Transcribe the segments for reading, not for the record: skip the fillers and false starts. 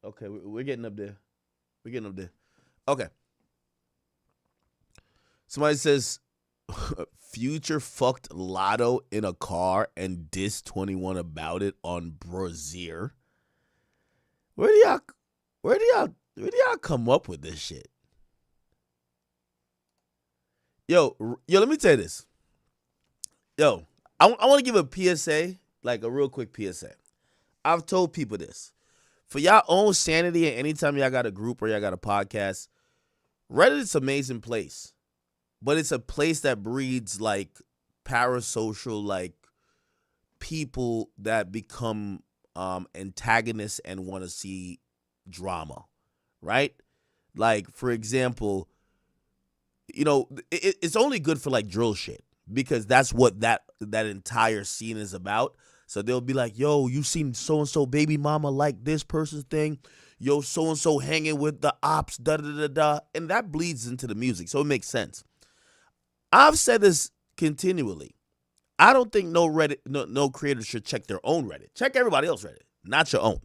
Okay, we're getting up there. We're getting up there. Okay. Somebody says Future fucked Lotto in a car and dissed 21 about it on Brazier. Where do y'all where do y'all come up with this shit? Yo, let me tell you this. Yo, I want to give a PSA, like a real quick PSA. I've told people this. For y'all own sanity, and anytime y'all got a group or y'all got a podcast, Reddit's an amazing place. But it's a place that breeds like parasocial, like people that become antagonists and want to see drama, right? Like, for example, it's only good for like drill shit because that's what that entire scene is about. So they'll be like, yo, you seen so-and-so baby mama like this person's thing? Yo, so-and-so hanging with the ops, da-da-da-da. And that bleeds into the music, so it makes sense. I've said this continually. I don't think no creator should check their own Reddit. Check everybody else's Reddit, not your own.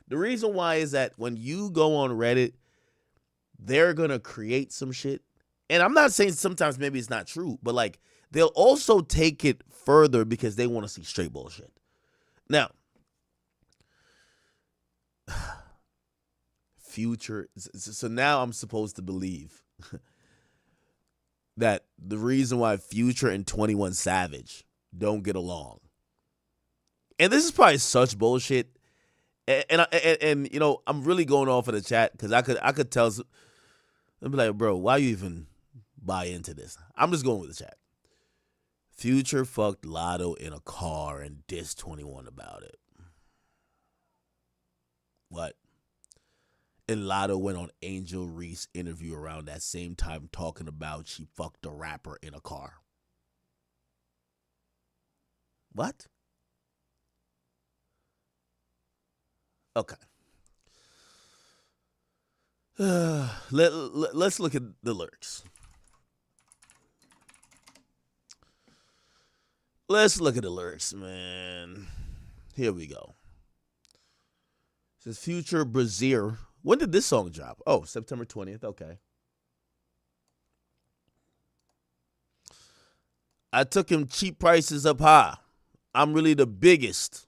The reason why is that when you go on Reddit, they're going to create some shit. And I'm not saying sometimes maybe it's not true, but like they'll also take it further because they want to see straight bullshit. Now, Future. So now I'm supposed to believe that the reason why Future and 21 Savage don't get along, and this is probably such bullshit, and I'm really going off of the chat because I could tell. I'd be like, bro, why you even buy into this? I'm just going with the chat. Future fucked Lotto in a car and dissed 21 about it. What? And Lotto went on Angel Reese interview around that same time talking about she fucked a rapper in a car. What? Okay. Let's look at the lyrics. Let's look at the lyrics, man. Here we go. It says Future Brazier. When did this song drop? Oh, September 20th. Okay. I took him cheap prices up high. I'm really the biggest.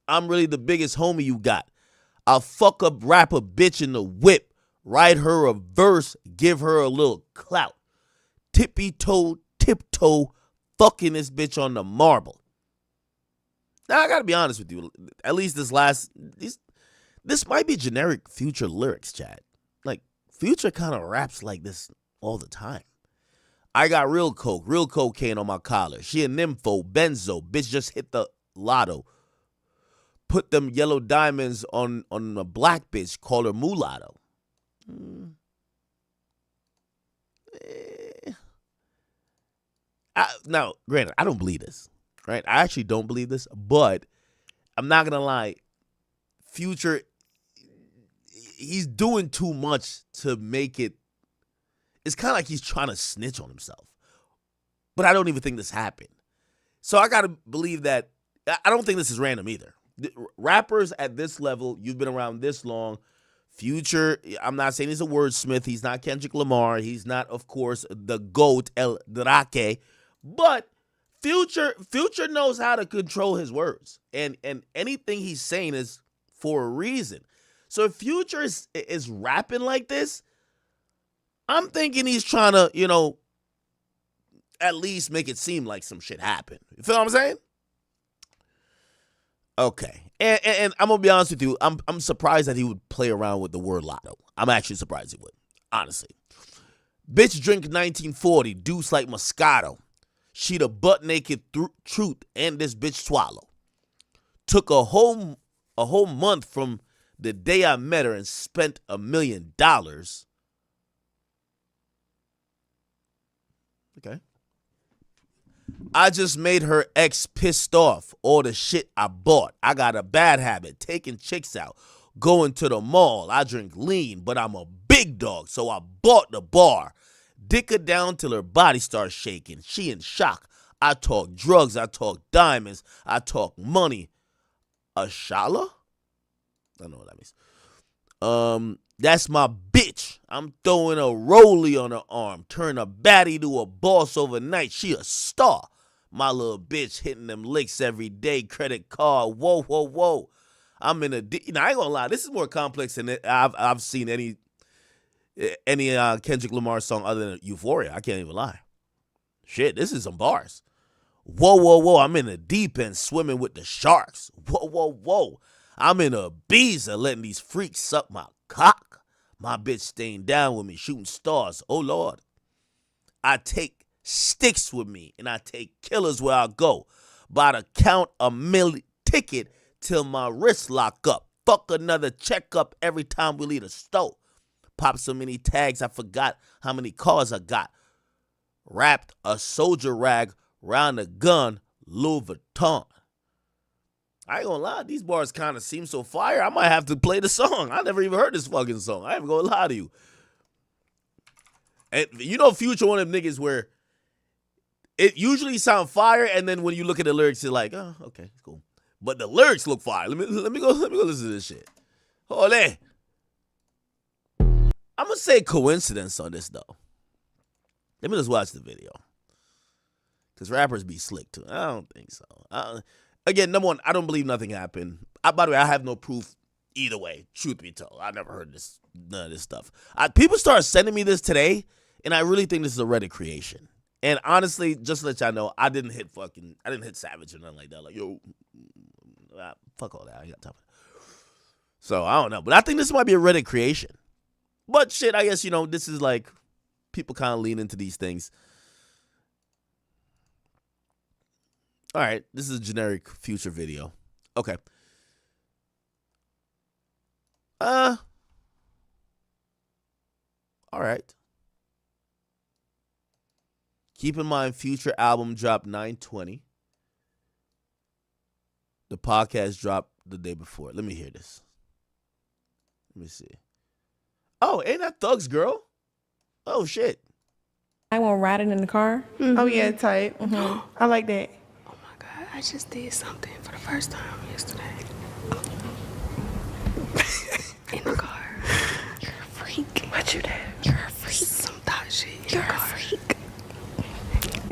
I'm really the biggest homie you got. I'll fuck up rapper bitch in the whip. Write her a verse. Give her a little clout. Tiptoe, fucking this bitch on the marble. Now, I gotta be honest with you. At least this might be generic Future lyrics, chat. Like, Future kind of raps like this all the time. I got real cocaine on my collar. She a nympho, benzo. Bitch just hit the lotto. Put them yellow diamonds on a black bitch. Call her mulatto. Now, granted, I don't believe this, right? I actually don't believe this, but I'm not going to lie. Future, he's doing too much to make it. It's kind of like he's trying to snitch on himself. But I don't even think this happened. So I got to believe that. I don't think this is random either. Rappers at this level, you've been around this long. Future, I'm not saying he's a wordsmith. He's not Kendrick Lamar. He's not, of course, the GOAT, El Drake. But Future knows how to control his words. And anything he's saying is for a reason. So if Future is rapping like this, I'm thinking he's trying to, at least make it seem like some shit happened. You feel what I'm saying? Okay. And I'm going to be honest with you. I'm surprised that he would play around with the word lotto. I'm actually surprised he would. Honestly. Bitch drink 1940. Deuce like Moscato. She the butt naked truth and this bitch swallow. Took a whole month from the day I met her and spent $1 million. Okay. I just made her ex pissed off. All the shit I bought. I got a bad habit. Taking chicks out. Going to the mall. I drink lean, but I'm a big dog, so I bought the bar. Dick her down till her body starts shaking. She in shock. I talk drugs. I talk diamonds. I talk money. Ashala? I don't know what that means. That's my bitch. I'm throwing a rollie on her arm. Turn a baddie to a boss overnight. She a star. My little bitch hitting them licks every day. Credit card. Whoa, whoa, whoa. I'm in a. I ain't gonna lie. This is more complex than I've seen any Kendrick Lamar song other than Euphoria. I can't even lie. Shit, this is some bars. Whoa, whoa, whoa. I'm in the deep end swimming with the sharks. Whoa, whoa, whoa. I'm in a Ibiza letting these freaks suck my cock. My bitch staying down with me, shooting stars. Oh, Lord. I take sticks with me, and I take killers where I go. By the count a million ticket till my wrist lock up. Fuck another checkup every time we leave the store. Pop so many tags I forgot how many cars I got. Wrapped a soldier rag round the gun, Louis Vuitton. I ain't gonna lie, these bars kind of seem so fire. I might have to play the song. I never even heard this fucking song. I ain't gonna lie to you. And you know Future one of them niggas where it usually sound fire, and then when you look at the lyrics, you're like, oh, okay, cool. But the lyrics look fire. Let me go listen to this shit. Hold on. I'm gonna say coincidence on this though. Let me just watch the video. Because rappers be slick too. I don't think so. Again, number one, I don't believe nothing happened. By the way, I have no proof either way. Truth be told, I never heard none of this stuff. People started sending me this today, and I really think this is a Reddit creation. And honestly, just to let y'all know, I didn't hit Savage or nothing like that. Like, yo, fuck all that. I ain't got time for that. So I don't know, but I think this might be a Reddit creation. But shit, I guess this is like people kind of lean into these things. All right, this is a generic Future video. Okay. All right. Keep in mind, Future album dropped 9/20. The podcast dropped the day before. Let me hear this. Let me see. Oh, ain't that Thug's girl? Oh, shit. I won't ride it in the car. Mm-hmm. Oh, yeah, tight. Mm-hmm. I like that. Oh, my God. I just did something for the first time yesterday. In the car. You're a freak. What you did? You're a freak. Some thought shit. You're a freak.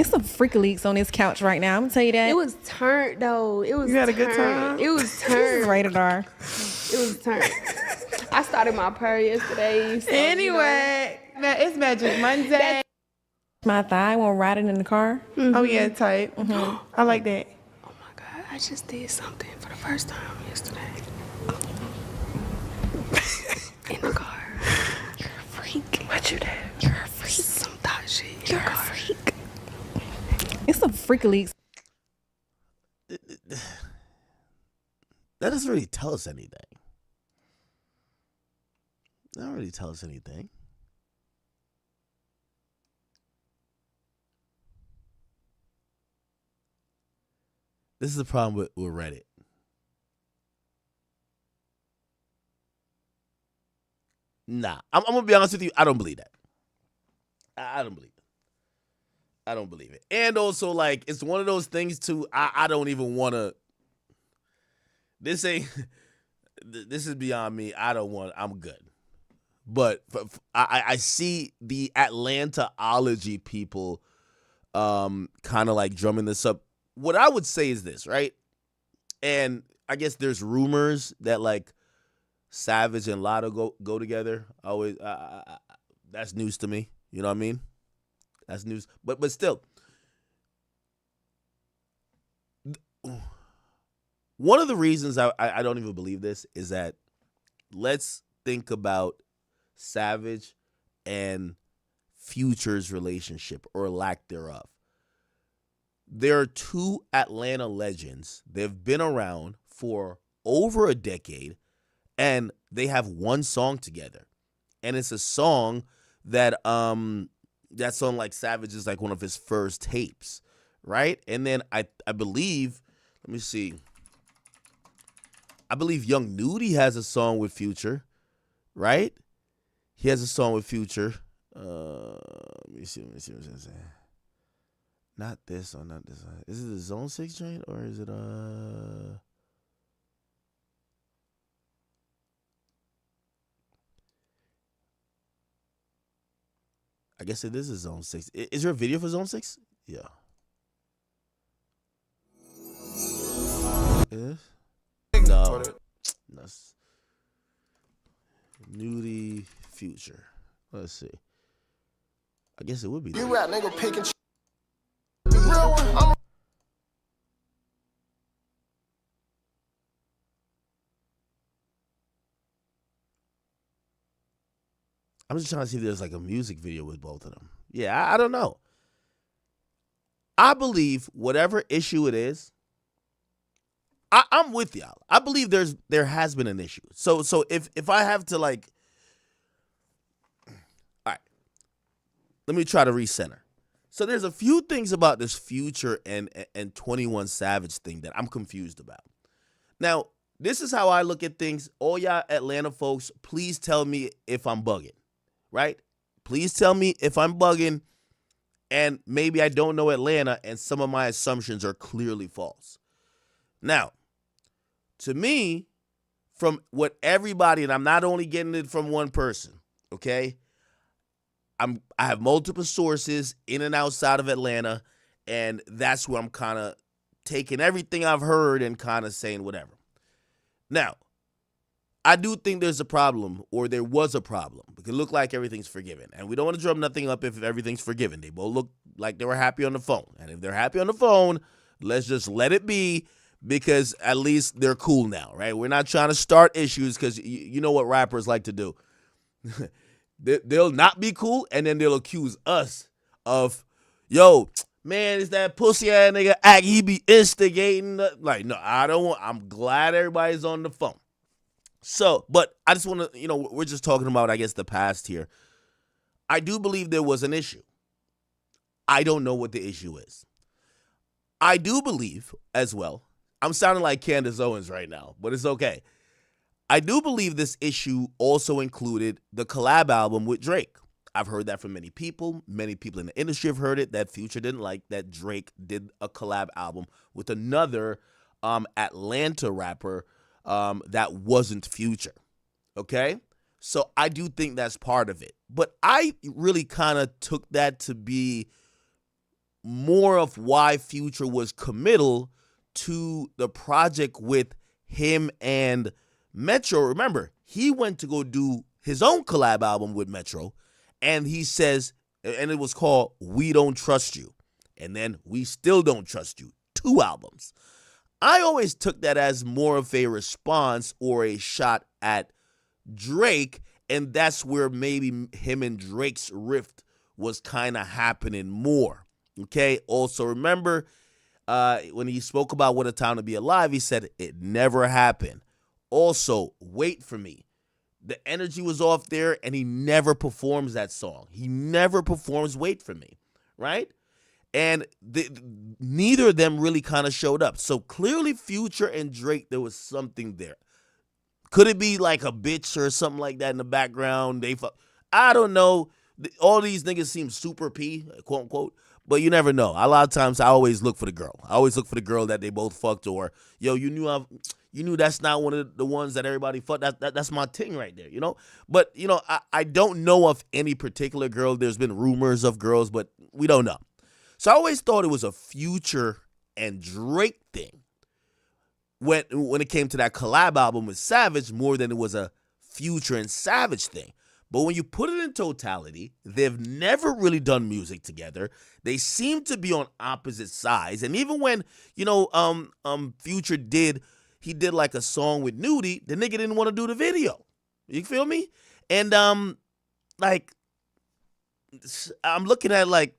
It's some freak leaks on this couch right now. I'm gonna tell you that. It was turned, though. It was You had a good time? It was This is turned. rated R. It was turned. I started my prayer yesterday. So, Anyway, now it's Magic Monday. My thigh won't ride it in the car. Mm-hmm. Oh, yeah, tight. Mm-hmm. I like that. Oh, my God. I just did something for the first time yesterday. In the car. You're a freak. What you did? You're a freak. Some thought shit. You're a freak. It's some freak leaks. That doesn't really tell us anything. That don't really tell us anything. This is the problem with Reddit. Nah, I'm gonna be honest with you. I don't believe that. I don't believe it. I don't believe it. And also, like, it's one of those things too. I don't even want to. This is beyond me. I'm good. But I see the Atlantaology people kind of like drumming this up. What I would say is this, right? And I guess there's rumors that like Savage and Lotto go together. Always, that's news to me. You know what I mean? That's news. But still, one of the reasons I don't even believe this is that let's think about Savage and Future's relationship or lack thereof. There are two Atlanta legends. They've been around for over a decade, and they have one song together. And it's a song that that song like Savage is like one of his first tapes, right? And then I believe, let me see. I believe Young Nudie has a song with Future, right? He has a song with Future. Let me see. Not this one, not this one. Is it the Zone 6 joint or is it I guess it is a Zone 6. Is there a video for Zone 6? Yeah. No. That's Nudie Future. Let's see. I guess it would be. You rap, nigga, pick and the real one. I'm just trying to see if there's like a music video with both of them. Yeah, I don't know. I believe whatever issue it is, I'm with y'all. I believe there has been an issue. So if I have to like, all right, let me try to recenter. So there's a few things about this Future and 21 Savage thing that I'm confused about. Now, this is how I look at things. All y'all Atlanta folks, please tell me if I'm bugging, right? Please tell me if I'm bugging and maybe I don't know Atlanta and some of my assumptions are clearly false. Now, to me, from what everybody, and I'm not only getting it from one person, okay? I have multiple sources in and outside of Atlanta, and that's where I'm kind of taking everything I've heard and kind of saying whatever. Now, I do think there's a problem, or there was a problem. It could look like everything's forgiven, and we don't want to drum nothing up if everything's forgiven. They both look like they were happy on the phone, and if they're happy on the phone, let's just let it be. Because at least they're cool now, right? We're not trying to start issues because you know what rappers like to do. They'll not be cool, and then they'll accuse us of, yo, man, is that pussy ass nigga act? He be instigating. Like, no, I don't want. I'm glad everybody's on the phone. So, but I just want to, we're just talking about, I guess, the past here. I do believe there was an issue. I don't know what the issue is. I do believe as well. I'm sounding like Candace Owens right now, but it's okay. I do believe this issue also included the collab album with Drake. I've heard that from many people. Many people in the industry have heard it, that Future didn't like that Drake did a collab album with another Atlanta rapper that wasn't Future. Okay? So I do think that's part of it. But I really kind of took that to be more of why Future was committal to the project with him and Metro. Remember, he went to go do his own collab album with Metro, and he says, and it was called We Don't Trust You, and then We Still Don't Trust You, 2 albums. I always took that as more of a response or a shot at Drake, and that's where maybe him and Drake's rift was kind of happening more. Okay, also remember, when he spoke about What a Time to Be Alive, he said it never happened. Also, Wait for Me. The energy was off there, and he never performs that song. He never performs Wait for Me, right? And neither of them really kind of showed up. So clearly Future and Drake, there was something there. Could it be like a bitch or something like that in the background? I don't know. All these niggas seem super P, quote unquote. But you never know. A lot of times I always look for the girl. I always look for the girl that they both fucked, or, yo, you knew that's not one of the ones that everybody fucked. That's my ting right there, But, I don't know of any particular girl. There's been rumors of girls, but we don't know. So I always thought it was a Future and Drake thing when it came to that collab album with Savage, more than it was a Future and Savage thing. But when you put it in totality, they've never really done music together. They seem to be on opposite sides. And even when, Future did like a song with Nudie, the nigga didn't want to do the video. You feel me? And I'm looking at it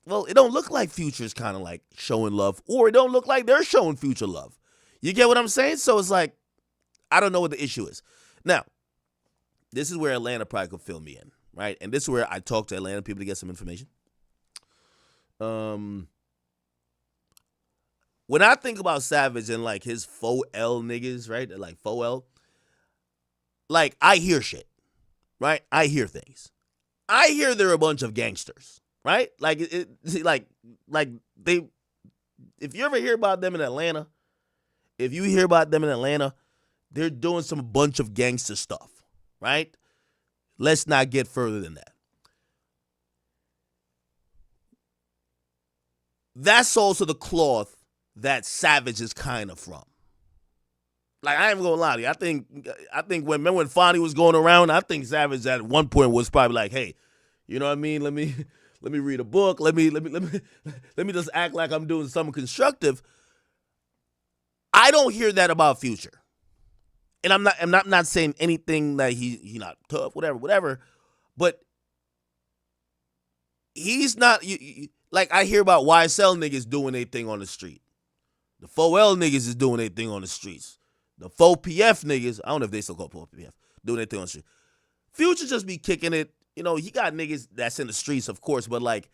don't look like Future's kind of like showing love, or it don't look like they're showing Future love. You get what I'm saying? So it's like, I don't know what the issue is. Now, this is where Atlanta probably could fill me in, right? And this is where I talk to Atlanta people to get some information. When I think about Savage and like his faux L niggas, right? Like faux L, like I hear shit, right? I hear things. I hear they're a bunch of gangsters, right? Like they. If you ever hear about them in Atlanta, they're doing some bunch of gangster stuff. Right? Let's not get further than that. that's also the cloth that Savage is kind of from. Like, I ain't gonna lie to you. I think when Fonny was going around, I think Savage at one point was probably like, hey, you know what I mean? Let me read a book. Let me just act like I'm doing something constructive. I don't hear that about Future. And I'm not saying anything that he not tough, whatever. But he's not like, I hear about YSL niggas doing their thing on the street. The 4L niggas is doing their thing on the streets. The 4PF niggas, I don't know if they still call 4PF, doing their thing on the street. Future just be kicking it. You know, he got niggas that's in the streets, of course, but like,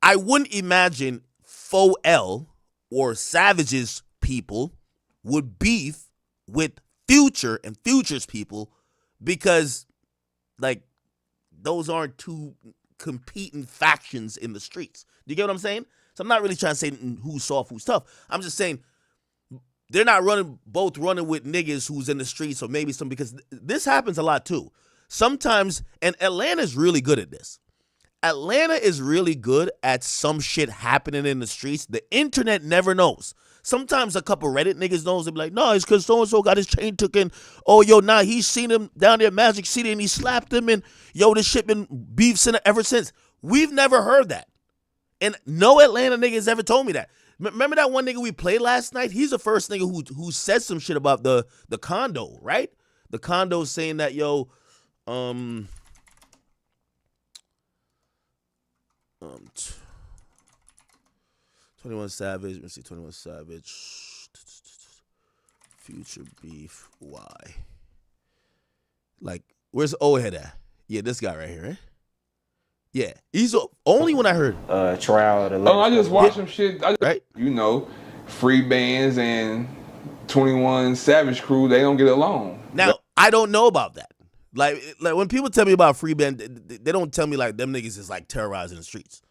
I wouldn't imagine 4L or Savage's people would beef with Future and Future's people because, like, those aren't two competing factions in the streets. Do you get what I'm saying? So I'm not really trying to say who's soft, who's tough. I'm just saying they're not both running with niggas who's in the streets, or maybe some, because this happens a lot too. Sometimes, and Atlanta's really good at this. Atlanta is really good at some shit happening in the streets. The internet never knows. Sometimes a couple Reddit niggas knows. They be like, no, it's because so-and-so got his chain taken. Oh, yo, nah, he's seen him down there at Magic City and he slapped him. And, yo, this shit been beef ever since. We've never heard that. And no Atlanta nigga has ever told me that. Remember that one nigga we played last night? He's the first nigga who said some shit about the condo, right? The condo saying that, yo, 21 Savage, let's see, 21 Savage, Future beef, why? Like, where's the old head at? Yeah, this guy right here, right? Yeah, he's the only one I heard. Trial of the I just watched some shit. Right? You know, Free Bands and 21 Savage crew, they don't get along. Now, I don't know about that. Like when people tell me about Free Band, they don't tell me like them niggas is like terrorizing the streets.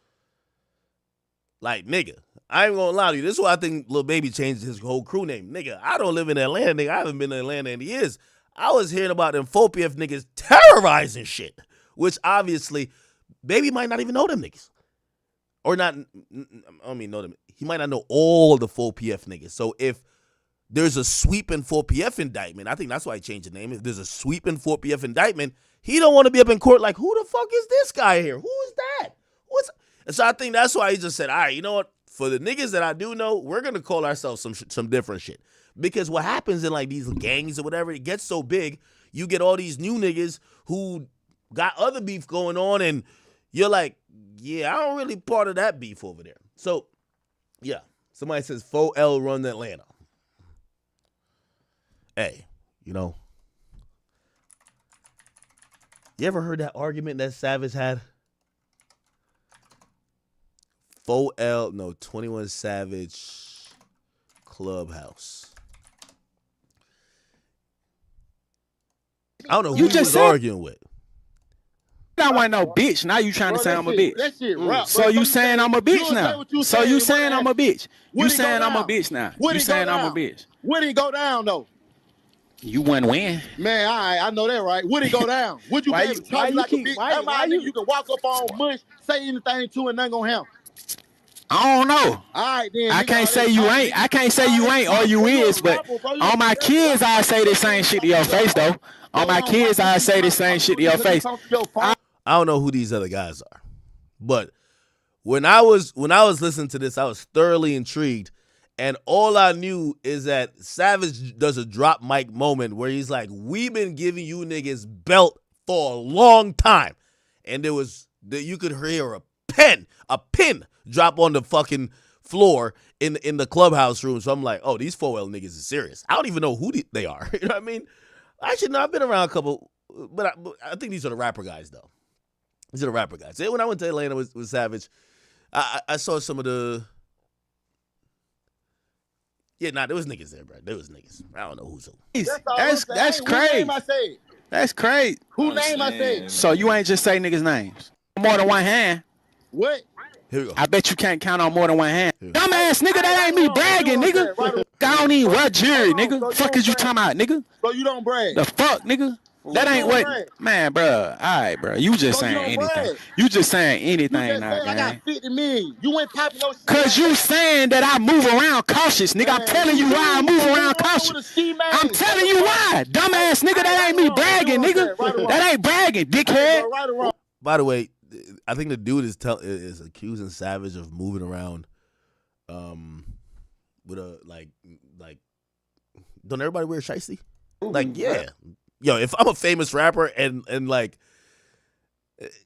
Like, nigga, I ain't gonna lie to you. This is why I think Lil Baby changed his whole crew name. Nigga, I don't live in Atlanta, nigga. I haven't been in Atlanta in years. I was hearing about them 4PF niggas terrorizing shit, which obviously Baby might not even know them niggas. Or not, I don't mean know them. He might not know all the 4PF niggas. So if there's a sweeping 4PF indictment, I think that's why he changed the name. If there's a sweeping 4PF indictment, he don't want to be up in court like, who the fuck is this guy here? Who is that? And so I think that's why he just said, all right, you know what? For the niggas that I do know, we're going to call ourselves some different shit. Because what happens in like these gangs or whatever, it gets so big, you get all these new niggas who got other beef going on, and you're like, yeah, I don't really part of that beef over there. So, yeah, somebody says 4L run Atlanta. Hey, you know, you ever heard that argument that Savage had? 4L, no, 21 Savage Clubhouse. I don't know who he was arguing with. I want no bitch. Now you trying to say I'm a bitch. That shit rap. So you saying I'm a bitch now. So you saying I'm a bitch. You saying I'm a bitch now. You saying I'm a bitch. Would he go down though? You wouldn't win. Man, I know that, right? Would he go down? Would you Why be able you- to talk why you like keep- a bitch? why- That why nigga you- you can walk up on mush, say anything to, and nothing gonna happen. I don't know. All right, then. I nigga, can't say you ain't. I can't say you ain't or you is, but on my kids, I say the same shit to your face though. On my kids, I say the same shit to your face. I don't know who these other guys are, but when I was listening to this, I was thoroughly intrigued, and all I knew is that Savage does a drop mic moment where he's like, "We've been giving you niggas belt for a long time," and there was you could hear a pin drop on the fucking floor in the clubhouse room. So I'm like, oh, these 4L niggas is serious. I don't even know who they are. You know what I mean? Actually, no, I've been around a couple, but I think these are the rapper guys though. These are the rapper guys. When I went to Atlanta with Savage, I saw some of the. Yeah, there was niggas there, bro. There was niggas. I don't know who's who. That's crazy. That's crazy. Who name I said? So you ain't just say niggas' names. More than one hand. What? Here we go. I bet you can't count on more than one hand. Dumbass nigga, that ain't me bragging, nigga. I don't even wear jury, nigga. Fuck is you talking about, nigga? So you don't brag. The fuck, nigga? That ain't Don't what, brag. man, bro. All right, bro. You just So you saying don't anything. brag. You just saying You anything just now, said I got gang. 50 million. You ain't popping no shit. Cause you saying that I move around cautious, nigga. I'm telling you why I move around cautious. I'm telling you why, dumbass nigga. That ain't me bragging, nigga. That ain't bragging, dickhead. Right or wrong. By the way, I think the dude is accusing Savage of moving around, with a like. Don't everybody wear shiesty? Like, yeah, yo. If I'm a famous rapper and like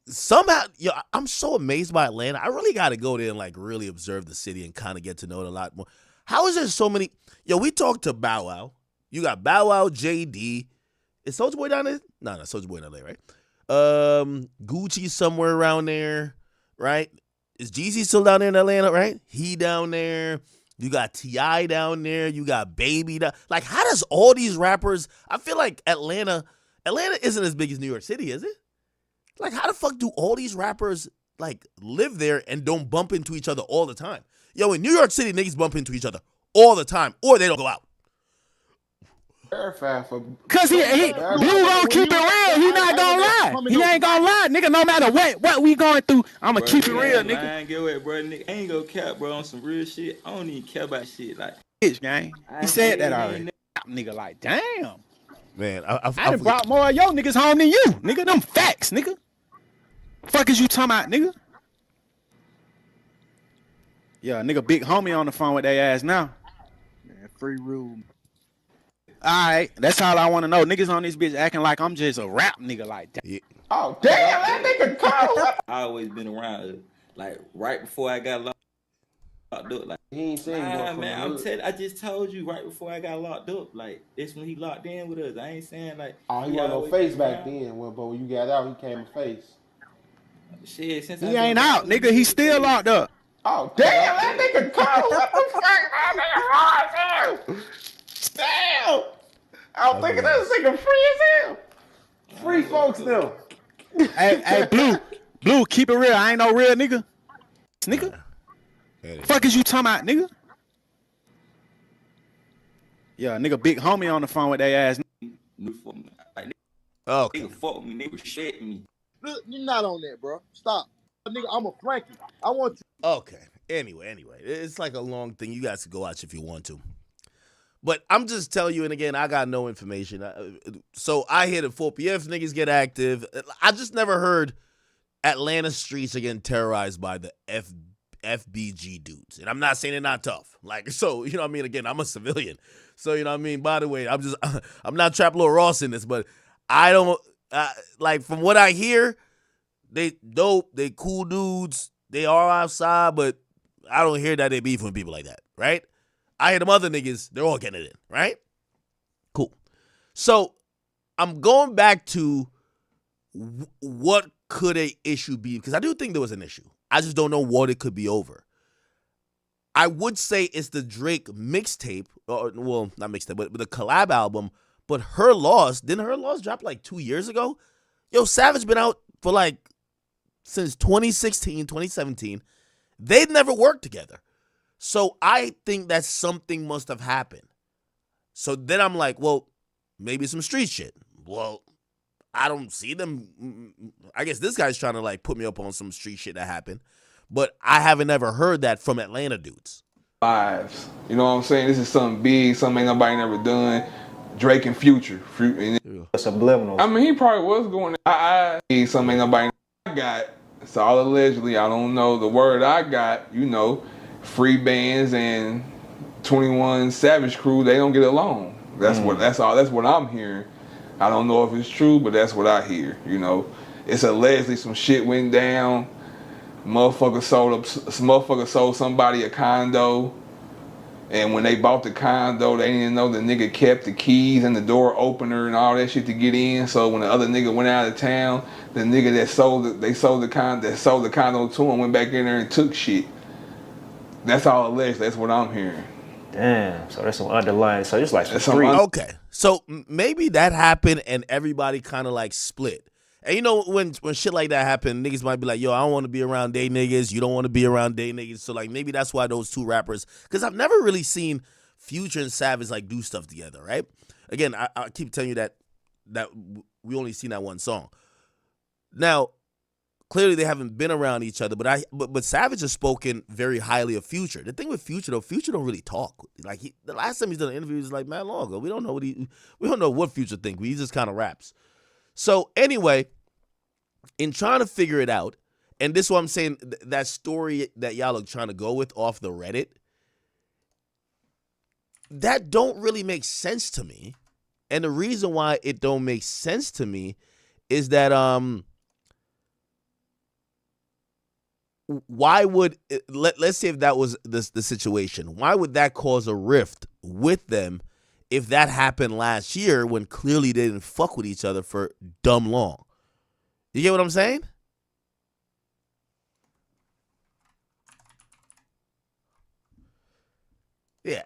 somehow, yo, I'm so amazed by Atlanta. I really got to go there and like really observe the city and kind of get to know it a lot more. How is there so many? Yo, we talked to Bow Wow. You got Bow Wow, JD. Is Soulja Boy down there? No, Soulja Boy in LA, right? Gucci somewhere around there, right? Is Jeezy still down there in Atlanta, right? He down there. You got T.I. down there. You got Baby down. Like, how does all these rappers? I feel like Atlanta isn't as big as New York City, is it? Like, how the fuck do all these rappers like live there and don't bump into each other all the time? Yo, in New York City, niggas bump into each other all the time, or they don't go out. Cause he Blue gonna keep it real. He not gonna lie. He ain't gonna lie, nigga. No matter what we going through, I'ma keep it real, nigga. I ain't get away, bro. Nigga, I ain't gonna cap, bro, on some real shit. I don't even care about shit like. Bitch, gang. He said that already. Nigga, like, damn. Man, I done brought more of your niggas home than you, nigga. Them facts, nigga. Fuck is you talking about, nigga? Yeah, nigga, big homie on the phone with their ass now. Man, free rule. Alright, that's all I wanna know. Niggas on this bitch acting like I'm just a rap nigga like that. Yeah. Oh, damn, that nigga cold. I always been around it. Like right before I got locked up. Like He ain't saying man, I just told you right before I got locked up. Like this when he locked in with us. I ain't saying like. Oh, he wasn't no face back then, but when you got out, he came a face. Shit, since He ain't out, nigga. He still locked up. Oh, damn, that nigga cold. What the fuck? That nigga hard, damn. I'm thinking that nigga free as hell. Free folks, though. Hey, Blue, keep it real. I ain't no real nigga. Nigga. Fuck is you talking about, nigga? Yeah, nigga, big homie on the phone with their ass. Like, Okay. nigga fuck with me, nigga shit me. Look, you're not on that, bro. Stop. Nigga, I'm a Frankie. I want you. Okay. Anyway, it's like a long thing. You guys can go watch if you want to. But I'm just telling you, and again, I got no information. So I hear the 4PF niggas get active. I just never heard Atlanta streets are getting terrorized by the FBG dudes. And I'm not saying they're not tough. Like, so, you know what I mean? Again, I'm a civilian. So, you know what I mean? By the way, I'm not Trap Lord Ross in this, but I don't, like, from what I hear, they dope, they cool dudes, they are outside, but I don't hear that they beefing with people like that, right? I hear them other niggas, they're all getting it in, right? Cool. So I'm going back to what could a issue be, because I do think there was an issue. I just don't know what it could be over. I would say it's the Drake mixtape, or well, not mixtape, but the collab album. But didn't Her Loss drop like 2 years ago? Yo, Savage been out for like since 2016, 2017. They'd never worked together. So I think that something must have happened. So then I'm like, well, maybe some street shit. Well, I don't see them. I guess this guy's trying to like put me up on some street shit that happened. But I haven't ever heard that from Atlanta dudes. Lives. You know what I'm saying? This is something big, something ain't nobody never done. Drake and Future. Subliminal. I mean, he probably was going, I need something ain't nobody got. It's all allegedly. I don't know. The word I got, you know, free bands and 21 Savage crew, they don't get along. That's what I'm hearing. I don't know if it's true, but that's what I hear, you know. It's allegedly some shit went down. Motherfucker sold somebody a condo. And when they bought the condo, they didn't know the nigga kept the keys and the door opener and all that shit to get in. So when the other nigga went out of town, the nigga that sold the condo to him went back in there and took shit. That's all alleged. That's what I'm hearing. Damn. So there's some underlying. So it's like some street. Okay. So maybe that happened and everybody kind of like split. And you know, when shit like that happen, niggas might be like, yo, I don't want to be around they niggas. You don't want to be around they niggas. So like maybe that's why those two rappers, because I've never really seen Future and Savage like do stuff together, right? Again, I keep telling you that that we only seen that one song. Now, clearly they haven't been around each other, but Savage has spoken very highly of Future. The thing with Future though, Future don't really talk. Like the last time he's done an interview was like mad long ago. We don't know what Future think. He just kind of raps. So anyway, in trying to figure it out, and this is what I'm saying, that story that y'all are trying to go with off the Reddit, that don't really make sense to me. And the reason why it don't make sense to me is that why would let's say if that was the situation, why would that cause a rift with them if that happened last year when clearly they didn't fuck with each other for dumb long? You get what I'm saying? Yeah,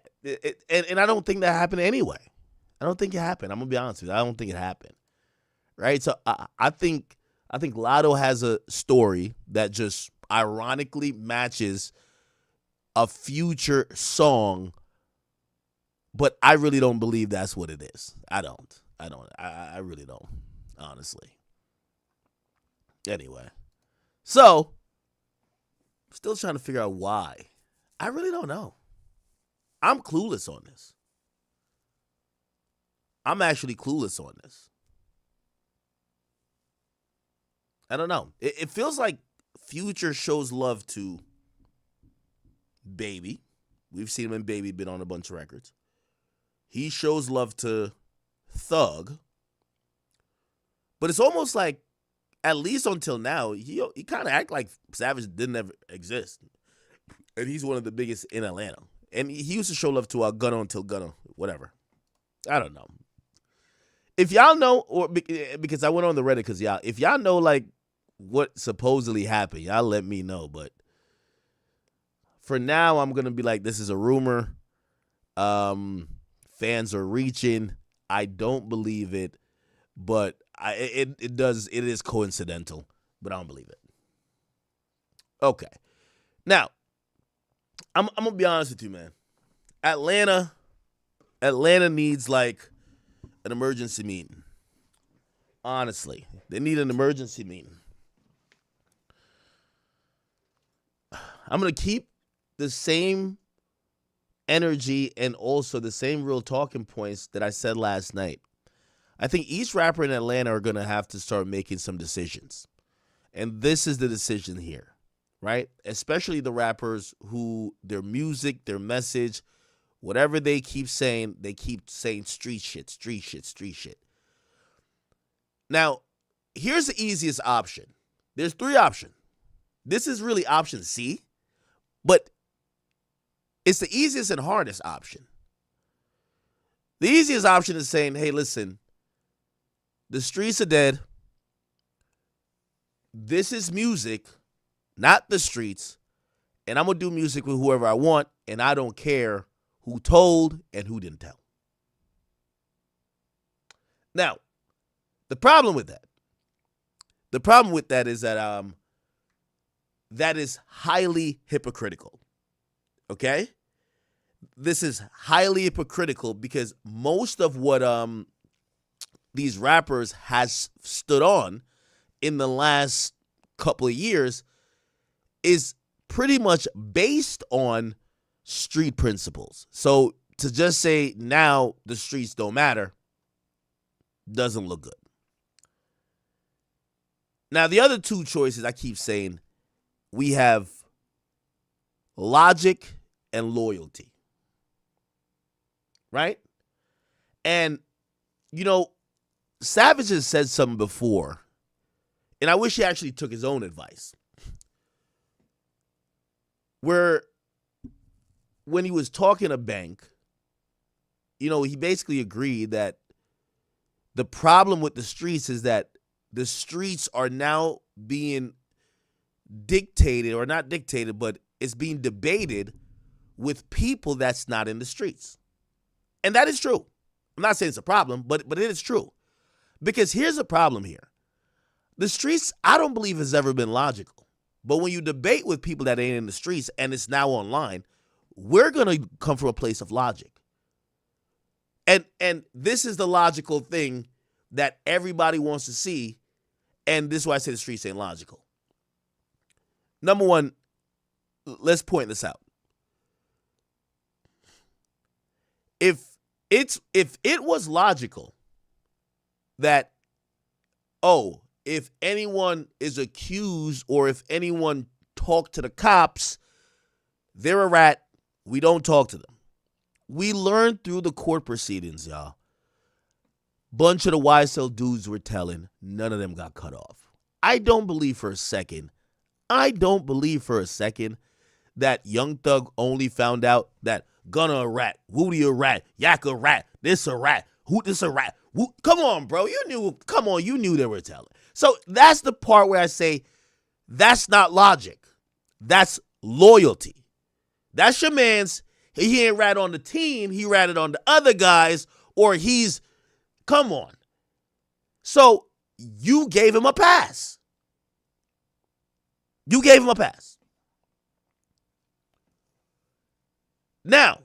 and I don't think that happened anyway. I don't think it happened. I'm gonna be honest with you. I don't think it happened. Right? So I think Lotto has a story that just ironically matches a Future song, but I really don't believe that's what it is. I really don't, honestly. Anyway, so still trying to figure out why. I really don't know. I'm clueless on this. I'm actually clueless on this. I don't know. It feels like Future shows love to Baby. We've seen him in Baby, been on a bunch of records. He shows love to Thug. But it's almost like, at least until now, he kind of act like Savage didn't ever exist. And he's one of the biggest in Atlanta. And he used to show love to Gunna until Gunna, whatever. I don't know. If y'all know, or because I went on the Reddit because if y'all know like what supposedly happened, y'all let me know. But for now, I'm gonna be like, this is a rumor. Fans are reaching. I don't believe it, but it is coincidental, but I don't believe it. Okay, now I'm gonna be honest with you, man. Atlanta needs like an emergency meeting. Honestly, they need an emergency meeting. I'm going to keep the same energy and also the same real talking points that I said last night. I think each rapper in Atlanta are going to have to start making some decisions. And this is the decision here, right? Especially the rappers who their music, their message, whatever they keep saying street shit, street shit, street shit. Now, here's the easiest option. There's 3 options. This is really option C, but it's the easiest and hardest option. The easiest option is saying, hey, listen, the streets are dead. This is music, not the streets, and I'm going to do music with whoever I want, and I don't care who told and who didn't tell. Now, the problem with that is that that is highly hypocritical. Okay? This is highly hypocritical because most of what these rappers has stood on in the last couple of years is pretty much based on street principles. So to just say now the streets don't matter doesn't look good. Now, the other 2 choices I keep saying, we have logic and loyalty. Right? And, you know, Savage has said something before, and I wish he actually took his own advice. Where when he was talking to Bank, you know, he basically agreed that the problem with the streets is that the streets are now being dictated, or not dictated, but it's being debated with people that's not in the streets. And that is true. I'm not saying it's a problem, but it is true. Because here's the problem here. The streets, I don't believe, has ever been logical. But when you debate with people that ain't in the streets and it's now online, we're going to come from a place of logic. And this is the logical thing that everybody wants to see, and this is why I say the streets ain't logical. Number one, let's point this out. If it was logical that, oh, if anyone is accused or if anyone talked to the cops, they're a rat, we don't talk to them. We learned through the court proceedings, y'all. Bunch of the YSL dudes were telling, none of them got cut off. I don't believe for a second that Young Thug only found out that Gunna a rat, Woody a rat, Yak a rat, this a rat, who this a rat. Come on, bro. You knew they were telling. So that's the part where I say that's not logic. That's loyalty. That's your man's. He ain't rat on the team. He ratted on the other guys, or come on. So you gave him a pass. Now,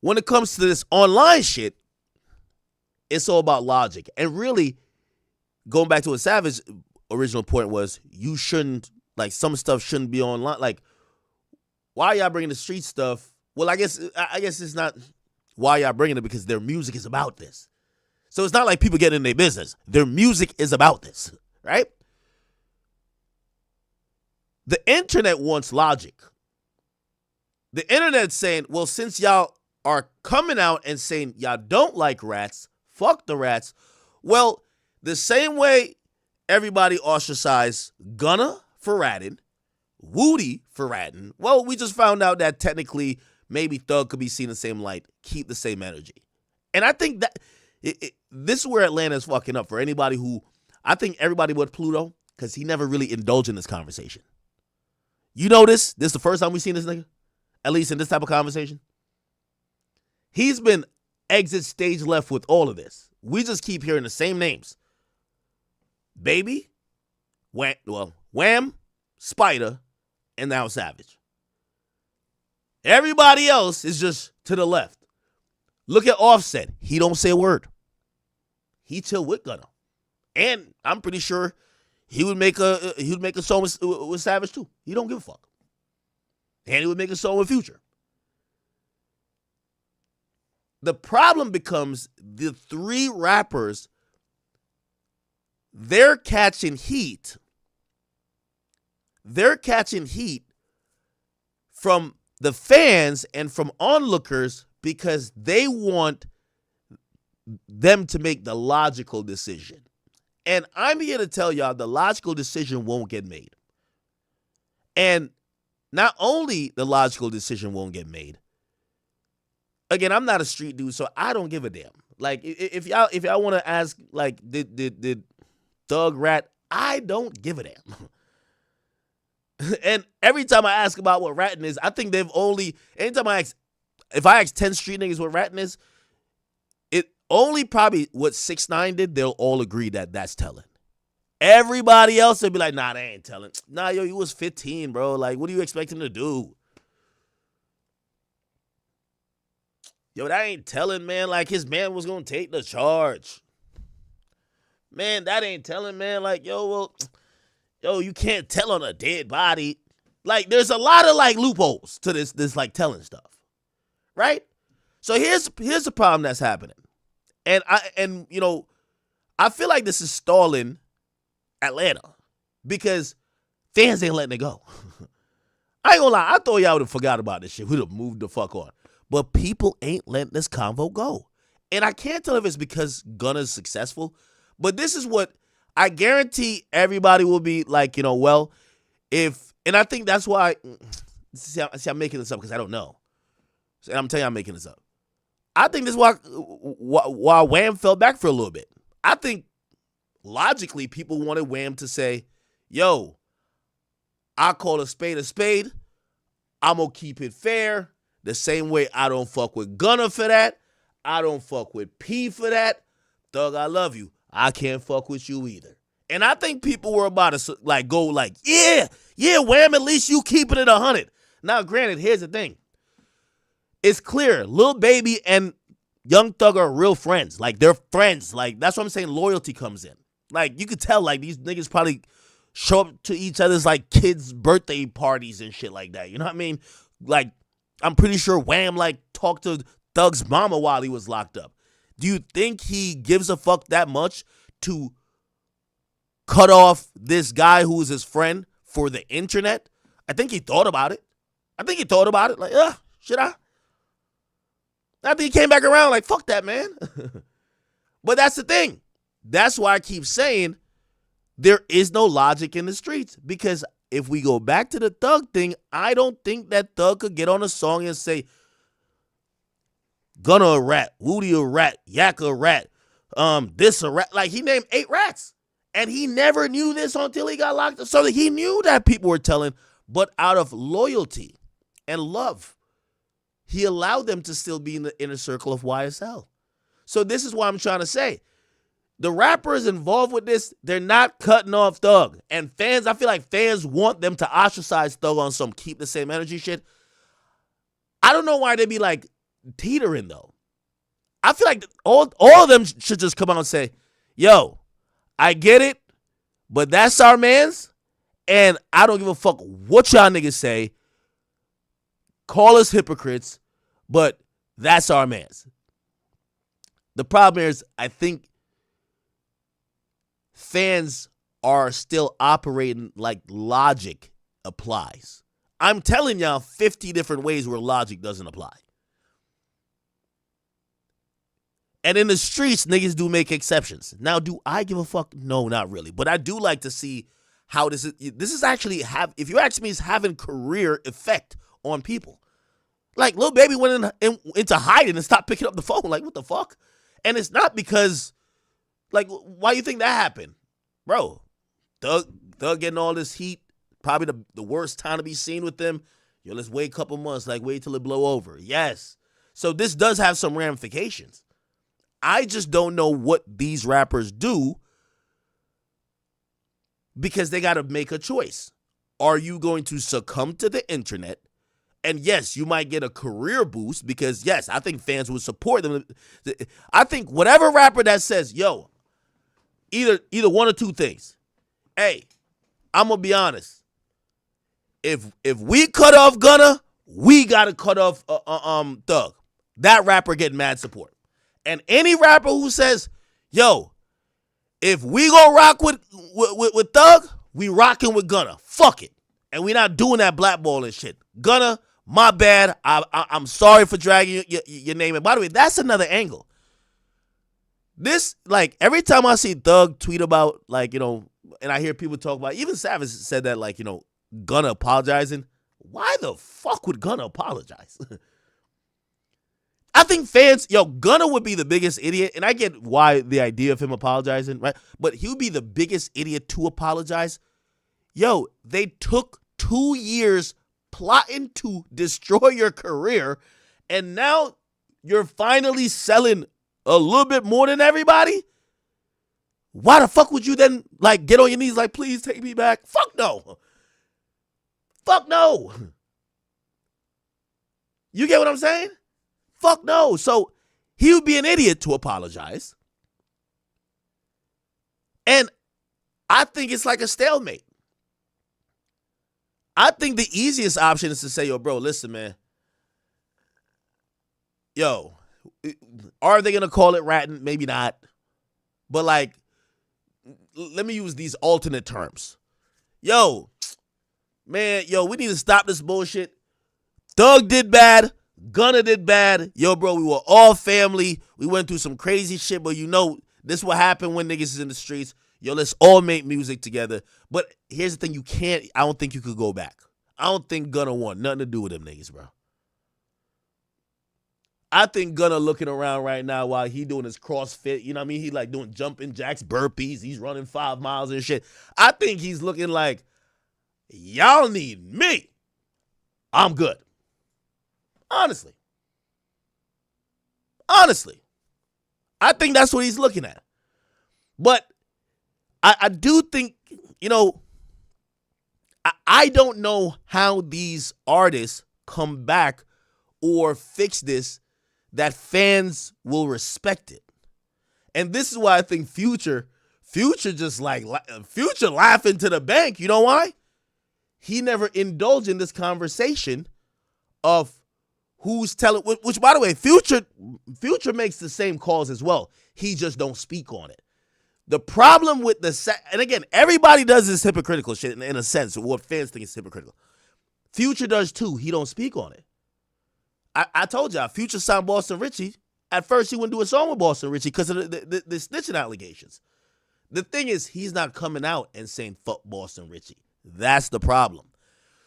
when it comes to this online shit, it's all about logic. And really, going back to what Savage's original point was, you shouldn't, like, some stuff shouldn't be online. Like, why y'all bringing the street stuff? Well, I guess it's not why y'all bringing it, because their music is about this. So it's not like people get in their business. Their music is about this, right? The internet wants logic. The internet's saying, well, since y'all are coming out and saying y'all don't like rats, fuck the rats. Well, the same way everybody ostracized Gunna for ratting, Woody for ratting, well, we just found out that technically maybe Thug could be seen in the same light, keep the same energy. And I think that this is where Atlanta is fucking up for anybody who, I think everybody with Pluto, because he never really indulged in this conversation. You know this? This is the first time we've seen this nigga, at least in this type of conversation. He's been exit stage left with all of this. We just keep hearing the same names. Baby, Wham, Spider, and now Savage. Everybody else is just to the left. Look at Offset. He don't say a word. He chill with Gunna. And I'm pretty sure he would make a song with Savage too. He don't give a fuck. And he would make a song with Future. The problem becomes the three rappers, they're catching heat. They're catching heat from the fans and from onlookers because they want them to make the logical decision. And I'm here to tell y'all the logical decision won't get made. And not only the logical decision won't get made. Again, I'm not a street dude, so I don't give a damn. Like, if y'all want to ask, like, did Thug rat? I don't give a damn. And every time I ask about what ratting is, I think anytime if I ask 10 street niggas what ratting is, it only probably what 6ix9ine did, they'll all agree that that's telling. Everybody else will be like, nah, they ain't telling. Nah, yo, you was 15, bro. Like, what do you expect him to do? Yo, that ain't telling, man. Like, his man was going to take the charge. Man, that ain't telling, man. Like, yo, you can't tell on a dead body. Like, there's a lot of, like, loopholes to this like, telling stuff. Right? So here's the problem that's happening. And I feel like this is stalling Atlanta because fans ain't letting it go. I ain't gonna lie. I thought y'all would have forgot about this shit. We'd have moved the fuck on. But people ain't letting this convo go. And I can't tell if it's because Gunna's successful, but this is what I guarantee everybody will be like, and I think that's why, see, I'm making this up because I don't know. And I'm telling you I'm making this up. I think this is why Wham fell back for a little bit. I think logically people wanted Wham to say, yo, I call a spade. I'm going to keep it fair. The same way I don't fuck with Gunna for that. I don't fuck with P for that. Thug, I love you. I can't fuck with you either. And I think people were about to like go like, yeah, Wham, at least you keeping it 100. Now, granted, here's the thing. It's clear, Lil Baby and Young Thug are real friends. Like, they're friends. Like, that's what I'm saying loyalty comes in. Like, you could tell, like, these niggas probably show up to each other's, like, kids' birthday parties and shit like that. You know what I mean? Like, I'm pretty sure Wham, like, talked to Thug's mama while he was locked up. Do you think he gives a fuck that much to cut off this guy who is his friend for the internet? I think he thought about it. Like, should I? I think he came back around like, fuck that, man. But that's the thing. That's why I keep saying there is no logic in the streets. Because if we go back to the Thug thing, I don't think that Thug could get on a song and say, Gunna a rat, Woody a rat, Yak a rat, this a rat. Like, he named 8 rats. And he never knew this until he got locked up. So he knew that people were telling, but out of loyalty and love, he allowed them to still be in the inner circle of YSL. So this is what I'm trying to say. The rappers involved with this, they're not cutting off Thug. And fans, I feel like fans want them to ostracize Thug on some keep the same energy shit. I don't know why they be like teetering though. I feel like all of them should just come out and say, yo, I get it, but that's our mans, and I don't give a fuck what y'all niggas say. Call us hypocrites, but that's our mans. The problem is, I think fans are still operating like logic applies. I'm telling y'all 50 different ways where logic doesn't apply. And in the streets, niggas do make exceptions. Now, do I give a fuck? No, not really. But I do like to see how this is actually if you ask me, it's having career effect on people. Like, Lil Baby went into hiding and stopped picking up the phone. Like, what the fuck? And it's not because, like, why you think that happened? Bro, Thug getting all this heat, probably the worst time to be seen with them. Yo, let's wait a couple months, like, wait till it blow over. Yes. So this does have some ramifications. I just don't know what these rappers do because they got to make a choice. Are you going to succumb to the internet? And yes, you might get a career boost because, yes, I think fans would support them. I think whatever rapper that says, yo, either one or two things. Hey, I'm going to be honest. If we cut off Gunna, we got to cut off Thug. That rapper getting mad support. And any rapper who says, yo, if we gonna rock with Thug, we rocking with Gunna. Fuck it. And we not doing that blackballing shit. Gunna, my bad. I'm sorry for dragging your name. And by the way, that's another angle. This, like, every time I see Thug tweet about, like, you know, and I hear people talk about, even Savage said that, like, you know, Gunna apologizing. Why the fuck would Gunna apologize? I think fans, Gunna would be the biggest idiot, and I get why the idea of him apologizing, right? But he would be the biggest idiot to apologize. Yo, they took 2 years plotting to destroy your career, and now you're finally selling a little bit more than everybody? Why the fuck would you then, like, get on your knees like, please take me back? Fuck no. Fuck no. You get what I'm saying? Fuck no. So he would be an idiot to apologize. And I think it's like a stalemate. I think the easiest option is to say, yo, bro, listen, man. Yo, are they going to call it ratting? Maybe not. But, like, let me use these alternate terms. Yo, man, we need to stop this bullshit. Thug did bad. Gunna did bad. Yo, bro, we were all family. We went through some crazy shit, but you know, this what happened when niggas is in the streets. Yo, let's all make music together. But here's the thing, I don't think you could go back. I don't think Gunna want nothing to do with them niggas, bro. I think Gunna looking around right now while he doing his CrossFit, you know what I mean? He like doing jumping jacks, burpees. He's running 5 miles and shit. I think he's looking like, y'all need me. I'm good. Honestly, I think that's what he's looking at. But I do think, you know, I don't know how these artists come back or fix this that fans will respect it. And this is why I think Future just like Future laughing to the bank. You know why? He never indulged in this conversation of who's telling, which by the way, Future makes the same calls as well. He just don't speak on it. The problem with and again, everybody does this hypocritical shit in a sense, what fans think is hypocritical. Future does too. He don't speak on it. I told y'all, Future signed Boston Richie. At first, he wouldn't do a song with Boston Richie because of the snitching allegations. The thing is, he's not coming out and saying, fuck Boston Richie. That's the problem.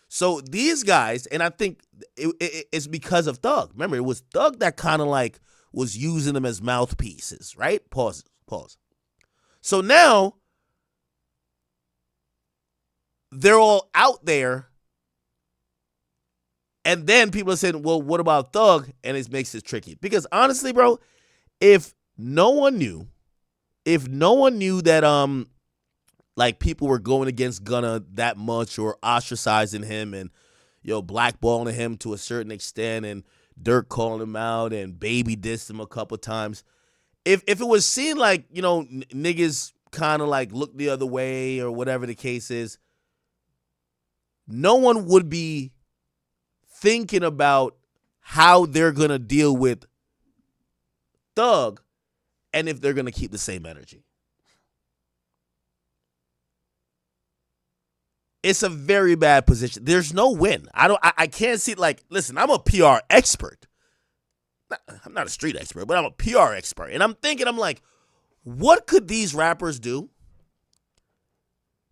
So these guys, and I think it's because of Thug. Remember, it was Thug that kind of like was using them as mouthpieces, right? Pause. So now, they're all out there. And then people are saying, well, what about Thug? And it makes it tricky. Because honestly, bro, if no one knew that like people were going against Gunna that much or ostracizing him and blackballing him to a certain extent and Dirk calling him out and Baby dissed him a couple times. If it was seen like, niggas kind of like look the other way or whatever the case is, no one would be thinking about how they're going to deal with Thug and if they're going to keep the same energy. It's a very bad position. There's no win. I can't see, like, listen, I'm a PR expert. I'm not a street expert, but I'm a PR expert. And I'm like, what could these rappers do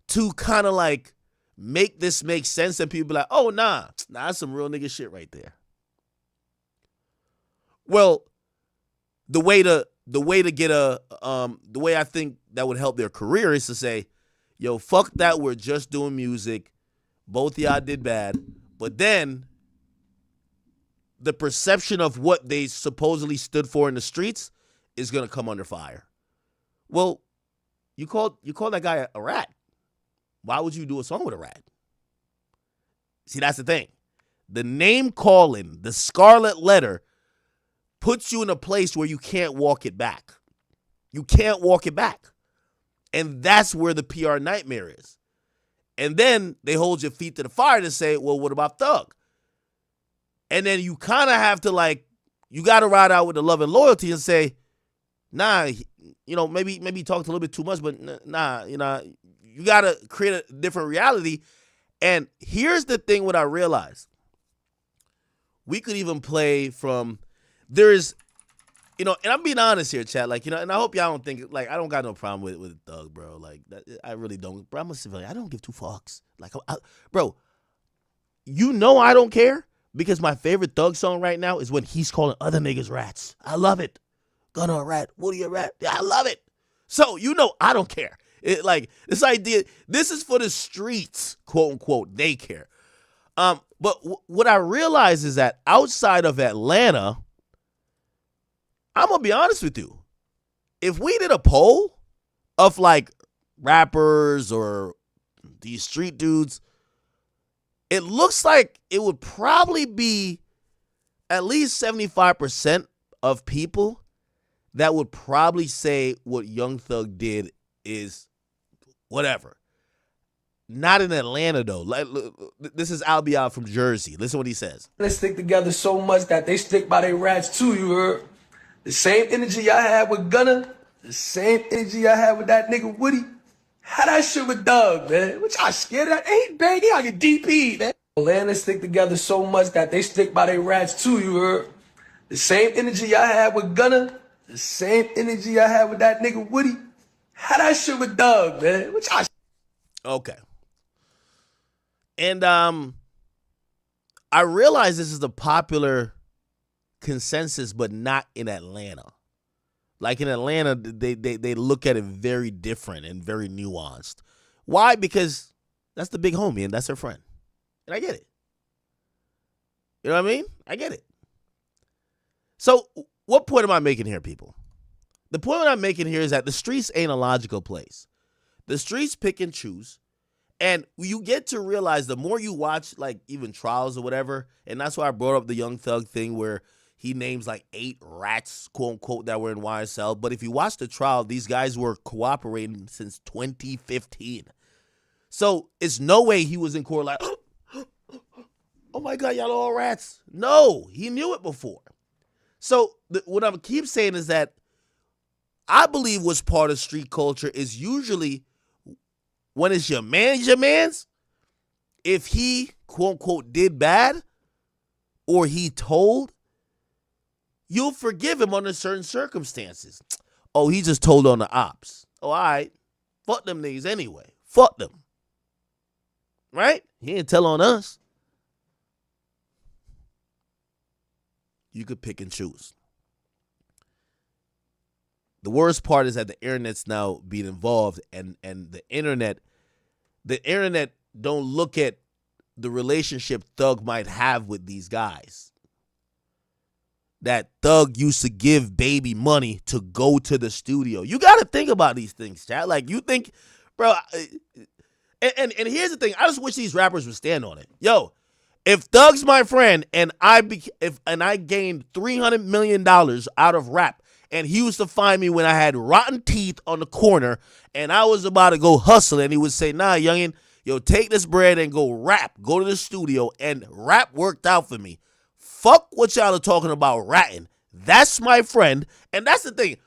to kind of like make this make sense and people be like, oh, nah, that's some real nigga shit right there. Well, the way I think that would help their career is to say, yo, fuck that, we're just doing music. Both of y'all did bad. But then the perception of what they supposedly stood for in the streets is going to come under fire. Well, you call that guy a rat. Why would you do a song with a rat? See, that's the thing. The name calling, the scarlet letter, puts you in a place where you can't walk it back. You can't walk it back. And that's where the PR nightmare is. And then they hold your feet to the fire to say, well, what about Thug? And then you kind of have to you got to ride out with the love and loyalty and say, nah, maybe he talked a little bit too much, but nah, you got to create a different reality. And here's the thing what I realized. We could even play from, and I'm being honest here, chat, and I hope y'all don't think, I don't got no problem with Thug, bro. I really don't. Bro, I'm a civilian. I don't give two fucks. Bro, I don't care because my favorite Thug song right now is when he's calling other niggas rats. I love it. Gunna a rat. Woody a rat. Yeah, I love it. So, I don't care. This idea, this is for the streets, quote unquote, they care. But what I realize is that outside of Atlanta, I'm going to be honest with you. If we did a poll of rappers or these street dudes, it looks like it would probably be at least 75% of people that would probably say what Young Thug did is whatever. Not in Atlanta, though. This is Albion from Jersey. Listen what he says. They stick together so much that they stick by their rats too, you heard? The same energy I had with Gunna, the same energy I had with that nigga Woody. How that shit with Doug, man? What y'all scared of? Ain't banging, I get DP, man. Atlanta stick together so much that they stick by their rats too, you heard? The same energy I had with Gunna, the same energy I had with that nigga Woody. How that shit with Doug, man? What y'all? Okay. And I realize this is the popular consensus, but not in Atlanta. In Atlanta, they look at it very different and very nuanced. Why? Because that's the big homie and that's her friend. And I get it. You know what I mean? I get it. So what point am I making here, people? The point I'm making here is that the streets ain't a logical place. The streets pick and choose. And you get to realize the more you watch, even trials or whatever, and that's why I brought up the Young Thug thing where He names like 8 rats, quote unquote, that were in YSL. But if you watch the trial, these guys were cooperating since 2015. So it's no way he was in court like, oh my God, y'all all rats. No, he knew it before. So what I keep saying is that I believe what's part of street culture is usually when it's your man's, if he, quote unquote, did bad or he told, you'll forgive him under certain circumstances. Oh, he just told on the ops. Oh, all right. Fuck them niggas anyway. Fuck them. Right? He didn't tell on us. You could pick and choose. The worst part is that the internet's now being involved, and the internet don't look at the relationship Thug might have with these guys. That Thug used to give Baby money to go to the studio. You got to think about these things, chat. Like, you think, bro, and here's the thing. I just wish these rappers would stand on it. Yo, if Thug's my friend and I gained $300 million out of rap, and he used to find me when I had rotten teeth on the corner and I was about to go hustle, and he would say, nah, youngin', yo, take this bread and go rap. Go to the studio, and rap worked out for me. Fuck what y'all are talking about ratting. That's my friend. And that's the thing.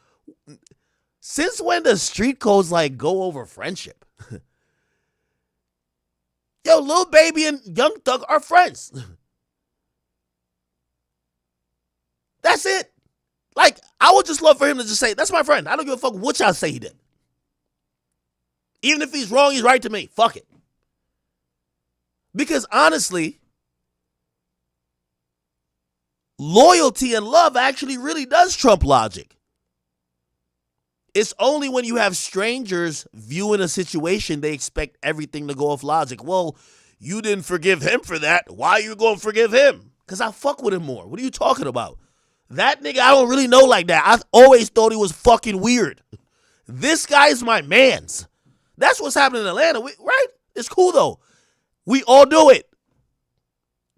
Since when does street codes like go over friendship? Yo, Lil Baby and Young Thug are friends. That's it. Like, I would just love for him to just say, that's my friend. I don't give a fuck what y'all say he did. Even if he's wrong, he's right to me. Fuck it. Because honestly, loyalty and love actually really does trump logic. It's only when you have strangers viewing a situation, they expect everything to go off logic. Well, you didn't forgive him for that. Why are you going to forgive him? Because I fuck with him more. What are you talking about? That nigga I don't really know like that. I always thought he was fucking weird. This guy's my mans. That's what's happening in Atlanta, right? It's cool though. We all do it.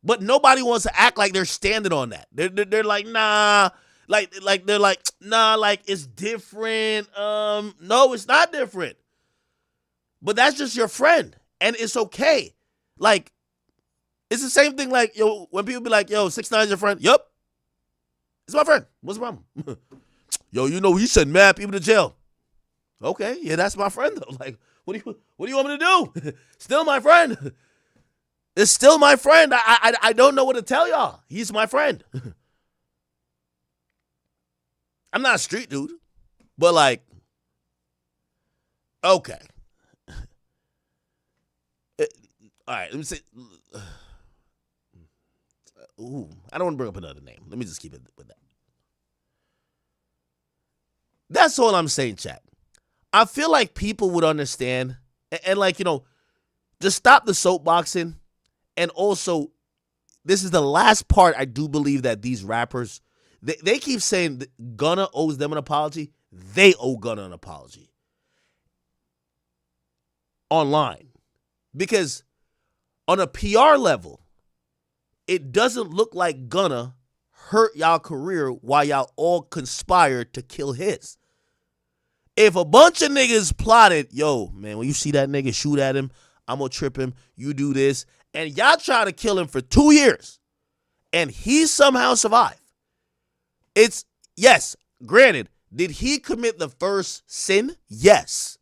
But nobody wants to act like they're standing on that. They're like, nah. Like they're like, nah, like it's different. No, it's not different. But that's just your friend. And it's okay. Like, it's the same thing like, yo, when people be like, yo, 6ix9ine your friend. Yup. It's my friend. What's the problem? Yo, you know, he sent mad people to jail. Okay, yeah, that's my friend though. Like, what do you want me to do? Still my friend. It's still my friend. I don't know what to tell y'all. He's my friend. I'm not a street dude, but like, okay. All right, let me say. Ooh, I don't want to bring up another name. Let me just keep it with that. That's all I'm saying, chat. I feel like people would understand and like, you know, just stop the soapboxing. And also, this is the last part. I do believe that these rappers, they keep saying that Gunna owes them an apology. They owe Gunna an apology. Online. Because on a PR level, it doesn't look like Gunna hurt y'all career while y'all all conspired to kill his. If a bunch of niggas plotted, yo, man, when you see that nigga, shoot at him, I'm gonna trip him, you do this, and y'all try to kill him for 2 years, and he somehow survived. It's, yes, granted, did he commit the first sin? Yes.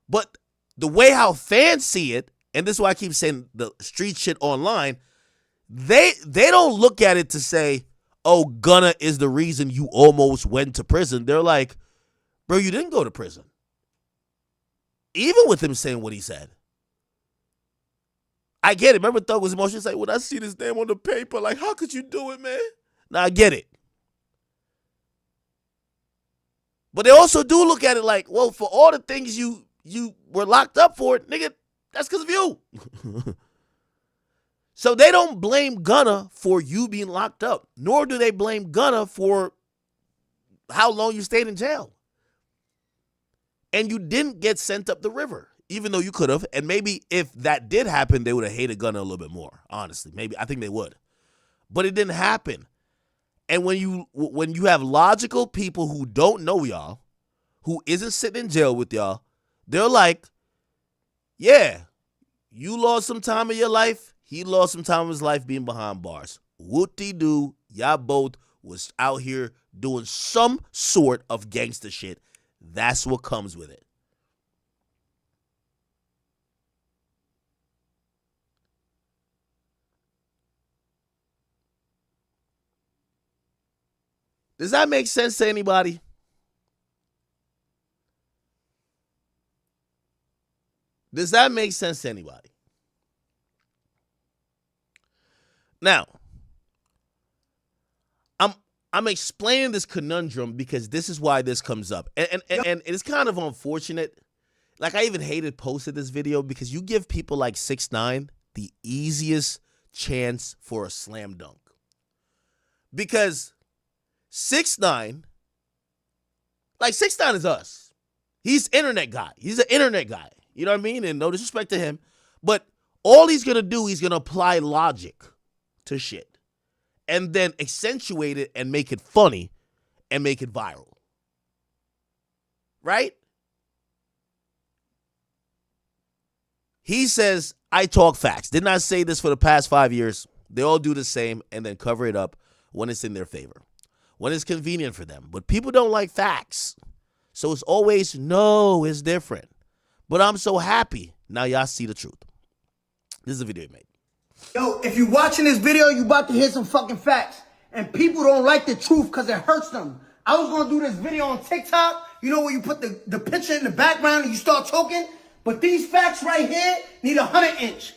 But the way how fans see it, and this is why I keep saying the street shit online, they don't look at it to say, oh, Gunna is the reason you almost went to prison. They're like, bro, you didn't go to prison. Even with him saying what he said. I get it. Remember Thug was emotional? He's like, when I see this name on the paper, like, how could you do it, man? Now, I get it. But they also do look at it like, well, for all the things you were locked up for, nigga, that's because of you. So they don't blame Gunna for you being locked up, nor do they blame Gunna for how long you stayed in jail. And you didn't get sent up the river. even though you could have. And maybe if that did happen, they would have hated Gunna a little bit more, honestly. Maybe. I think they would. But it didn't happen. And when you have logical people who don't know y'all, who isn't sitting in jail with y'all, they're like, yeah, you lost some time of your life. He lost some time of his life being behind bars. Whoop-de-doo, y'all both was out here doing some sort of gangster shit. That's what comes with it. Does that make sense to anybody? Does that make sense to anybody? Now, I'm explaining this conundrum because this is why this comes up. And it's kind of unfortunate. Like, I even posted this video because you give people like 6ix9ine the easiest chance for a slam dunk. Because 6ix9ine, like 6ix9ine is us. He's internet guy. He's an internet guy. You know what I mean? And no disrespect to him. But all he's going to do, he's going to apply logic to shit. And then accentuate it and make it funny and make it viral. Right? He says, I talk facts. Didn't I say this for the past 5 years? They all do the same and then cover it up when it's in their favor. When it's convenient for them. But people don't like facts. So it's always, no, it's different. But I'm so happy. Now y'all see the truth. This is a video he made. Yo, if you watching this video, you about to hear some fucking facts. And people don't like the truth because it hurts them. I was going to do this video on TikTok. You know where you put the picture in the background and you start talking? But these facts right here need 100-inch.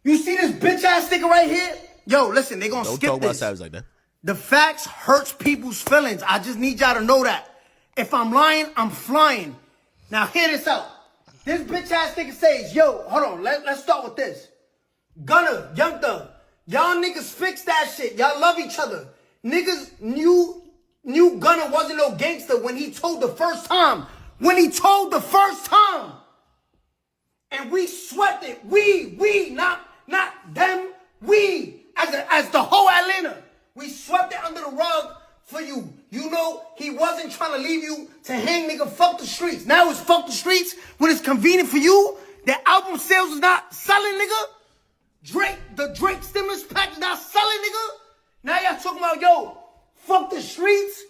You see this bitch-ass sticker right here? Yo, listen, they going to skip this. Don't talk about savage like that. The facts hurts people's feelings. I just need y'all to know that. If I'm lying, I'm flying. Now, hear this out. This bitch-ass nigga says, yo, hold on, let's start with this. Gunna, Young Thug, y'all niggas fix that shit. Y'all love each other. Niggas knew Gunna wasn't no gangster when he told the first time. When he told the first time. And we swept it. We, not them. We, as the whole Atlanta. We swept it under the rug for you. You know, he wasn't trying to leave you to hang, nigga. Fuck the streets. Now it's fuck the streets when it's convenient for you. The album sales is not selling, nigga. The Drake stimulus package not selling, nigga. Now y'all talking about, yo, fuck the streets.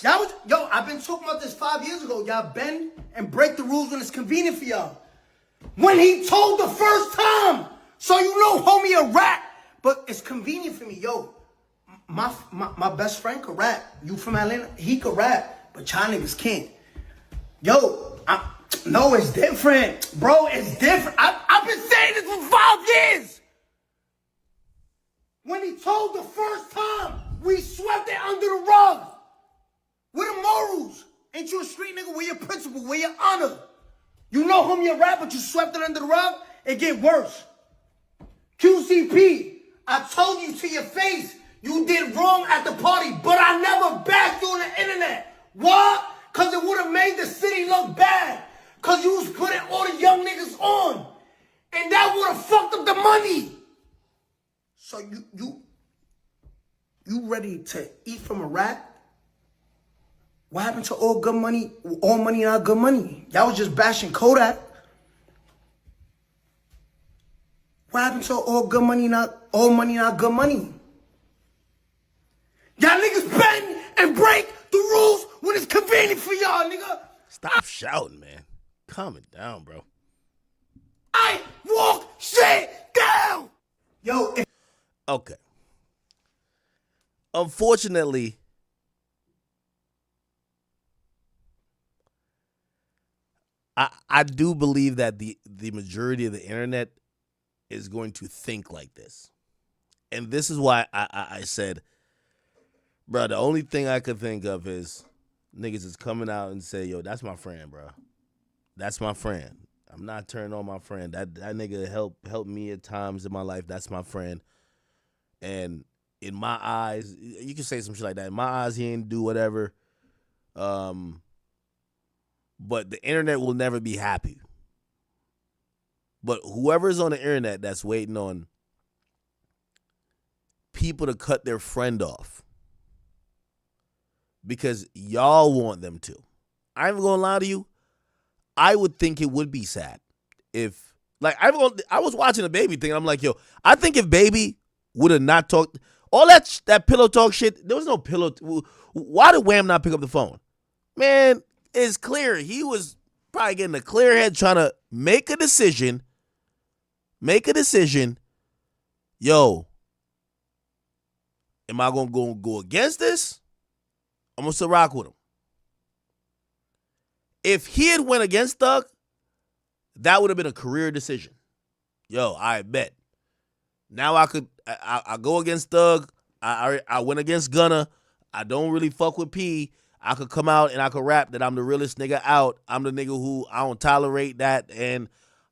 I've been talking about this 5 years ago. Y'all bend and break the rules when it's convenient for y'all. When he told the first time. So you know, homie, a rat. But it's convenient for me, yo. My best friend could rap. You from Atlanta? He could rap. But y'all niggas can't. Yo, no, it's different. Bro, it's different. I've been saying this for 5 years. When he told the first time, we swept it under the rug. Where the morals? Ain't you a street nigga? Where your principle? Where your honor? You know whom you rap, but you swept it under the rug? It get worse. QCP, I told you to your face, you did wrong at the party, but I never bashed you on the internet. Why? Because it would have made the city look bad. Because you was putting all the young niggas on. And that would have fucked up the money. So you ready to eat from a rat? What happened to all good money, all money not good money? Y'all was just bashing Kodak. What happened to all good money, not all money not good money? Y'all niggas bend and break the rules when it's convenient for y'all, nigga. Stop shouting, man. Calm it down, bro. I walk shit down. Yo. Okay. Unfortunately, I do believe that the majority of the internet is going to think like this. And this is why I said, bro, the only thing I could think of is niggas is coming out and say, yo, that's my friend, bro. That's my friend. I'm not turning on my friend. That nigga helped me at times in my life. That's my friend. And in my eyes, you can say some shit like that. In my eyes, he ain't do whatever. But the internet will never be happy. But whoever's on the internet that's waiting on people to cut their friend off because y'all want them to, I ain't gonna lie to you, I would think it would be sad if, like, I was watching a Baby thing and I'm like, yo, I think if Baby would have not talked, all that pillow talk shit, there was no pillow. Why did Wham not pick up the phone? Man, it's clear. He was probably getting a clear head trying to make a decision. Yo, am I going to go against this? I'm going to still rock with him. If he had went against Thug, that would have been a career decision. Yo, I bet. Now I go against Thug. I went against Gunna. I don't really fuck with P. I could come out and I could rap that I'm the realest nigga out. I'm the nigga who I don't tolerate that, and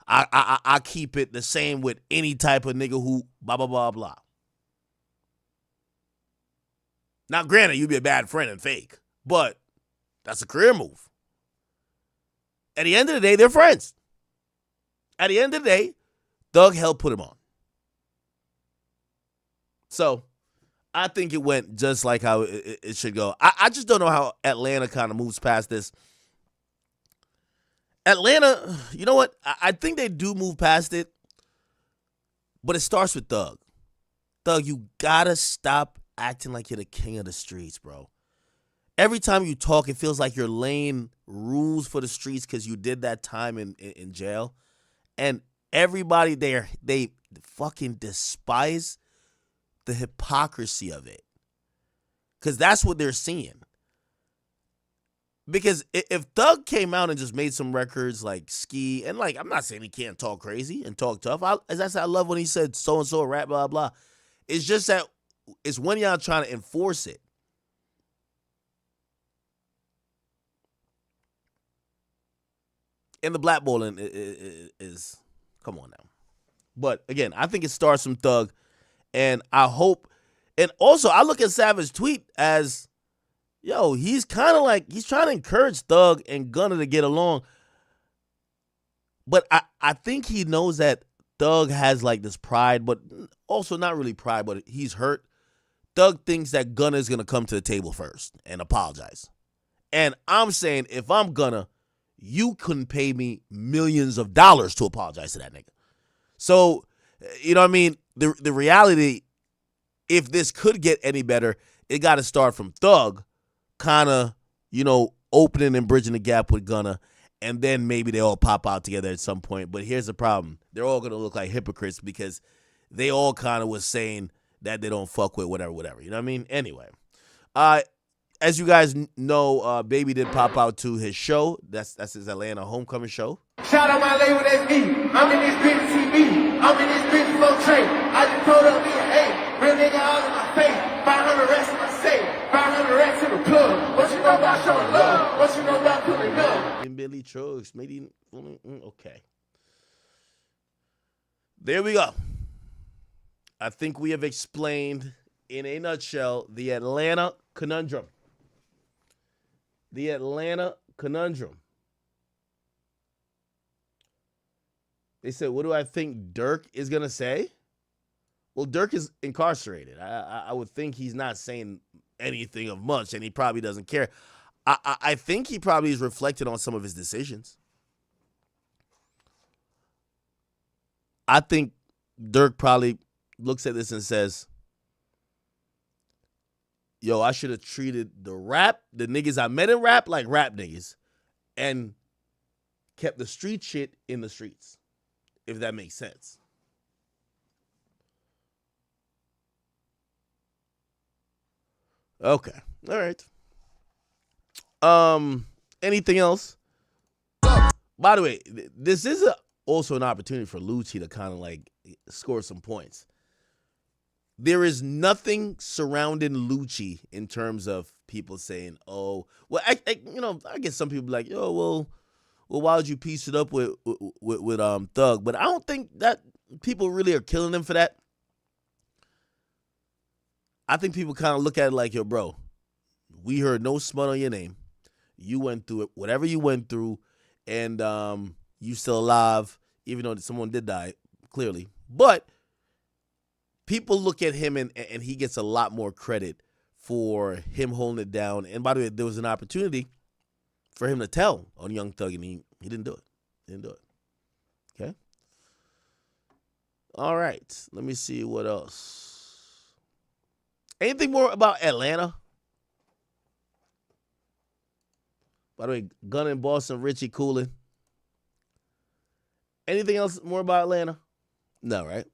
I keep it the same with any type of nigga who blah, blah, blah, blah. Now, granted, you'd be a bad friend and fake, but that's a career move. At the end of the day, they're friends. At the end of the day, Thug helped put him on. So, I think it went just like how it should go. I just don't know how Atlanta kind of moves past this. Atlanta, you know what? I think they do move past it, but it starts with Thug. Thug, you gotta stop acting like you're the king of the streets, bro. Every time you talk, it feels like you're laying rules for the streets because you did that time in jail. And everybody there, they fucking despise the hypocrisy of it. Because that's what they're seeing. Because if Thug came out and just made some records like Ski, and like, I'm not saying he can't talk crazy and talk tough. As I said, I love when he said so-and-so rap, blah, blah. It's just that it's when y'all trying to enforce it. And the blackballing is come on now. But again, I think it starts from Thug. And I hope, and also I look at Savage's tweet as, yo, he's kind of like, he's trying to encourage Thug and Gunna to get along. But I think he knows that Thug has like this pride, but also not really pride, but he's hurt. Thug thinks that Gunna is going to come to the table first and apologize. And I'm saying, if I'm Gunna, you couldn't pay me millions of dollars to apologize to that nigga. So, you know what I mean? The reality, if this could get any better, it got to start from Thug, kind of, you know, opening and bridging the gap with Gunna, and then maybe they all pop out together at some point. But here's the problem. They're all going to look like hypocrites because they all kind of was saying that they don't fuck with whatever. You know what I mean? Anyway, as you guys know, Baby did pop out to his show. That's his Atlanta homecoming show. Shout out my label, that's me. I'm in this bitch TV. I'm in this bitch flow train. I just told up me an A. Real nigga all in my face. 500 racks in my safe. 500 racks in the club. What you know about showing love? What you know about pulling up? In Billy Trucks, maybe. Okay. There we go. I think we have explained in a nutshell the Atlanta conundrum. The Atlanta conundrum. They said, what do I think Dirk is going to say? Well, Dirk is incarcerated. I would think he's not saying anything of much, and he probably doesn't care. I think he probably is reflecting on some of his decisions. I think Dirk probably looks at this and says, yo, I should have treated the niggas I met in rap like rap niggas and kept the street shit in the streets, if that makes sense. Okay. All right. Anything else? By the way, this is also an opportunity for Lucci to kind of like score some points. There is nothing surrounding Lucci in terms of people saying, "Oh, well, I guess some people be like, yo, well, why would you piece it up with Thug?" But I don't think that people really are killing him for that. I think people kind of look at it like, yo, bro, we heard no smut on your name. You went through it, whatever you went through, and you still alive. even though someone did die, clearly. But people look at him and he gets a lot more credit for him holding it down. And by the way, there was an opportunity for him to tell on Young Thug, and he didn't do it. Okay? All right. Let me see what else. Anything more about Atlanta? By the way, Gunna in Boston, Richie cooling. Anything else more about Atlanta? No, right?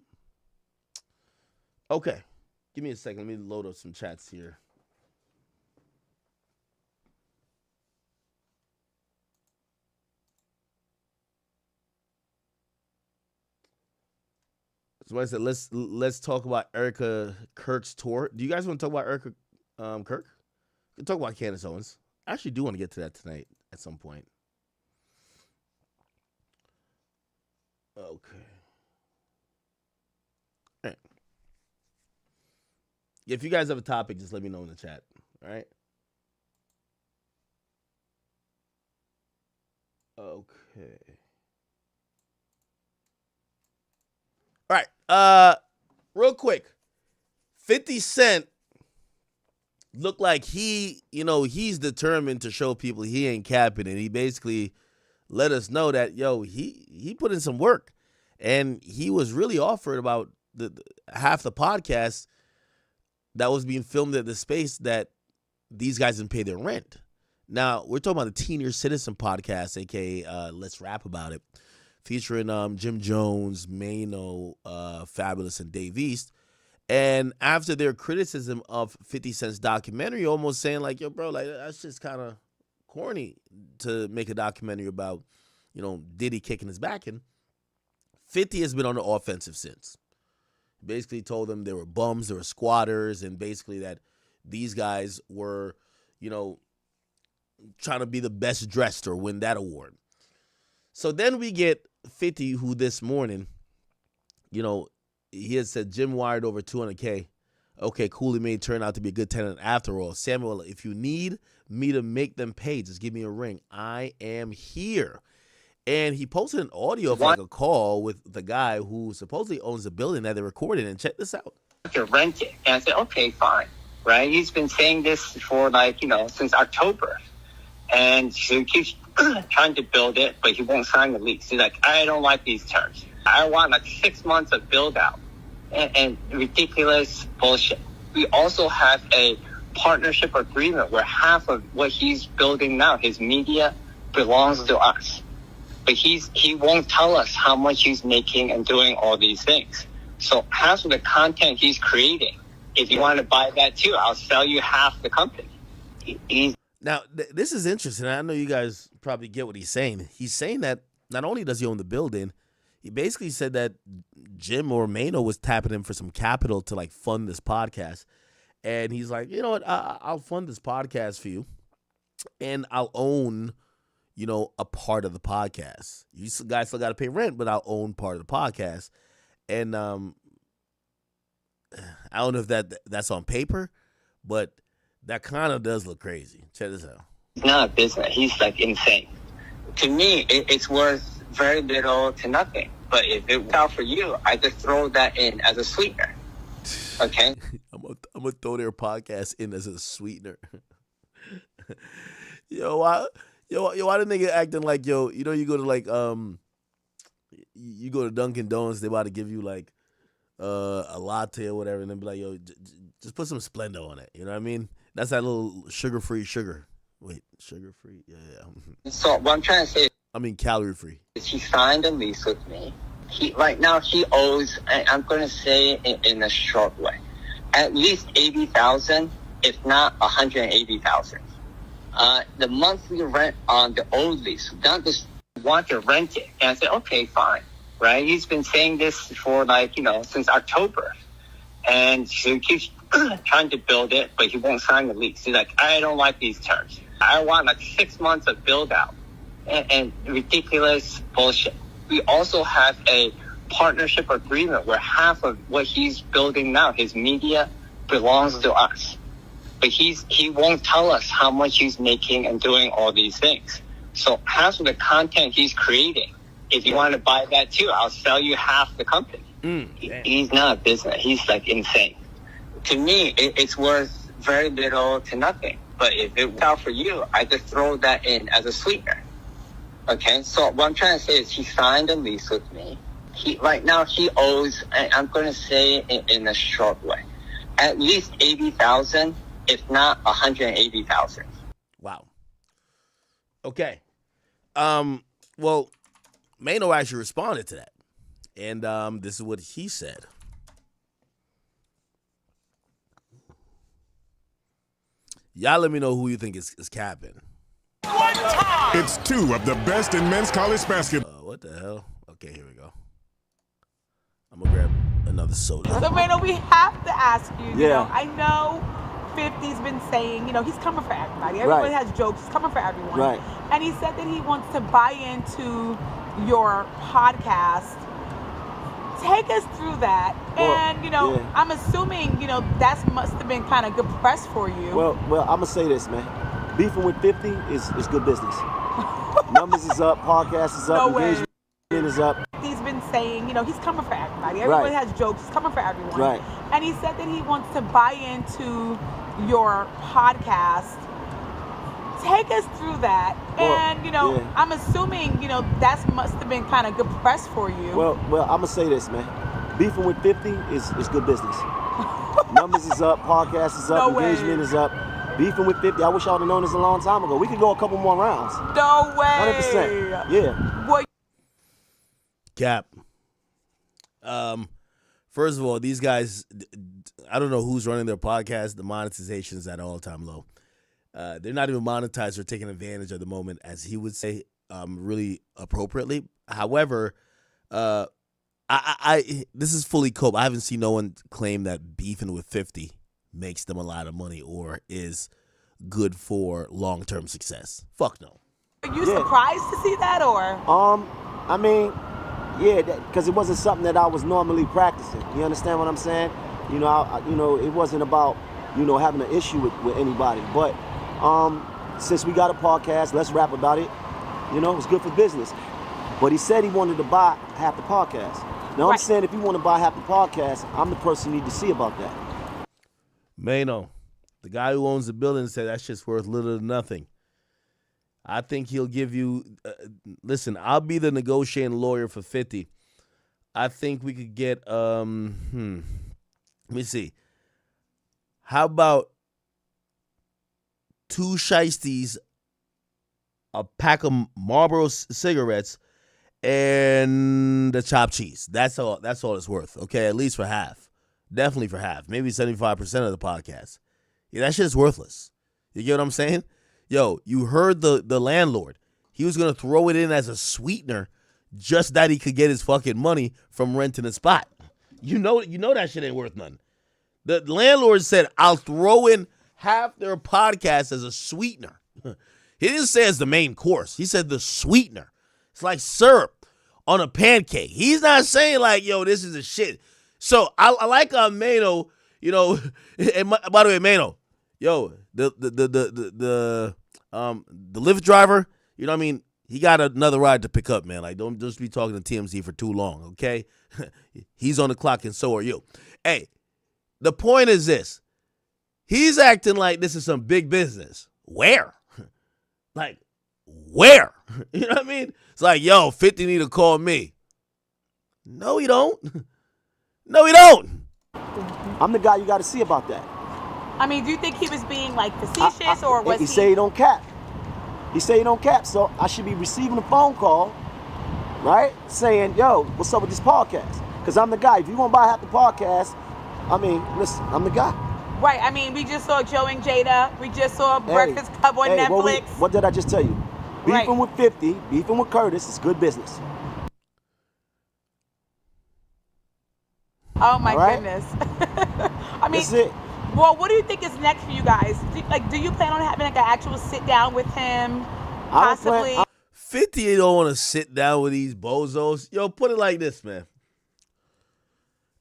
Okay. Give me a second. Let me load up some chats here. Somebody said, let's talk about Erica Kirk's tour. Do you guys want to talk about Erica Kirk? We can talk about Candace Owens. I actually do want to get to that tonight at some point. Okay. All right. If you guys have a topic, just let me know in the chat. All right. Okay. All right. Real quick. 50 Cent looked like he's determined to show people he ain't capping, and he basically let us know that, he put in some work, and he was really offered about half the podcast that was being filmed at the space that these guys didn't pay their rent. Now, we're talking about the Senior Citizen podcast, a.k.a. Let's Rap About It, featuring Jim Jones, Maino, Fabulous, and Dave East. And after their criticism of 50 Cent's documentary, almost saying like, yo, bro, like that's just kind of corny to make a documentary about, Diddy kicking his back in. 50 has been on the offensive since. Basically told them they were bums, they were squatters, and basically that these guys were, trying to be the best dressed or win that award. So then we get 50, who this morning, he had said Jim wired over $200K. Okay, cool. He may turn out to be a good tenant after all. Samuel, if you need me to make them pay, just give me a ring. I am here. And he posted an audio of like a call with the guy who supposedly owns the building that they recorded. And check this out. To rent it. And I said, okay, fine. Right? He's been saying this for since October. And so he keeps trying to build it, but he won't sign the lease. He's like, I don't like these terms. I want 6 months of build out. And ridiculous bullshit. We also have a partnership agreement where half of what he's building now, his media, belongs to us. But he won't tell us how much he's making and doing all these things. So half of the content he's creating, if you want to buy that too, I'll sell you half the company. Now, this is interesting. I know you guys probably get what he's saying. He's saying that not only does he own the building, he basically said that Jim or Maino was tapping him for some capital to fund this podcast. And he's like, you know what, I'll fund this podcast for you. And I'll own, a part of the podcast. You guys still got to pay rent, but I'll own part of the podcast. And I don't know if that's on paper, but that kind of does look crazy. Check this out. It's not a business. He's insane. To me, it's worth very little to nothing. But if it works out for you, I just throw that in as a sweetener. Okay? I'm gonna throw their podcast in as a sweetener. Why the nigga acting like, you go to you go to Dunkin' Donuts, they about to give you a latte or whatever, and then be like, just put some Splenda on it. You know what I mean? That's that little sugar-free sugar. Wait, sugar-free? Yeah. So what I'm trying to say, calorie-free. He signed a lease with me. Right now he owes, I'm going to say it in a short way, at least $80,000, if not $180,000. The monthly rent on the old lease, not just want to rent it. And I said, okay, fine. Right? He's been saying this for since October. And so he keeps trying to build it, but he won't sign the lease. He's like, I don't like these terms. I want 6 months of build out. And ridiculous bullshit. We also have a partnership agreement where half of what he's building now, his media, belongs to us. But he won't tell us how much he's making and doing all these things. So half of the content he's creating, if you want to buy that too, I'll sell you half the company. He's not a business. He's like insane. To me, it's worth very little to nothing. But if it works out for you, I just throw that in as a sweetener. Okay, so what I'm trying to say is he signed a lease with me. Right now he owes, I'm going to say in a short way, at least 80,000, if not 180,000. Wow. Okay. Well, Maino actually responded to that. And this is what he said. Y'all let me know who you think is capping. It's two of the best in men's college basketball. What the hell? Okay, here we go. I'm going to grab another soda. So, Maino, we have to ask you, you Yeah. know, I know 50's been saying, you know, he's coming for everybody. Everybody Right. has jokes. He's coming for everyone. Right. And he said that he wants to buy into your podcast. Take us through that. Well, And, you know, yeah. I'm assuming, you know, that must have been kind of good press for you. Well, I'm gonna say this, man. Beefing with 50 is good business. Numbers is up, podcast is up, No way. engagement is up. He's been saying, you know, he's coming for everybody. Everybody Right. has jokes. He's coming for everyone. Right. And he said that he wants to buy into your podcast. Take us through that. Well, And, you know, yeah. I'm assuming, you know, that must have been kind of good press for you. Well, I'm gonna say this, man. Beefing with 50 is good business. Numbers is up, podcast is up, No way. engagement is up. Beefing with 50, I wish I would have known this a long time ago. We could go a couple more rounds. No way. 100%. Yeah. Boy. Cap. First of all, these guys, I don't know who's running their podcast. The monetization is at an all-time low. They're not even monetized or taking advantage at the moment, as he would say, really appropriately. However, this is fully cope. I haven't seen no one claim that beefing with 50 makes them a lot of money or is good for long-term success. Fuck no. Are you surprised to see that, or? I mean, yeah, because it wasn't something that I was normally practicing. You understand what I'm saying? You know, it wasn't about, having an issue with anybody. But since we got a podcast, let's rap about it. It's good for business. But he said he wanted to buy half the podcast. Now, I'm saying if you want to buy half the podcast, I'm the person you need to see about that. Maino, the guy who owns the building, said that shit's worth little to nothing. I think he'll give you, listen, I'll be the negotiating lawyer for 50. I think we could get, let me see. How about 2 shiesties, a pack of Marlboro cigarettes, and the chopped cheese. That's all it's worth, okay? At least for half. Definitely for half. Maybe 75% of the podcast. Yeah, that shit's worthless. You get what I'm saying? Yo, you heard the landlord. He was going to throw it in as a sweetener just that he could get his fucking money from renting a spot. You know that shit ain't worth nothing. The landlord said, I'll throw in half their podcast as a sweetener. He didn't say as the main course. He said the sweetener. It's like syrup on a pancake. He's not saying like, yo, this is a shit. So I like Maino, and by the way, Maino, yo, the Lyft driver, you know what I mean? He got another ride to pick up, man. Like, don't just be talking to TMZ for too long, okay? He's on the clock and so are you. Hey, the point is this. He's acting like this is some big business. Where? Like, where? You know what I mean? It's like, yo, 50 need to call me. No, he don't. No, he don't. I'm the guy you got to see about that. I mean, do you think he was being like facetious, or was he say he don't cap? He say he don't cap, so I should be receiving a phone call, right, saying, yo, what's up with this podcast? Because I'm the guy. If you want to buy half the podcast, I mean, listen, I'm the guy. Right. I mean, we just saw Joe and Jada. We just saw Breakfast Club on Netflix. What did I just tell you? Beefing with 50, beefing with Curtis is good business. Oh my goodness. I mean, that's it. Well, what do you think is next for you guys? Do you plan on having like an actual sit down with him? Possibly. 50 don't want to sit down with these bozos. Yo, put it like this, man.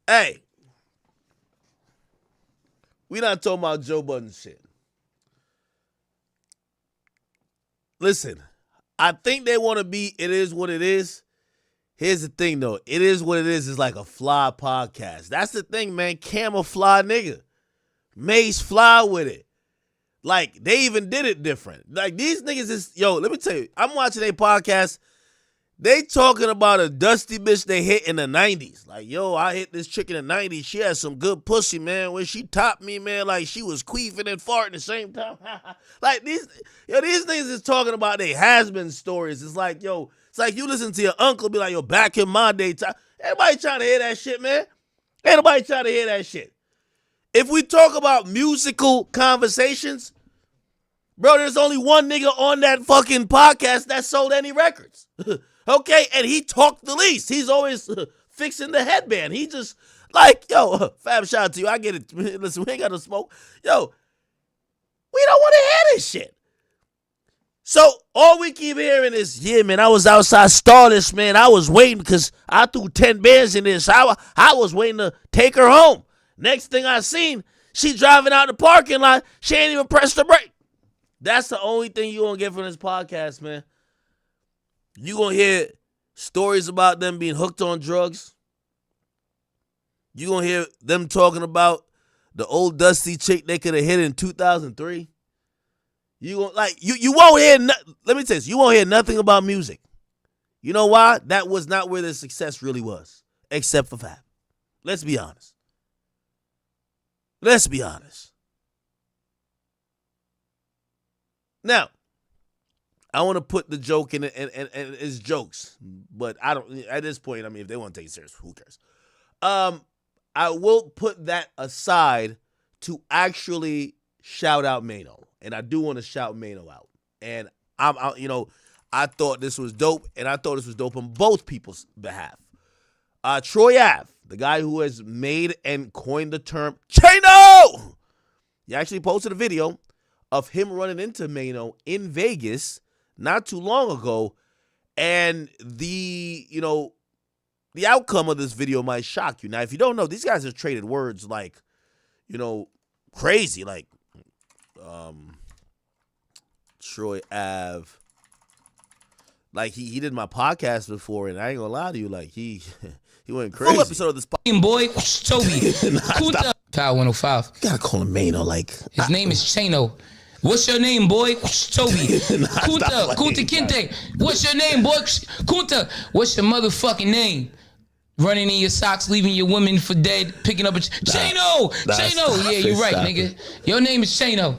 Hey, we not talking about Joe Budden shit. Listen, I think they want to be, it is what it is. Here's the thing, though. It is what it is. It's like a fly podcast. That's the thing, man. Cam a fly nigga. Mace fly with it. Like, they even did it different. Like, these niggas is, yo, let me tell you, I'm watching a podcast. They talking about a dusty bitch they hit in the 90s. Like, yo, I hit this chick in the 90s. She had some good pussy, man. When she topped me, man, like, she was queefing and farting at the same time. Like, these niggas is talking about their has-been stories. It's like, yo, it's like you listen to your uncle be like, yo, back in my day time. Everybody trying to hear that shit, man. Ain't nobody trying to hear that shit. If we talk about musical conversations, bro, there's only one nigga on that fucking podcast that sold any records. Okay? And he talked the least. He's always fixing the headband. He just, like, yo, fam, shout out to you. I get it. Listen, we ain't got no smoke. Yo, we don't want to hear this shit. So all we keep hearing is, yeah, man, I was outside Starless, man. I was waiting because I threw 10 bands in this. I was waiting to take her home. Next thing I seen, she driving out the parking lot. She ain't even pressed the brake. That's the only thing you gonna get from this podcast, man. You gonna hear stories about them being hooked on drugs. You gonna hear them talking about the old dusty chick they could have hit in 2003. You won't hear. Let me tell you this. You won't hear nothing about music. You know why? That was not where the success really was, except for Fab. Let's be honest. Let's be honest. Now, I want to put the joke in it, and it's jokes, but I don't. At this point, I mean, if they want to take it serious, who cares? I will put that aside to actually shout out Maino. And I do want to shout Maino out. And I thought this was dope, and I thought this was dope on both people's behalf. Troy Ave, the guy who has made and coined the term Chino, he actually posted a video of him running into Maino in Vegas not too long ago, and the outcome of this video might shock you. Now, if you don't know, these guys have traded words like, crazy, like. Troy Ave, like he did my podcast before, and I ain't gonna lie to you, like he went crazy. Full episode of this boy, Toby, Power 105. You gotta call him Maino, like his name is Chano. What's your name, boy? Toby. Kunta Kinte. What's your name, boy? Kunta. What's your motherfucking name? Running in your socks, leaving your woman for dead, picking up a Chano. Chano. Yeah, you're right, nigga. Your name is Chano.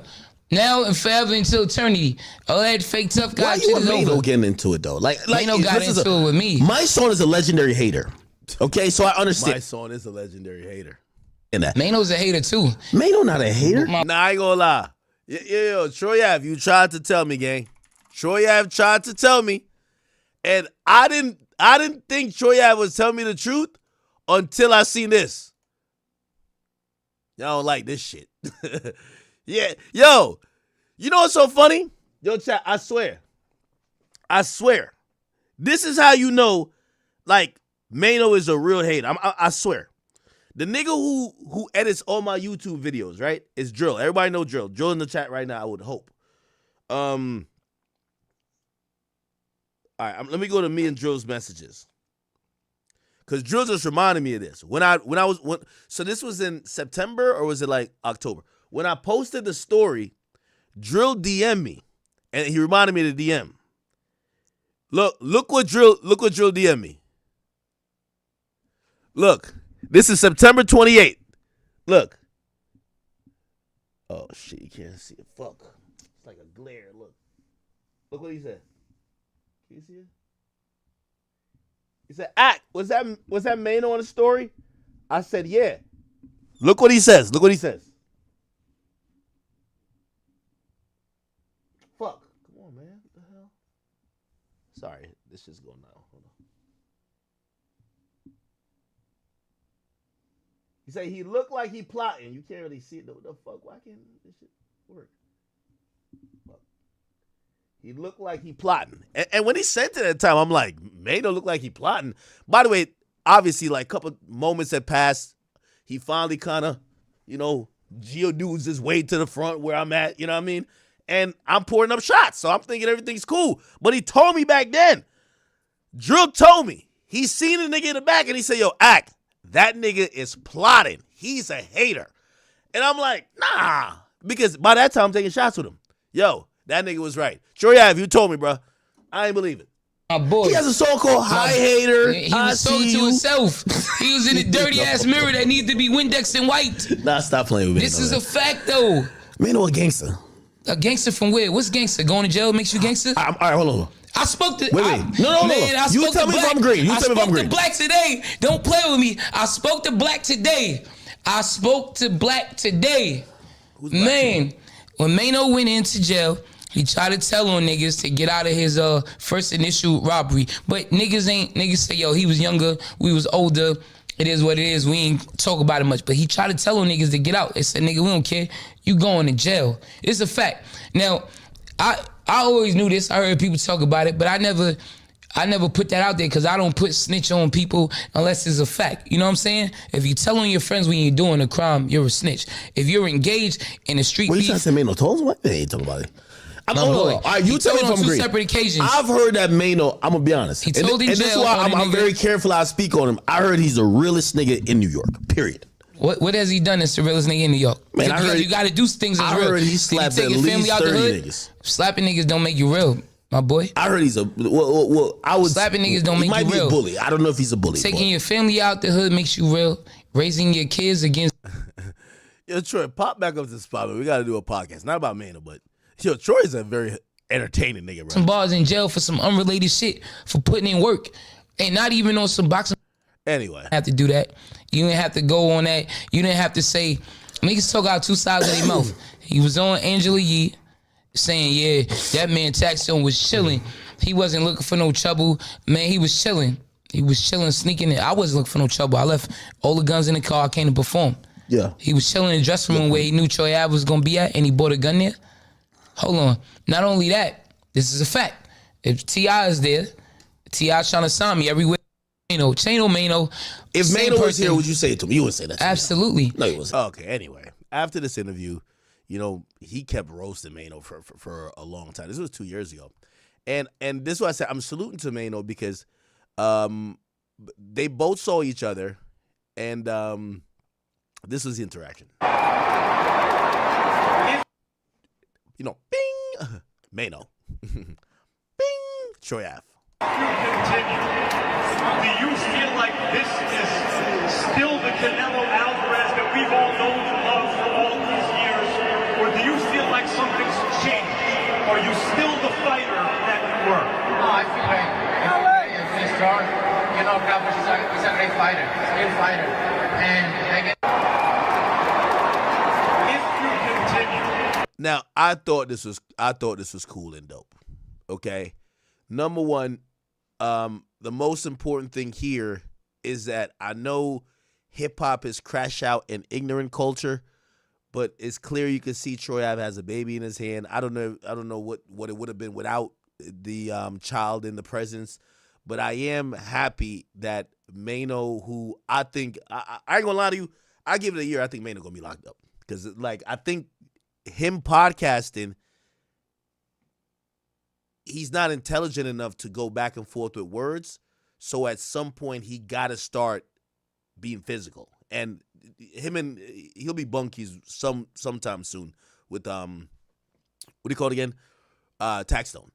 Now and forever until eternity. All that fake tough guy. Why you and Maino getting into it though? Like Maino got into it with me. My son is a legendary hater. Okay, so I understand. My son is a legendary hater. Maino's a hater too. Maino not a hater. Nah, I ain't gonna lie. Yo, Troy Ave, you tried to tell me, gang. Troy Ave tried to tell me, and I didn't think Troy Ave was telling me the truth until I seen this. Y'all don't like this shit. Yeah, yo, you know what's so funny? Yo, chat, I swear, this is how you know, like, Maino is a real hater. I swear. The nigga who edits all my YouTube videos, right, is Drill. Everybody know Drill. Drill in the chat right now, I would hope. All right, let me go to me and Drill's messages. Because Drill just reminded me of this. So this was in September, or was it like October? When I posted the story, Drill DM'd me, and he reminded me of the DM. Look what Drill DM'd me. Look, this is September 28th. Look. Oh shit, you can't see it. Fuck. It's like a glare. Look what he said. Can you see it? He said, was that Maino on the story? I said, yeah. Look what he says. Fuck. Come on, man. What the hell? Sorry, this is going now. Hold on. He said he looked like he plotting. You can't really see it. What the fuck? Why can't this shit work? Fuck. He looked like he plotting. And when he sent it at the time, I'm like, Maino look like he plotting. By the way, obviously, like a couple moments had passed. He finally kind of, geodudes his way to the front where I'm at. You know what I mean? And I'm pouring up shots. So I'm thinking everything's cool. But he told me back then. Drill told me. He seen the nigga in the back and he said, yo, Act, that nigga is plotting. He's a hater. And I'm like, nah. Because by that time, I'm taking shots with him. Yo, that nigga was right. Sure, yeah, if you told me, bro, I ain't believe it. My boy. He has a song-called High Hater. He was talking to himself. He was in a dirty-ass mirror that needs to be Windex and white. Nah, stop playing with me. This is a fact, though. Maino a gangster. A gangster from where? What's gangster? Going to jail makes you gangster? All right, hold on. I spoke to... Wait. No. You tell me if I'm green. I spoke to Black today. Don't play with me. I spoke to Black today. Man, when Maino went into jail, he tried to tell on niggas to get out of his first initial robbery. But niggas say, yo, he was younger, we was older. It is what it is. We ain't talk about it much. But he tried to tell on niggas to get out. They said, nigga, we don't care. You going to jail. It's a fact. Now, I always knew this. I heard people talk about it, but I never put that out there because I don't put snitch on people unless it's a fact. You know what I'm saying? If you tell on your friends when you're doing a crime, you're a snitch. If you're engaged in a street What beef... you trying to say, Maino told us? What? They ain't talking about it. All right, you tell me if I'm two green. separate occasions. I've heard that Maino, I'm going to be honest. He told in and this is jail why on a I'm nigga. very careful how I speak on him. I heard he's the realest nigga in New York, period. What has he done that's the realest nigga in New York? Man, I heard you got to do things that's real. I heard he Did slapped take at your family least out the 30 hood? niggas. Slapping niggas don't make you real, my boy. I heard he's a... Well, I would... Slapping niggas don't make you real. He might be a bully. I don't know if he's a bully. Taking your family out the hood makes you real. Raising your kids against... Yo, Troy, pop back up to the spot, man. We got to do a podcast. Not about Maino, but... Yo, Troy is a very entertaining nigga, bro. Some bars in jail for some unrelated shit for putting in work. And not even on some boxing... Anyway. Have to do that. You didn't have to go on that. You didn't have to say... Niggas talk out two sides of their mouth. He was on Angela Yee saying, yeah, that man Taxstone was chilling. He wasn't looking for no trouble. Man, he was chilling. He was chilling, sneaking in. I wasn't looking for no trouble. I left all the guns in the car. I came to perform. Yeah. He was chilling in the dressing room where he knew Troy Ave was going to be at, and he bought a gun there. Hold on. Not only that, this is a fact. If T.I. is there, T.I.'s trying to sign me everywhere. Maino. If Maino was here, would you say it to him? You would say that to me. Absolutely. No, he wasn't. Okay, anyway. After this interview, he kept roasting Maino for a long time. This was 2 years ago. And this is why I said I'm saluting to Maino because they both saw each other, and this was the interaction. Bing! Maino. Bing! Troy Ave. Do you feel like this is still the Canelo Alvarez that we've all known and loved for all these years? Or do you feel like something's changed? Are you still the fighter that you were? No, I feel like he's strong. Crawford is a great fighter, skilled fighter. And again, if you continue. Now, I thought this was cool and dope. Okay? Number one, the most important thing here is that I know hip-hop is crash out in ignorant culture, but it's clear you can see Troy Ave has a baby in his hand. I don't know what it would have been without the child in the presence, but I am happy that Maino, who I think, I ain't gonna lie to you, I give it a year, I think Maino gonna be locked up. Because, I think him podcasting, he's not intelligent enough to go back and forth with words. So at some point he got to start being physical. And he'll be bunkies sometime soon with what do you call it again? Taxstone.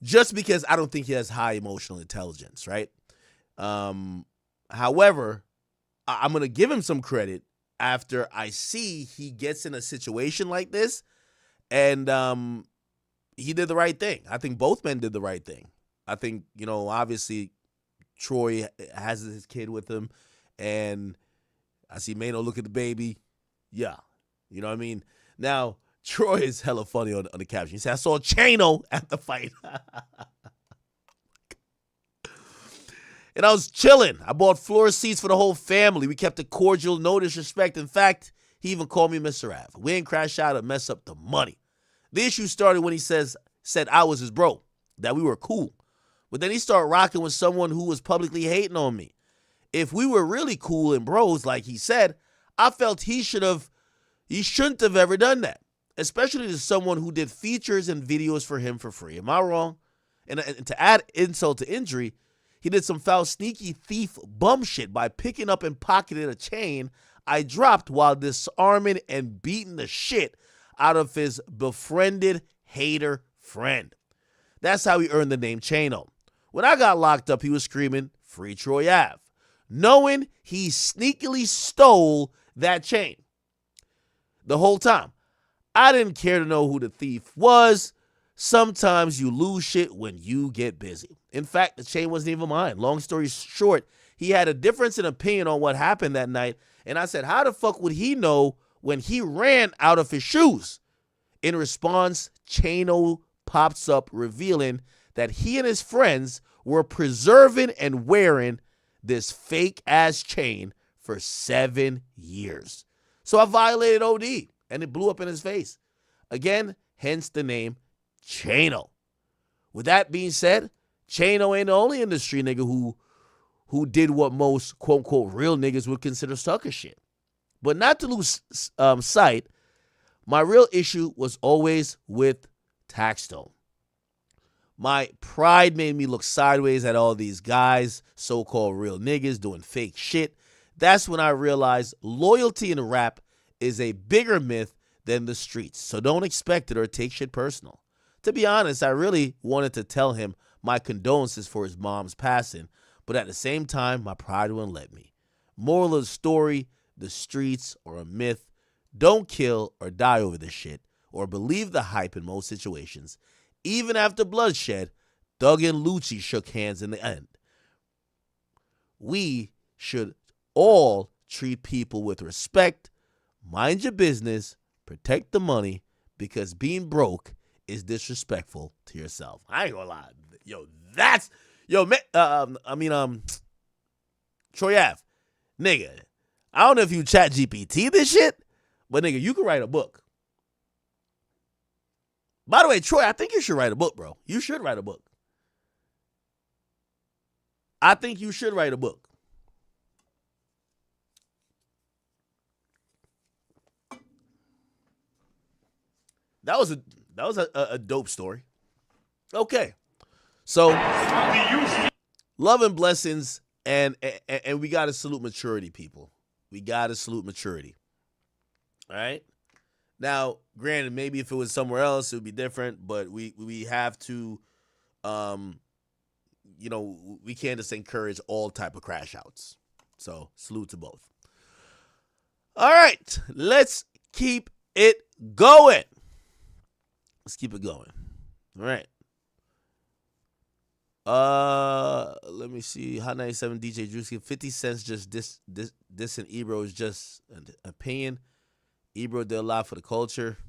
Just because I don't think he has high emotional intelligence, right? However, I'm going to give him some credit after I see he gets in a situation like this and he did the right thing. I think both men did the right thing. I think, obviously Troy has his kid with him, and I see Maino look at the baby. Yeah. You know what I mean? Now, Troy is hella funny on the caption. He said, I saw Chano at the fight. And I was chilling. I bought floor seats for the whole family. We kept it cordial, no disrespect. In fact, he even called me Mr. Ave. We didn't crash out or mess up the money. The issue started when he said I was his bro, that we were cool. But then he started rocking with someone who was publicly hating on me. If we were really cool and bros, like he said, I felt he shouldn't have ever done that, especially to someone who did features and videos for him for free. Am I wrong? And to add insult to injury, He did some foul, sneaky thief bum shit by picking up and pocketing a chain I dropped while disarming and beating the shit out of his befriended hater friend. That's how he earned the name Chaino. When I got locked up, he was screaming, "Free Troy Ave," knowing he sneakily stole that chain. The whole time, I didn't care to know who the thief was. Sometimes you lose shit when you get busy. In fact, the chain wasn't even mine. Long story short, he had a difference in opinion on what happened that night, and I said, how the fuck would he know when he ran out of his shoes? In response, Chaino pops up revealing that he and his friends were preserving and wearing this fake-ass chain for 7 years. So I violated OD, and it blew up in his face. Again, hence the name Chaino. With that being said, Chaino ain't the only industry nigga who did what most quote-unquote real niggas would consider sucker shit. But not to lose sight, my real issue was always with Taxstone. My pride made me look sideways at all these guys, so-called real niggas, doing fake shit. That's when I realized loyalty in rap is a bigger myth than the streets. So don't expect it or take shit personal. To be honest, I really wanted to tell him my condolences for his mom's passing, but at the same time, my pride wouldn't let me. Moral of the story, the streets are a myth. Don't kill or die over this shit, or believe the hype in most situations. Even after bloodshed, Thug and Lucci shook hands in the end. We should all treat people with respect, mind your business, protect the money, because being broke is disrespectful to yourself. I ain't gonna lie. Troy Ave, nigga, I don't know if you chat GPT this shit, but nigga, you can write a book. By the way, Troy, I think you should write a book, bro. You should write a book. I think you should write a book. That was a dope story. Okay. So love and blessings, and we gotta salute maturity, people. We gotta salute maturity. All right. Now, granted, maybe if it was somewhere else, it would be different, but we have to, we can't just encourage all type of crash outs. So salute to both. All right, let's keep it going. Let's keep it going. All right. Let me see. Hot 97 DJ Drewski. 50 Cents just dissing Ebro is just an opinion. Ebro did a lot for the culture.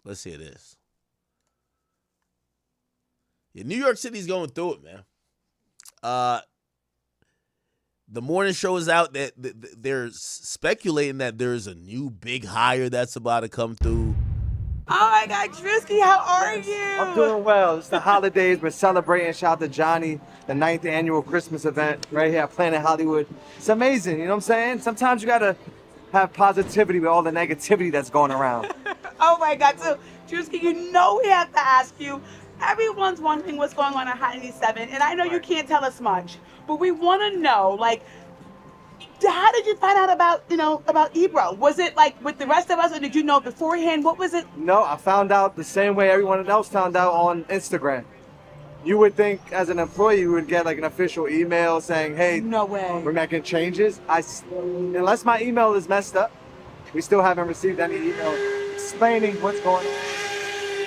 Let's hear this. Yeah, New York City's going through it, man. The morning show is out that they're speculating that there's a new big hire that's about to come through. Oh my God, Drewski, how are you? I'm doing well. It's the holidays. We're celebrating. Shout out to Johnny, the 9th annual Christmas event right here at Planet Hollywood. It's amazing, you know what I'm saying? Sometimes you gotta have positivity with all the negativity that's going around. Oh my God, so Drewski, you know we have to ask you. Everyone's wondering what's going on at Hot 97, and I know you can't tell us much, but we want to know, like, how did you find out about Ebro? Was it like with the rest of us, or did you know beforehand? What was it? No, I found out the same way everyone else found out on Instagram. You would think as an employee you would get like an official email saying, hey, no way, we're making changes. Unless my email is messed up, we still haven't received any email explaining what's going on.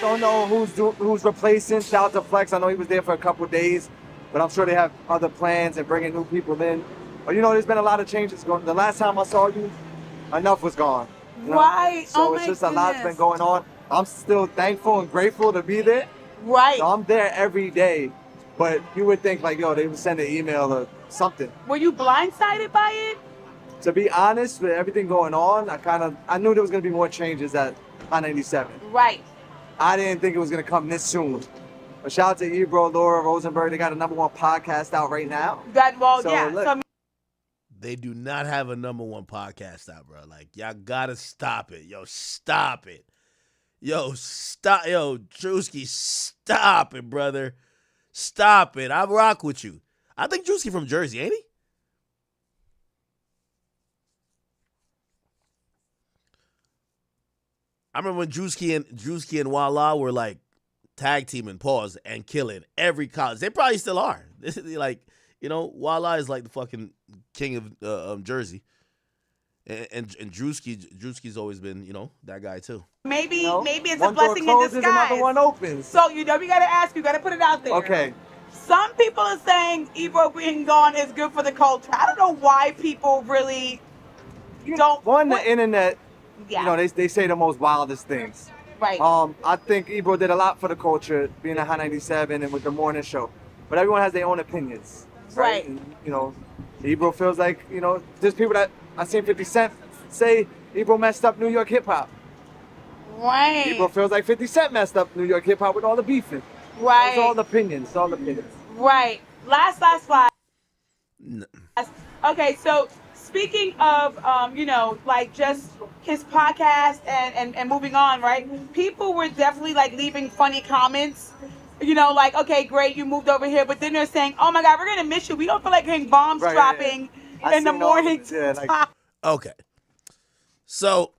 Don't know who's replacing. Shout out to Flex. I know he was there for a couple days, but I'm sure they have other plans and bringing new people in. But there's been a lot of changes going. The last time I saw you, enough was gone. Right. So it's just a lot's been going on. I'm still thankful and grateful to be there. Right. So I'm there every day, but you would think like, they would send an email or something. Were you blindsided by it? To be honest, with everything going on, I knew there was gonna be more changes at Hot 97. Right. I didn't think it was gonna come this soon. But shout out to Ebro, Laura, Rosenberg. They got a #1 podcast out right now. They do not have a #1 podcast out, bro. Like, y'all gotta stop it. Yo, stop it. Yo, stop. Yo, Drewski, stop it, brother. Stop it. I rock with you. I think Drewski from Jersey, ain't he? I remember when Drewski and Walla were like tag teaming, pause, and killing every college. They probably still are. Like, you know, Walla is like the fucking king of Jersey. And Drewski's always been, you know, that guy too. Maybe it's a one door blessing in closes, disguise. another one opens. So we gotta ask, you gotta put it out there. Okay. Some people are saying Ebro being gone is good for the culture. I don't know why people really don't. The internet, Yeah. you know, they say the most wildest things. Right. I think Ebro did a lot for the culture, being at Hot 97 and with the morning show. But everyone has their own opinions. Right. And, you know, Ebro feels like, you know, there's people that I seen 50 Cent say Ebro messed up New York hip hop. Right. Ebro feels like 50 Cent messed up New York hip hop with all the beefing. Right. It's all opinions. It's all opinions. Right. Last. Okay, so speaking of, you know, like just his podcast and moving on, right? People were definitely like leaving funny comments. You know, like, okay, great, you moved over here, but then they're saying, oh my God, we're gonna miss you. We don't feel like hearing bombs dropping in the morning. Okay. So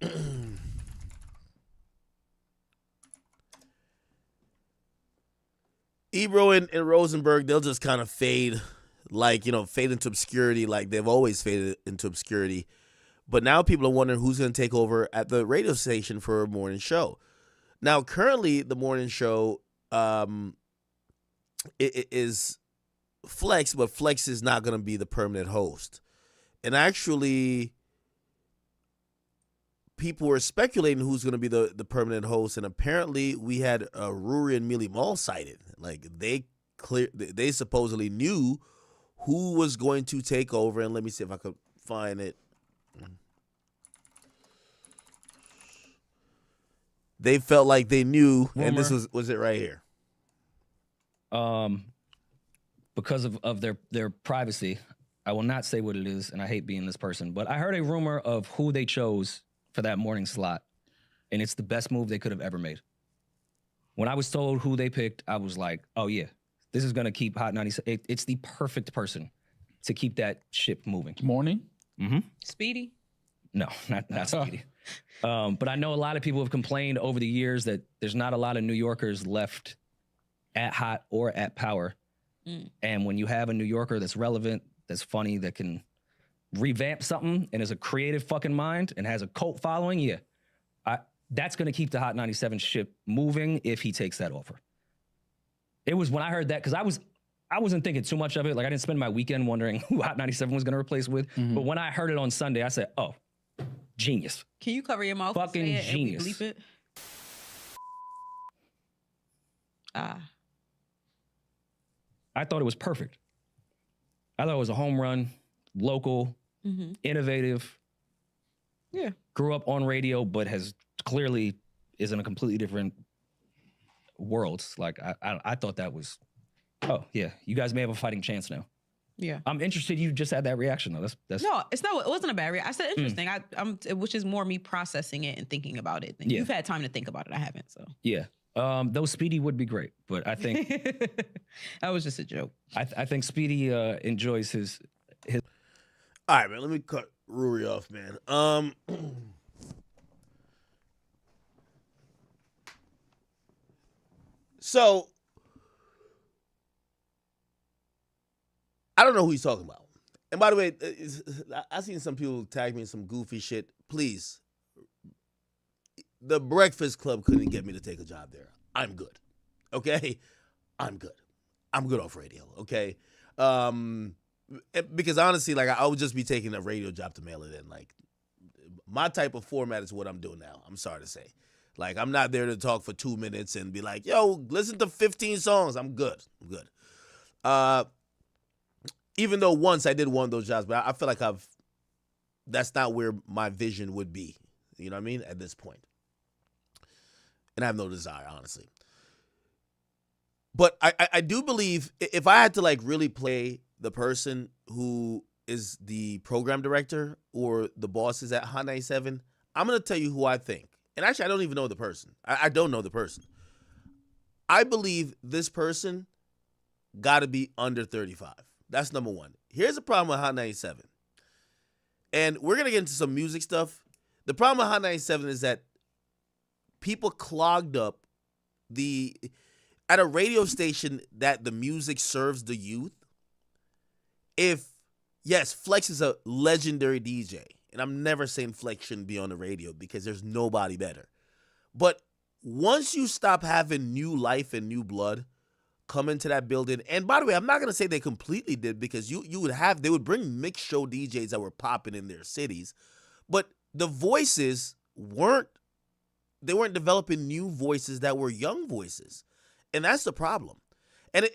Ebro and Rosenberg, they'll just kind of fade, like, you know, fade into obscurity like they've always faded into obscurity. But now people are wondering who's going to take over at the radio station for a morning show. Now, currently, the morning show it is Flex, but Flex is not going to be the permanent host. And actually, people were speculating who's going to be the permanent host, and apparently we had Rory and Millie Mall cited. Like they supposedly knew who was going to take over, and let me see if I could find it. They felt like they knew, and this was it right here. Because of their privacy, I will not say what it is, and I hate being this person, but I heard a rumor of who they chose for that morning slot, and it's the best move they could have ever made. When I was told who they picked, I was like, oh yeah, this is gonna keep Hot 97. It's the perfect person to keep that ship moving. Morning? Mm-hmm. Speedy? No, not Speedy. But I know a lot of people have complained over the years that there's not a lot of New Yorkers left at Hot or at Power. And when you have a New Yorker that's relevant, that's funny, that can revamp something and is a creative fucking mind and has a cult following, yeah, that's going to keep the Hot 97 ship moving if he takes that offer. It was when I heard that, because I wasn't thinking too much of it. Like, I didn't spend my weekend wondering who Hot 97 was going to replace with. But when I heard it on Sunday, I said, oh, genius. Can you cover your mouth? Fucking and say it genius. And bleep it? I thought it was perfect. I thought it was a home run, local, innovative. Yeah. Grew up on radio, but clearly is in a completely different world. Like, I thought that was, oh yeah, you guys may have a fighting chance now. Yeah. I'm interested you just had that reaction though. That's No, it wasn't a bad reaction. I said interesting. Which is more me processing it and thinking about it. And you've had time to think about it. I haven't, so. Yeah. Though Speedy would be great, but I think that was just a joke. I think Speedy enjoys his. All right, man. Let me cut Rory off, man. So I don't know who he's talking about. And by the way, I seen some people tag me in some goofy shit. Please. The Breakfast Club couldn't get me to take a job there. I'm good. Okay? I'm good. I'm good off radio. Okay? Because honestly, like, I would just be taking a radio job to mail it in. Like, my type of format is what I'm doing now. I'm sorry to say. Like, I'm not there to talk for 2 minutes and be like, yo, listen to 15 songs. I'm good. I'm good. Even though once I did one of those jobs, but I feel like that's not where my vision would be. You know what I mean? At this point. And I have no desire, honestly. But I do believe if I had to, like, really play the person who is the program director or the bosses at Hot 97, I'm going to tell you who I think. And actually, I don't even know the person. I don't know the person. I believe this person got to be under 35. That's number one. Here's the problem with Hot 97. And we're going to get into some music stuff. The problem with Hot 97 is that people clogged up at a radio station that the music serves the youth. Yes, Flex is a legendary DJ. And I'm never saying Flex shouldn't be on the radio because there's nobody better. But once you stop having new life and new blood come into that building, and by the way, I'm not going to say they completely did because they would bring mixed show DJs that were popping in their cities, but the voices weren't developing new voices that were young voices. And that's the problem. And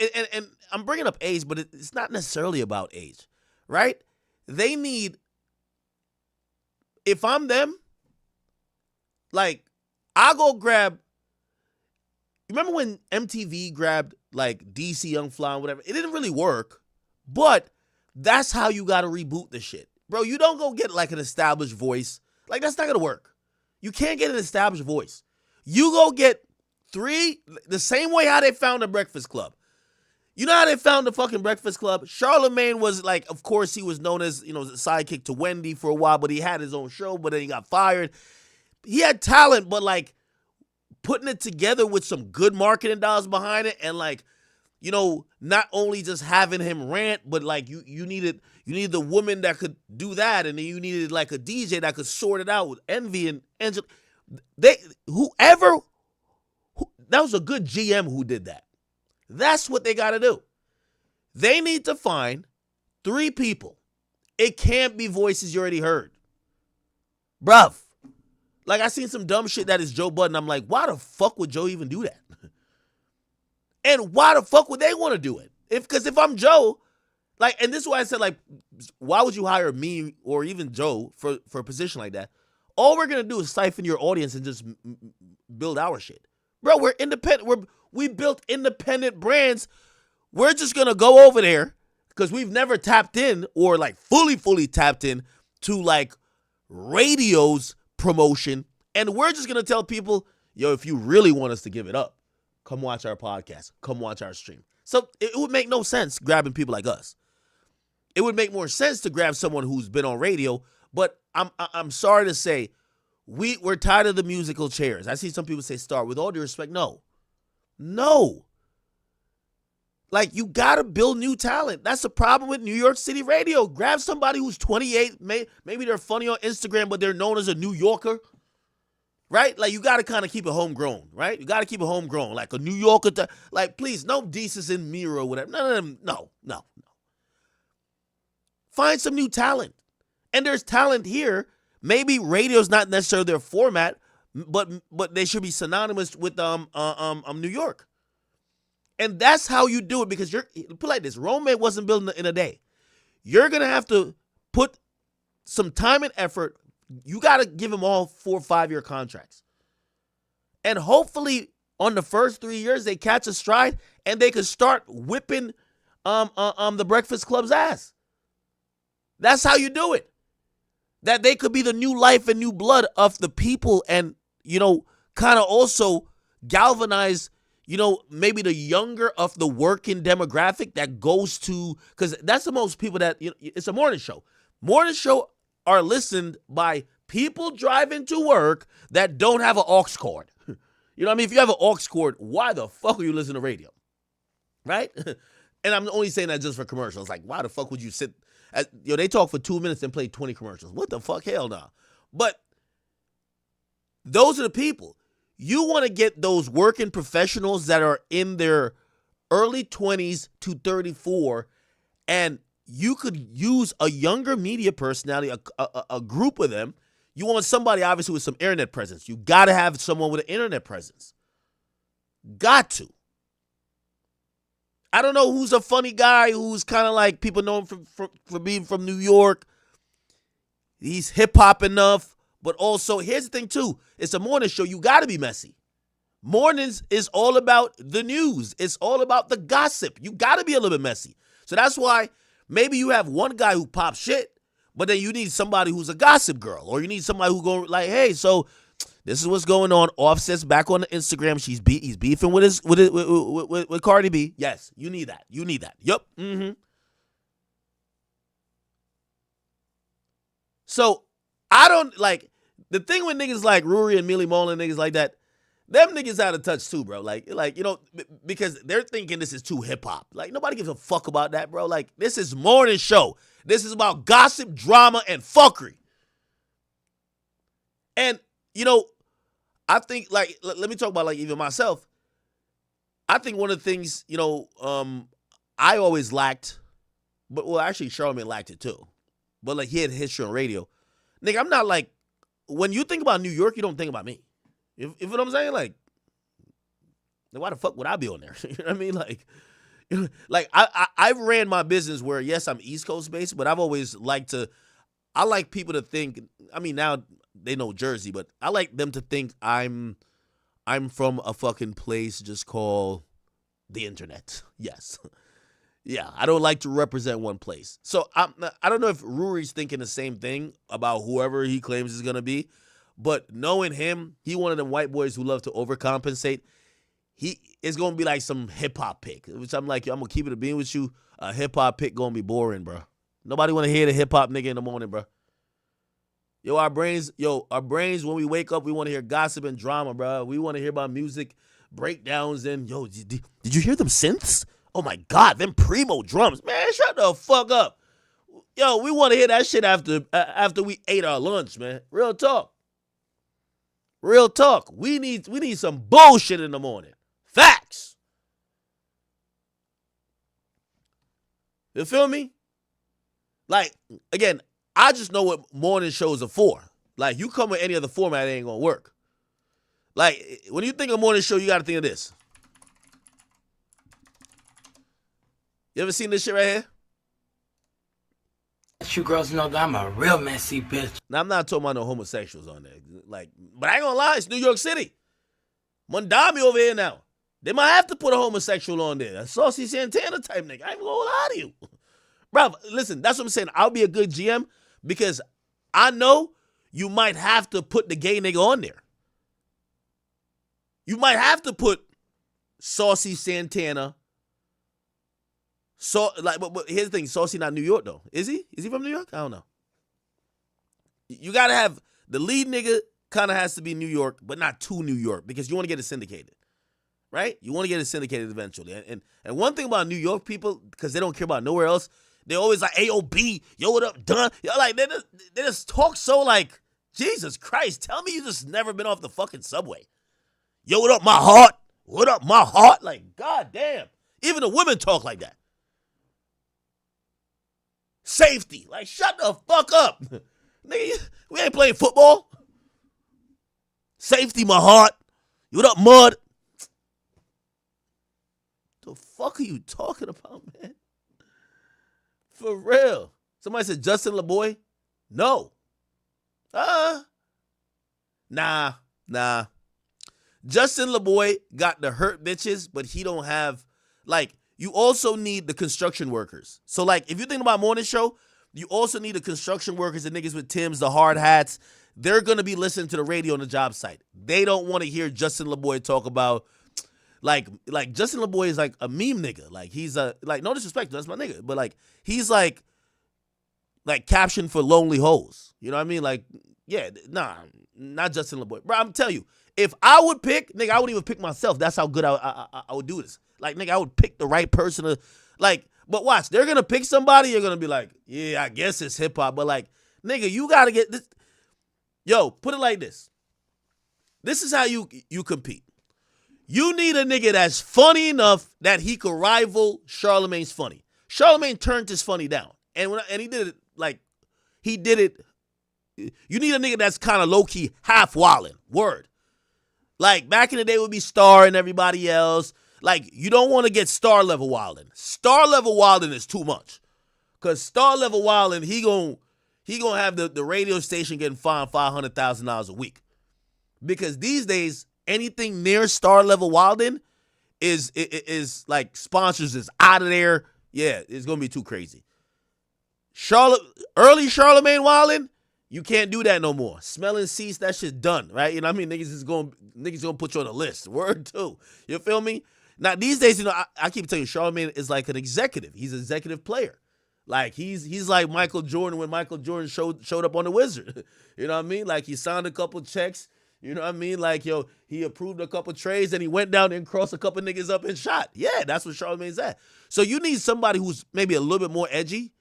I'm bringing up age, but it's not necessarily about age, right? They need, if I'm them, like, I'll go grab, remember when MTV grabbed like DC Young Fly and whatever? It didn't really work, but that's how you got to reboot the shit. Bro, you don't go get like an established voice. Like, that's not going to work. You can't get an established voice. You go get the same way how they found the Breakfast Club. You know how they found the fucking Breakfast Club? Charlamagne was like, of course, he was known as, the sidekick to Wendy for a while, but he had his own show, but then he got fired. He had talent, but like putting it together with some good marketing dollars behind it, and like, not only just having him rant, but like you needed the woman that could do that, and then you needed like a DJ that could sort it out with Envy and Angela. That was a good GM who did that. That's what they got to do. They need to find 3 people. It can't be voices you already heard. Bruv. Like, I seen some dumb shit that is Joe Budden. I'm like, why the fuck would Joe even do that? And why the fuck would they want to do it? Because if I'm Joe, like, and this is why I said, like, why would you hire me or even Joe for a position like that? All we're going to do is siphon your audience and just build our shit. Bro, we're independent. We built independent brands. We're just going to go over there because we've never tapped in or, like, fully tapped in to, like, radio's promotion, and we're just gonna tell people, yo, if you really want us to give it up, come watch our podcast, come watch our stream. So it would make no sense grabbing people like us. It would make more sense to grab someone who's been on radio, but I'm sorry to say, we're tired of the musical chairs. I see some people say start. With all due respect, no. Like, you gotta build new talent. That's the problem with New York City radio. Grab somebody who's 28. Maybe they're funny on Instagram, but they're known as a New Yorker, right? Like, you gotta kind of keep it homegrown, right? You gotta keep it homegrown, like a New Yorker. Like, please, no Desus in Mirror or whatever. No. Find some new talent, and there's talent here. Maybe radio's not necessarily their format, but they should be synonymous with New York. And that's how you do it, because put like this, Rome wasn't built in a day. You're going to have to put some time and effort. You got to give them all 4 or 5 year contracts. And hopefully on the first 3 years, they catch a stride and they can start whipping the Breakfast Club's ass. That's how you do it. That they could be the new life and new blood of the people, and, kind of also galvanize, maybe the younger of the working demographic that goes to, because that's the most people that, it's a morning show. Morning show are listened by people driving to work that don't have an aux cord. You know what I mean? If you have an aux cord, why the fuck are you listening to radio? Right? And I'm only saying that just for commercials. Like, why the fuck would you sit, they talk for 2 minutes and play 20 commercials. What the fuck? Hell no. But those are the people. You want to get those working professionals that are in their early 20s to 34, and you could use a younger media personality, a group of them. You want somebody, obviously, with some internet presence. You got to have someone with an internet presence. Got to. I don't know who's a funny guy who's kind of like people know him for being from New York. He's hip-hop enough. But also, here's the thing, too. It's a morning show. You got to be messy. Mornings is all about the news. It's all about the gossip. You got to be a little bit messy. So that's why maybe you have one guy who pops shit, but then you need somebody who's a gossip girl, or you need somebody who go like, hey, so This is what's going on. Offset's back on the Instagram. He's beefing with Cardi B. Yes, you need that. You need that. Yup. Mm-hmm. So I don't like the thing with niggas like Ruri and Millie Mola and niggas like that. Them niggas out of touch too, bro. Like you know, because they're thinking this is too hip hop. Like nobody gives a fuck about that, bro. Like this is morning show. This is about gossip, drama, and fuckery. And you know, I think like let me talk about like even myself. I think one of the things you know, I always lacked, but well, actually Charlamagne lacked it too. But like he had history on radio. Nigga, I'm not like when you think about New York, you don't think about me. If you know what I'm saying? Like why the fuck would I be on there? You know what I mean? Like I've ran my business where yes, I'm East Coast based, but I've always liked I like people to think, I mean now they know Jersey, but I like them to think I'm from a fucking place just called the internet. Yes. Yeah, I don't like to represent one place. So I don't know if Ruri's thinking the same thing about whoever he claims is going to be, but knowing him, he one of them white boys who love to overcompensate. He is going to be like some hip-hop pick, which I'm like, I'm going to keep it a being with you. A hip-hop pick going to be boring, bro. Nobody want to hear the hip-hop nigga in the morning, bro. Our brains, when we wake up, we want to hear gossip and drama, bro. We want to hear about music, breakdowns, and, did you hear them synths? Oh, my God, them primo drums. Man, shut the fuck up. We want to hear that shit after we ate our lunch, man. Real talk. Real talk. We need some bullshit in the morning. Facts. You feel me? Like, again, I just know what morning shows are for. Like, you come with any other format, it ain't going to work. Like, when you think of morning show, you got to think of this. You ever seen this shit right here? You girls know that I'm a real messy bitch. Now, I'm not talking about no homosexuals on there. Like, but I ain't gonna lie, it's New York City. Mondami over here now. They might have to put a homosexual on there. A Saucy Santana type nigga. I ain't gonna lie to you. Bro, listen, that's what I'm saying. I'll be a good GM because I know you might have to put the gay nigga on there. You might have to put Saucy Santana. So, like, but here's the thing. Saucy not New York, though. Is he? Is he from New York? I don't know. You got to have, the lead nigga kind of has to be New York, but not too New York because you want to get it syndicated, right? You want to get it syndicated eventually. And one thing about New York people, because they don't care about nowhere else, they always like, AOB, yo, what up, done? Yo, like, they just talk so like, Jesus Christ, tell me you just never been off the fucking subway. Yo, what up, my heart? What up, my heart? Like, goddamn. Even the women talk like that. Safety. Like, shut the fuck up. Nigga, we ain't playing football. Safety, my heart. What up, mud? The fuck are you talking about, man? For real. Somebody said Justin LeBoy? No. Nah. Justin LeBoy got the hurt bitches, but he don't have, like, you also need the construction workers. So, like, if you think about morning show, you also need the construction workers, the niggas with Timbs, the hard hats. They're going to be listening to the radio on the job site. They don't want to hear Justin LeBoy talk about, like Justin LeBoy is like a meme nigga. Like, he's like, no disrespect, that's my nigga. But, like, he's like caption for lonely hoes. You know what I mean? Like, yeah, nah, not Justin LeBoy. Bro, I'm telling you, if I would pick, nigga, I wouldn't even pick myself. That's how good I would do this. Like, nigga, I would pick the right person to, like, but watch, they're going to pick somebody, you're going to be like, yeah, I guess it's hip-hop, but, like, nigga, you got to get this. Yo, put it like this. This is how you compete. You need a nigga that's funny enough that he could rival Charlamagne's funny. Charlamagne turned his funny down, and he did it, like, he did it. You need a nigga that's kind of low-key half wildin', word. Like, back in the day, it would be Star and everybody else. Like, you don't want to get star level wildin'. Star level wildin' is too much. Because star level wildin', he gonna have the radio station getting fined $500,000 a week. Because these days, anything near star level wildin' is like sponsors is out of there. Yeah, it's gonna be too crazy. Early Charlamagne wildin', You can't do that no more. Smelling seats, that shit's done, right? You know what I mean? Niggas gonna put you on a list. Word too. You feel me? Now these days, you know, I keep telling you, Charlamagne is like an executive. He's an executive player. Like he's like Michael Jordan when Michael Jordan showed up on the Wizard. You know what I mean? Like he signed a couple checks. You know what I mean? Like, yo, he approved a couple trades and he went down and crossed a couple niggas up and shot. Yeah, that's what Charlamagne's at. So you need somebody who's maybe a little bit more edgy,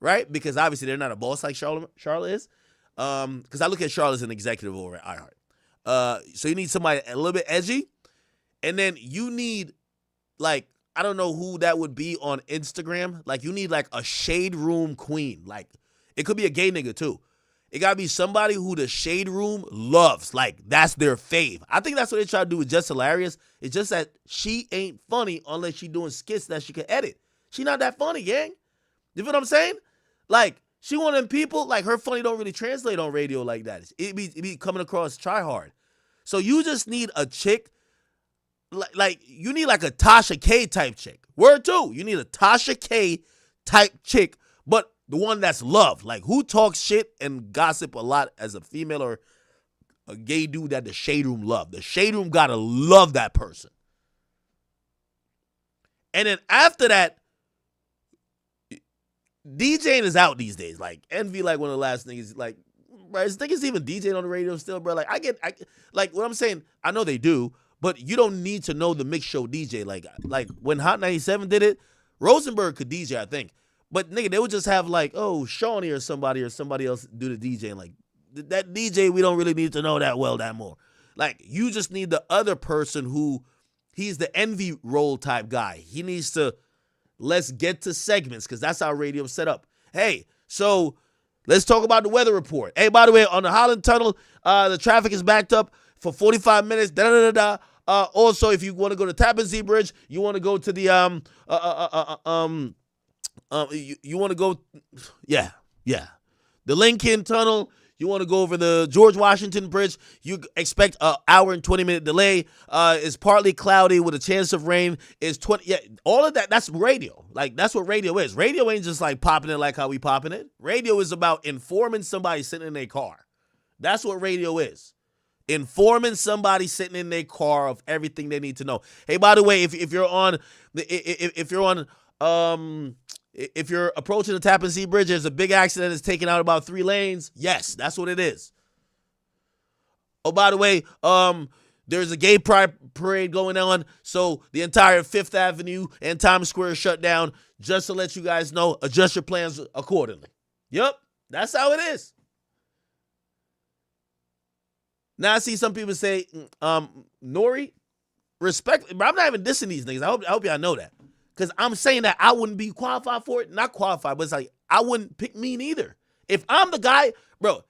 right? Because obviously they're not a boss like Charlotte is. Because I look at Charlotte as an executive over at iHeart. So you need somebody a little bit edgy. And then you need, like, I don't know who that would be on Instagram. Like, you need, like, a shade room queen. Like, it could be a gay nigga, too. It got to be somebody who the shade room loves. Like, that's their fave. I think that's what they try to do with Just Hilarious. It's just that she ain't funny unless she doing skits that she can edit. She not that funny, gang. You feel what I'm saying? Like, she one of them people, like, her funny don't really translate on radio like that. It be coming across try hard. So you just need a chick, like you need like a Tasha K type chick. Word too. You need a Tasha K type chick, but the one that's loved. Like, who talks shit and gossip a lot as a female or a gay dude that the shade room love. The shade room gotta love that person. And then after that, DJing is out these days. Like, Envy, like one of the last niggas, like, bro, is niggas even DJing on the radio still, bro? Like, I like what I'm saying, I know they do, but you don't need to know the mix show DJ. Like when Hot 97 did it, Rosenberg could DJ, I think. But nigga, they would just have like, oh, Shawnee or somebody else do the DJing. Like, that DJ, we don't really need to know that well that more. Like, you just need the other person who, he's the Envy role type guy. He needs to, let's get to segments, because that's how radio's set up. Hey, so let's talk about the weather report. Hey, by the way, on the Holland Tunnel, the traffic is backed up for 45 minutes. Also, if you want to go to Tappan Zee Bridge, you want to go to the you want to go, yeah, the Lincoln Tunnel. You want to go over the George Washington Bridge. You expect an hour and 20-minute delay. It's partly cloudy with a chance of rain. It's 20. Yeah, all of that. That's radio. Like, that's what radio is. Radio ain't just like popping it like how we popping it. Radio is about informing somebody sitting in their car. That's what radio is. Informing somebody sitting in their car of everything they need to know. Hey, by the way, if you're approaching the Tappan Zee Bridge, there's a big accident that's taking out about 3 lanes. Yes, that's what it is. Oh, by the way, there's a gay pride parade going on, so the entire 5th Avenue and Times Square is shut down. Just to let you guys know, adjust your plans accordingly. Yep, that's how it is. Now I see some people say, Nori, respect, but I'm not even dissing these niggas. I hope y'all know that. Because I'm saying that I wouldn't be qualified for it. Not qualified, but it's like, I wouldn't pick me neither. If I'm the guy, bro,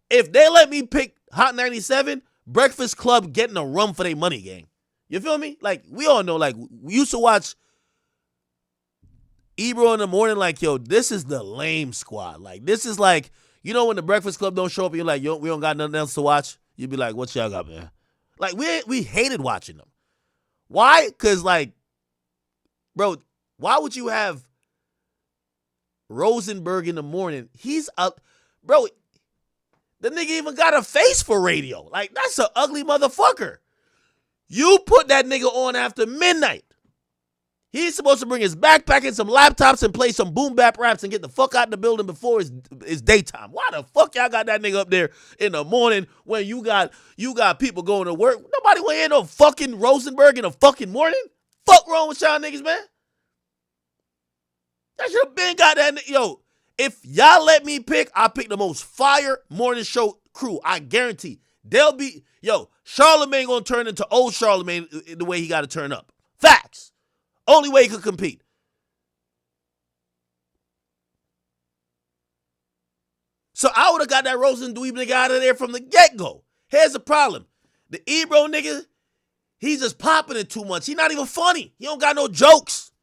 if they let me pick Hot 97, Breakfast Club getting a run for their money, gang. You feel me? Like, we all know, like, we used to watch Ebro in the morning, like, yo, this is the lame squad. Like, this is like, you know when the Breakfast Club don't show up, you're like, yo, we don't got nothing else to watch? You'd be like, what y'all got, man? Like, we hated watching them. Why? Because, like, bro, why would you have Rosenberg in the morning? He's up, bro. The nigga even got a face for radio. Like, that's an ugly motherfucker. You put that nigga on after midnight. He's supposed to bring his backpack and some laptops and play some boom bap raps and get the fuck out of the building before it's daytime. Why the fuck y'all got that nigga up there in the morning when you got people going to work? Nobody want to hear no fucking Rosenberg in the fucking morning. Fuck wrong with y'all niggas, man? That should have been got that. Yo, if y'all let me pick, I'll pick the most fire morning show crew. I guarantee. They'll be, yo, Charlamagne gonna turn into old Charlamagne the way he got to turn up. Facts. Only way he could compete. So I would have got that Rosen Dweeb nigga out of there from the get-go. Here's the problem. The Ebro nigga, he's just popping it too much. He not even funny. He don't got no jokes.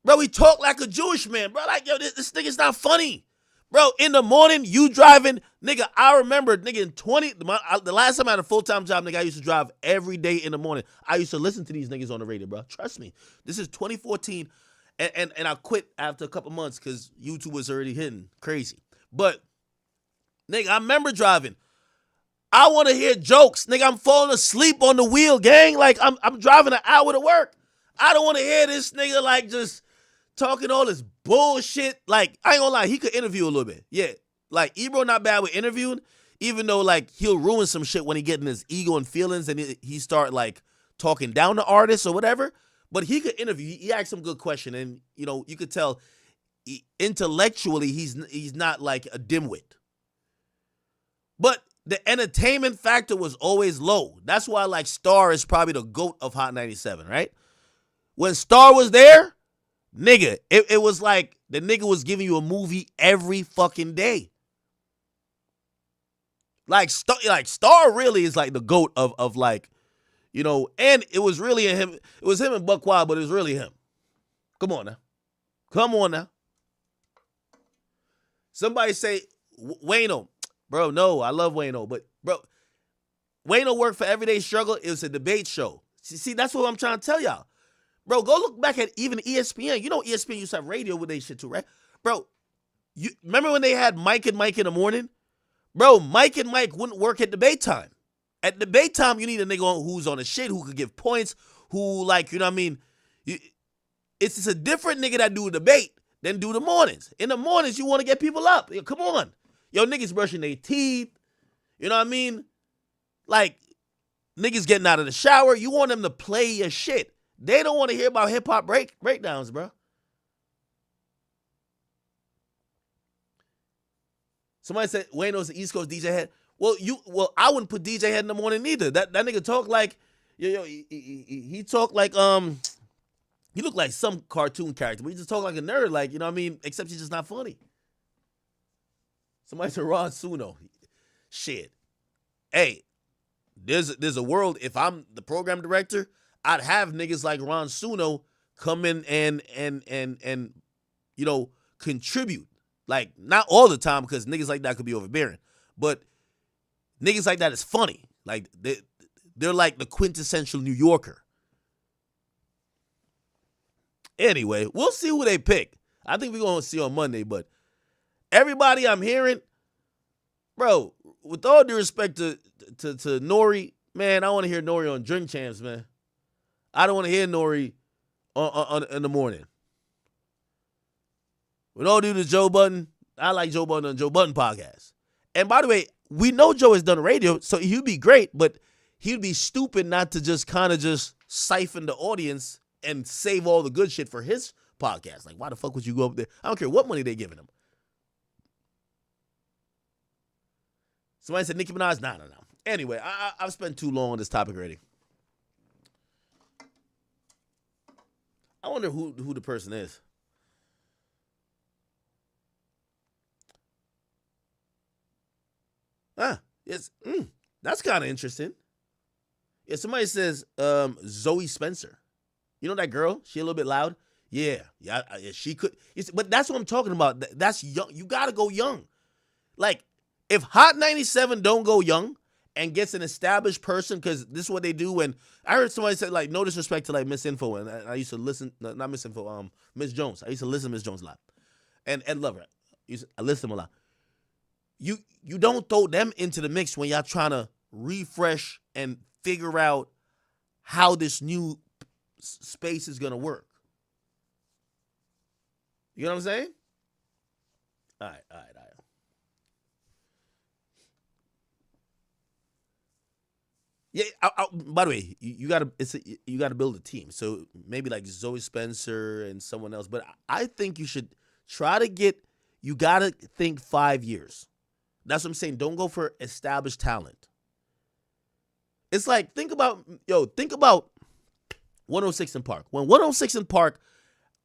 Bro, he talk like a Jewish man. Bro, like, yo, this nigga's not funny. Bro, in the morning, you driving, nigga, I remember, nigga, the last time I had a full-time job, nigga, I used to drive every day in the morning. I used to listen to these niggas on the radio, bro. Trust me. This is 2014, and I quit after a couple months because YouTube was already hitting crazy. But, nigga, I remember driving. I want to hear jokes. Nigga, I'm falling asleep on the wheel, gang. Like, I'm driving an hour to work. I don't want to hear this nigga, like, just talking all this bullshit. Like, I ain't gonna lie, he could interview a little bit. Yeah. Like, Ebro not bad with interviewing, even though, like, he'll ruin some shit when he get in his ego and feelings and he start, like, talking down to artists or whatever. But he could interview. He asked some good question, and, you know, you could tell intellectually he's not, like, a dimwit. But the entertainment factor was always low. That's why, like, Star is probably the GOAT of Hot 97, right? When Star was there, nigga, it was like the nigga was giving you a movie every fucking day. Like Star really is like the GOAT of like, you know, and it was really him. It was him and Buck Wild, but it was really him. Come on now. Come on now. Somebody say, Wayno. Bro, no, I love Wayno, but bro, Wayno worked for Everyday Struggle. It was a debate show. See, that's what I'm trying to tell y'all. Bro, go look back at even ESPN. You know ESPN used to have radio with they shit too, right? Bro, you remember when they had Mike and Mike in the morning? Bro, Mike and Mike wouldn't work at debate time. At debate time, you need a nigga who's on the shit, who could give points, who, like, you know what I mean? It's just a different nigga that do a debate than do the mornings. In the mornings, you want to get people up. Yo, come on. Yo, niggas brushing their teeth. You know what I mean? Like, niggas getting out of the shower. You want them to play your shit. They don't want to hear about hip-hop breakdowns, bro. Somebody said Wayno's the East Coast DJ head. Well, I wouldn't put DJ head in the morning either. That nigga talk like, he talk like, he look like some cartoon character, but he just talk like a nerd, like, you know what I mean? Except he's just not funny. Somebody said Ron Suno. Shit. Hey, there's a world, if I'm the program director, I'd have niggas like Ron Suno come in and you know, contribute. Like, not all the time, because niggas like that could be overbearing. But niggas like that is funny. Like, they're like the quintessential New Yorker. Anyway, we'll see who they pick. I think we're going to see on Monday, but everybody I'm hearing, bro, with all due respect to Nori, man, I want to hear Nori on Drink Champs, man. I don't want to hear Nori on in the morning. With all due to Joe Budden, I like Joe Budden on Joe Budden podcast. And by the way, we know Joe has done radio, so he'd be great, but he'd be stupid not to just kind of just siphon the audience and save all the good shit for his podcast. Like, why the fuck would you go up there? I don't care what money they're giving him. Somebody said Nicki Minaj. No. Anyway, I've spent too long on this topic already. I wonder who the person is. Yes. That's kind of interesting. Yeah, somebody says Zoe Spencer. You know that girl? She a little bit loud? Yeah, she could. But that's what I'm talking about. That's young. You got to go young. Like, if Hot 97 don't go young and gets an established person, because this is what they do when, I heard somebody say, like, no disrespect to, like, Miss Info, and I used to listen, not Miss Info, Miss Jones. I used to listen to Miss Jones a lot. And love her. I listen to them a lot. You don't throw them into the mix when y'all trying to refresh and figure out how this new space is going to work. You know what I'm saying? All right. Yeah. By the way, you gotta build a team. So maybe like Zoe Spencer and someone else. But I think you should try to get. You gotta think 5 years. That's what I'm saying. Don't go for established talent. It's like, think about 106 in Park. When 106 in Park,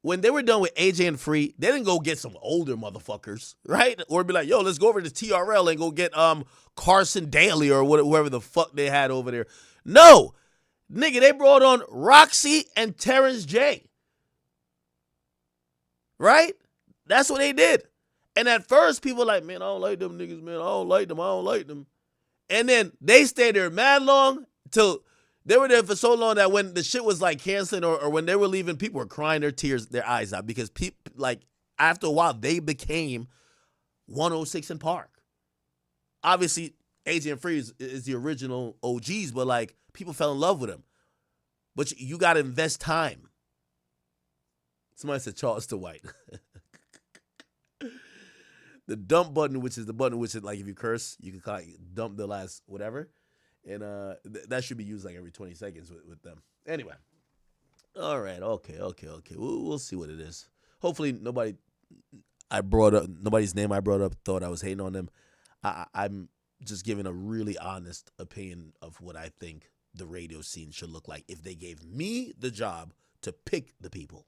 when they were done with AJ and Free, they didn't go get some older motherfuckers, right? Or be like, yo, let's go over to TRL and go get Carson Daly or whoever the fuck they had over there. No. Nigga, they brought on Roxy and Terrence J. Right? That's what they did. And at first, people were like, man, I don't like them niggas, man. I don't like them. And then they stayed there mad long till they were there for so long that when the shit was like canceling or when they were leaving, people were crying their eyes out because people, like, after a while, they became 106 in Park. Obviously, AJ and Free is the original OGs, but like people fell in love with him. But you got to invest time. Somebody said Charleston White. The dump button, which is the button which is like if you curse, you can kind of dump the last whatever. And that should be used like every 20 seconds with them. Anyway. All right. Okay. We'll see what it is. Hopefully nobody's name I brought up thought I was hating on them. I'm just giving a really honest opinion of what I think the radio scene should look like if they gave me the job to pick the people.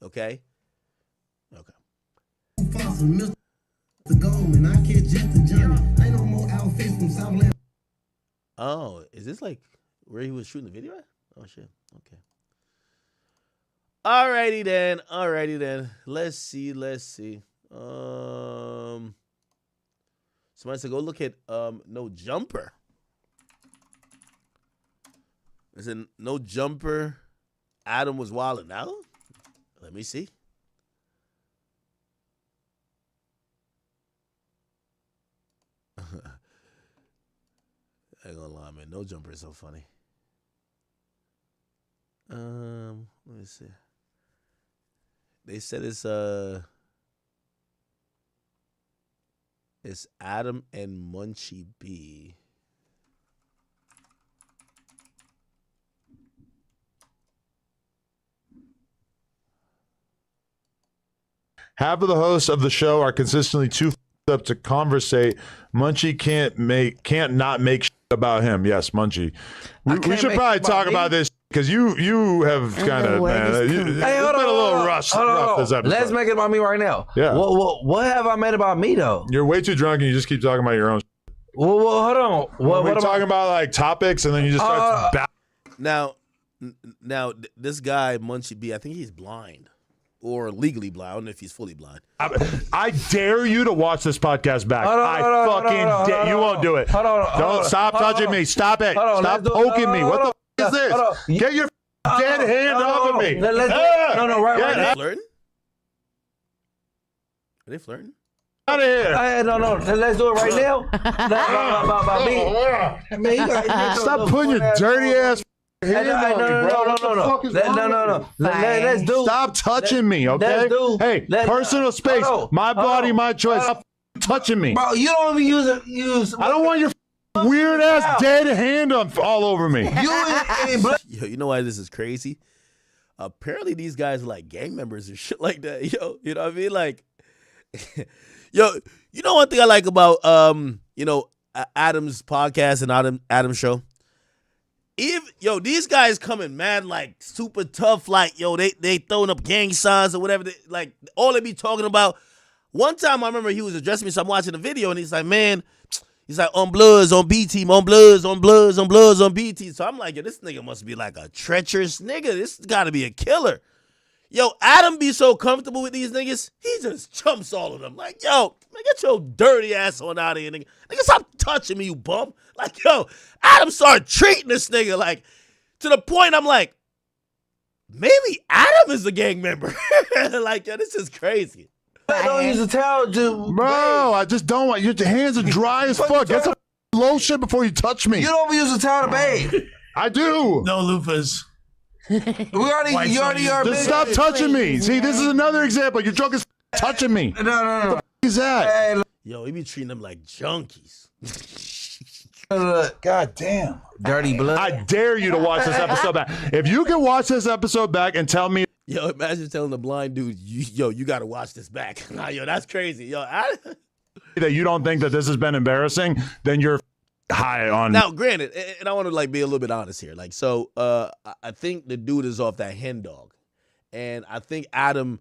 Okay? Okay. Oh, is this like where he was shooting the video at? Oh, shit. Okay. Alrighty then. Let's see. Somebody said go look at No Jumper. I said No Jumper. Adam was wilding out. Let me see. I ain't gonna lie, man. No Jumper is so funny. Let me see. They said it's Adam and Munchie B. Half of the hosts of the show are consistently too up to conversate. Munchie can't not make shit about him. Yes, Munchie. We should probably talk about this because you have kind of it's been a little rough this episode. Let's make it about me right now. Yeah. What have I made about me though? You're way too drunk and you just keep talking about your own. Well, hold on. We're talking about like topics and then you just start. Now, this guy Munchie B, I think he's blind. Or legally blind. I don't know if he's fully blind. I dare you to watch this podcast back. I dare you. Won't do it. Don't stop touching me. Stop it. Stop poking me. What the f is this? Get your dead hand off of me. Right. Flirting? Are they flirting? Out of here. No. Let's do it right now. About me. Stop putting your dirty ass. No. Let's do. Stop touching me, okay? Hey, personal space. My body, my choice. Stop touching me. Bro, you don't even use. I don't want your weird ass dead hand all over me. Yo, you know why this is crazy? Apparently these guys are like gang members and shit like that. Yo, you know what I mean? Like, yo, you know one thing I like about Adam's podcast and Adam's show? These guys coming mad like super tough, like they throwing up gang signs or whatever. Like all they be talking about. One time I remember he was addressing me, so I'm watching the video and he's like, man, on Bloods, on BT, on Bloods, on BT. So I'm like, yo, this nigga must be like a treacherous nigga. This gotta be a killer. Yo, Adam be so comfortable with these niggas, he just chumps all of them. Like, yo, man, get your dirty ass on out of here, nigga. Nigga, stop touching me, you bum. Like, yo, Adam started treating this nigga, like, to the point I'm like, maybe Adam is a gang member. Like, yo, this is crazy. I don't use a towel, dude. Bro, I just don't want your hands are dry as fuck. Get some lotion before you touch me. You don't use a towel to bathe. I do. No loofahs. You already are. Just stop touching me. See, this is another example. You're drunk as touching me. No. What the f is that? Yo, he be treating them like junkies. God damn. Dirty blood. I dare you to watch this episode back. If you can watch this episode back and tell me. Yo, imagine telling the blind dude, you got to watch this back. Nah, yo, that's crazy. Yo, that you don't think that this has been embarrassing, then you're high on. Now, granted, and I want to like be a little bit honest here. Like, so I think the dude is off that hen dog. And I think Adam,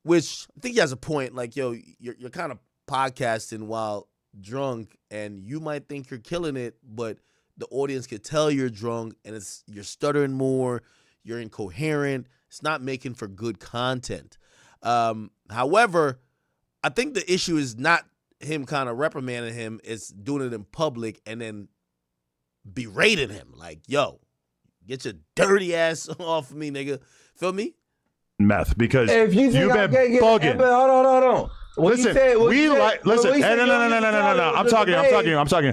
which I think he has a point, like, yo, you're kind of podcasting while drunk and you might think you're killing it, but the audience could tell you're drunk and you're stuttering more, you're incoherent, it's not making for good content. However, I think the issue is not him kind of reprimanding him, it's doing it in public and then berating him like, yo, get your dirty ass off of me, nigga. Feel me? Meth, because if you've been bugging. Hold on. Listen, listen. Hey, no. I'm talking.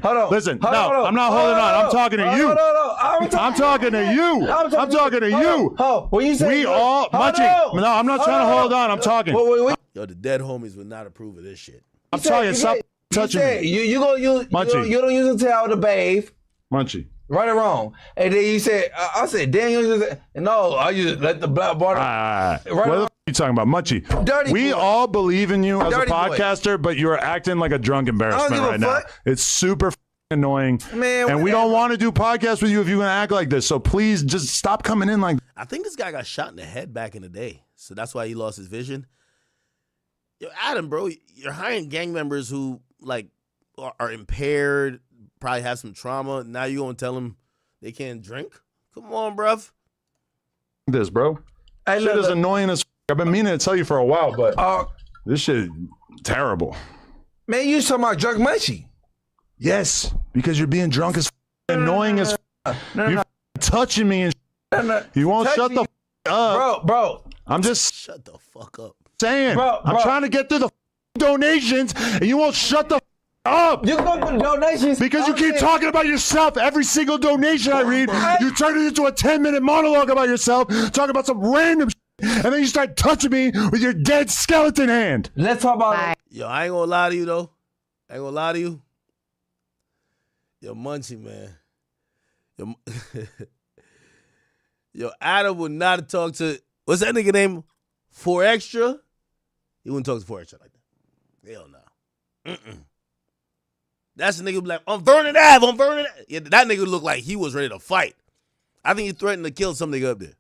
Hold on. Listen, no, I'm not holding on. I'm talking to you. I'm talking to you. I'm talking to you. When you say we all, Munchie. No, I'm not trying to hold on. I'm talking. Yo, the dead homies would not approve of this shit. I'm talking. Stop touching me. You gonna use Munchie. You don't use a towel to bathe. Munchie. Right or wrong? And then you said, I said, Daniel, no, I just let the black water. What the f are you talking about, Munchie? Dirty we boy. all believe in you as Dirty a podcaster, but you're acting like a drunk embarrassment right now. It's super annoying. Man, and we don't want to do podcasts with you if you're going to act like this. So please just stop coming in like I think this guy got shot in the head back in the day. So that's why he lost his vision. Yo, Adam, bro, you're hiring gang members who, like, are impaired, probably have some trauma. Now you're going to tell them they can't drink? Come on, bruv. this, bro. Hey, Shit is annoying as f. I've been meaning to tell you for a while, but this shit terrible. Man, you talking about drunk Munchie? Yes, because you're being drunk as f, annoying as f. You're touching me and you won't shut the f up. Bro. I'm just shut the fuck up. Saying, I'm trying to get through the donations and you won't shut the f up. You go through the donations because you keep talking about yourself. Every single donation I read, you turn it into a 10-minute monologue about yourself, talking about some random shit, and then you start touching me with your dead skeleton hand. Let's talk about Yo, I ain't gonna lie to you though. I ain't gonna lie to you. Yo, Munchie, man. Yo, Adam would not talk to, what's that nigga name? 4 Extra? He wouldn't talk to 4 Extra like that. Hell no. That's the nigga who be like, I'm Vernon Ave, I'm Vernon Ave. Yeah, that nigga looked like he was ready to fight. I think he threatened to kill some nigga up there.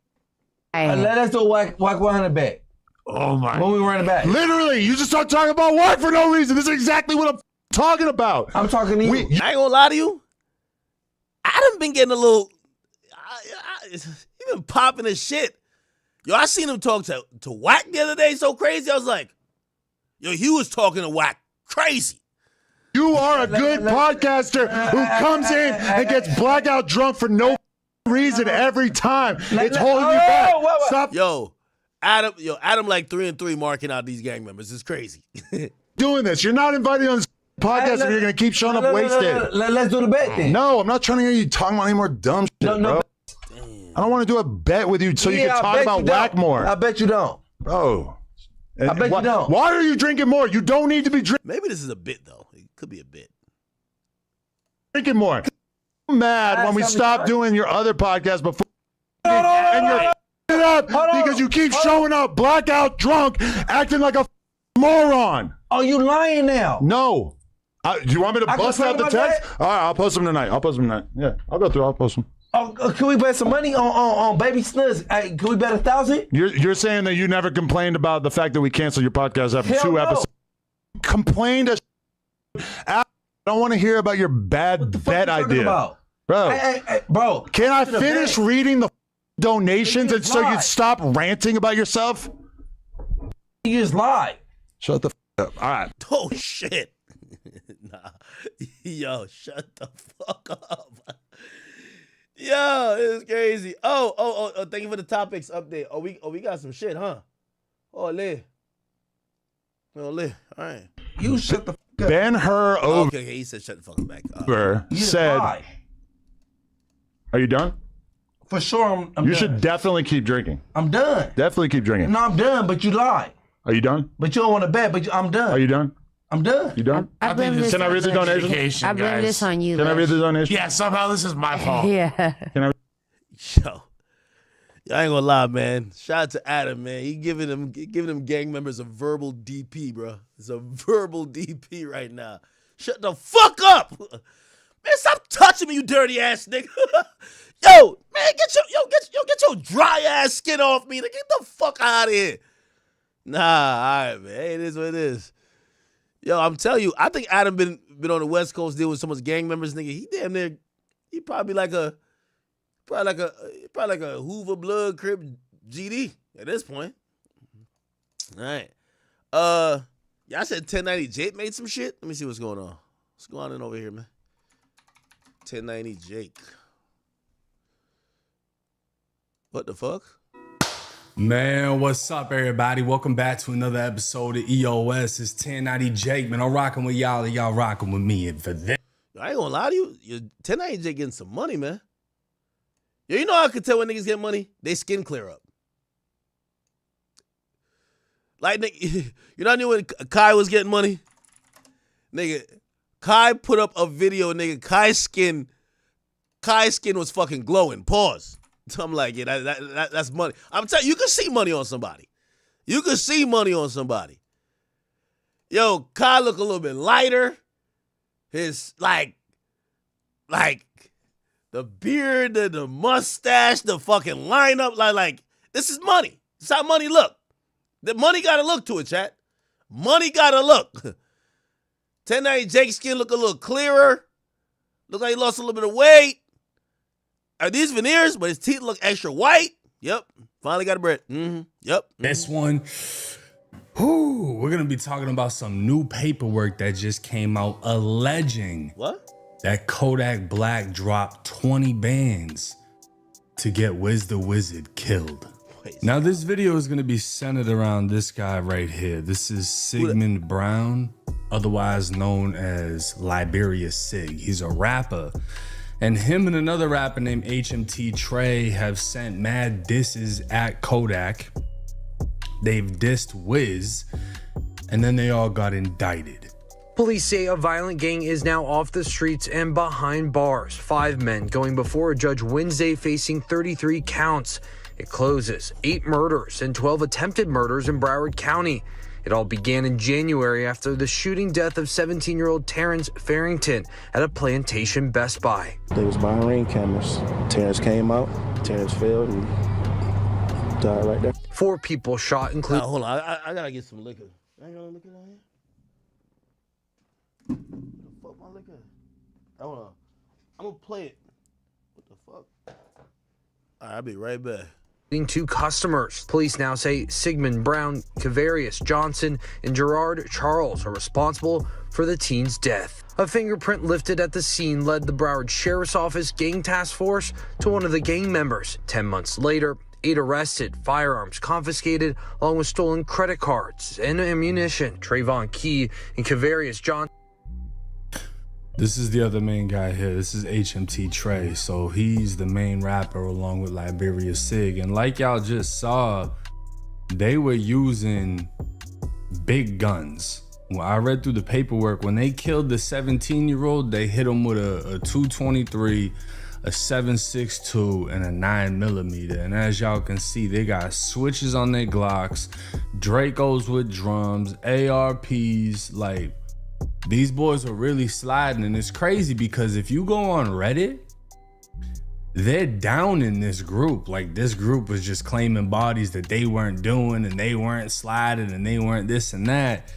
Let's do a whack 100 back. Oh my. When we run it back. Literally, you just start talking about work for no reason. This is exactly what I'm talking about. I'm talking to you. I ain't gonna lie to you. Adam been getting a little, he been popping his shit. Yo, I seen him talk to Wack the other day so crazy. I was like, yo, he was talking to Wack crazy. You are a good podcaster who comes in and gets blackout drunk for no reason every time. It's holding you back. Stop. Yo, Adam like 3 and 3 marking out these gang members. It's crazy. Doing this. You're not invited on this podcast if you're going to keep showing up wasted. Let's do the bet then. No, I'm not trying to hear you talking about any more dumb shit, bro. I don't want to do a bet with you so you can talk about Wack more. I bet you don't. Bro. I bet you don't. Why are you drinking more? You don't need to be drinking. Maybe this is a bit, though. It could be a bit. Drinking more. I'm mad when we stop doing your other podcast before and you're it up because you keep showing up blackout drunk, acting like a moron. Oh, you lying now? No. Do you want me to bust out the text? All right, I'll post them tonight. Yeah, I'll go through. I'll post them. Oh, can we bet some money on Baby Snuds? Hey, can we bet 1,000? You're saying that you never complained about the fact that we canceled your podcast after 2 episodes. Complained I don't want to hear about your bad bet idea. Bro, bro, can I finish reading the donations and so you'd stop ranting about yourself? You just lied. Shut the up. All right. Oh, shit. Nah. Yo, shut the fuck up. Yo, it's crazy. Oh, thank you for the topics update. Oh, we got some shit, huh? All right. You shut the fuck up. Ben-Hur over. Okay, he said shut the fuck back up. Said, are you done? For sure, I'm done. You should definitely keep drinking. I'm done. Definitely keep drinking. No, I'm done, but you lied. Are you done? But you don't want to bet, but I'm done. Are you done? I'm done. You done? I blame this Can I read the donation? I blame this on you. Can I read the donation? Yeah, somehow this is my fault. Yeah. Can I? Yo, I ain't gonna lie, man. Shout out to Adam, man. He giving them gang members a verbal DP, bro. It's a verbal DP right now. Shut the fuck up, man. Stop touching me, you dirty ass nigga. Yo, man, get your dry ass skin off me. Get the fuck out of here. Nah, all right, man. Hey, it is what it is. Yo, I'm telling you, I think Adam been on the West Coast dealing with someone's gang members, nigga. He damn near, he probably like a Hoover Blood Crip GD at this point. All right. Y'all said 1090 Jake made some shit. Let me see what's going on. What's going on over here, man? 1090 Jake. What the fuck? Man, what's up, everybody? Welcome back to another episode of EOS. It's 1090 Jake, man. I'm rocking with y'all, and y'all rocking with me. And for this, I ain't gonna lie to you. 1090 Jake getting some money, man. Yeah, you know how I could tell when niggas get money? They skin clear up. Like, nigga, you know, I knew when Kai was getting money? Nigga, Kai put up a video, nigga. Kai's skin was fucking glowing. Pause. So I'm like, yeah, that's money. I'm telling you, you can see money on somebody. You can see money on somebody. Yo, Kai look a little bit lighter. His, like the beard, the mustache, the fucking lineup, like this is money. This is how money look. The money gotta look to it, chat. Money gotta look. 1090 Jake's skin look a little clearer. Look like he lost a little bit of weight. Are these veneers? But his teeth look extra white. Yep. Finally got a bread. Mm-hmm. Yep. This one, we're gonna be talking about some new paperwork that just came out alleging that Kodak Black dropped 20 bands to get Wiz the Wizard killed. Now this video is gonna be centered around this guy right here. This is Sigmund Brown, otherwise known as Liberia Sig. He's a rapper. And him and another rapper named HMT Trey have sent mad disses at Kodak. They've dissed Wiz, and then they all got indicted. Police say a violent gang is now off the streets and behind bars. 5 men going before a judge Wednesday facing 33 counts. It closes 8 murders and 12 attempted murders in Broward County. It all began in January after the shooting death of 17-year-old Terrence Farrington at a Plantation Best Buy. They was behind ring cameras. Terrence came out, Terrence fell and died right there. 4 people shot, including... Hold on, I gotta get some liquor. I ain't got no liquor down here. What the fuck my liquor? Hold on. I'm gonna play it. What the fuck? All right, I'll be right back. 2 customers. Police now say Sigmund Brown, Kavarius Johnson, and Gerard Charles are responsible for the teen's death. A fingerprint lifted at the scene led the Broward Sheriff's Office gang task force to one of the gang members. 10 months later, 8 arrested, firearms confiscated, along with stolen credit cards and ammunition. Trayvon Key and Kavarius Johnson. This is the other main guy here. This is HMT Trey. So he's the main rapper along with Liberia Sig. And like y'all just saw, they were using big guns. When I read through the paperwork, when they killed the 17-year-old, they hit him with a 223, a 7.62, and a 9mm. And as y'all can see, they got switches on their Glocks, Dracos with drums, ARPs, like... These boys are really sliding, and it's crazy because if you go on Reddit, they're down in this group. Like, this group was just claiming bodies that they weren't doing, and they weren't sliding, and they weren't this and that.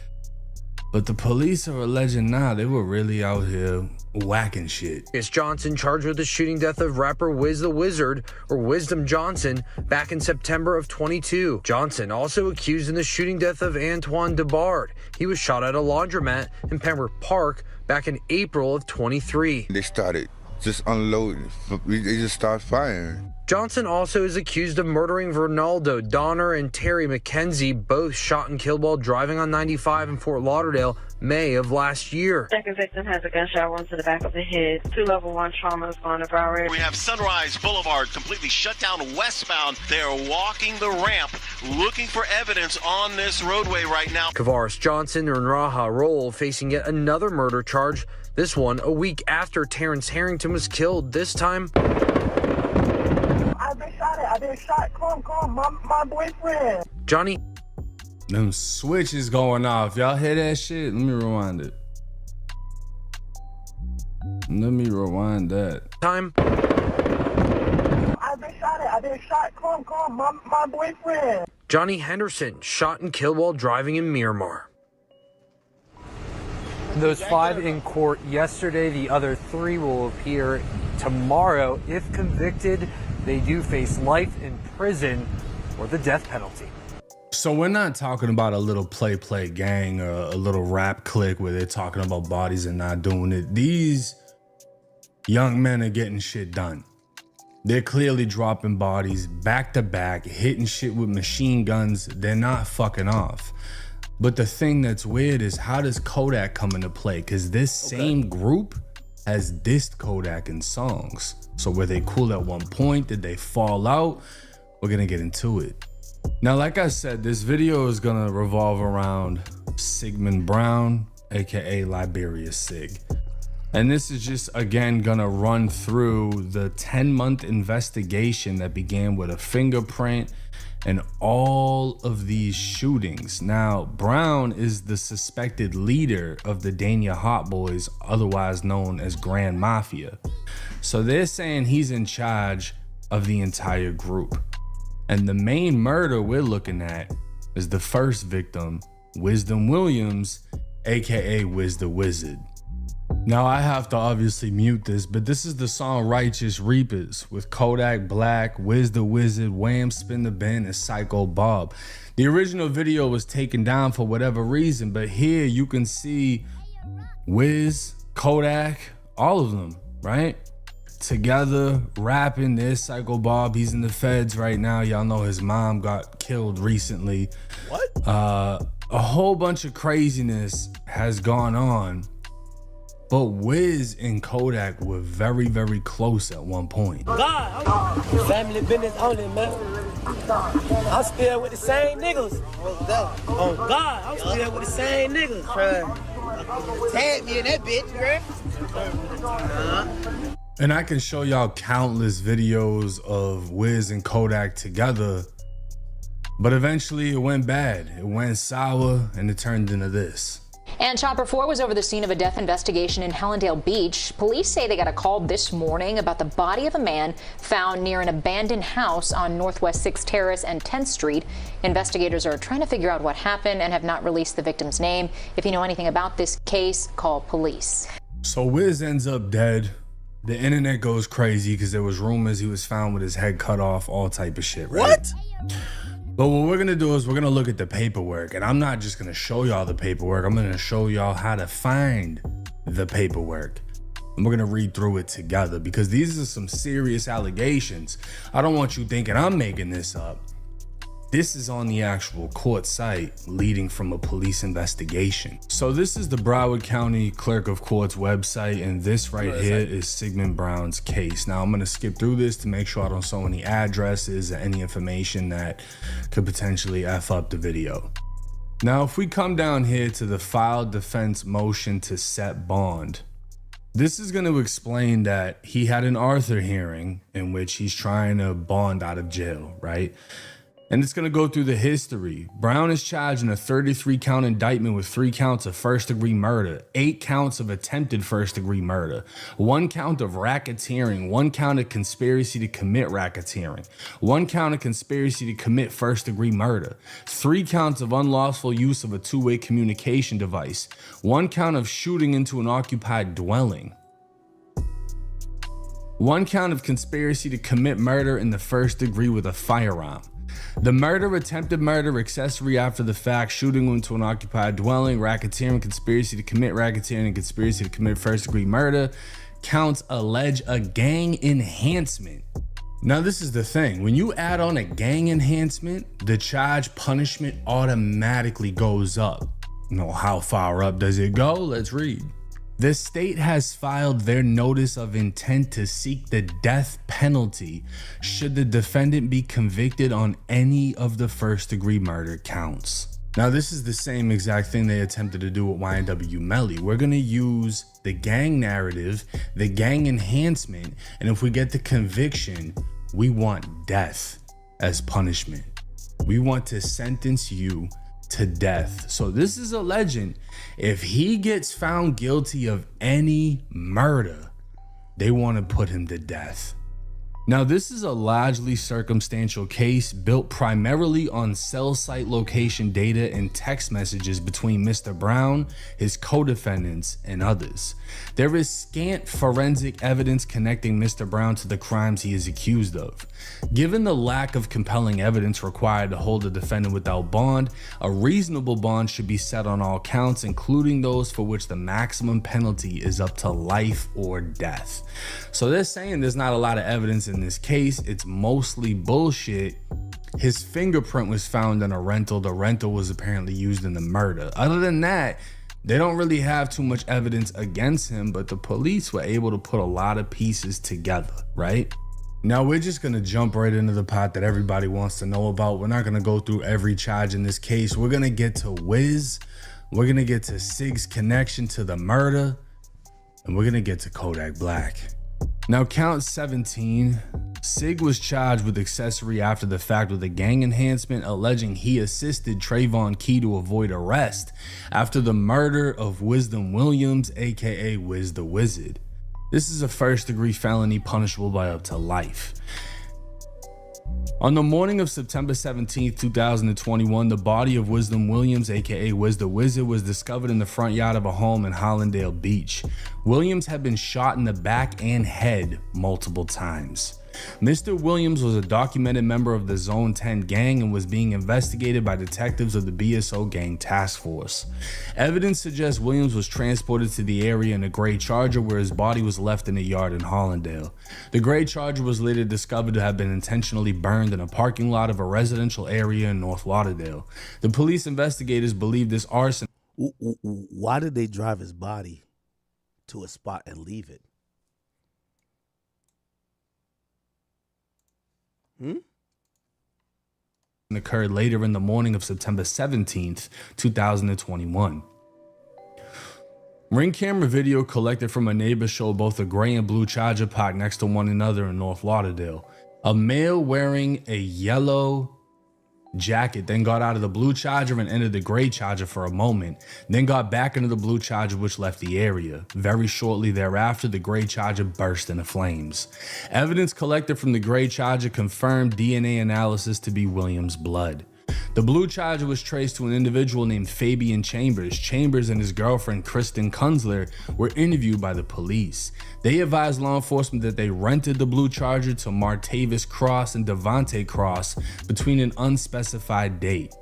But the police are alleging they were really out here whacking shit. It's Johnson charged with the shooting death of rapper Wiz the Wizard, or Wisdom Johnson, back in September of 22. Johnson also accused in the shooting death of Antoine DeBard. He was shot at a laundromat in Pembroke Park back in April of 23. They started just unloading. They just started firing. Johnson also is accused of murdering Ronaldo Donner and Terry McKenzie, both shot and killed while driving on 95 in Fort Lauderdale, May of last year. Second victim has a gunshot wound to the back of the head. 2 level 1 trauma is going to Broward. We have Sunrise Boulevard completely shut down westbound. They're walking the ramp, looking for evidence on this roadway right now. Kavaris Johnson and Raha Roll facing yet another murder charge, this one a week after Terrence Harrington was killed, this time... I've been shot. Call my boyfriend. Johnny. Them switches going off. Y'all hear that shit? Let me rewind it. Let me rewind that. Time. I've been shot. Call my boyfriend. Johnny Henderson shot and killed while driving in Miramar. Those 5 in court yesterday. The other 3 will appear tomorrow. If convicted, they do face life in prison or the death penalty. So we're not talking about a little play gang or a little rap clique where they're talking about bodies and not doing it. These young men are getting shit done. They're clearly dropping bodies back to back, hitting shit with machine guns. They're not fucking off. But the thing that's weird is, how does Kodak come into play? Because this same group has dissed Kodak in songs. So were they cool at one point? Did they fall out? We're gonna get into it. Now, like I said, this video is gonna revolve around Sigmund Brown, aka Liberia Sig. And this is just, again, gonna run through the 10-month investigation that began with a fingerprint and all of these shootings. Now, Brown is the suspected leader of the Dania Hot Boys, otherwise known as Grand Mafia. So they're saying he's in charge of the entire group. And the main murder we're looking at is the first victim, Wisdom Williams, aka Wiz the Wizard. Now, I have to obviously mute this, but this is the song Righteous Reapers with Kodak Black, Wiz the Wizard, Wham, Spin the Bend, and Psycho Bob. The original video was taken down for whatever reason, but here you can see Wiz, Kodak, all of them, right? Together, rapping. There's Psycho Bob. He's in the feds right now. Y'all know his mom got killed recently. What? A whole bunch of craziness has gone on. But Wiz and Kodak were very, very close at one point. God, family business only, man. I'm still with the same niggas. Oh God, I'm still with the same niggas. Tag me in that bitch, girl. And I can show y'all countless videos of Wiz and Kodak together, but eventually it went bad. It went sour and it turned into this. And Chopper 4 was over the scene of a death investigation in Hellendale Beach. Police say they got a call this morning about the body of a man found near an abandoned house on Northwest 6th Terrace and 10th Street. Investigators are trying to figure out what happened and have not released the victim's name. If you know anything about this case, call police. So Wiz ends up dead. The internet goes crazy because there was rumors he was found with his head cut off, all type of shit, right? What? But what we're gonna do is we're gonna look at the paperwork, and I'm not just gonna show y'all the paperwork. I'm gonna show y'all how to find the paperwork. And we're gonna read through it together because these are some serious allegations. I don't want you thinking I'm making this up. This is on the actual court site leading from a police investigation. So this is the Broward County Clerk of Court's website, and this right here is Sigmund Brown's case. Now I'm gonna skip through this to make sure I don't show any addresses or any information that could potentially F up the video. Now, if we come down here to the filed defense motion to set bond, this is going to explain that he had an Arthur hearing in which he's trying to bond out of jail, right? And it's going to go through the history. Brown is charged in a 33-count indictment with 3 counts of first-degree murder, 8 counts of attempted first-degree murder, 1 count of racketeering, 1 count of conspiracy to commit racketeering, 1 count of conspiracy to commit first-degree murder, 3 counts of unlawful use of a two-way communication device, 1 count of shooting into an occupied dwelling, 1 count of conspiracy to commit murder in the first degree with a firearm. The murder, attempted murder, accessory after the fact, shooting into an occupied dwelling, racketeering, conspiracy to commit racketeering, and conspiracy to commit first-degree murder counts allege a gang enhancement. Now, this is the thing. When you add on a gang enhancement, the charge punishment automatically goes up. You know, how far up does it go? Let's read. The state has filed their notice of intent to seek the death penalty should the defendant be convicted on any of the first-degree murder counts. Now, this is the same exact thing they attempted to do with YNW Melly. We're going to use the gang narrative, the gang enhancement, and if we get the conviction, we want death as punishment. We want to sentence you to death. So this is alleging if he gets found guilty of any murder, they want to put him to death. Now, this is a largely circumstantial case built primarily on cell site location data and text messages between Mr. Brown, his co-defendants, and others. There is scant forensic evidence connecting Mr. Brown to the crimes he is accused of. Given the lack of compelling evidence required to hold the defendant without bond, a reasonable bond should be set on all counts, including those for which the maximum penalty is up to life or death. So they're saying there's not a lot of evidence in this case, it's mostly bullshit. His fingerprint was found in a rental. The rental was apparently used in the murder. Other than that, they don't really have too much evidence against him, but the police were able to put a lot of pieces together, right? Now we're just gonna jump right into the part that everybody wants to know about. We're not gonna go through every charge in this case. We're gonna get to Wiz. We're gonna get to Sig's connection to the murder. And we're gonna get to Kodak Black. Now count 17. Sig was charged with accessory after the fact with a gang enhancement alleging he assisted Trayvon Key to avoid arrest after the murder of Wisdom Williams, aka Wiz the Wizard. This is a first-degree felony punishable by up to life. On the morning of September 17, 2021, the body of Wisdom Williams, aka Wiz the Wizard, was discovered in the front yard of a home in Hollandale Beach. Williams had been shot in the back and head multiple times. Mr. Williams was a documented member of the Zone 10 gang and was being investigated by detectives of the BSO gang task force. Evidence suggests Williams was transported to the area in a gray Charger where his body was left in a yard in Hollandale. The gray Charger was later discovered to have been intentionally burned in a parking lot of a residential area in North Lauderdale. The police investigators believe this arson. Why did they drive his body to a spot and leave it? Occurred later in the morning of September 17th, 2021. Ring camera video collected from a neighbor showed both a gray and blue Charger parked next to one another in North Lauderdale. A male wearing a yellow jacket then got out of the blue Charger and entered the gray Charger for a moment, then got back into the blue Charger which left the area. Very shortly thereafter, the gray Charger burst into flames. Evidence collected from the gray Charger confirmed DNA analysis to be Williams' blood. The blue Charger was traced to an individual named Fabian Chambers. Chambers and his girlfriend Kristen Kunzler were interviewed by the police. They advised law enforcement that they rented the blue Charger to Martavis Cross and Devontae Cross between an unspecified date.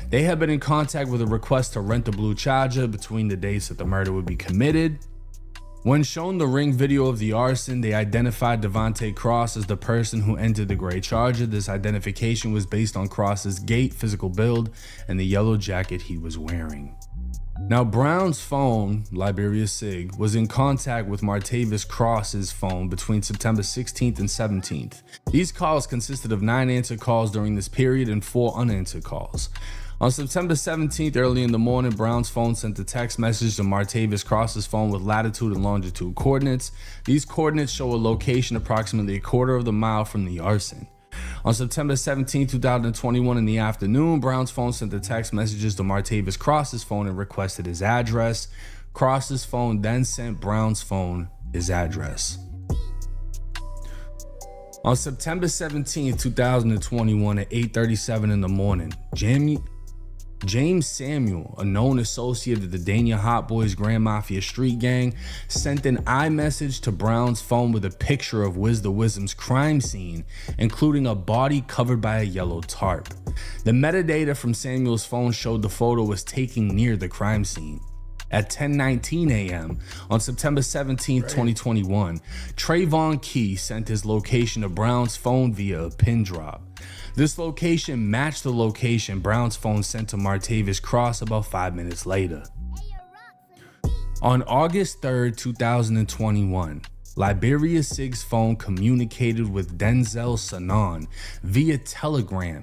They had been in contact with a request to rent the blue Charger between the dates that the murder would be committed. When shown the ring video of the arson, they identified Devontae Cross as the person who entered the gray Charger. This identification was based on Cross's gait, physical build, and the yellow jacket he was wearing. Now, Brown's phone, Liberia Sig, was in contact with Martavis Cross's phone between September 16th and 17th. These calls consisted of 9 answered calls during this period and 4 unanswered calls. On September 17th, early in the morning, Brown's phone sent a text message to Martavis Cross's phone with latitude and longitude coordinates. These coordinates show a location approximately a quarter of the mile from the arson. On September 17, 2021 in the afternoon, Brown's phone sent the text messages to Martavis Cross's phone and requested his address. Cross's phone then sent Brown's phone his address. On September 17, 2021 at 8:37 in the morning, James Samuel, a known associate of the Dania Hot Boys Grand Mafia Street Gang, sent an iMessage to Brown's phone with a picture of Wiz the Wizard's crime scene, including a body covered by a yellow tarp. The metadata from Samuel's phone showed the photo was taken near the crime scene. At 10:19 a.m. on September 17, 2021, Trayvon Key sent his location to Brown's phone via a pin drop. This location matched the location Brown's phone sent to Martavis Cross about 5 minutes later. On August 3, 2021, Liberia Sig's phone communicated with Denzel Sanon via Telegram,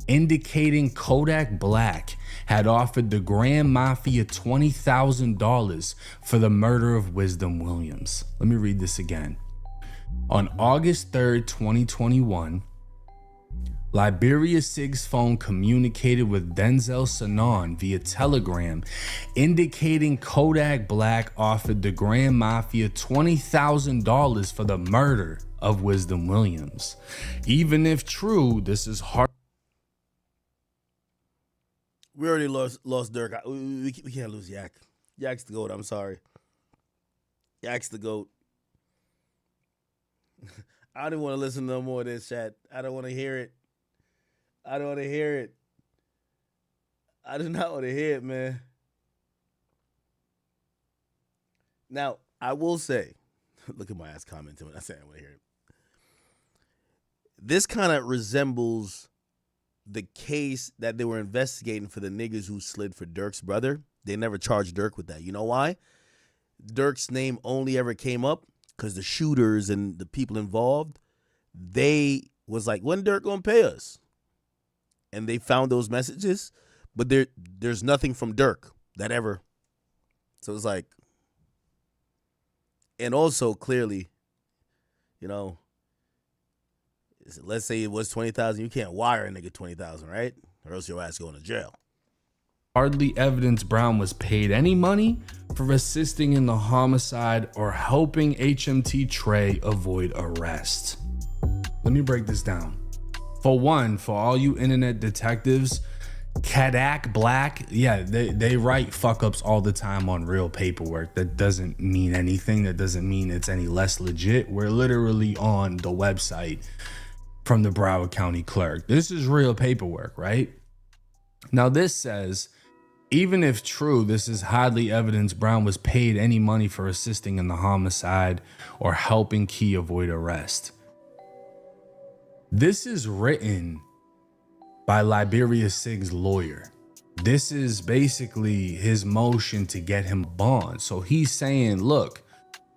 indicating Kodak Black had offered the Grand Mafia $20,000 for the murder of Wisdom Williams. Let me read this again. On August 3rd, 2021, Liberia Sig's phone communicated with Denzel Sanon via Telegram, indicating Kodak Black offered the Grand Mafia $20,000 for the murder of Wisdom Williams. Even if true, this is hard. We already lost Dirk. We can't lose Yak. Yak's the GOAT. I'm sorry. Yak's the GOAT. I don't want to listen to no more of this chat. I don't want to hear it. I don't want to hear it. I do not want to hear it, man. Now, I will say, look at my ass commenting when I say I want to hear it. this kind of resembles the case that they were investigating for the niggas who slid for Dirk's brother. They never charged Dirk with that. You know why? Dirk's name only ever came up because the shooters and the people involved, they was like, when Dirk gonna pay us? And they found those messages, but there's nothing from Dirk that ever. So it's like, and also clearly, you know, let's say it was 20,000. You can't wire a nigga 20,000, right? Or else your ass going to jail. Hardly evidence Brown was paid any money for assisting in the homicide or helping HMT Trey avoid arrest. Let me break this down. For one, for all you internet detectives, Kodak Black, yeah, they write fuck ups all the time on real paperwork. That doesn't mean anything. That doesn't mean it's any less legit. We're literally on the website from the Broward County clerk. This is real paperwork, right? Now this says, even if true, this is hardly evidence Brown was paid any money for assisting in the homicide or helping Key avoid arrest. This is written by Liberia Sig's lawyer. This is basically his motion to get him bond. So he's saying, look,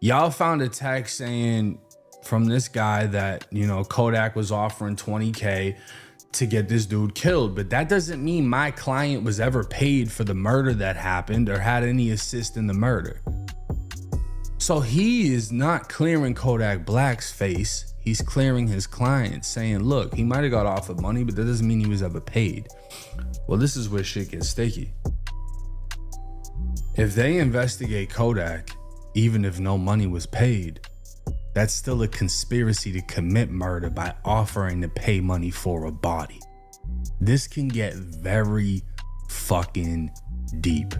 y'all found a text saying from this guy that, you know, Kodak was offering $20K to get this dude killed. But that doesn't mean my client was ever paid for the murder that happened or had any assist in the murder. So he is not clearing Kodak Black's face. He's clearing his client, saying, look, he might have got offered money, but that doesn't mean he was ever paid. Well, this is where shit gets sticky. If they investigate Kodak, even if no money was paid, that's still a conspiracy to commit murder by offering to pay money for a body. This can get very fucking deep.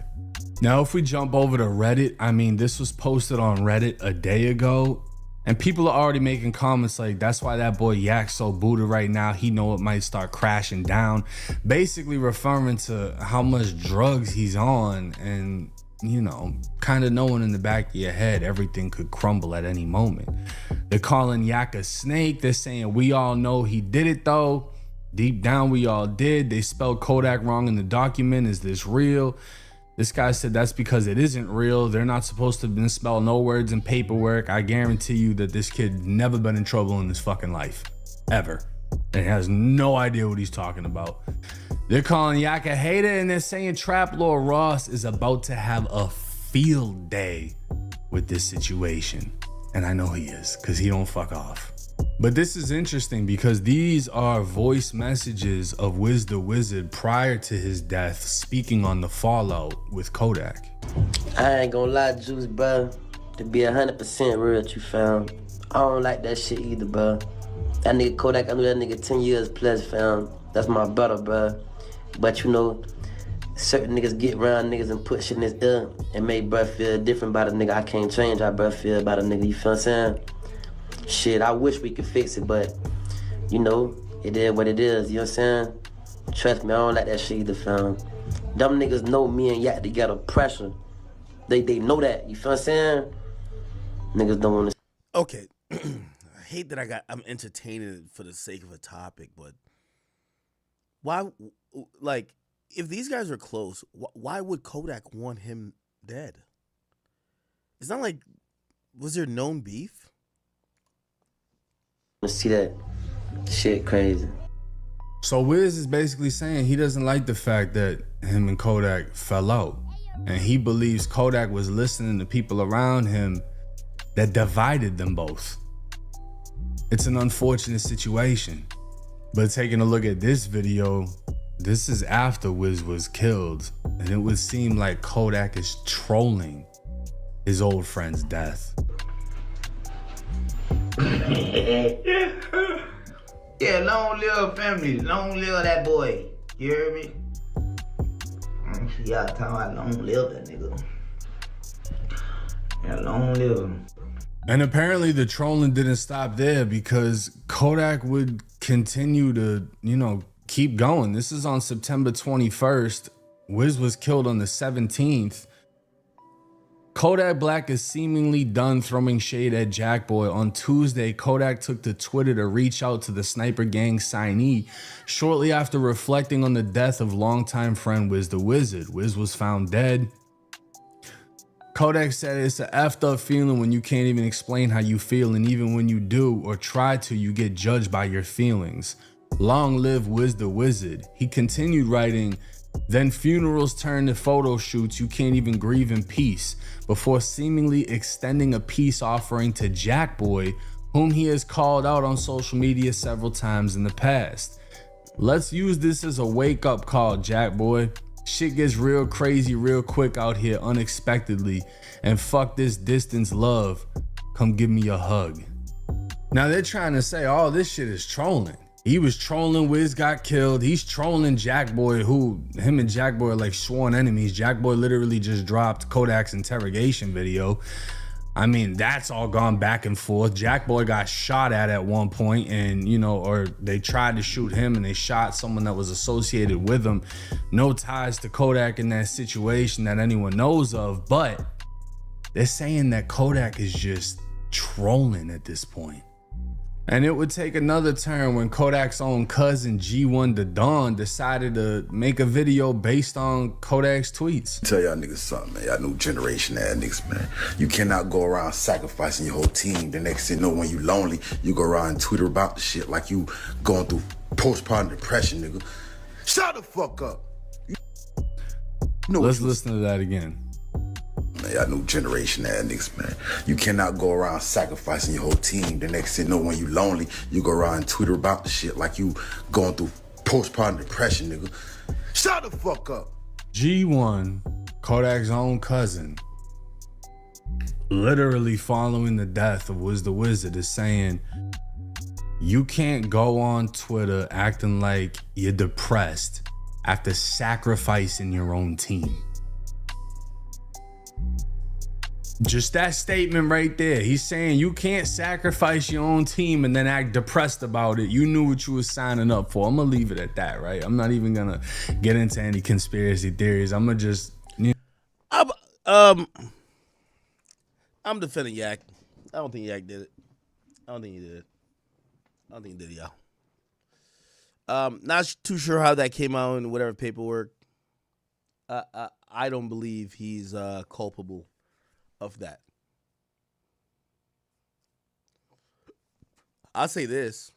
Now, if we jump over to Reddit, I mean, this was posted on Reddit a day ago, and people are already making comments like, that's why that boy Yak so booted right now. He know it might start crashing down. Basically referring to how much drugs he's on and, you know, kind of knowing in the back of your head, everything could crumble at any moment. They're calling Yak a snake. They're saying, we all know he did it though. Deep down, we all did. They spelled Kodak wrong in the document. Is this real? This guy said that's because it isn't real. They're not supposed to misspell no words in paperwork. I guarantee you that this kid never been in trouble in his fucking life, ever. And he has no idea what he's talking about. They're calling Yak a hater, and they're saying Trap Lord Ross is about to have a field day with this situation. And I know he is, because he don't fuck off. But this is interesting because these are voice messages of Wiz the Wizard prior to his death, speaking on the fallout with Kodak. I ain't gonna lie, Juice, bro. To be 100% real, what you found. I don't like that shit either, bro. That nigga Kodak, I knew that nigga 10 years plus, fam. That's my brother, bro. But you know, certain niggas get around niggas and put shit in his ear and make bro feel different about a nigga. I can't change how bro feel about a nigga, you feel what I'm saying? Shit, I wish we could fix it, but you know, it is what it is, you know what I'm saying? Trust me, I don't like that shit either, fam. Them niggas know me and Yak together pressure. They know that, you feel what I'm saying? Niggas don't want to. Okay. I hate that I'm entertaining it for the sake of a topic, but why, like, if these guys are close, why would Kodak want him dead? It's not like, was there known beef? See that shit crazy. So Wiz is basically saying he doesn't like the fact that him and Kodak fell out. And he believes Kodak was listening to people around him that divided them both. It's an unfortunate situation. But taking a look at this video, this is after Wiz was killed. And it would seem like Kodak is trolling his old friend's death. Yeah, long live family, long live that boy. You hear me? Y'all talking about long live that nigga. Yeah, long live him. And apparently the trolling didn't stop there because Kodak would continue to, you know, keep going. This is on September 21st. Wiz was killed on the 17th. Kodak Black is seemingly done throwing shade at Jackboy. On Tuesday, Kodak took to Twitter to reach out to the Sniper Gang signee shortly after reflecting on the death of longtime friend Wiz the Wizard. Wiz was found dead. Kodak said it's an effed up feeling when you can't even explain how you feel, and even when you do or try to, you get judged by your feelings. Long live Wiz the Wizard. He continued writing, then funerals turn to photo shoots, you can't even grieve in peace, before seemingly extending a peace offering to Jackboy, whom he has called out on social media several times in the past. Let's use this as a wake-up call, Jackboy. Shit gets real crazy real quick out here unexpectedly, and fuck this distance love. Come give me a hug. Now they're trying to say all this shit is trolling. He was trolling Wiz got killed. He's trolling Jackboy, who him and Jackboy are like sworn enemies. Jackboy literally just dropped Kodak's interrogation video. I mean, that's all gone back and forth. Jackboy got shot at one point, and or they tried to shoot him and they shot someone that was associated with him. No ties to Kodak in that situation that anyone knows of, but they're saying that Kodak is just trolling at this point. And it would take another turn when Kodak's own cousin G1 the Don decided to make a video based on Kodak's tweets. Tell y'all niggas something, man. Y'all new generation ass niggas, man. You cannot go around sacrificing your whole team. The next thing you know, when you lonely, you go around and Twitter about the shit like you going through postpartum depression, nigga. Shut the fuck up. Let's listen to that again. Man, y'all new generation ass niggas, man. You cannot go around sacrificing your whole team. The next thing you know, when you lonely, you go around and Twitter about the shit like you going through postpartum depression, nigga. Shut the fuck up. G1, Kodak's own cousin, literally following the death of Wiz the Wizard, is saying, you can't go on Twitter acting like you're depressed after sacrificing your own team. Just that statement right there. He's saying you can't sacrifice your own team and then act depressed about it. You knew what you were signing up for. I'm gonna leave it at that, right? I'm not even gonna get into any conspiracy theories. I'm gonna just I'm defending Yak. I don't think Yak did it. I don't think he did it, y'all. Not too sure how that came out in whatever paperwork. I don't believe he's culpable of that. I'll say this.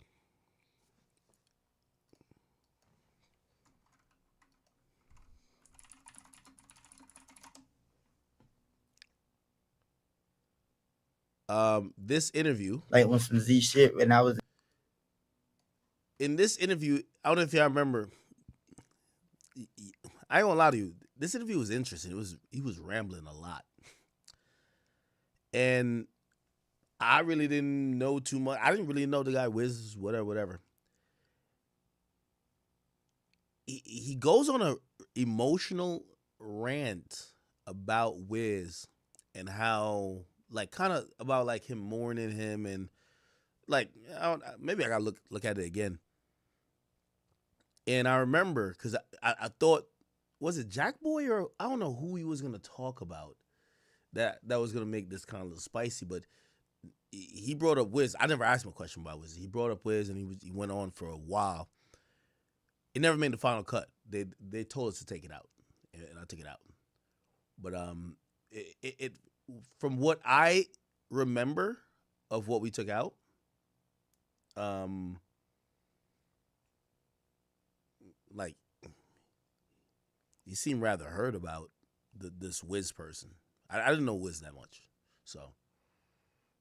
This interview, like on some Z shit, when I was in this interview, I don't know if y'all remember. I ain't gonna lie to you. This interview was interesting. He was rambling a lot. And I really didn't know too much. I didn't really know the guy Wiz, whatever. He goes on a emotional rant about Wiz and how, like, kind of about like him mourning him, and like, maybe I gotta look at it again. And I remember because I thought, was it Jackboy or I don't know who he was gonna talk about that was gonna make this kind of spicy, but he brought up Wiz. I never asked him a question about Wiz. He brought up Wiz, and he went on for a while. It never made the final cut. They told us to take it out, and I took it out. But it from what I remember of what we took out, like, he seemed rather hurt about this Wiz person. I didn't know Wiz that much, so.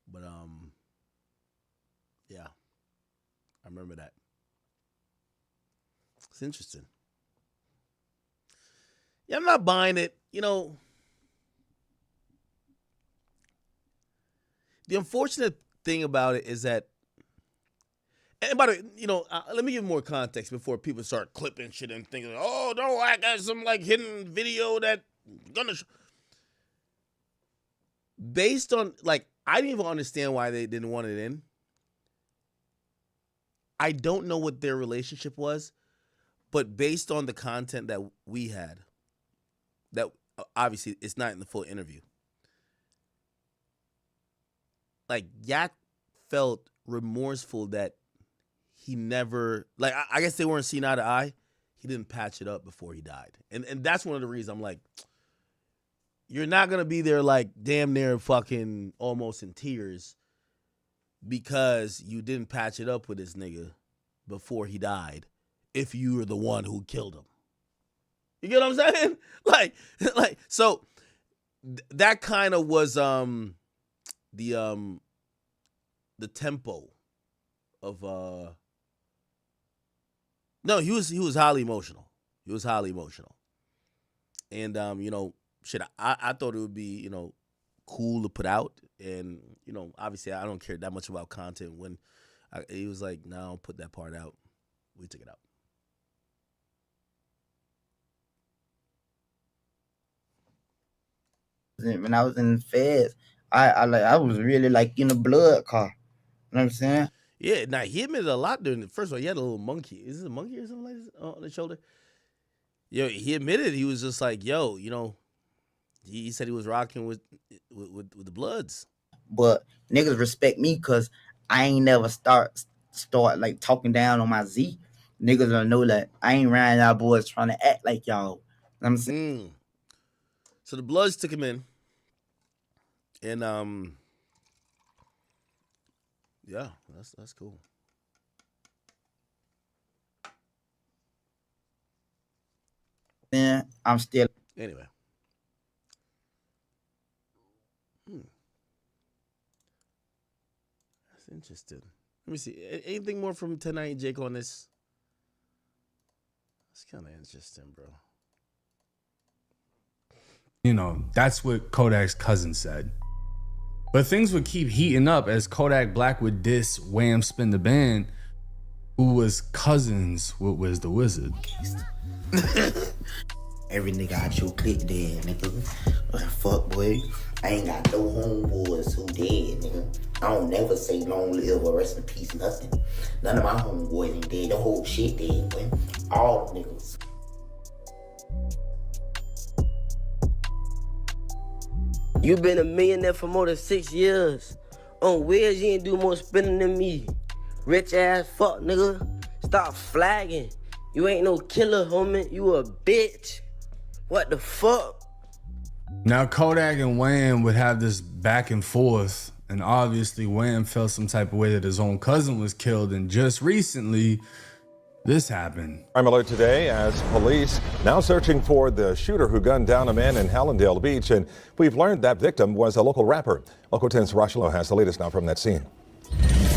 But yeah, I remember that. It's interesting. Yeah, I'm not buying it. You know, the unfortunate thing about it is that, and by the way, you know, let me give more context before people start clipping shit and thinking, oh, no, I got some like hidden video that Gunna. Based on, like, I didn't even understand why they didn't want it in. I don't know what their relationship was, but based on the content that we had, that obviously it's not in the full interview. like Yak felt remorseful that he never, like, I guess they weren't seen eye to eye. He didn't patch it up before he died. And that's one of the reasons I'm like, you're not going to be there like damn near fucking almost in tears because you didn't patch it up with this nigga before he died if you were the one who killed him. You get what I'm saying? Like so that kind of was the tempo of no, he was highly emotional. He was highly emotional. And you know, shit, I thought it would be, you know, cool to put out. And, you know, obviously I don't care that much about content. When he was like, no, I'll put that part out. We took it out. When I was in the feds, I was really like in a blood car. You know what I'm saying? Yeah, now he admitted a lot during the first one. He had a little monkey. Is this a monkey or something like this on the shoulder? Yo, he admitted he was just like, yo, you know, he said he was rocking with the Bloods. But niggas respect me because I ain't never start like talking down on my Z. Niggas don't know that I ain't riding y'all boys trying to act like y'all. You know what I'm saying? So the Bloods took him in. And yeah, that's cool. Yeah, I'm still. Anyway. That's interesting. Let me see. Anything more from Tonight Jake on this? That's kind of interesting, bro. You know, that's what Kodak's cousin said. But things would keep heating up as Kodak Black would diss Wham Spin the Band, who was cousins with Wiz the Wizard. Every nigga out your clique dead, nigga. Fuck, boy. I ain't got no homeboys who dead, nigga. I don't never say long live or rest in peace, nothing. None of my homeboys ain't dead. The whole shit dead, boy. All niggas. You been a millionaire for more than 6 years. On wheels, you ain't do more spending than me. Rich ass fuck, nigga. Stop flagging. You ain't no killer, homie. You a bitch. What the fuck? Now Kodak and Wham would have this back and forth, and obviously Wham felt some type of way that his own cousin was killed, and just recently this happened. Crime alert today as police now searching for the shooter who gunned down a man in Hallandale Beach, and we've learned that victim was a local rapper. Local 10's Rashilo has the latest now from that scene.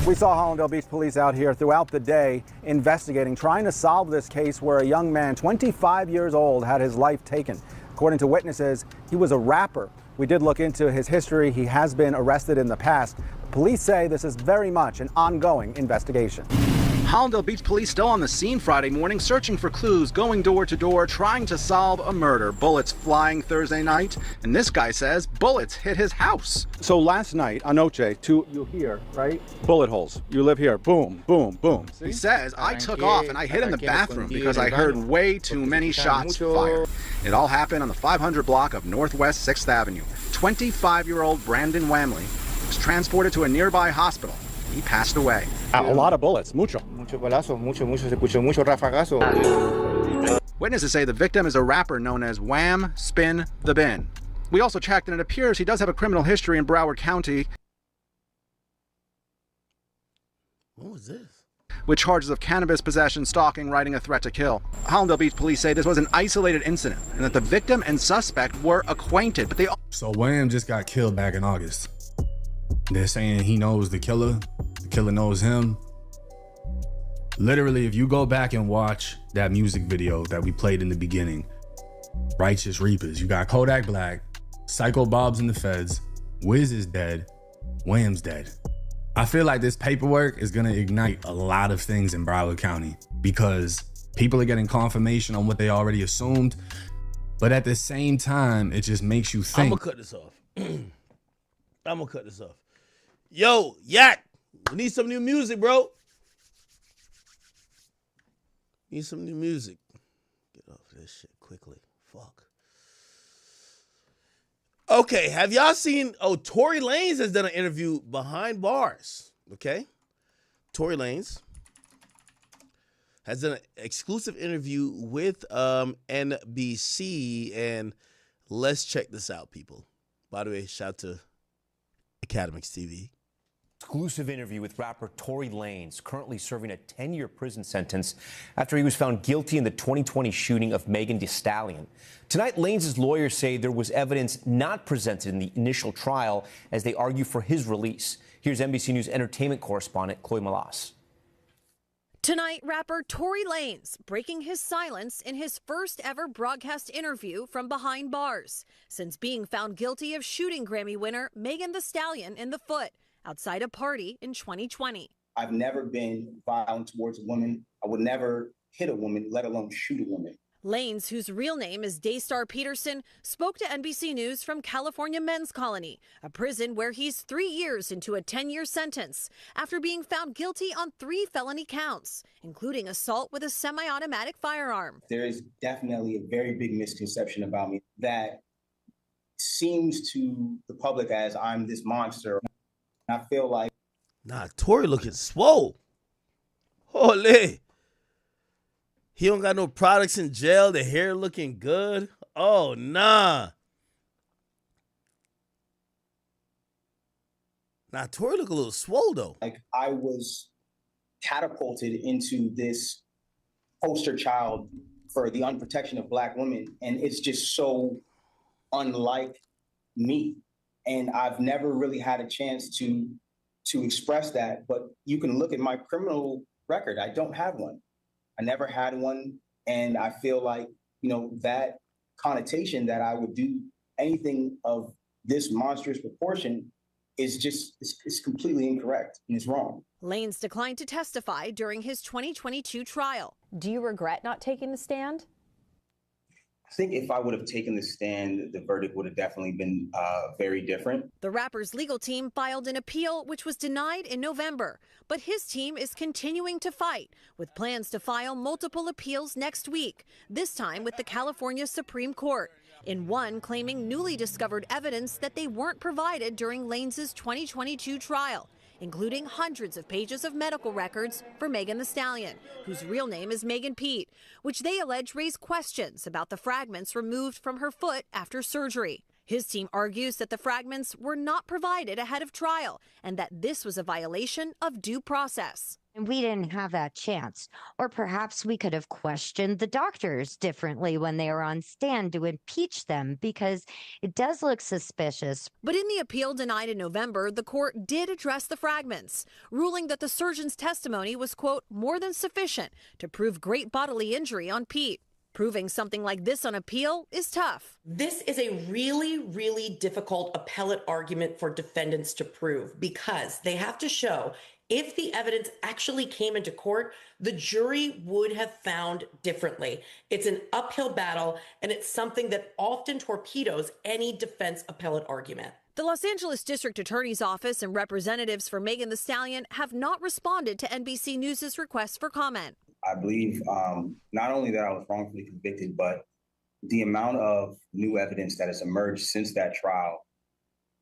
We saw Hallandale Beach police out here throughout the day investigating, trying to solve this case where a young man, 25 years old, had his life taken. According to witnesses, he was a rapper. We did look into his history. He has been arrested in the past. Police say this is very much an ongoing investigation. Hallandale Beach police still on the scene Friday morning, searching for clues, going door to door, trying to solve a murder. Bullets flying Thursday night, and this guy says bullets hit his house. So last night, anoche, you hear, right? Bullet holes. You live here. Boom, boom, boom. See? He says, I took off and I hid in the bathroom because I heard way too many shots fired. It all happened on the 500 block of Northwest 6th Avenue. 25-year-old Brandon Wamley was transported to a nearby hospital. He passed away. A lot of bullets, mucho. Mucho balazo, mucho, se escuchó mucho rafagazo. Witnesses say the victim is a rapper known as Wham Spin the Bin. We also checked, and it appears he does have a criminal history in Broward County. What was this? With charges of cannabis possession, stalking, writing a threat to kill. Hallandale Beach police say this was an isolated incident and that the victim and suspect were acquainted, but they... So Wham just got killed back in August. They're saying he knows the killer knows him. Literally, if you go back and watch that music video that we played in the beginning, Righteous Reapers, you got Kodak Black, Psycho Bob's in the feds, Wiz is dead, Wham's dead. I feel like this paperwork is gonna ignite a lot of things in Broward County because people are getting confirmation on what they already assumed, but at the same time, it just makes you think. I'm gonna cut this off. Yo, Yak, we need some new music, bro. Need some new music. Get off this shit quickly. Fuck. Okay, have y'all seen? Oh, Tory Lanez has done an interview behind bars. Okay, Tory Lanez has done an exclusive interview with NBC, and let's check this out, people. By the way, shout out to Academics TV. Exclusive interview with rapper Tory Lanez, currently serving a 10-year prison sentence after he was found guilty in the 2020 shooting of Megan Thee Stallion. Tonight, Lanez's lawyers say there was evidence not presented in the initial trial as they argue for his release. Here's NBC News entertainment correspondent Chloe Malas. Tonight, rapper Tory Lanez breaking his silence in his first ever broadcast interview from behind bars since being found guilty of shooting Grammy winner Megan Thee Stallion in the foot outside a party in 2020. I've never been violent towards a woman. I would never hit a woman, let alone shoot a woman. Lanez, whose real name is Daystar Peterson, spoke to NBC News from California Men's Colony, a prison where he's 3 years into a 10-year sentence after being found guilty on 3 felony counts, including assault with a semi-automatic firearm. There is definitely a very big misconception about me that seems to the public as I'm this monster. I feel like... Nah, Tory looking swole. Holy. He don't got no products in jail. The hair looking good. Oh, nah. Nah, Tory look a little swole, though. Like, I was catapulted into this poster child for the unprotection of Black women, and it's just so unlike me. And I've never really had a chance to express that, but you can look at my criminal record. I don't have one. I never had one, and I feel like, you know, that connotation that I would do anything of this monstrous proportion is just, it's completely incorrect, and it's wrong. Lanez declined to testify during his 2022 trial. Do you regret not taking the stand? I think if I would have taken the stand, the verdict would have definitely been very different. The rapper's legal team filed an appeal, which was denied in November. But his team is continuing to fight, with plans to file multiple appeals next week, this time with the California Supreme Court, in one claiming newly discovered evidence that they weren't provided during Lanez's 2022 trial, including hundreds of pages of medical records for Megan Thee Stallion, whose real name is Megan Pete, which they allege raise questions about the fragments removed from her foot after surgery. His team argues that the fragments were not provided ahead of trial and that this was a violation of due process. And we didn't have that chance. Or perhaps we could have questioned the doctors differently when they were on stand to impeach them, because it does look suspicious. But in the appeal denied in November, the court did address the fragments, ruling that the surgeon's testimony was, quote, more than sufficient to prove great bodily injury on Pete. Proving something like this on appeal is tough. This is a really, really difficult appellate argument for defendants to prove, because they have to show if the evidence actually came into court, the jury would have found differently. It's an uphill battle, and it's something that often torpedoes any defense appellate argument. The Los Angeles District Attorney's Office and representatives for Megan Thee Stallion have not responded to NBC News' request for comment. I believe not only that I was wrongfully convicted, but the amount of new evidence that has emerged since that trial,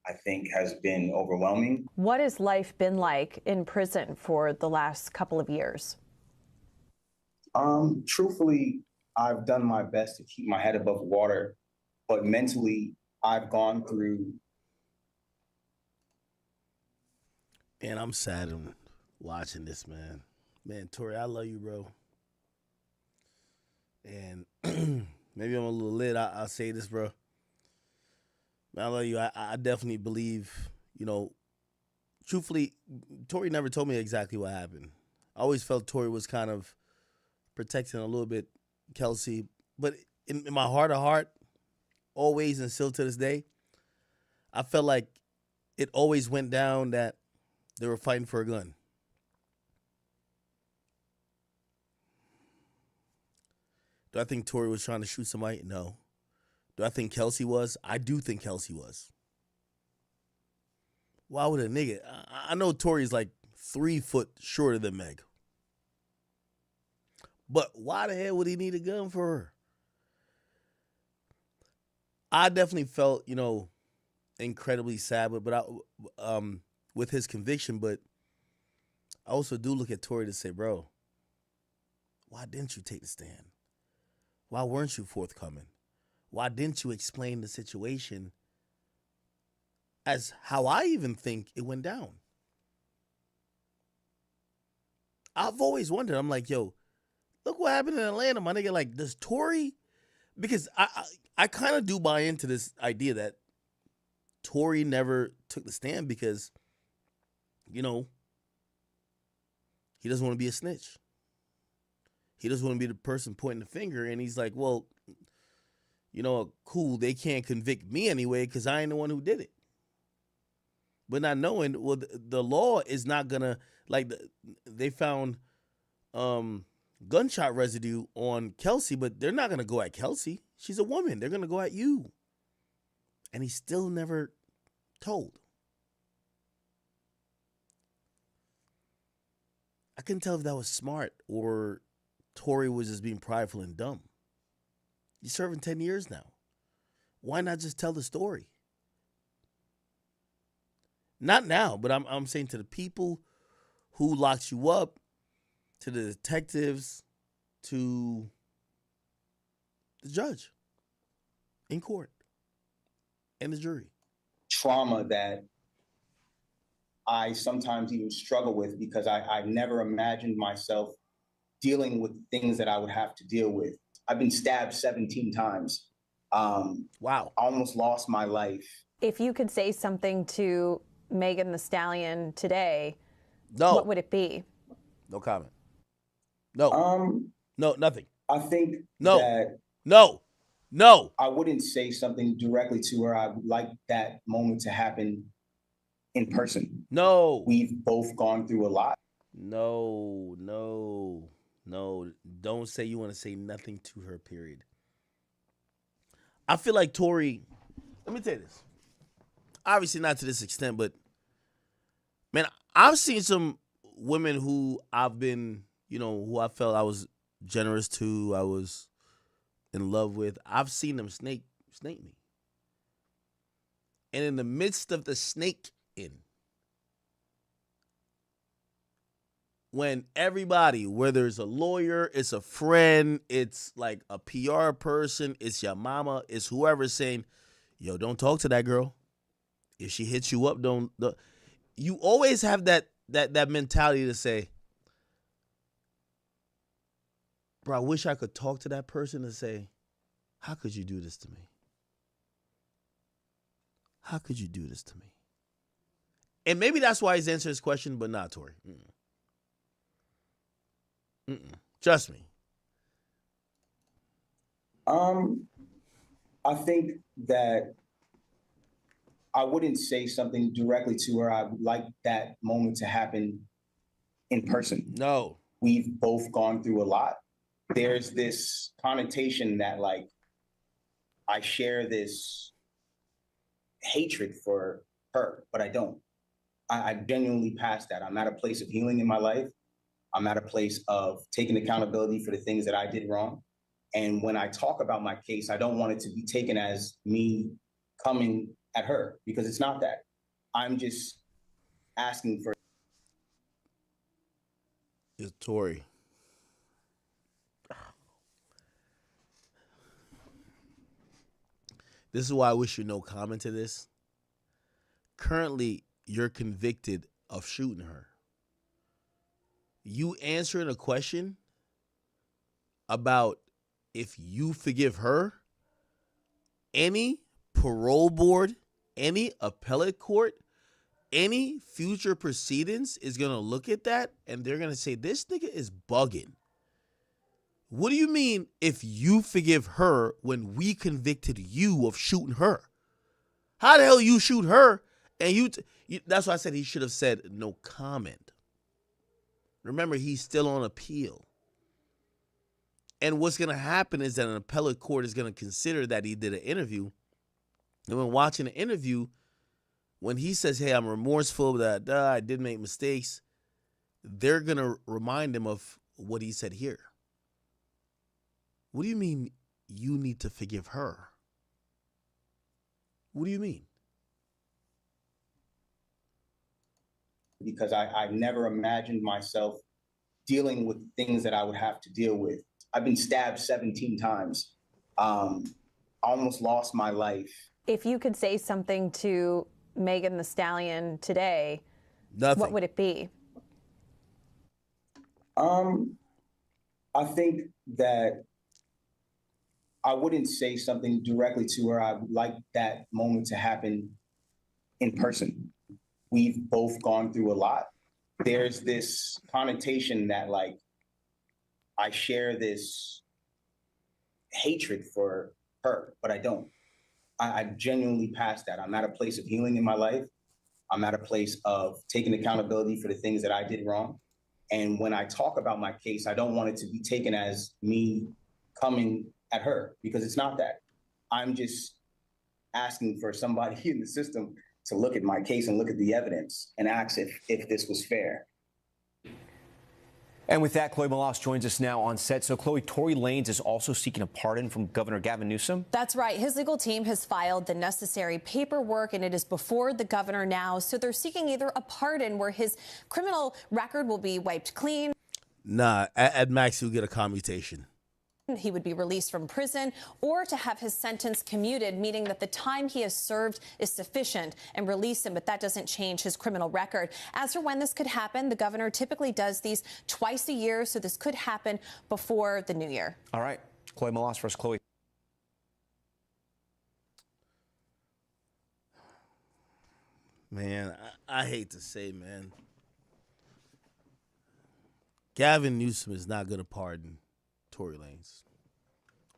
I think, has been overwhelming. What has life been like in prison for the last couple of years? Truthfully, I've done my best to keep my head above water, but mentally, I've gone through. And I'm sad watching this, man. Man, Tory, I love you, bro. And maybe I'm a little lit. I'll say this, bro. Man, I love you. I definitely believe, you know, truthfully, Tory never told me exactly what happened. I always felt Tory was kind of protecting a little bit Kelsey. But in my heart of heart, always and still to this day, I felt like it always went down that they were fighting for a gun. Do I think Tory was trying to shoot somebody? No. Do I think Kelsey was? I do think Kelsey was. Why would a nigga? I know Tory's like 3 foot shorter than Meg. But why the hell would he need a gun for her? I definitely felt, you know, incredibly sad with his conviction, but I also do look at Tory to say, bro, why didn't you take the stand? Why weren't you forthcoming? Why didn't you explain the situation as how I even think it went down? I've always wondered. I'm like, yo, look what happened in Atlanta, my nigga. Like, does Tory? Because I kind of do buy into this idea that Tory never took the stand because, you know, he doesn't want to be a snitch. He doesn't want to be the person pointing the finger. And he's like, well, you know, cool, they can't convict me anyway because I ain't the one who did it. But not knowing, well, the law is not going to, like, they found gunshot residue on Kelsey, but they're not going to go at Kelsey. She's a woman. They're going to go at you. And he still never told. I couldn't tell if that was smart or Tory was just being prideful and dumb. You're serving 10 years now. Why not just tell the story? Not now, but I'm saying to the people who locked you up, to the detectives, to the judge in court and the jury. Trauma that I sometimes even struggle with because I never imagined myself dealing with things that I would have to deal with. I've been stabbed 17 times. Wow. I almost lost my life. If you could say something to Megan Thee Stallion today, no, what would it be? No comment. No. No, nothing. I think no. that No. I wouldn't say something directly to her. I would like that moment to happen in person. No. We've both gone through a lot. No. Don't say you want to say nothing to her, period. I feel like Tory, let me tell you this. Obviously not to this extent, but man, I've seen some women who I've been, who I felt I was generous to, I was in love with. I've seen them snake me. And in the midst of the snake when everybody, whether it's a lawyer, it's a friend, it's like a PR person, it's your mama, it's whoever saying, yo, don't talk to that girl. If she hits you up, don't. You always have that mentality to say, bro, I wish I could talk to that person and say, how could you do this to me? How could you do this to me? And maybe that's why he's answering this question, but not Tory. Trust me. I think that I wouldn't say something directly to her. I would like that moment to happen in person. No. We've both gone through a lot. There's this connotation that, like, I share this hatred for her, but I don't. I genuinely passed that. I'm at a place of healing in my life. I'm at a place of taking accountability for the things that I did wrong. And when I talk about my case, I don't want it to be taken as me coming at her, because it's not that. I'm just asking for. It's Tory. This is why I wish you no comment to this. Currently, you're convicted of shooting her. You answering a question about if you forgive her, any parole board, any appellate court, any future proceedings is going to look at that and they're going to say, this nigga is bugging. What do you mean if you forgive her when we convicted you of shooting her? How the hell you shoot her and you that's why I said he should have said no comment. Remember, he's still on appeal. And what's going to happen is that an appellate court is going to consider that he did an interview. And when watching the interview, when he says, hey, I'm remorseful, that I did make mistakes, they're going to remind him of what he said here. What do you mean you need to forgive her? What do you mean? because I never imagined myself dealing with things that I would have to deal with. I've been stabbed 17 times. Almost lost my life. If you could say something to Megan Thee Stallion today, Nothing. what would it be? I think that I wouldn't say something directly to her. I would like that moment to happen in person. We've both gone through a lot. There's this connotation that like I share this hatred for her, but I don't. I genuinely passed that. I'm at a place of healing in my life. I'm at a place of taking accountability for the things that I did wrong. And when I talk about my case, I don't want it to be taken as me coming at her, because it's not that. I'm just asking for somebody in the system to look at my case and look at the evidence and ask if this was fair. And with that, Chloe Malas joins us now on set. So, Chloe, Tory Lanez is also seeking a pardon from Governor Gavin Newsom? That's right. His legal team has filed the necessary paperwork, and it is before the governor now. So they're seeking either a pardon where his criminal record will be wiped clean. Nah, at max, he'll get a commutation. He would be released from prison, or to have his sentence commuted, meaning that the time he has served is sufficient, and release him, but that doesn't change his criminal record. As for when this could happen, the governor typically does these twice a year, so this could happen before the new year. All right. Chloe Malas for us, Chloe. Man, I hate to say, man, Gavin Newsom is not going to pardon Tory Lanez.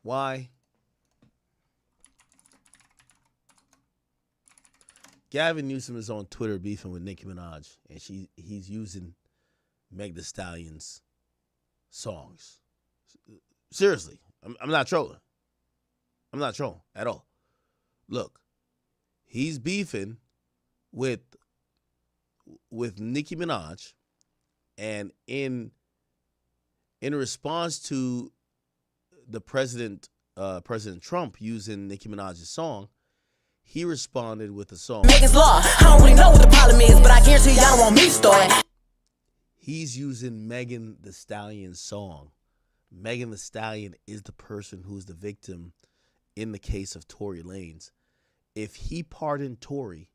Why? Gavin Newsom is on Twitter beefing with Nicki Minaj, and he's using Meg Thee Stallion's songs. Seriously, I'm not trolling. I'm not trolling at all. Look, he's beefing with Nicki Minaj, and in response to the President Trump using Nicki Minaj's song, he responded with a song. Megan's Law. I don't really know what the problem is, but I guarantee y'all don't want me to start. He's using Megan Thee Stallion's song. Megan Thee Stallion is the person who's the victim in the case of Tory Lanez. If he pardoned Tory,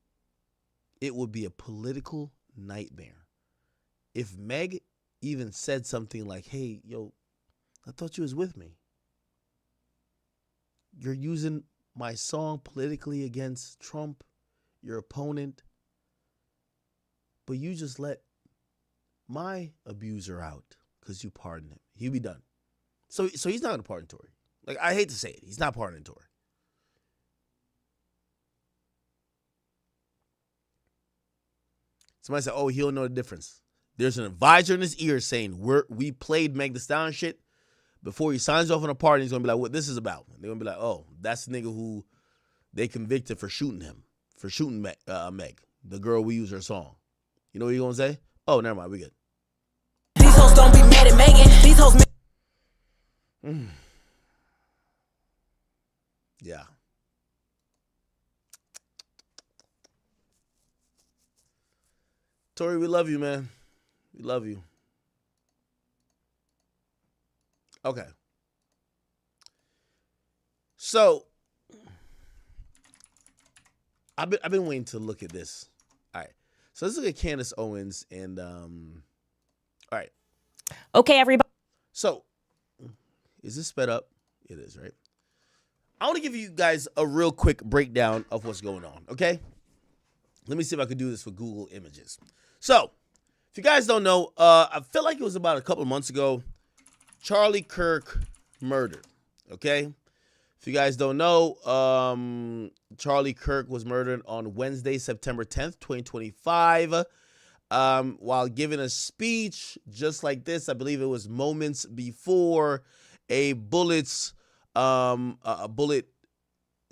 it would be a political nightmare. If Meg even said something like, hey, yo, I thought you was with me. You're using my song politically against Trump, your opponent, but you just let my abuser out because you pardoned him. He'll be done. So he's not going to pardon Tory. Like, I hate to say it. He's not pardoning Tory. Somebody said, oh, he'll know the difference. There's an advisor in his ear saying, we played Meg Thee Stallion shit. Before he signs off on a pardon, he's going to be like, what this is about? And they're going to be like, oh, that's the nigga who they convicted for shooting him, for shooting Meg, the girl we use her song. You know what you're going to say? Oh, never mind, we good. These hoes don't be mad at Megan. These hoes... Yeah. Tory, we love you, man. We love you. Okay. So I've been waiting to look at this. All right. So let's look at Candace Owens and all right. Okay, everybody. So is this sped up? It is, right? I want to give you guys a real quick breakdown of what's going on, okay? Let me see if I could do this for Google Images. So, if you guys don't know, I feel like it was about a couple of months ago, Charlie Kirk murdered, okay? If you guys don't know, Charlie Kirk was murdered on Wednesday, September 10th, 2025, while giving a speech just like this. I believe it was moments before a bullet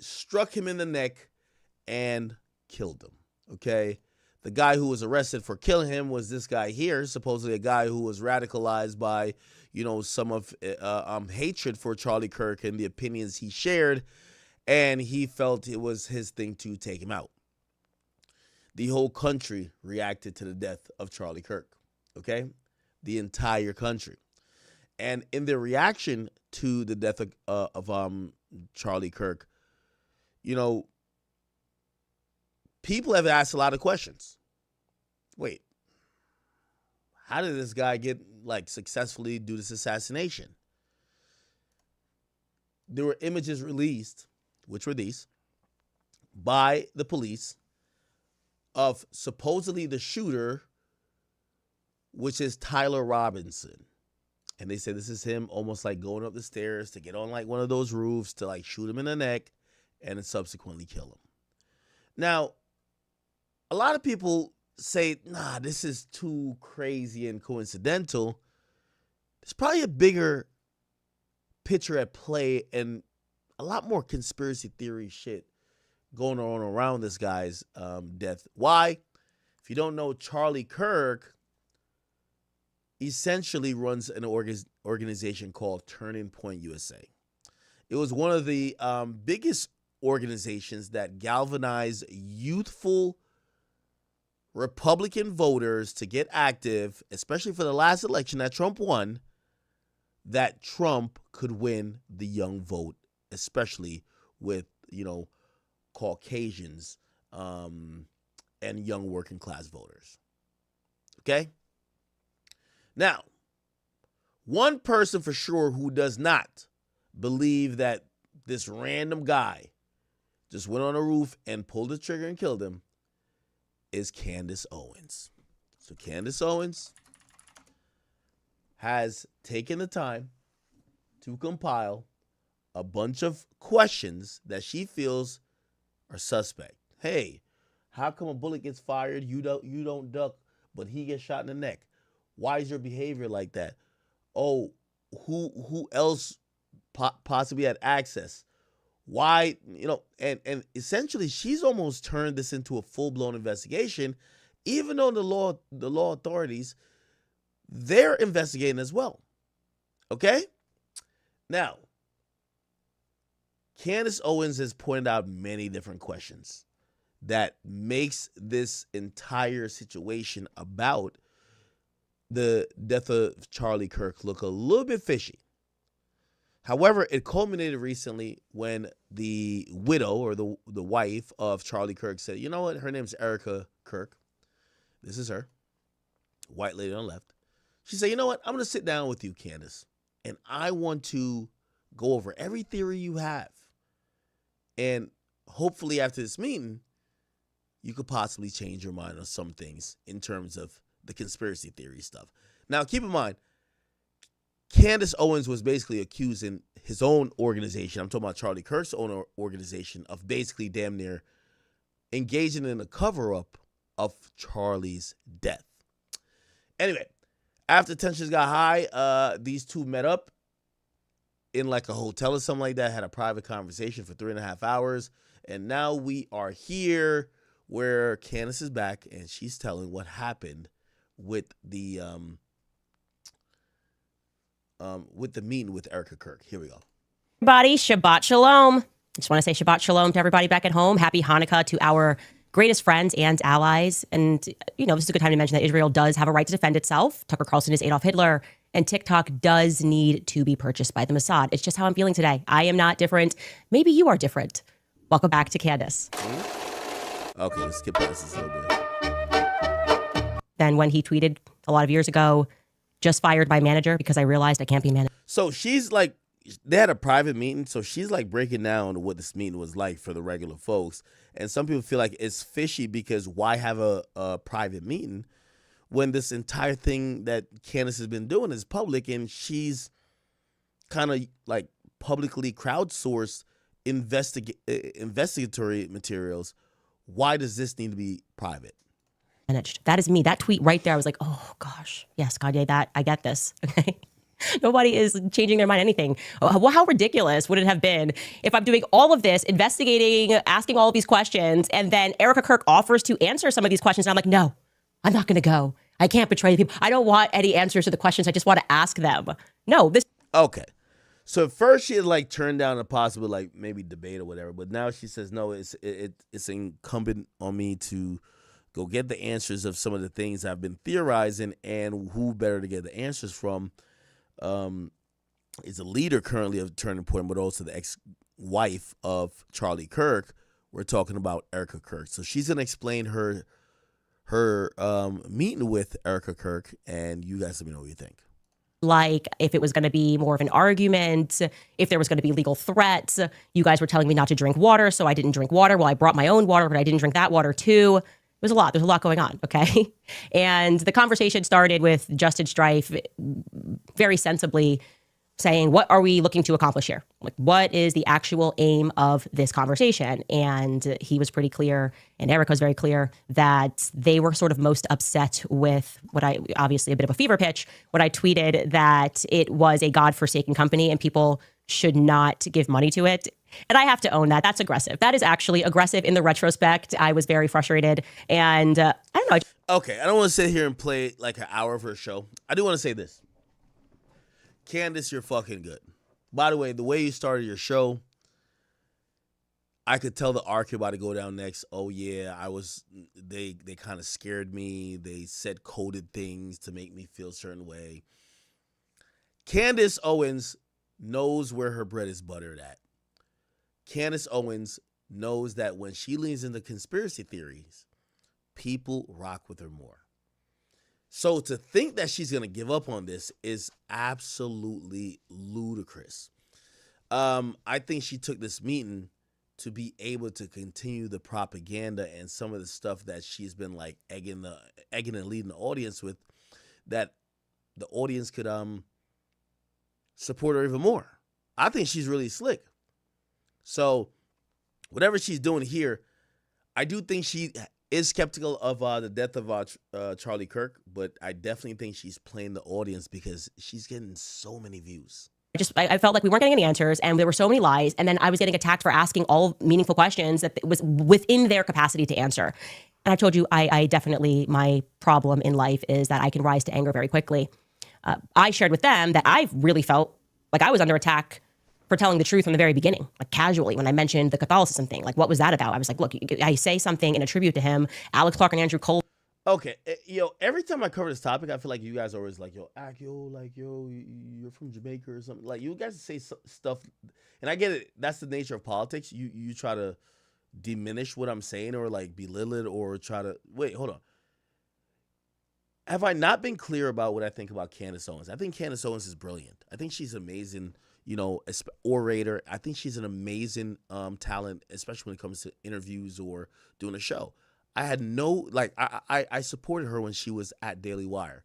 struck him in the neck and killed him, okay? The guy who was arrested for killing him was this guy here, supposedly a guy who was radicalized by, you know, some of hatred for Charlie Kirk and the opinions he shared, and he felt it was his thing to take him out. the whole country reacted to the death of Charlie Kirk, okay? The entire country. And in their reaction to the death of Charlie Kirk, you know, people have asked a lot of questions. Wait, how did this guy successfully do this assassination? There were images released, which were these, by the police of supposedly the shooter, which is Tyler Robinson. And they said this is him almost like going up the stairs to get on like one of those roofs to like shoot him in the neck and then subsequently kill him. Now, a lot of people say, nah, this is too crazy and coincidental. There's probably a bigger picture at play and a lot more conspiracy theory shit going on around this guy's death. Why? If you don't know, Charlie Kirk essentially runs an organization called Turning Point USA. It was one of the biggest organizations that galvanized youthful Republican voters to get active, especially for the last election that Trump won, that Trump could win the young vote, especially with, you know, Caucasians and young working class voters. Okay? Now, one person for sure who does not believe that this random guy just went on a roof and pulled the trigger and killed him is Candace Owens. So Candace Owens has taken the time to compile a bunch of questions that she feels are suspect. Hey, how come a bullet gets fired, you don't duck, but he gets shot in the neck? Why is your behavior like that? Oh, who else possibly had access? Why, you know, and essentially she's almost turned this into a full-blown investigation, even though the law authorities, they're investigating as well. Okay? Now, Candace Owens has pointed out many different questions that makes this entire situation about the death of Charlie Kirk look a little bit fishy. However, it culminated recently when the widow or the wife of Charlie Kirk said, you know what, her name's Erica Kirk. This is her, white lady on the left. She said, you know what, I'm going to sit down with you, Candace, and I want to go over every theory you have. And hopefully after this meeting, you could possibly change your mind on some things in terms of the conspiracy theory stuff. Now, keep in mind, Candace Owens was basically accusing his own organization, I'm talking about Charlie Kirk's own organization, of basically damn near engaging in a cover-up of Charlie's death. Anyway, after tensions got high, these two met up in like a hotel or something like that, had a private conversation for 3.5 hours, and now we are here where Candace is back and she's telling what happened with the meeting with Erica Kirk. Here we go. Everybody, Shabbat Shalom. I just want to say Shabbat Shalom to everybody back at home. Happy Hanukkah to our greatest friends and allies. And, you know, this is a good time to mention that Israel does have a right to defend itself. Tucker Carlson is Adolf Hitler. And TikTok does need to be purchased by the Mossad. It's just how I'm feeling today. I am not different. Maybe you are different. Welcome back to Candace. Okay, let's skip past this a little bit. Then when he tweeted a lot of years ago, just fired my manager because I realized I can't be managed. So she's like, they had a private meeting, so she's like breaking down what this meeting was like for the regular folks. And some people feel like it's fishy because why have a private meeting when this entire thing that Candace has been doing is public, and she's kind of like publicly crowdsourced investigatory materials. Why does this need to be private? Managed. That is me. That tweet right there, I was like, oh gosh, yes, Kanye, that I get this. Okay. Nobody is changing their mind anything. Well, how ridiculous would it have been if I'm doing all of this, investigating, asking all of these questions, and then Erica Kirk offers to answer some of these questions, and I'm like, no, I'm not going to go. I can't betray the people. I don't want any answers to the questions. I just want to ask them. No, this. Okay. So at first she had like turned down a possible like maybe debate or whatever, but now she says, no, it's incumbent on me to go get the answers of some of the things I've been theorizing, and who better to get the answers from is a leader currently of Turning Point, but also the ex-wife of Charlie Kirk. We're talking about Erica Kirk. So she's going to explain her meeting with Erica Kirk, and you guys let me know what you think. Like if it was going to be more of an argument, if there was going to be legal threats. You guys were telling me not to drink water, so I didn't drink water. Well, I brought my own water, but I didn't drink that water too. There's a lot. There's a lot going on, okay? And the conversation started with Justin Strife very sensibly saying, what are we looking to accomplish here? Like, what is the actual aim of this conversation? And he was pretty clear, and Erica was very clear, that they were sort of most upset with what obviously a bit of a fever pitch, what I tweeted, that it was a godforsaken company and people should not give money to it. And I have to own that. That's aggressive. That is actually aggressive in the retrospect. I was very frustrated. And I don't know. Okay, I don't want to sit here and play like an hour of her show. I do want to say this. Candace, you're fucking good. By the way, the way you started your show, I could tell the arc you're about to go down next. Oh yeah, they kind of scared me. They said coded things to make me feel a certain way. Candace Owens knows where her bread is buttered at. Candace Owens knows that when she leans into conspiracy theories, people rock with her more. So to think that she's going to give up on this is absolutely ludicrous. I think she took this meeting to be able to continue the propaganda and some of the stuff that she's been like egging and leading the audience with, that the audience could support her even more. I think she's really slick. So whatever she's doing here, I do think she is skeptical of the death of Charlie Kirk, but I definitely think she's playing the audience because she's getting so many views. I felt like we weren't getting any answers, and there were so many lies, and then I was getting attacked for asking all meaningful questions that was within their capacity to answer. And I told you, I definitely, my problem in life is that I can rise to anger very quickly. I shared with them that I really felt like I was under attack for telling the truth from the very beginning, like casually, when I mentioned the Catholicism thing. Like, what was that about? I was like, look, I say something in a tribute to him, Alex Clark and Andrew Cole. Okay, every time I cover this topic, I feel like you guys are always like, you're from Jamaica or something. Like, you guys say stuff, and I get it. That's the nature of politics. You try to diminish what I'm saying or like belittle it or try to, wait, hold on. Have I not been clear about what I think about Candace Owens? I think Candace Owens is brilliant. I think she's amazing, orator. I think she's an amazing talent, especially when it comes to interviews or doing a show. I had I supported her when she was at Daily Wire.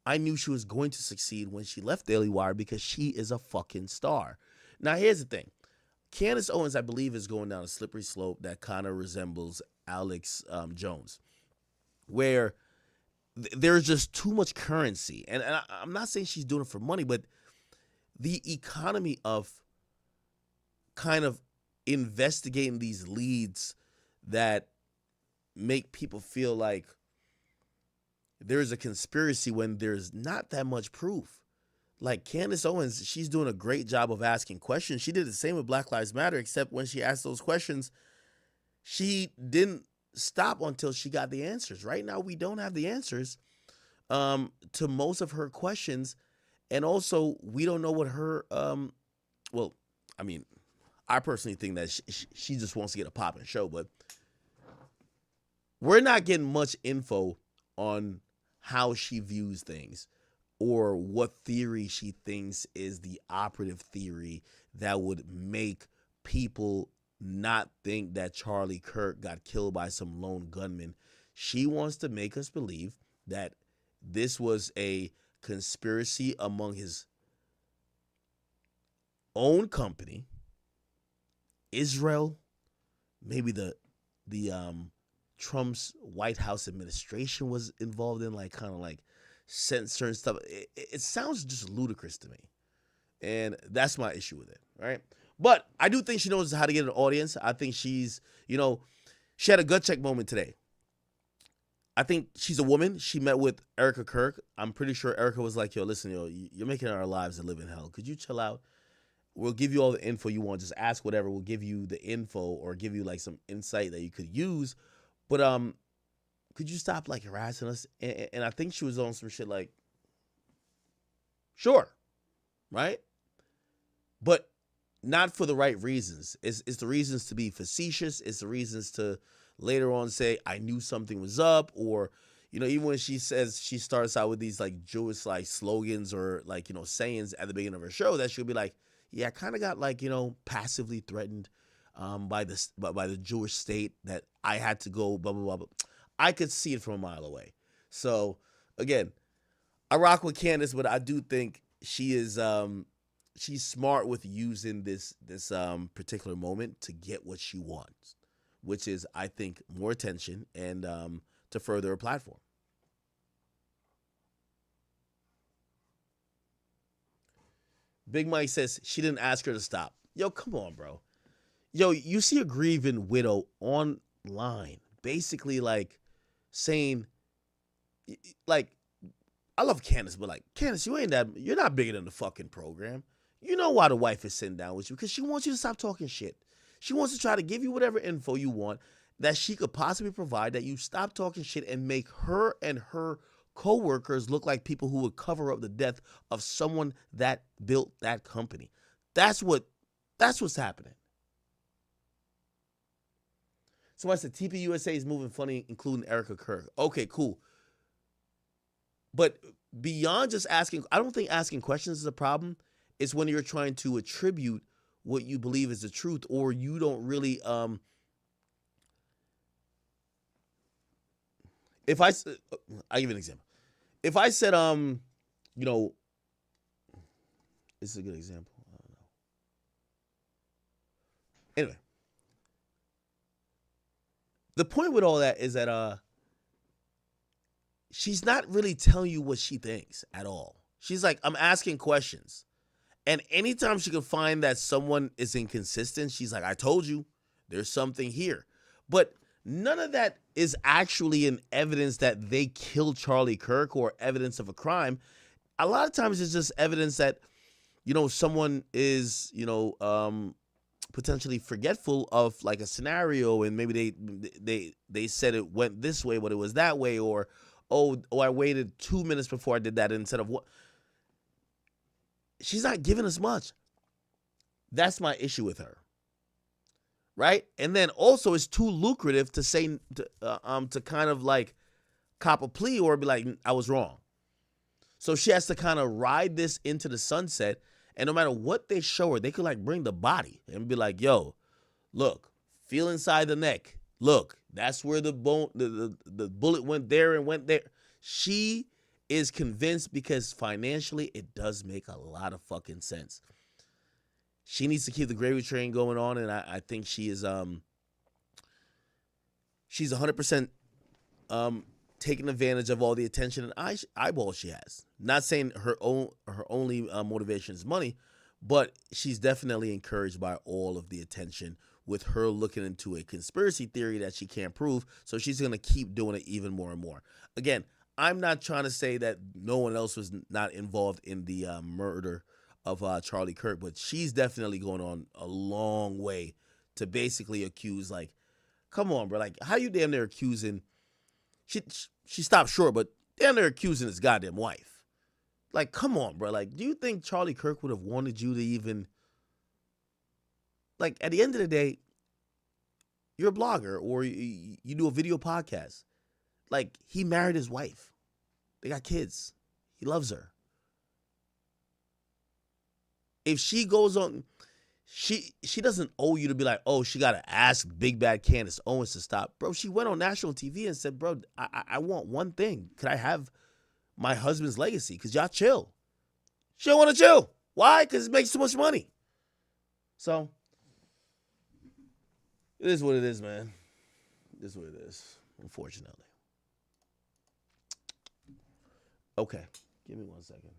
I knew she was going to succeed when she left Daily Wire because she is a fucking star. Now, here's the thing. Candace Owens, I believe, is going down a slippery slope that kind of resembles Alex Jones, where there's just too much currency. And I'm not saying she's doing it for money, but the economy of kind of investigating these leads that make people feel like there's a conspiracy when there's not that much proof. Like Candace Owens, she's doing a great job of asking questions. She did the same with Black Lives Matter, except when she asked those questions, she didn't stop until she got the answers. Right now, we don't have the answers to most of her questions. And also, we don't know what her, I personally think that she just wants to get a popping show, but we're not getting much info on how she views things or what theory she thinks is the operative theory that would make people not think that Charlie Kirk got killed by some lone gunman. She wants to make us believe that this was a conspiracy among his own company, Israel, maybe the Trump's White House administration was involved in, like, kind of like censoring stuff. It sounds just ludicrous to me. And that's my issue with it, right? But I do think she knows how to get an audience. I think she's, she had a gut check moment today. I think she's a woman. She met with Erica Kirk. I'm pretty sure Erica was like, listen, you're making our lives a living hell. Could you chill out? We'll give you all the info you want. Just ask whatever. We'll give you the info or give you like some insight that you could use. But could you stop like harassing us? And I think she was on some shit like, sure, right? But not for the right reasons. It's the reasons to be facetious. It's the reasons to later on say, I knew something was up. Or, you know, even when she says, she starts out with these like Jewish like slogans or like, you know, sayings at the beginning of her show, that she'll be like, yeah, I kind of got like, you know, passively threatened by the Jewish state that I had to go, blah, blah, blah, blah. I could see it from a mile away. So again, I rock with Candace, but I do think she is she's smart with using this particular moment to get what she wants, which is, I think, more attention and to further her platform. Big Mike says she didn't ask her to stop. Yo, come on, bro. Yo, you see a grieving widow online, basically like saying, like, I love Candace, but like, Candace, you're not bigger than the fucking program. You know why the wife is sitting down with you, because she wants you to stop talking shit. She wants to try to give you whatever info you want that she could possibly provide, that you stop talking shit and make her and her co-workers look like people who would cover up the death of someone that built that company. That's what's happening. Somebody said TPUSA is moving funny, including Erica Kirk. Okay, cool. But beyond just asking, I don't think asking questions is a problem. It's when you're trying to attribute what you believe is the truth, or you don't really, if I'll give you an example. If I said, you know, this is a good example. I don't know. Anyway, the point with all that is that she's not really telling you what she thinks at all. She's like, I'm asking questions. And anytime she can find that someone is inconsistent, she's like, I told you, there's something here. But none of that is actually an evidence that they killed Charlie Kirk or evidence of a crime. A lot of times it's just evidence that, you know, someone is, you know, potentially forgetful of like a scenario, and maybe they said it went this way, but it was that way, or I waited 2 minutes before I did that instead of what. She's not giving us much. That's my issue with her. Right? And then also it's too lucrative to say, to kind of like cop a plea or be like, I was wrong. So she has to kind of ride this into the sunset. And no matter what they show her, they could like bring the body and be like, yo, look, feel inside the neck. Look, that's where the bone, the bullet went there and went there. She is convinced because financially it does make a lot of fucking sense. She needs to keep the gravy train going on, and I think she is she's 100% taking advantage of all the attention and eyeballs she has. Not saying her only motivation is money, but she's definitely encouraged by all of the attention with her looking into a conspiracy theory that she can't prove, so she's going to keep doing it even more and more. Again, I'm not trying to say that no one else was not involved in the murder of Charlie Kirk, but she's definitely going on a long way to basically accuse, like, come on, bro. Like, how you damn near accusing, she stopped short, but damn near accusing his goddamn wife. Like, come on, bro. Like, do you think Charlie Kirk would have wanted you to even, like, at the end of the day, you're a blogger or you do a video podcast. Like, he married his wife. They got kids. He loves her. If she goes on, she doesn't owe you to be like, oh, she got to ask Big Bad Candace Owens to stop. Bro, she went on national TV and said, bro, I want one thing. Could I have my husband's legacy? Because y'all chill. She don't want to chill. Why? Because it makes too much money. So, it is what it is, man. It is what it is, unfortunately. Okay, give me 1 second.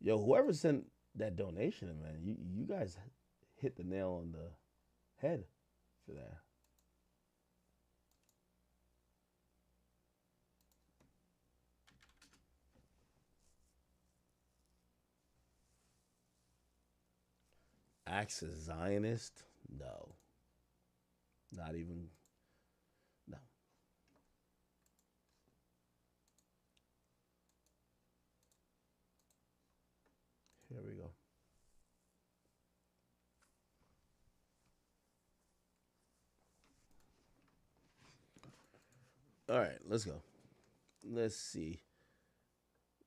Yo, whoever sent that donation, man, you guys hit the nail on the head for that. Acts as Zionist? No. Not even. No. There we go. All right, let's go. Let's see.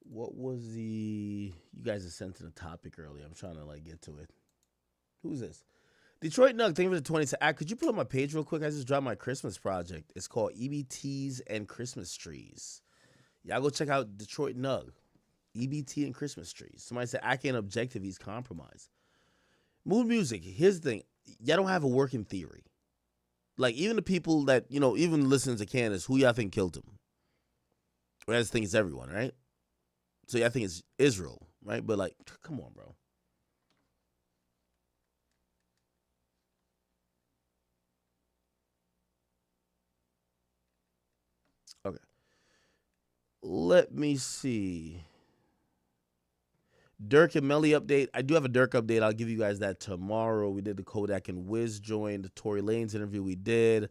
What was the... You guys had sent to the topic earlier. I'm trying to, like, get to it. Who's this? Detroit Nug, thank you for the 20 cents. Could you put on my page real quick? I just dropped my Christmas project. It's called EBTs and Christmas Trees. Y'all go check out Detroit Nug. EBT and Christmas Trees. Somebody said, I can't objective. He's compromised. Mood music. Here's the thing. Y'all don't have a working theory. Like, even the people that, you know, even listening to Candace, who y'all think killed him? Well, I just think it's everyone, right? So y'all think it's Israel, right? But, like, come on, bro. Okay. Let me see. Dirk and Melly update. I do have a Dirk update. I'll give you guys that tomorrow. We did the Kodak and Wiz join, the Tory Lanez interview we did.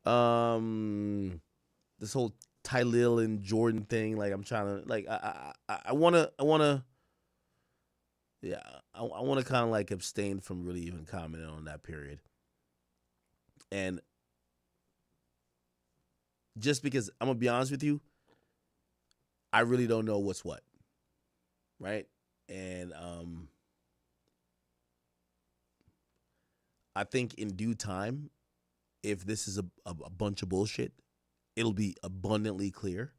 This whole Tylil and Jordan thing. Like, I'm trying to, like, I want to kind of like abstain from really even commenting on that period. And just because, I'm going to be honest with you, I really don't know what's what. Right? And I think in due time, if this is a bunch of bullshit, it'll be abundantly clear.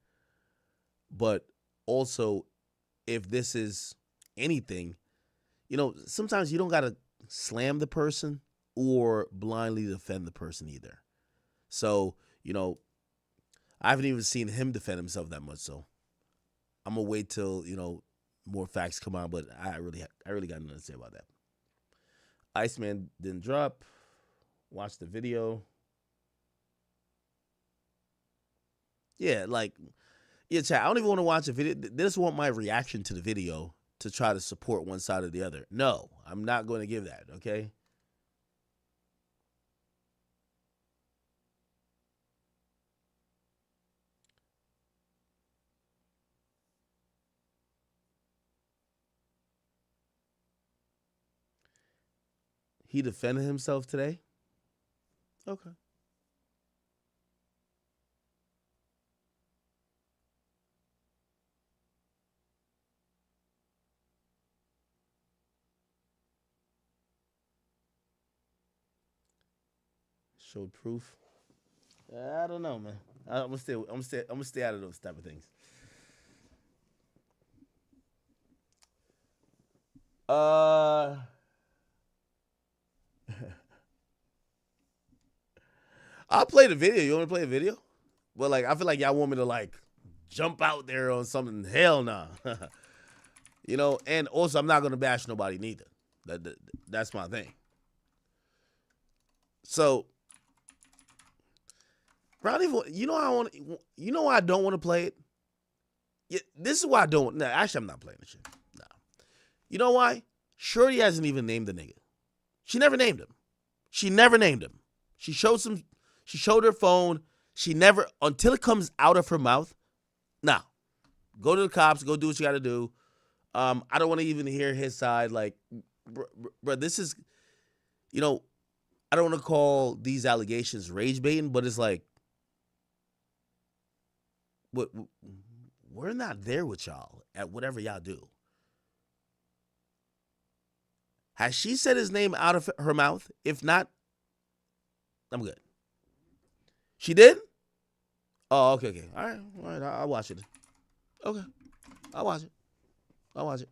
But also, if this is anything, you know, sometimes you don't got to slam the person or blindly defend the person either. So, you know, I haven't even seen him defend himself that much. So I'm going to wait till, you know, more facts come out, but I really got nothing to say about that. Iceman didn't drop. Watch the video. Yeah, like, yeah, chat. I don't even want to watch a video. They just want my reaction to the video to try to support one side or the other. No, I'm not going to give that, okay? He defended himself today? Okay. Showed proof. I don't know, man. I'm gonna stay out of those type of things. I'll play the video. You want to play a video? But, like, I feel like y'all want me to, like, jump out there on something. Hell nah. You know, and also I'm not going to bash nobody neither. That's my thing. So, you know why I don't want to play it? Yeah, this is why I don't. Nah, actually, I'm not playing this shit. Nah. You know why? Shorty hasn't even named the nigga. She never named him. She showed her phone. She never, until it comes out of her mouth. Nah, go to the cops. Go do what you got to do. I don't want to even hear his side. Like, bro, this is, you know, I don't want to call these allegations rage baiting, but it's like, we're not there with y'all at whatever y'all do. Has she said his name out of her mouth? If not, I'm good. She did? Oh, okay. All right, I'll watch it. Okay, I'll watch it.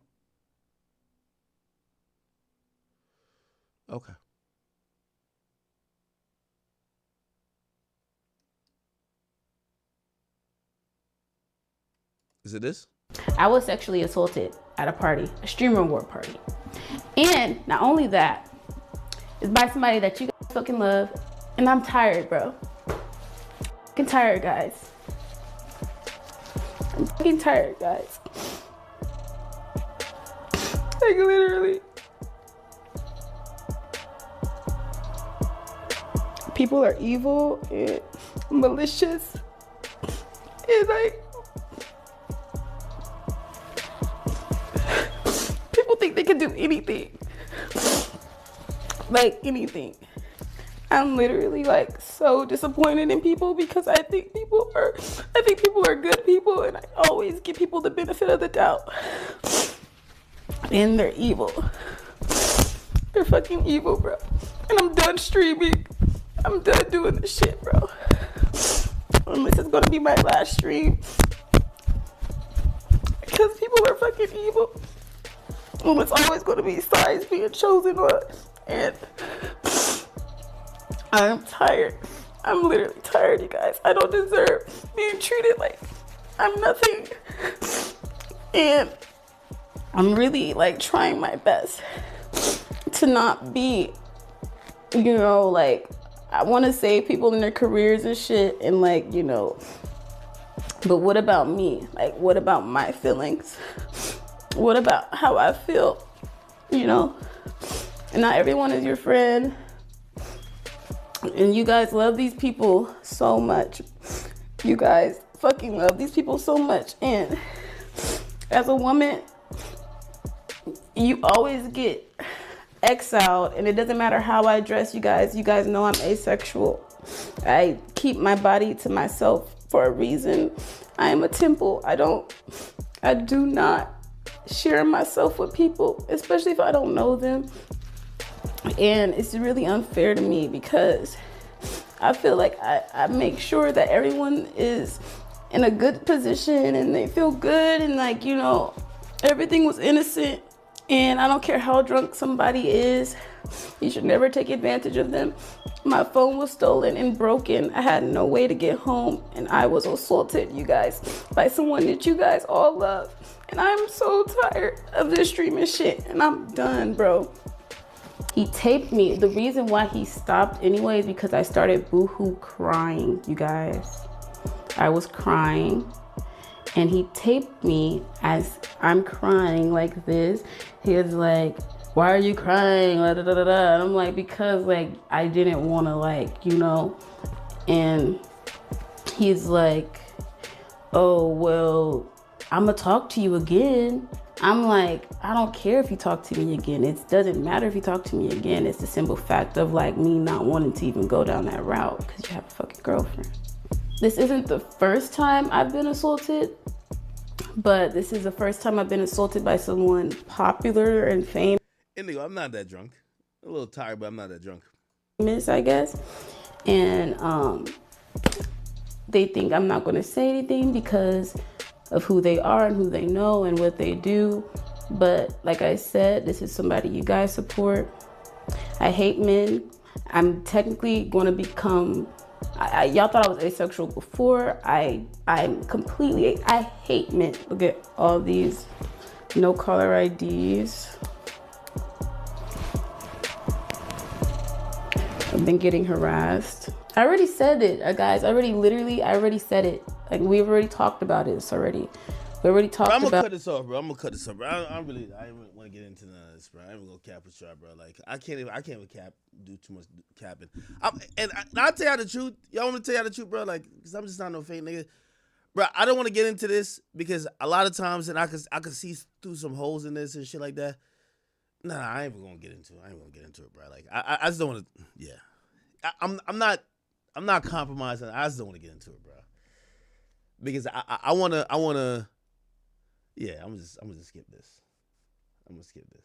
Okay. Is it this? I was sexually assaulted at a party, a stream reward party. And not only that, it's by somebody that you guys fucking love. And I'm tired, bro. I'm tired, guys. I'm fucking tired, guys. Like, literally. People are evil and malicious. And like, people think they like anything. I'm literally like so disappointed in people because I think people are good people, and I always give people the benefit of the doubt. And they're evil. They're fucking evil, bro. And I'm done streaming. I'm done doing this shit, bro. And this is gonna be my last stream. Because people are fucking evil. And it's always gonna be sides being chosen on. And I'm tired. I'm literally tired, you guys. I don't deserve being treated like I'm nothing. And I'm really like trying my best to not be, you know, like, I want to save people in their careers and shit, and like, you know, but what about me? Like, what about my feelings? What about how I feel? You know, and not everyone is your friend. And you guys love these people so much. You guys fucking love these people so much. And as a woman, you always get exiled, and it doesn't matter how I dress, you guys. You guys know I'm asexual. I keep my body to myself for a reason. I am a temple. I do not share myself with people, especially if I don't know them. And it's really unfair to me because I feel like I make sure that everyone is in a good position and they feel good, and like, you know, everything was innocent. And I don't care how drunk somebody is, you should never take advantage of them. My phone was stolen and broken. I had no way to get home, and I was assaulted, you guys, by someone that you guys all love. And I'm so tired of this streaming shit, and I'm done, bro. He taped me. The reason why he stopped anyway is because I started boohoo crying, you guys. I was crying, and he taped me as I'm crying like this. He was like, why are you crying? Da, da, da, da. And I'm like, because like I didn't want to, like, you know. And he's like, oh, well, I'm gonna talk to you again. I'm like, I don't care if you talk to me again. It doesn't matter if you talk to me again. It's the simple fact of like me not wanting to even go down that route because you have a fucking girlfriend. This isn't the first time I've been assaulted, but this is the first time I've been assaulted by someone popular and famous. Indigo, I'm not that drunk. A little tired, but I'm not that drunk. I guess. And they think I'm not gonna say anything because of who they are and who they know and what they do. But like I said, this is somebody you guys support. I hate men. I'm technically going to become, y'all thought I was asexual before. I'm completely, I hate men. Look at all these no caller IDs. I've been getting harassed. I already said it, guys. I already said it. Like, we've already talked about this already. We already talked about. I'm gonna cut this off, bro. I ain't want to get into none of this, bro. I ain't gonna cap with y'all, bro. Like, I can't even do too much capping. I'll tell y'all the truth. Y'all want me to tell y'all the truth, bro? Like, cause I'm just not no fake nigga, bro. I don't want to get into this because a lot of times, and I could see through some holes in this and shit like that. Nah, I ain't even gonna get into it. I ain't gonna get into it, bro. Like, I just don't want to. Yeah, I'm not compromising. I just don't want to get into it, bro. Because I wanna. Yeah, I'm gonna skip this. I'm gonna skip this.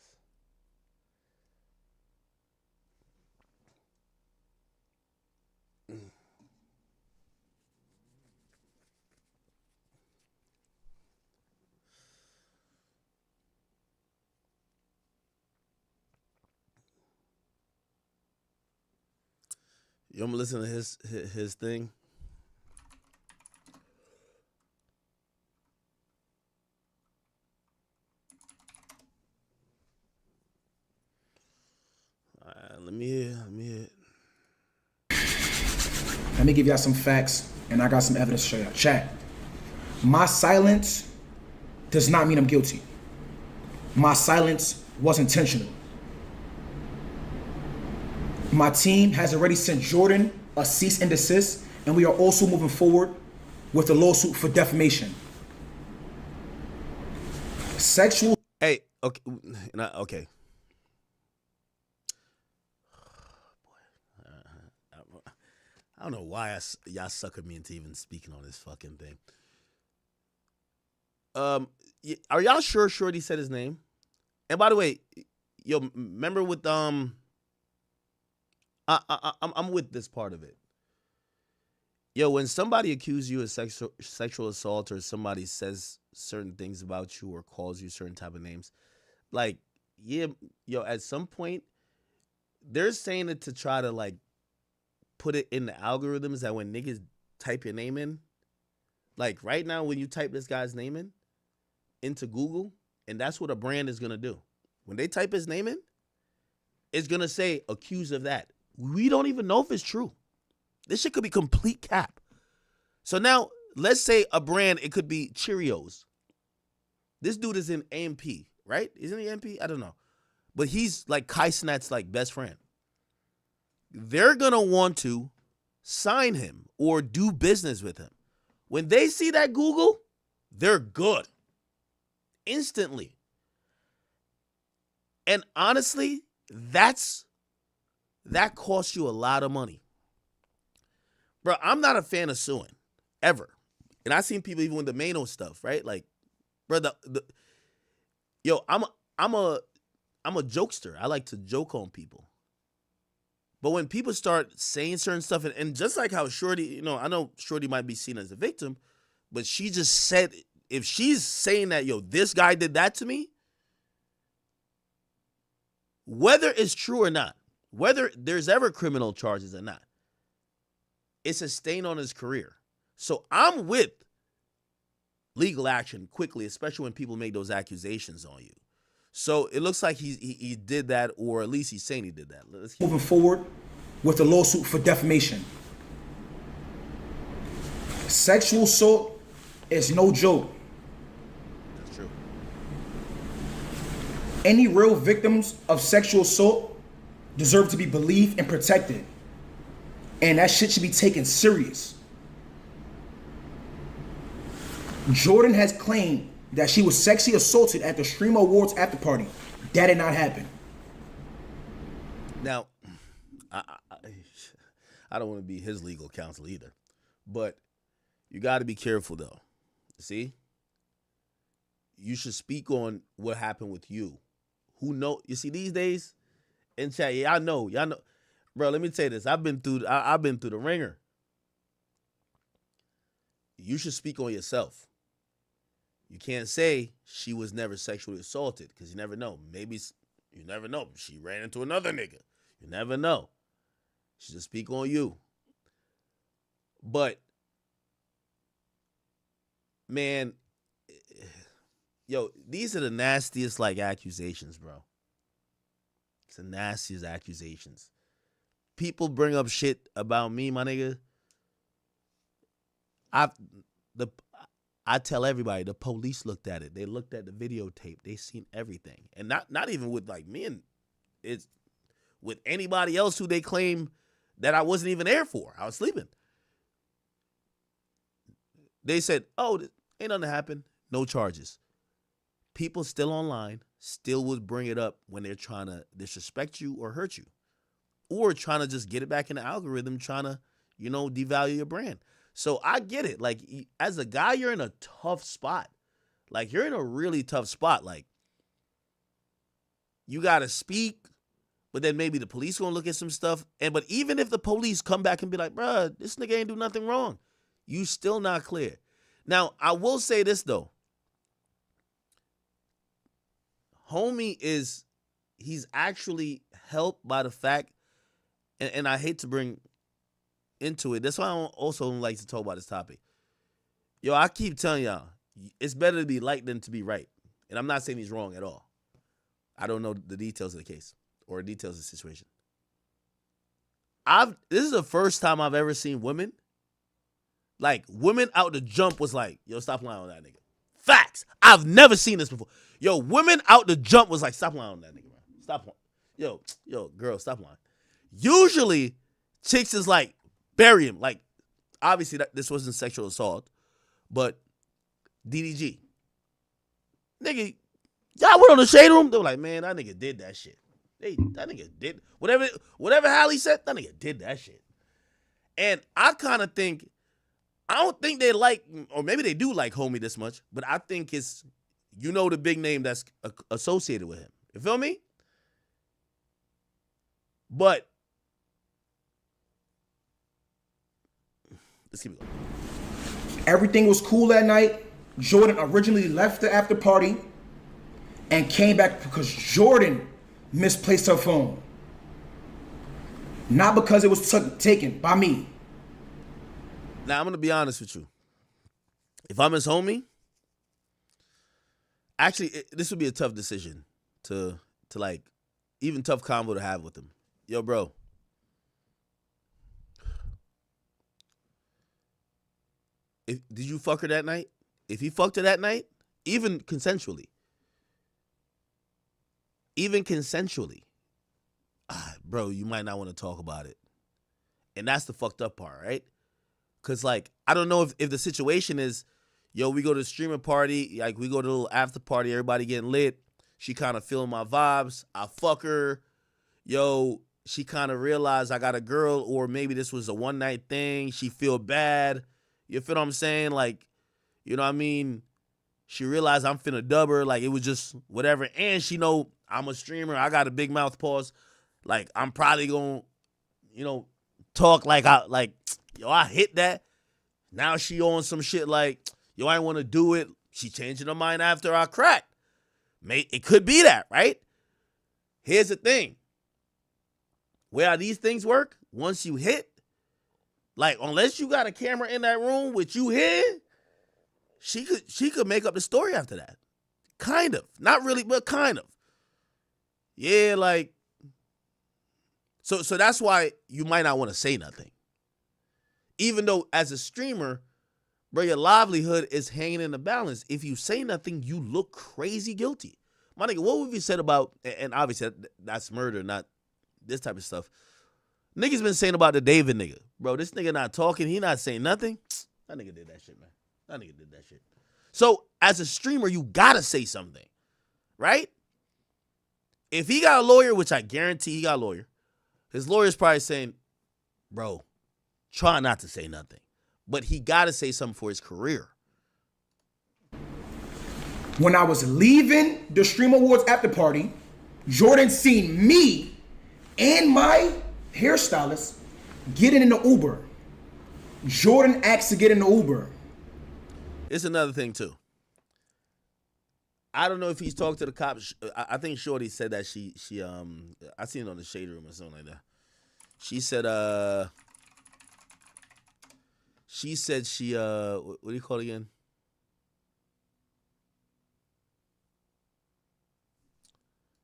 You want me to listen to his thing? Let me hear it. Let me give y'all some facts, and I got some evidence to show y'all. Chat. My silence does not mean I'm guilty. My silence was intentional. My team has already sent Jordan a cease and desist, and we are also moving forward with a lawsuit for defamation. Sexual. Hey, okay, okay. don't know why y'all suckered me into even speaking on this fucking thing. Are y'all sure Shorty said his name? And by the way, yo, remember with I'm with this part of it. Yo, when somebody accuses you of sexual assault or somebody says certain things about you or calls you certain type of names, like, yeah, yo, at some point, they're saying it to try to, like, put it in the algorithms that when niggas type your name in, like, right now, when you type this guy's name in into Google, and that's what a brand is going to do. When they type his name in, it's going to say accused of that. We don't even know if it's true. This shit could be complete cap. So now, let's say a brand, it could be Cheerios. This dude is in AMP, right? Isn't he AMP? I don't know. But he's like Kai Cenat's like best friend. They're going to want to sign him or do business with him. When they see that Google, they're good. Instantly. And honestly, that costs you a lot of money. Bro, I'm not a fan of suing, ever. And I've seen people even with the Maino stuff, right? Like, bro, yo, I'm a jokester. I like to joke on people. But when people start saying certain stuff, and just like how Shorty, you know, I know Shorty might be seen as a victim, but she just said, if she's saying that, yo, this guy did that to me, whether it's true or not, whether there's ever criminal charges or not, it's a stain on his career. So I'm with legal action quickly, especially when people make those accusations on you. So it looks like he did that, or at least he's saying he did that. Moving forward with the lawsuit for defamation. Sexual assault is no joke. That's true. Any real victims of sexual assault deserve to be believed and protected. And that shit should be taken serious. Jordan has claimed that she was sexually assaulted at the Stream Awards after party. That did not happen. Now, I don't want to be his legal counsel either, but you got to be careful though. See, you should speak on what happened with you. Who know? You see, these days in chat, y'all know. Bro, let me tell you this. I've been through the ringer. You should speak on yourself. You can't say she was never sexually assaulted because you never know. Maybe you never know. She ran into another nigga. You never know. She should speak on you. But, man, yo, these are the nastiest, like, accusations, bro. It's the nastiest accusations. People bring up shit about me, my nigga. I tell everybody, the police looked at it. They looked at the videotape. They seen everything. And not even with, like, me, and it's with anybody else who they claim that I wasn't even there for. I was sleeping. They said, oh, ain't nothing happened. No charges. People still online still would bring it up when they're trying to disrespect you or hurt you. Or trying to just get it back in the algorithm, trying to, you know, devalue your brand. So I get it. Like, as a guy, you're in a tough spot. Like, you're in a really tough spot. Like, you got to speak, but then maybe the police going to look at some stuff. But even if the police come back and be like, bruh, this nigga ain't do nothing wrong, you still not clear. Now, I will say this, though. Homie he's actually helped by the fact, and I hate to bring into it. That's why I also don't like to talk about this topic. Yo, I keep telling y'all, it's better to be right than to be right. And I'm not saying he's wrong at all. I don't know the details of the case or the details of the situation. This is the first time I've ever seen women out the jump was like, yo, stop lying on that nigga. Facts. I've never seen this before. Yo, women out the jump was like, stop lying on that nigga, bro. Stop lying. Yo, girl, stop lying. Usually, chicks is like, bury him. Like, obviously, this wasn't sexual assault, but DDG. Nigga, y'all went on the shade room. They were like, man, that nigga did that shit. That nigga did. Whatever Hallie said, that nigga did that shit. And I kind of think, I don't think they like, or maybe they do like homie this much, but I think it's, you know, the big name that's associated with him. You feel me? But let's keep it going. Everything was cool that night. Jordan originally left the after party and came back because Jordan misplaced her phone. Not because it was taken by me. Now, I'm going to be honest with you. If I'm his homie, actually, this would be a tough decision to like, even tough convo to have with him. Yo, bro. Did you fuck her that night? If he fucked her that night, even consensually, bro, you might not want to talk about it. And that's the fucked up part, right? Because, like, I don't know if the situation is, yo, we go to the streamer party, like, we go to a little after party, everybody getting lit. She kind of feeling my vibes. I fuck her. Yo, she kind of realized I got a girl, or maybe this was a one-night thing. She feel bad. You feel what I'm saying? Like, you know what I mean? She realized I'm finna dub her. Like, it was just whatever. And she know I'm a streamer. I got a big mouth pause. Like, I'm probably going to, you know, talk like, yo, I hit that. Now she on some shit like, yo, I ain't want to do it. She changing her mind after I crack. It could be that, right? Here's the thing. Where these things work, once you hit, like, unless you got a camera in that room with you here, she could make up the story after that. Kind of. Not really, but kind of. Yeah, like, so that's why you might not want to say nothing. Even though as a streamer, bro, your livelihood is hanging in the balance. If you say nothing, you look crazy guilty. My nigga, what would you said about, and obviously that's murder, not this type of stuff. Niggas been saying about the David nigga. Bro, this nigga not talking. He not saying nothing. That nigga did that shit, man. That nigga did that shit. So, as a streamer, you gotta say something, right? If he got a lawyer, which I guarantee he got a lawyer, his lawyer's probably saying, bro, try not to say nothing. But he gotta say something for his career. When I was leaving the Stream Awards after party, Jordan seen me and my hairstylist getting in the Uber. Jordan asked to get in the Uber. It's another thing, too. I don't know if he's talked to the cops. I think Shorty said that she I seen it on the Shade Room or something like that. She said, what do you call it again?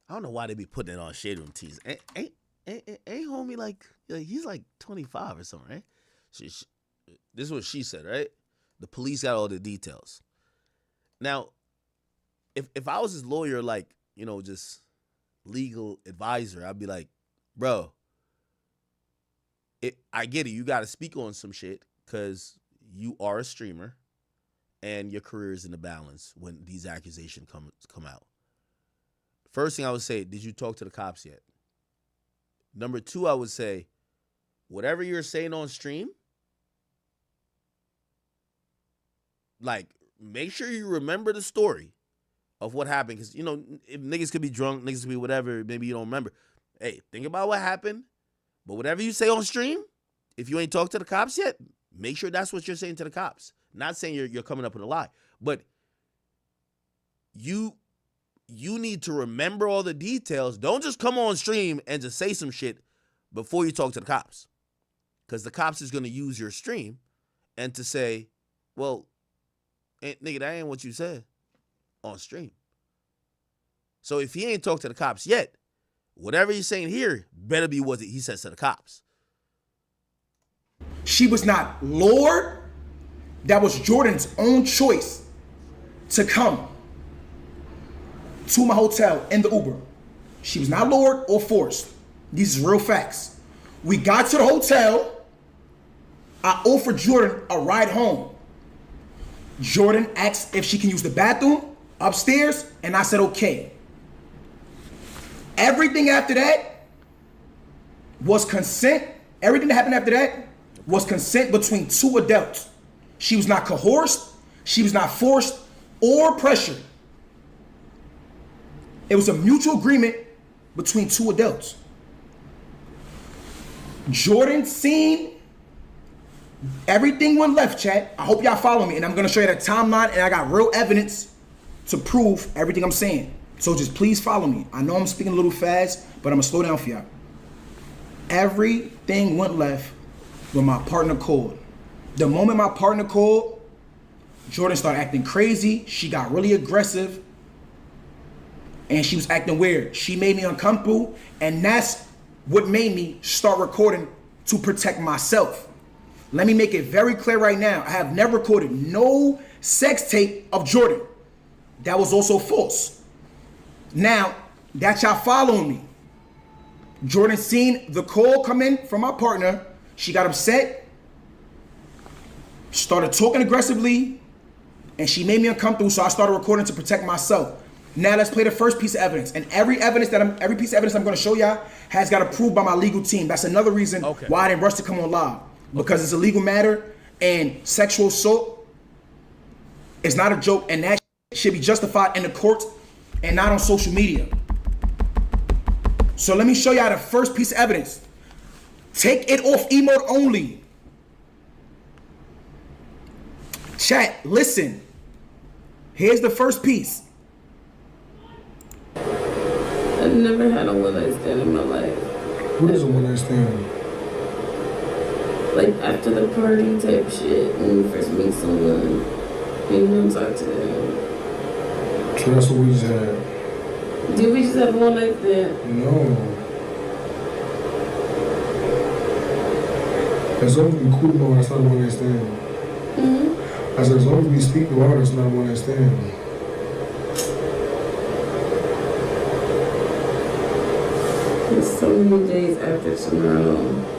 I don't know why they be putting it on Shade Room tees. Ain't homie like he's like 25 or something, right? This is what she said, right? The police got all the details. Now, if I was his lawyer, like, you know, just legal advisor, I'd be like, bro, I get it. You got to speak on some shit because you are a streamer and your career is in the balance when these accusations come out. First thing I would say, did you talk to the cops yet? Number two, I would say, whatever you're saying on stream, like, make sure you remember the story of what happened. Because, you know, if niggas could be drunk, niggas could be whatever, maybe you don't remember. Hey, think about what happened. But whatever you say on stream, if you ain't talked to the cops yet, make sure that's what you're saying to the cops. Not saying you're coming up with a lie. But you need to remember all the details. Don't just come on stream and just say some shit before you talk to the cops. Because the cops is going to use your stream and to say, well, nigga, that ain't what you said on stream. So if he ain't talked to the cops yet, whatever he's saying here better be what he says to the cops. She was not lured. That was Jordan's own choice to come to my hotel in the Uber. She was not lured or forced. These are real facts. We got to the hotel. I offered Jordan a ride home. Jordan asked if she can use the bathroom upstairs, and I said okay. Everything after that was consent. Everything that happened after that was consent between two adults. She was not coerced, she was not forced or pressured. It was a mutual agreement between two adults. Jordan seen everything went left, chat. I hope y'all follow me, and I'm gonna show you the timeline, and I got real evidence to prove everything I'm saying. So just please follow me. I know I'm speaking a little fast, but I'm gonna slow down for y'all. Everything went left when my partner called. The moment my partner called, Jordan started acting crazy. She got really aggressive, and she was acting weird. She made me uncomfortable, and that's what made me start recording to protect myself. Let me make it very clear right now. I have never recorded no sex tape of Jordan. That was also false. Now, that y'all following me. Jordan seen the call come in from my partner. She got upset, started talking aggressively, and she made me uncomfortable, so I started recording to protect myself. Now let's play the first piece of evidence. And every piece of evidence I'm gonna show y'all has got approved by my legal team. That's another reason why I didn't rush to come on live. Because it's a legal matter, and sexual assault is not a joke, and that should be justified in the courts and not on social media. So let me show y'all the first piece of evidence. Take it off emote only. Chat, listen. Here's the first piece. I've never had a one-night stand in my life. What is a one-night stand? Like after the party type shit, when you first meet someone, and you don't talk to them. So that's what we just had. Did we just have one night stand? No. As long as we cool about it, that's not a one night stand. I said, as long as we speak about it, it's not a one night stand. It's so many days after tomorrow.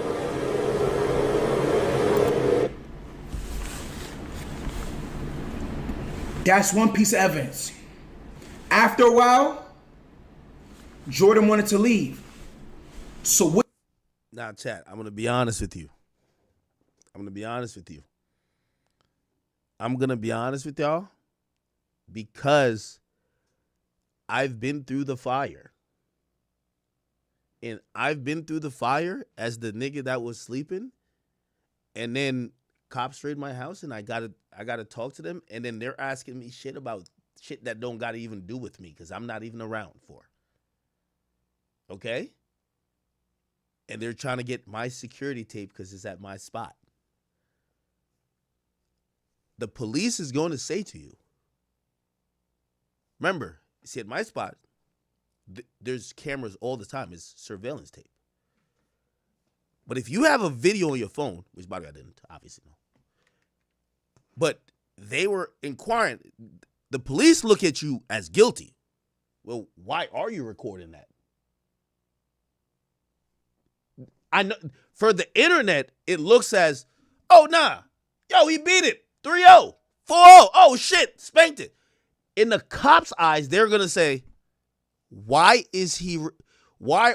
That's one piece of evidence. After a while, Jordan wanted to leave. So what? Now, chat, I'm going to be honest with you. I'm going to be honest with y'all because I've been through the fire. And I've been through the fire as the nigga that was sleeping. And then cops raid my house and I gotta talk to them. And then they're asking me shit about shit that don't gotta even do with me because I'm not even around for. Okay? And they're trying to get my security tape because it's at my spot. The police is going to say to you, remember, see at my spot, there's cameras all the time. It's surveillance tape. But if you have a video on your phone, which by the way I didn't, obviously no. But they were inquiring. The police look at you as guilty. Well, why are you recording that? I know for the internet, it looks as, oh nah, yo, he beat it. 3-0, 4-0, oh shit, spanked it. In the cops' eyes, they're gonna say, why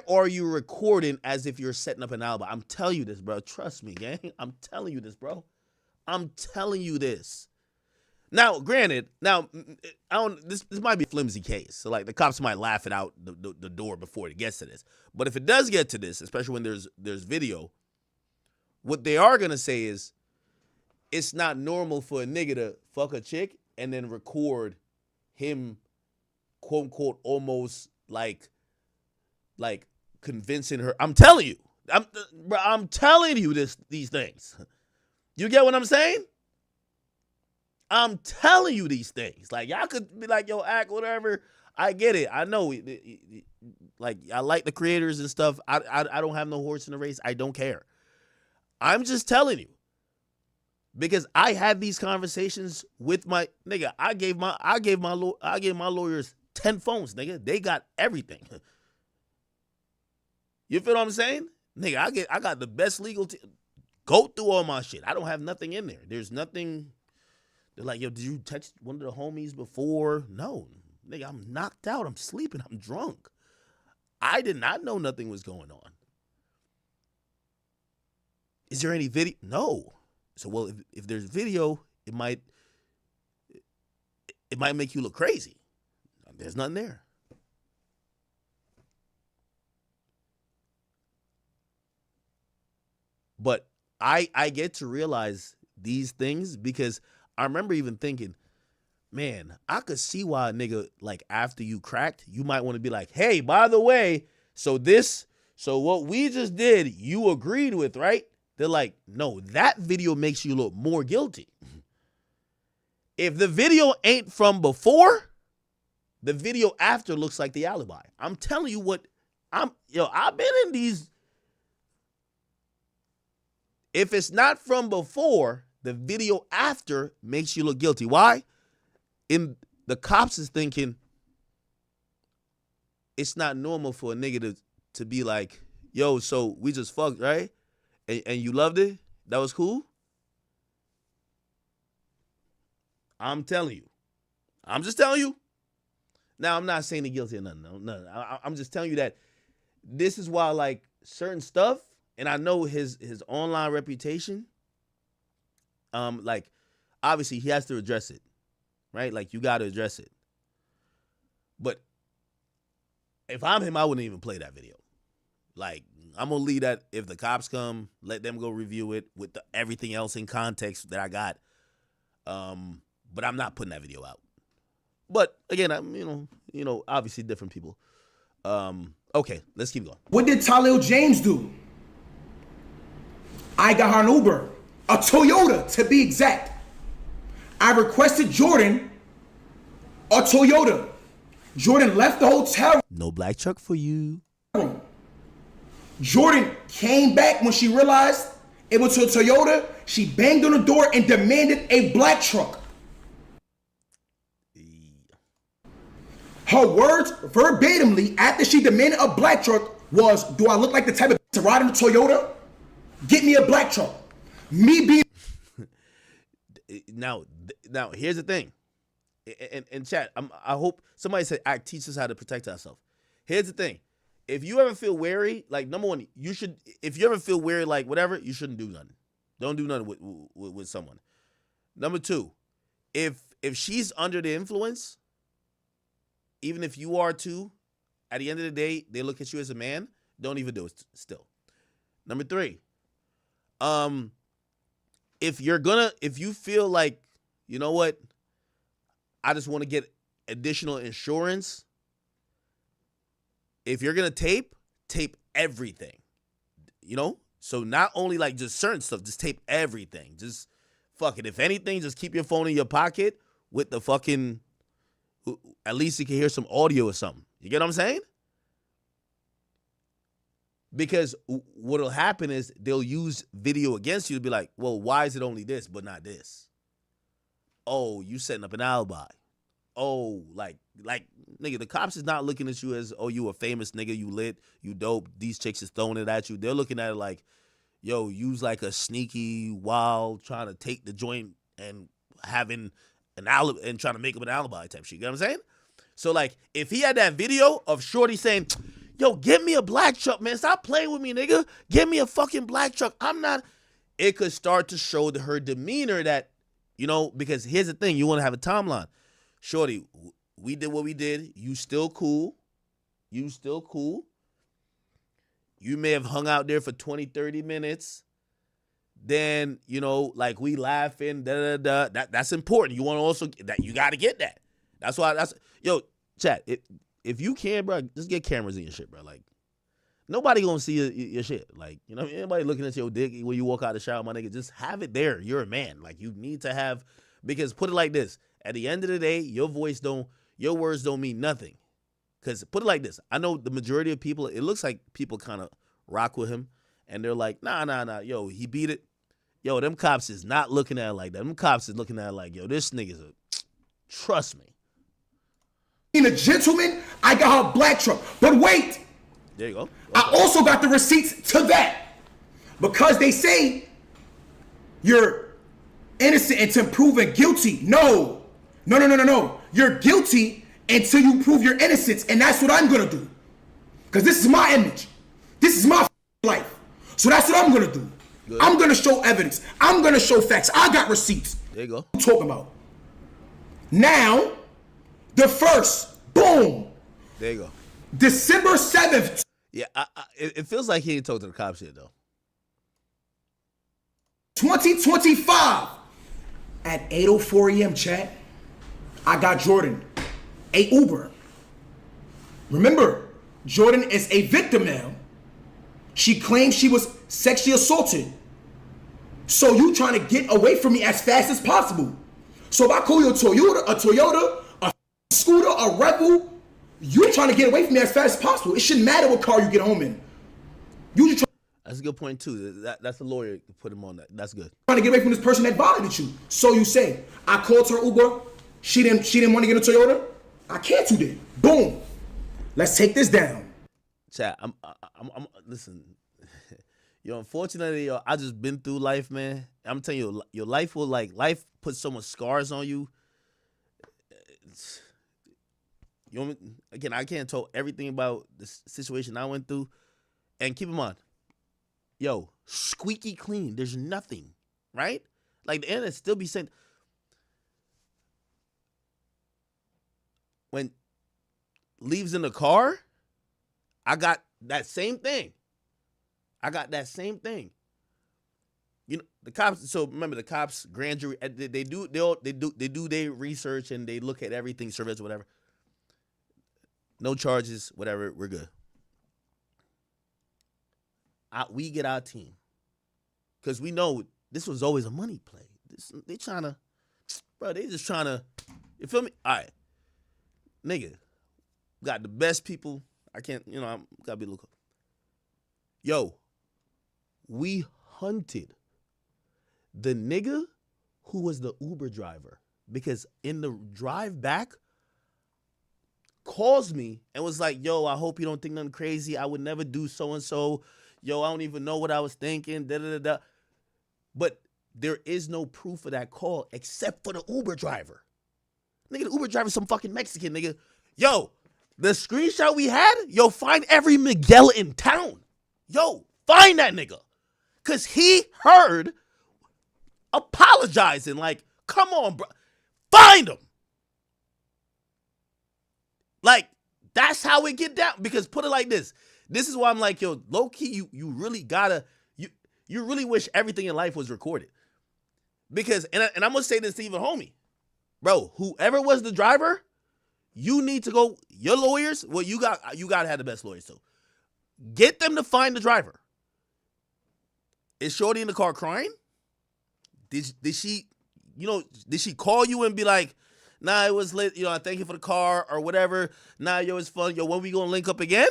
are you recording as if you're setting up an alibi? I'm telling you this, bro. Trust me, gang. I'm telling you this, bro. I'm telling you this. Now, granted, this might be a flimsy case. So like the cops might laugh it out the door before it gets to this. But if it does get to this, especially when there's video, what they are gonna say is it's not normal for a nigga to fuck a chick and then record him, quote unquote, almost like convincing her. I'm telling you. I'm telling you these things. You get what I'm saying? I'm telling you these things. Like, y'all could be like, yo, act whatever. I get it. I know. Like, I like the creators and stuff. I don't have no horse in the race. I don't care. I'm just telling you. Because I had these conversations with my nigga. I gave my lawyers 10 phones, nigga. They got everything. You feel what I'm saying? Nigga, I got the best legal team. Go through all my shit. I don't have nothing in there. There's nothing. They're like, yo, did you text one of the homies before? No. Nigga, I'm knocked out. I'm sleeping. I'm drunk. I did not know nothing was going on. Is there any video? No. So, well, if there's video, it might make you look crazy. There's nothing there. But I get to realize these things because I remember even thinking, man, I could see why a nigga, like, after you cracked, you might want to be like, hey, by the way, so what we just did, you agreed with, right? They're like, no, that video makes you look more guilty. If the video ain't from before, the video after looks like the alibi. I'm telling you what, I've been in these. If it's not from before, the video after makes you look guilty. Why? The cops is thinking it's not normal for a nigga to be like, yo, so we just fucked, right? And you loved it? That was cool? I'm telling you. I'm just telling you. Now, I'm not saying they're guilty or nothing. No. I'm just telling you that this is why, like, certain stuff, and I know his online reputation, like, obviously he has to address it, right? Like, you got to address it. But if I'm him, I wouldn't even play that video. Like, I'm going to leave that, if the cops come, let them go review it with everything else in context that I got. But I'm not putting that video out. But again, I'm, obviously different people. Okay, let's keep going. What did Talil James do? I got her an Uber, a Toyota to be exact. I requested Jordan a Toyota. Jordan left the hotel. No black truck for you. Jordan came back when she realized it was a Toyota. She banged on the door and demanded a black truck. Her words verbatimly after she demanded a black truck was, do I look like the type of to ride in a Toyota? Get me a black truck. Me being... Now, here's the thing. And chat, I hope somebody said, teach us how to protect ourselves. Here's the thing. If you ever feel wary, like, number one, if you ever feel wary, like, whatever, you shouldn't do nothing. Don't do nothing with someone. Number two, if she's under the influence, even if you are too, at the end of the day, they look at you as a man, don't even do it still. Number three, if you feel like, you know what, I just want to get additional insurance, if you're going to tape everything, So not only like just certain stuff, just tape everything. Just fuck it. If anything, just keep your phone in your pocket with the fucking, at least you can hear some audio or something. You get what I'm saying? Because what'll happen is they'll use video against you to be like, well, why is it only this but not this? Oh, you setting up an alibi. Oh, like, nigga, the cops is not looking at you as, oh, you a famous nigga, you lit, you dope, these chicks is throwing it at you. They're looking at it like, yo, you's like a sneaky, wild, trying to take the joint and having an alibi and trying to make up an alibi type shit. You know what I'm saying? So, like, if he had that video of Shorty saying, yo, get me a black truck, man. Stop playing with me, nigga. Get me a fucking black truck. It could start to show her demeanor that, because here's the thing. You want to have a timeline. Shorty, we did what we did. You still cool. You may have hung out there for 20, 30 minutes. Then, like we laughing, That's important. You want to also, that you got to get that. Yo, chat, if you can, bro, just get cameras in your shit, bro. Like, nobody gonna see your shit. Like, anybody looking at your dick when you walk out of the shower, my nigga, just have it there. You're a man. Like, you need to have, because put it like this. At the end of the day, your words don't mean nothing. Because put it like this. I know the majority of people, it looks like people kind of rock with him. And they're like, nah. Yo, he beat it. Yo, them cops is not looking at it like that. Them cops is looking at it like, yo, this nigga's trust me. Being a gentleman, I got her a black truck. But wait. There you go. I also got the receipts to that. Because they say you're innocent until proven guilty. No. You're guilty until you prove your innocence, and that's what I'm gonna do. Because this is my image. This is my life. So that's what I'm gonna do. I'm gonna show evidence. I'm gonna show facts. I got receipts. There you go. What I'm talking about. Now, the first, boom. There you go. December 7th. Yeah, it feels like he ain't talked to the cops yet, though. 2025. At 8:04 a.m., chat, I got Jordan a Uber. Remember, Jordan is a victim now. She claims she was sexually assaulted. So you trying to get away from me as fast as possible. So if I call you a Toyota, a scooter, a Rebel, you're trying to get away from me as fast as possible. It shouldn't matter what car you get home in. You just That's a good point too. That's the lawyer to put him on that. That's good. trying to get away from this person that violated you. So you say, I called her Uber. She didn't want to get a Toyota. I canceled it. Boom. Let's take this down. Chat, I'm listen. Yo, unfortunately, yo, I just been through life, man. I'm telling you, your life will life puts so much scars on you. Again, I can't tell everything about the situation I went through. And keep in mind, yo, squeaky clean. There's nothing, right? Like the internet still be saying, when leaves in the car, I got that same thing. You know, the cops. So remember, the cops, grand jury, they do their research and they look at everything, surveillance, whatever. No charges, whatever. We're good. We get our team because we know this was always a money play. They just trying to. You feel me? All right, nigga, got the best people. I can't. I'm gotta be a little. Yo, we hunted the nigga who was the Uber driver because in the drive back, calls me and was like, yo, I hope you don't think nothing crazy. I would never do so-and-so. Yo, I don't even know what I was thinking. Da-da-da-da. But there is no proof of that call except for the Uber driver. Nigga, the Uber driver's some fucking Mexican, nigga. Yo, the screenshot we had, yo, find every Miguel in town. Yo, find that nigga. Because he heard apologizing. Like, come on, bro. Find him. Like, that's how we get down. Because put it like this. This is why I'm like, yo, low-key, you really gotta, you really wish everything in life was recorded. Because, and I'm going to say this to even homie. Bro, whoever was the driver, you need to go, your lawyers, well, you got to have the best lawyers too. Get them to find the driver. Is Shorty in the car crying? Did she call you and be like, nah, it was lit, I thank you for the car or whatever. Nah, yo, it's fun. Yo, when we gonna link up again?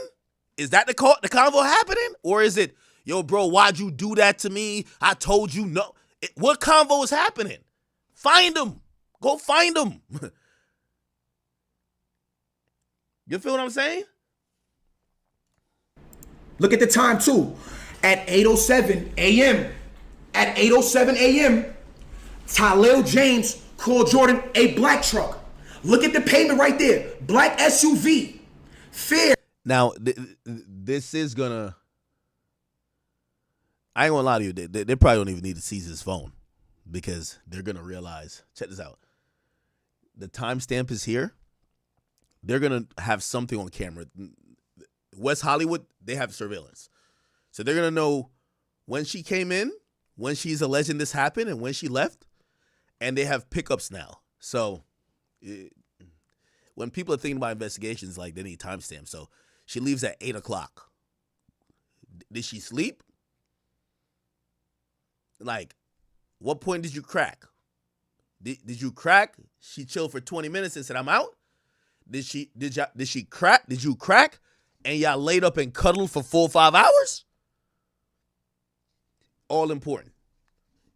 Is that the convo happening? Or is it, yo, bro, why'd you do that to me? I told you no. What convo is happening? Find them. Go find them. You feel what I'm saying? Look at the time too. At 8:07 a.m. At 8:07 a.m., Talil James called Jordan a black truck. Look at the payment right there. Black SUV. Fair. Now, this is gonna. I ain't gonna lie to you. They probably don't even need to seize his phone because they're gonna realize. Check this out. The timestamp is here. They're gonna have something on camera. West Hollywood, they have surveillance, so they're gonna know when she came in, when she's alleging this happened, and when she left. And they have pickups now. So when people are thinking about investigations, like they need timestamps. So she leaves at 8 o'clock. Did she sleep? Like, what point did you crack? Did you crack? She chilled for 20 minutes and said, I'm out? Did you crack? And y'all laid up and cuddled for 4 or 5 hours? All important.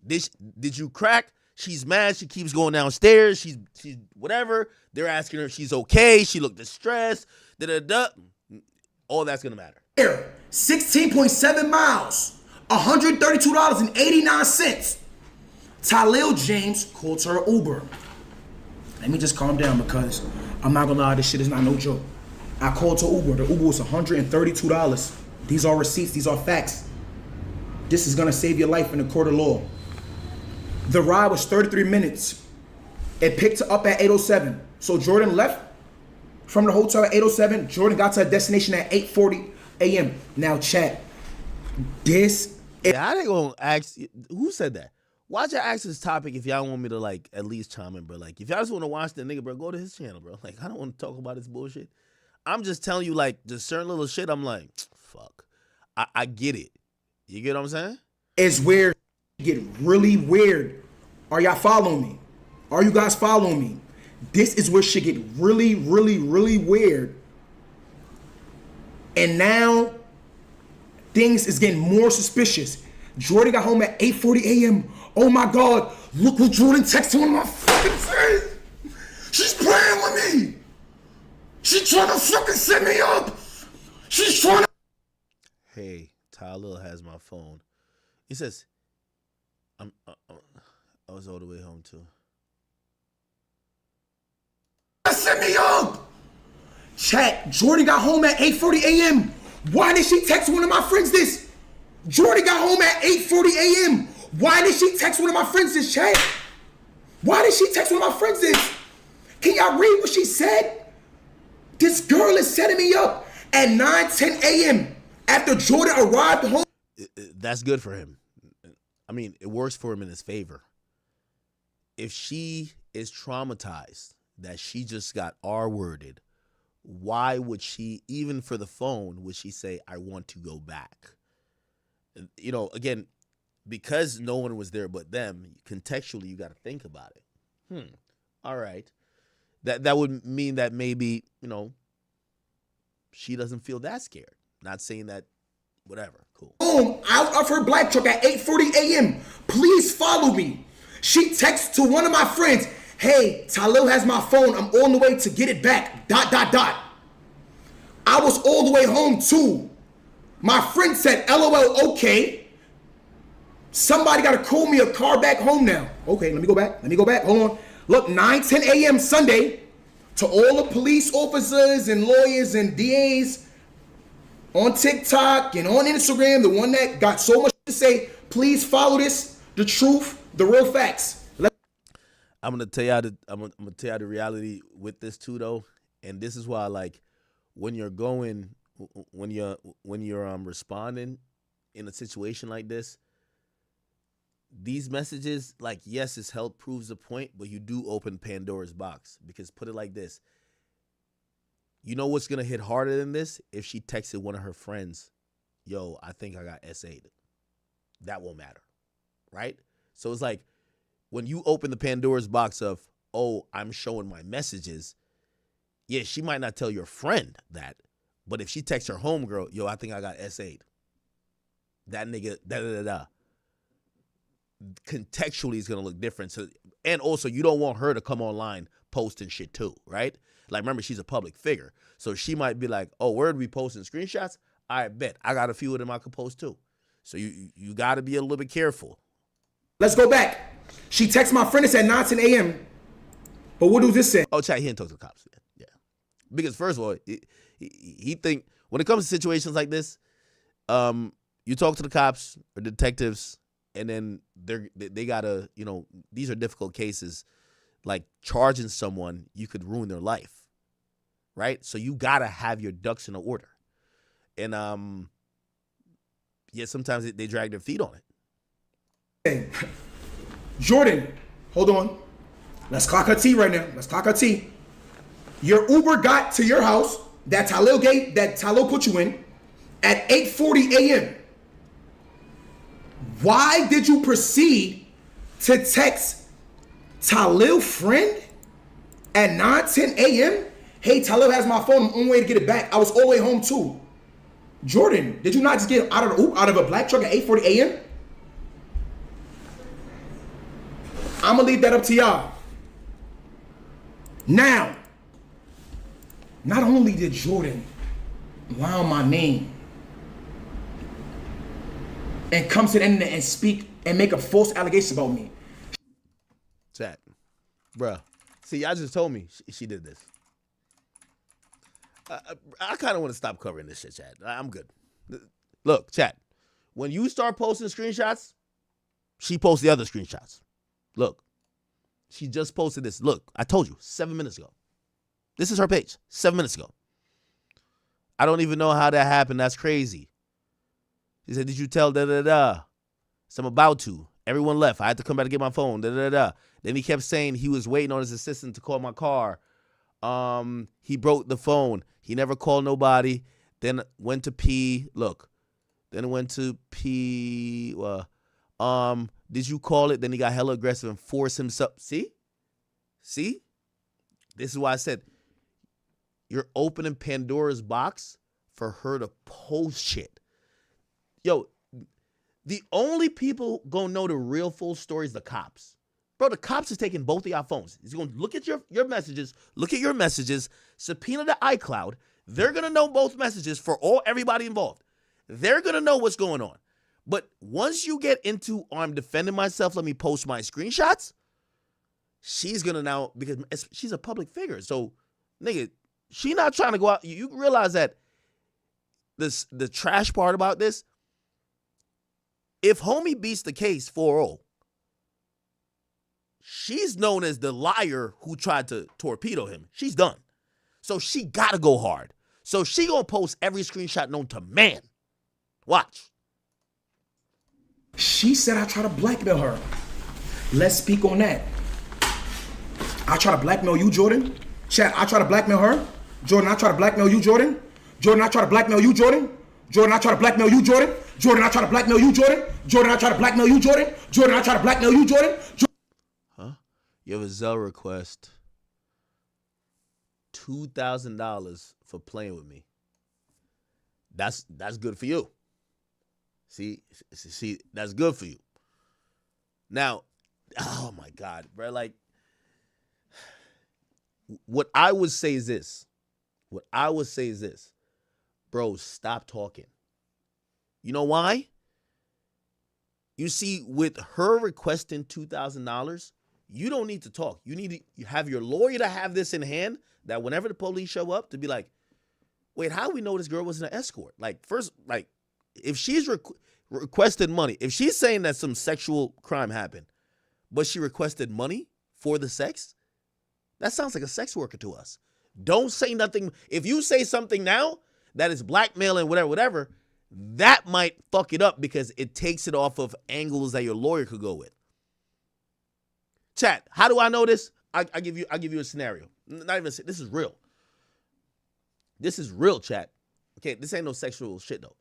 Did you crack? She's mad. She keeps going downstairs. She's whatever. They're asking her if she's okay. She looked distressed. All that's going to matter. 16.7 miles. $132.89. Talil James called her Uber. Let me just calm down because I'm not going to lie. This shit is not no joke. I called her Uber. The Uber was $132. These are receipts. These are facts. this is gonna save your life in the court of law. The ride was 33 minutes. It picked her up at 8:07. So Jordan left from the hotel at 8:07. Jordan got to her destination at 8:40 a.m. Now, chat. This. Yeah, I ain't gonna ask. Who said that? Watch your ask this topic if y'all want me to like at least chime in, bro. Like if y'all just want to watch the nigga, bro, go to his channel, bro. Like I don't want to talk about his bullshit. I'm just telling you, like, just certain little shit. I'm like, fuck. I get it. You get what I'm saying? Is where it get really weird. Are y'all following me? Are you guys following me? This is where shit get really, really, really weird. And now things is getting more suspicious. Jordan got home at 8:40 a.m. Oh my God, look what Jordan texted one of my fucking friends. She's playing with me. She's trying to fucking set me up. She's trying to. Hey, Tyler has my phone. He says, I was all the way home too. Set me up. Chat, Jordan got home at 8:40 a.m. Why did she text one of my friends this? Jordan got home at 8:40 a.m. Why did she text one of my friends this, chat? Why did she text one of my friends this? Can y'all read what she said? This girl is setting me up at 9:10 a.m. after Jordan arrived home. That's good for him. I mean, it works for him in his favor. If she is traumatized that she just got R-worded, why would she, even for the phone, would she say, I want to go back? You know, again, because no one was there but them, contextually, you got to think about it. All right. That would mean that maybe, you know, she doesn't feel that scared. Not saying that, whatever, cool. Home out of her black truck at 8:40 a.m. Please follow me. She texts to one of my friends, hey, Talil has my phone. I'm on the way to get it back. ... I was all the way home too. My friend said, LOL, okay. Somebody got to call me a car back home now. Okay, let me go back. Hold on. Look, 9:10 a.m. Sunday, to all the police officers and lawyers and DAs on TikTok and on Instagram, the one that got so much to say, please follow this, the truth, the real facts. I'm gonna tell y'all the reality with this too, though, and this is why, like, when you're responding in a situation like this, these messages, like, yes, it's help proves the point, but you do open Pandora's box. Because put it like this, you know what's gonna hit harder than this? If she texted one of her friends, yo, I think I got SA'd. That won't matter, right? So it's like, when you open the Pandora's box of, oh, I'm showing my messages, yeah, she might not tell your friend that, but if she texts her homegirl, yo, I think I got SA'd. That nigga, da-da-da-da. Contextually is going to look different. So, and also, you don't want her to come online posting shit too, right? Like, remember, she's a public figure. So she might be like, oh, where are we posting screenshots? I bet. I got a few of them I could post too. So you got to be a little bit careful. Let's go back. She texted my friend. It's at 9:10 a.m. But what does this say? Oh, chat, he didn't talk to the cops. Yeah. Because first of all, he think when it comes to situations like this, you talk to the cops or detectives, and then they gotta, you know, these are difficult cases. Like charging someone, you could ruin their life, right? So you gotta have your ducks in order, and yeah, sometimes they drag their feet on it. Jordan, hold on. Let's clock her tea right now. Let's clock her tea. Your Uber got to your house that Talil put you in at 8:40 a.m. Why did you proceed to text Talil friend at 9:10 a.m.? Hey, Talil has my phone. I'm on the way to get it back. I was all the way home too. Jordan, did you not just get out of a black truck at 8:40 a.m.? I'm gonna leave that up to y'all. Now, not only did Jordan lie on my name and come to the internet and speak and make a false allegation about me. Chat, bruh. See, y'all just told me she did this. I kind of want to stop covering this shit, chat. I'm good. Look, chat. When you start posting screenshots, she posts the other screenshots. Look, she just posted this. Look, I told you 7 minutes ago. This is her page, 7 minutes ago. I don't even know how that happened. That's crazy. She said, did you tell da-da-da? So I'm about to. Everyone left. I had to come back to get my phone. Da-da-da. Then he kept saying he was waiting on his assistant to call my car. He broke the phone. He never called nobody. Then went to pee. Look. Then went to pee. Did you call it? Then he got hella aggressive and forced himself. See? This is why I said you're opening Pandora's box for her to post shit. Yo, the only people gonna know the real full story is the cops. Bro, the cops is taking both of y'all phones. He's gonna look at your messages, subpoena the iCloud. They're gonna know both messages for everybody involved. They're gonna know what's going on. But once you get into, I'm defending myself, let me post my screenshots, she's gonna now, because she's a public figure. So, nigga, she not trying to go out. You realize that the trash part about this, if homie beats the case 4-0, she's known as the liar who tried to torpedo him. She's done. So she gotta go hard. So she gonna post every screenshot known to man. Watch. She said I try to blackmail her. Let's speak on that. I try to blackmail you, Jordan. Chat, I try to blackmail her. Jordan, I try to blackmail you, Jordan. Jordan, I try to blackmail you, Jordan. Jordan, I try to blackmail you, Jordan. Jordan, I try to blackmail you, Jordan. Jordan, I try to blackmail you, Jordan. Jordan, I try to blackmail you, Jordan. Huh? You have a Zelle request. $2,000 for playing with me. That's good for you. See, that's good for you. Now, oh my God, bro. Like, what I would say is this. Bro, stop talking. You know why? You see, with her requesting $2,000, you don't need to talk. You need to have your lawyer to have this in hand, that whenever the police show up, to be like, wait, how do we know this girl wasn't an escort? Like, first, like, if she's requested money, if she's saying that some sexual crime happened, but she requested money for the sex, that sounds like a sex worker to us. Don't say nothing. If you say something now that is blackmailing, whatever, that might fuck it up because it takes it off of angles that your lawyer could go with. Chat, how do I know this? I give you a scenario. Not even this is real. This is real, chat. Okay, this ain't no sexual shit though.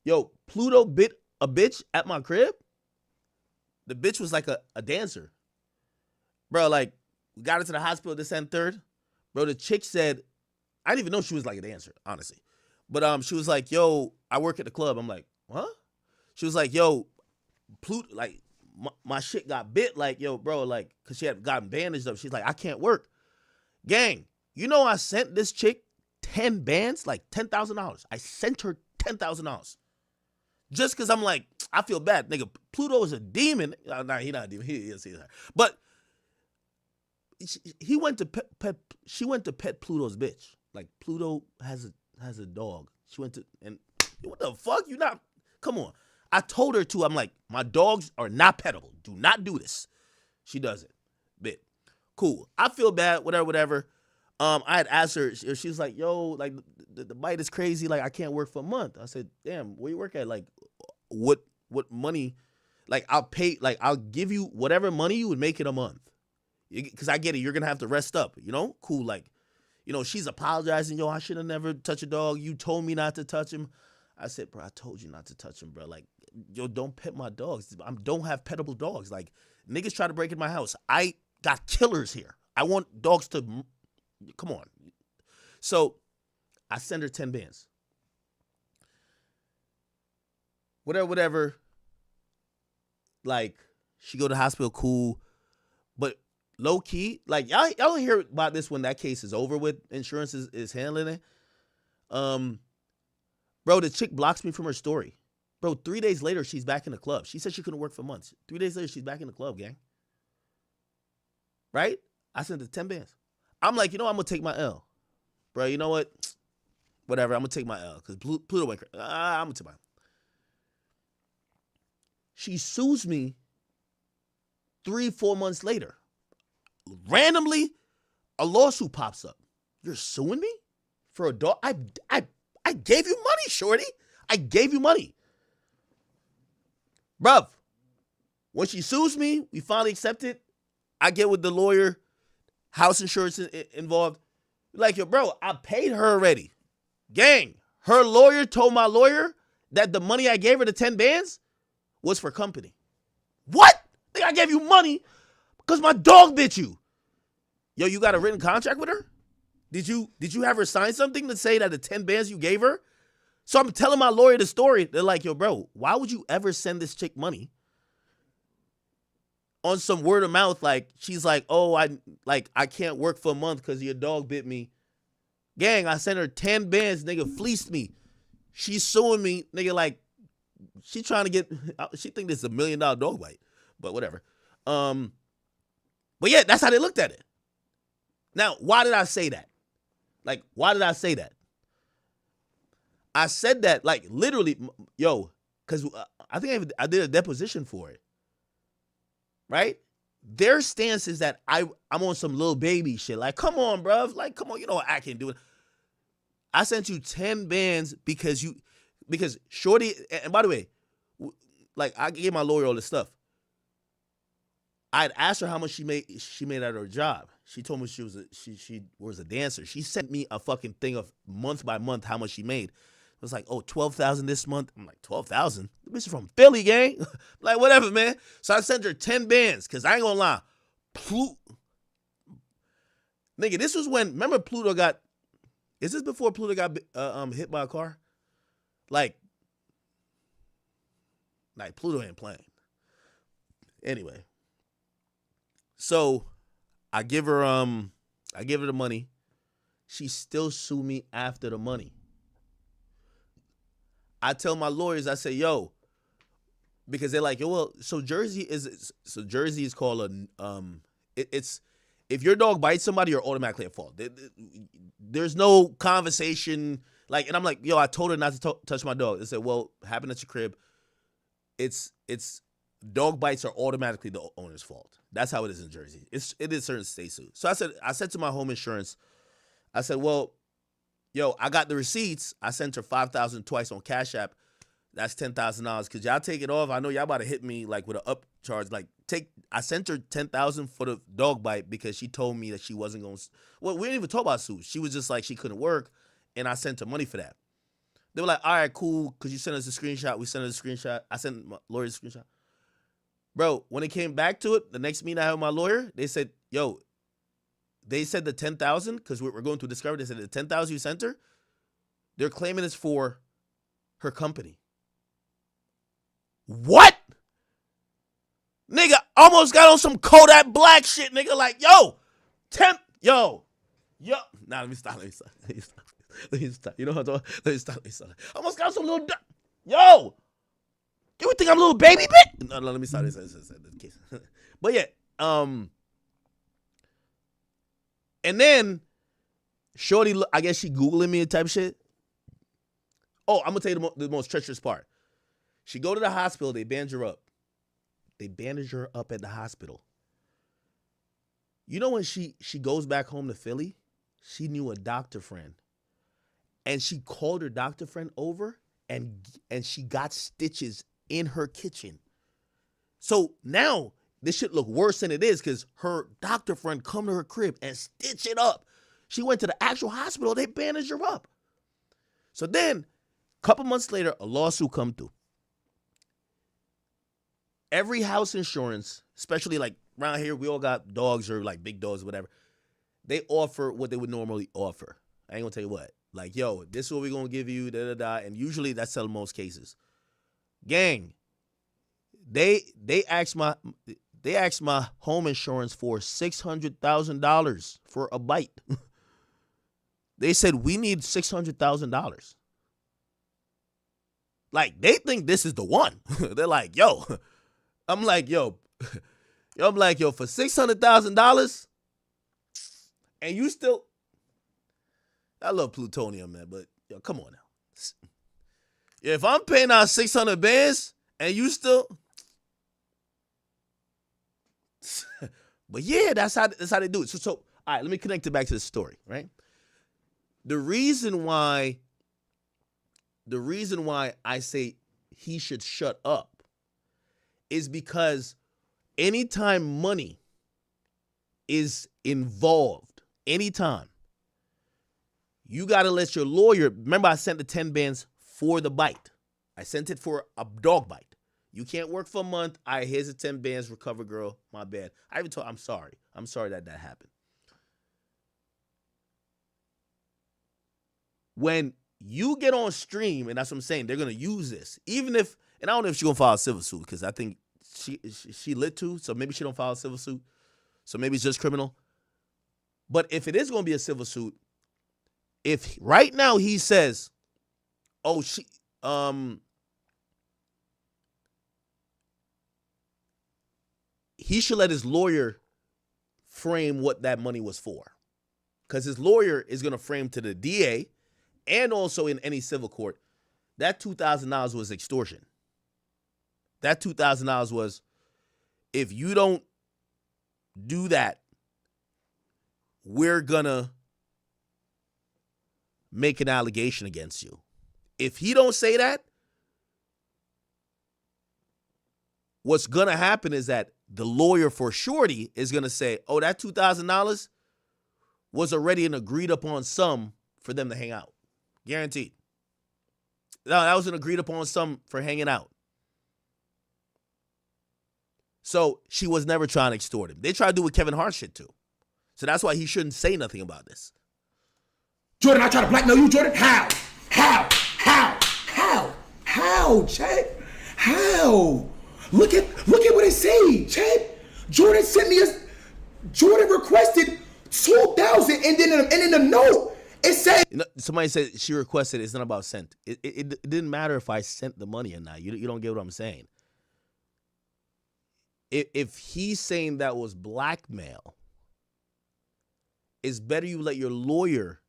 Yo, Pluto bit a bitch at my crib. The bitch was like a dancer. Bro, like, we got her to the hospital this and third. Bro, the chick said, I didn't even know she was like a dancer, honestly. But she was like, yo, I work at the club. I'm like, what? She was like, yo, Pluto, like, my shit got bit. Like, yo, bro, like, because she had gotten bandaged up. She's like, I can't work. Gang, you know I sent this chick 10 bands, like $10,000. I sent her $10,000. Just because I'm like, I feel bad. Nigga, Pluto is a demon. Nah, he not a demon. He is. But he went to she went to pet Pluto's bitch. Like, Pluto has a dog. She went to, and what the fuck? You not, come on. I told her to, I'm like, my dogs are not pettable. Do not do this. She does it. Bit. Cool. I feel bad, whatever. I had asked her, she was like, yo, like, the bite is crazy. Like, I can't work for a month. I said, damn, where you work at? Like, what money? Like, I'll give you whatever money you would make in a month. Because I get it. You're going to have to rest up, you know? Cool. Like, you know, she's apologizing. Yo, I should have never touched a dog. You told me not to touch him. I said, bro, I told you not to touch him, bro. Like, yo, don't pet my dogs. I don't have pettable dogs. Like, niggas try to break in my house. I got killers here. I want dogs to, come on. So I send her 10 bands. Whatever. Like, she go to the hospital, cool. But low key, like, y'all don't hear about this when that case is over with. Insurance is handling it. Bro, the chick blocks me from her story. Bro, 3 days later, she's back in the club. She said she couldn't work for months. 3 days later, she's back in the club, gang. Right? I sent her 10 bands. I'm like, you know, I'm going to take my L. Bro, you know what? Whatever, I'm going to take my L. Because Pluto went crazy. I'm going to take my L. She sues me 3-4 months later. Randomly, a lawsuit pops up. You're suing me for a dog? I gave you money, shorty. I gave you money. Bruv, when she sues me, we finally accept it. I get with the lawyer, house insurance involved. Like, yo, bro, I paid her already. Gang, her lawyer told my lawyer that the money I gave her, the 10 bands, was for company. What? Think I gave you money because my dog bit you. Yo, you got a written contract with her? Did you have her sign something to say that the 10 bands you gave her? So I'm telling my lawyer the story. They're like, yo, bro, why would you ever send this chick money on some word of mouth? Like, she's like, oh, I can't work for a month because your dog bit me. Gang, I sent her 10 bands, nigga, fleeced me. She's suing me, nigga, like, she trying to get, she think this is $1 million dog bite, but whatever. But yeah, that's how they looked at it. Now, why did I say that? Like, why did I say that? I said that, like, literally, yo, because I think I did a deposition for it, right? Their stance is that I'm on some little baby shit. Like, come on, bruv. Like, come on, you know I can do it. I sent you 10 bands because Shorty, and by the way, like, I gave my lawyer all this stuff. I'd asked her how much she made out of her job. She told me she was a dancer. She sent me a fucking thing of month by month how much she made. It was like, oh, $12,000 this month. I'm like, $12,000? The bitch is from Philly, gang. Like, whatever, man. So I sent her 10 bands, because I ain't gonna lie. Nigga, this was when, remember Pluto got, is this before Pluto got hit by a car? Like Pluto ain't playing. Anyway. So I give her the money. She still sue me after the money. I tell my lawyers, I say, yo, because they're like, yo, well, so Jersey is called it's if your dog bites somebody, you're automatically at fault. There's no conversation, like, and I'm like, yo, I told her not to touch my dog. They said, well, happened at your crib. It's dog bites are automatically the owner's fault. That's how it is in Jersey. It is certain states too. So I said to my home insurance, I said, well, yo, I got the receipts. I sent her $5,000 twice on Cash App. That's $10,000. Could y'all take it off? I know y'all about to hit me like with an upcharge. Like, I sent her $10,000 for the dog bite because she told me that she wasn't going to. Well, we didn't even talk about suits. She was just like she couldn't work, and I sent her money for that. They were like, all right, cool, because you sent us a screenshot. We sent her a screenshot. I sent my lawyer a screenshot. Bro, when it came back to it, the next meeting I had with my lawyer, they said, yo, they said the $10,000, because we're going to discover, they said the $10,000 you sent her, they're claiming it's for her company. What? Nigga, almost got on some Kodak Black shit, nigga. Like, yo. Nah, let me stop. You know what I'm talking about? Let me stop. Almost got some little, yo. You think I'm a little baby bit? No, let me stop. But yeah, and then Shorty, I guess she Googling me and type shit. Oh, I'm gonna tell you the most treacherous part. She go to the hospital, they bandage her up. They bandage her up at the hospital. You know when she goes back home to Philly, she knew a doctor friend. And she called her doctor friend over and she got stitches in her kitchen. So now this shit look worse than it is because her doctor friend come to her crib and stitch it up. She went to the actual hospital, they bandaged her up. So then, a couple months later, a lawsuit come through. Every house insurance, especially like around here, we all got dogs or like big dogs or whatever. They offer what they would normally offer. I ain't gonna tell you what. Like, yo, this is what we're gonna give you, da-da-da. And usually that's selling most cases. Gang, they asked my home insurance for $600,000 for a bite. They said, we need $600,000. Like, they think this is the one. They're like, yo. I'm like, yo, for $600,000, and you still, I love plutonium, man, but yo, come on now. If I'm paying out 600 bands and you still, But yeah, that's how they do it. So all right, let me connect it back to the story, right? The reason why I say he should shut up is because anytime money is involved, anytime, you got to let your lawyer, remember I sent the 10 bands for the bite. I sent it for a dog bite. You can't work for a month. All right, here's the 10 bands, recover, girl. My bad. I even told, I'm sorry. I'm sorry that happened. When you get on stream, and that's what I'm saying, they're going to use this. Even if, and I don't know if she's going to file a civil suit, because I think she lit too, so maybe she don't file a civil suit. So maybe it's just criminal. But if it is going to be a civil suit, if right now he says, oh, he should let his lawyer frame what that money was for. Because his lawyer is going to frame to the DA and also in any civil court, that $2,000 was extortion. That $2,000 was, if you don't do that, we're going to make an allegation against you. If he don't say that, what's going to happen is that the lawyer for Shorty is going to say, oh, that $2,000 was already an agreed upon sum for them to hang out. Guaranteed. No, that was an agreed upon sum for hanging out. So she was never trying to extort him. They tried to do with Kevin Hart shit too. So that's why he shouldn't say nothing about this. Jordan, I try to blackmail you, Jordan? How, Chad? How? Look at what it say, Chad. Jordan sent me Jordan requested 2,000, and then in the note it said. You know, somebody said she requested. It's not about sent. It didn't matter if I sent the money or not. You don't get what I'm saying. If he's saying that was blackmail, it's better you let your lawyer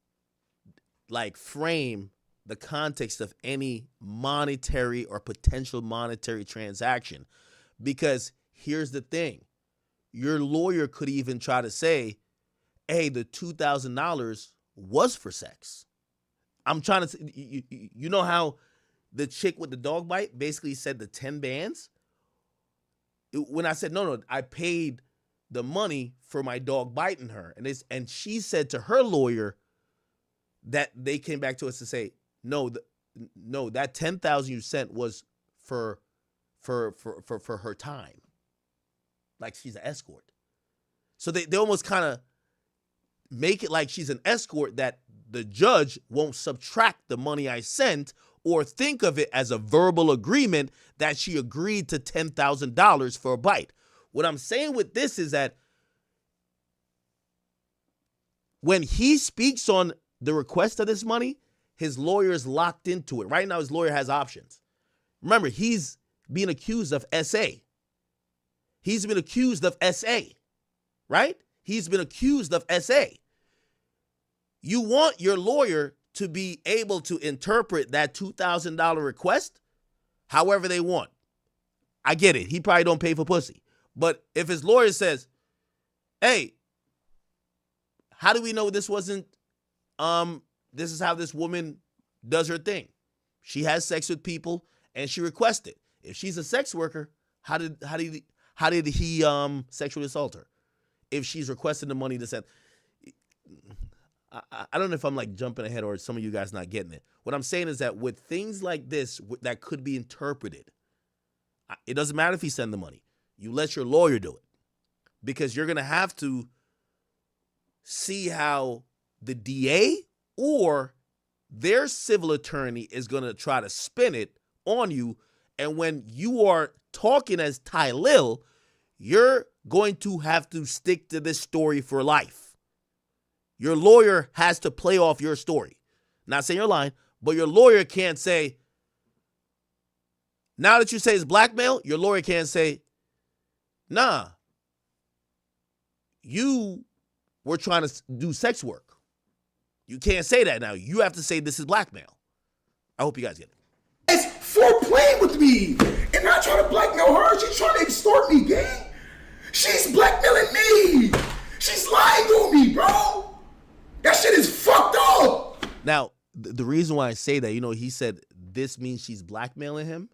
frame the context of any monetary or potential monetary transaction. Because here's the thing. Your lawyer could even try to say, hey, the $2,000 was for sex. I'm trying to, you know how the chick with the dog bite basically said the 10 bands? When I said, no, I paid the money for my dog biting her. And she said to her lawyer that they came back to us to say, no, that $10,000 you sent was for her time. Like she's an escort. So they almost kind of make it like she's an escort that the judge won't subtract the money I sent or think of it as a verbal agreement that she agreed to $10,000 for a bite. What I'm saying with this is that when he speaks on the request of this money, his lawyer is locked into it. Right now, his lawyer has options. Remember, he's being accused of SA. He's been accused of SA, right? He's been accused of SA. You want your lawyer to be able to interpret that $2,000 request however they want. I get it. He probably don't pay for pussy. But if his lawyer says, hey, how do we know this wasn't, this is how this woman does her thing? She has sex with people and she requested. If she's a sex worker, how did he sexually assault her? If she's requesting the money to send, I don't know if I'm jumping ahead or some of you guys not getting it. What I'm saying is that with things like this that could be interpreted, it doesn't matter if he send the money. You let your lawyer do it, because you're going to have to see how the DA or their civil attorney is going to try to spin it on you. And when you are talking as Ty Lil, you're going to have to stick to this story for life. Your lawyer has to play off your story. Not saying you're lying, but your lawyer can't say, now that you say it's blackmail, your lawyer can't say, nah, you were trying to do sex work. You can't say that now. You have to say this is blackmail. I hope you guys get it. It's for playing with me and not trying to blackmail her. She's trying to extort me, gang. She's black. the reason why I say that, he said this means she's blackmailing him.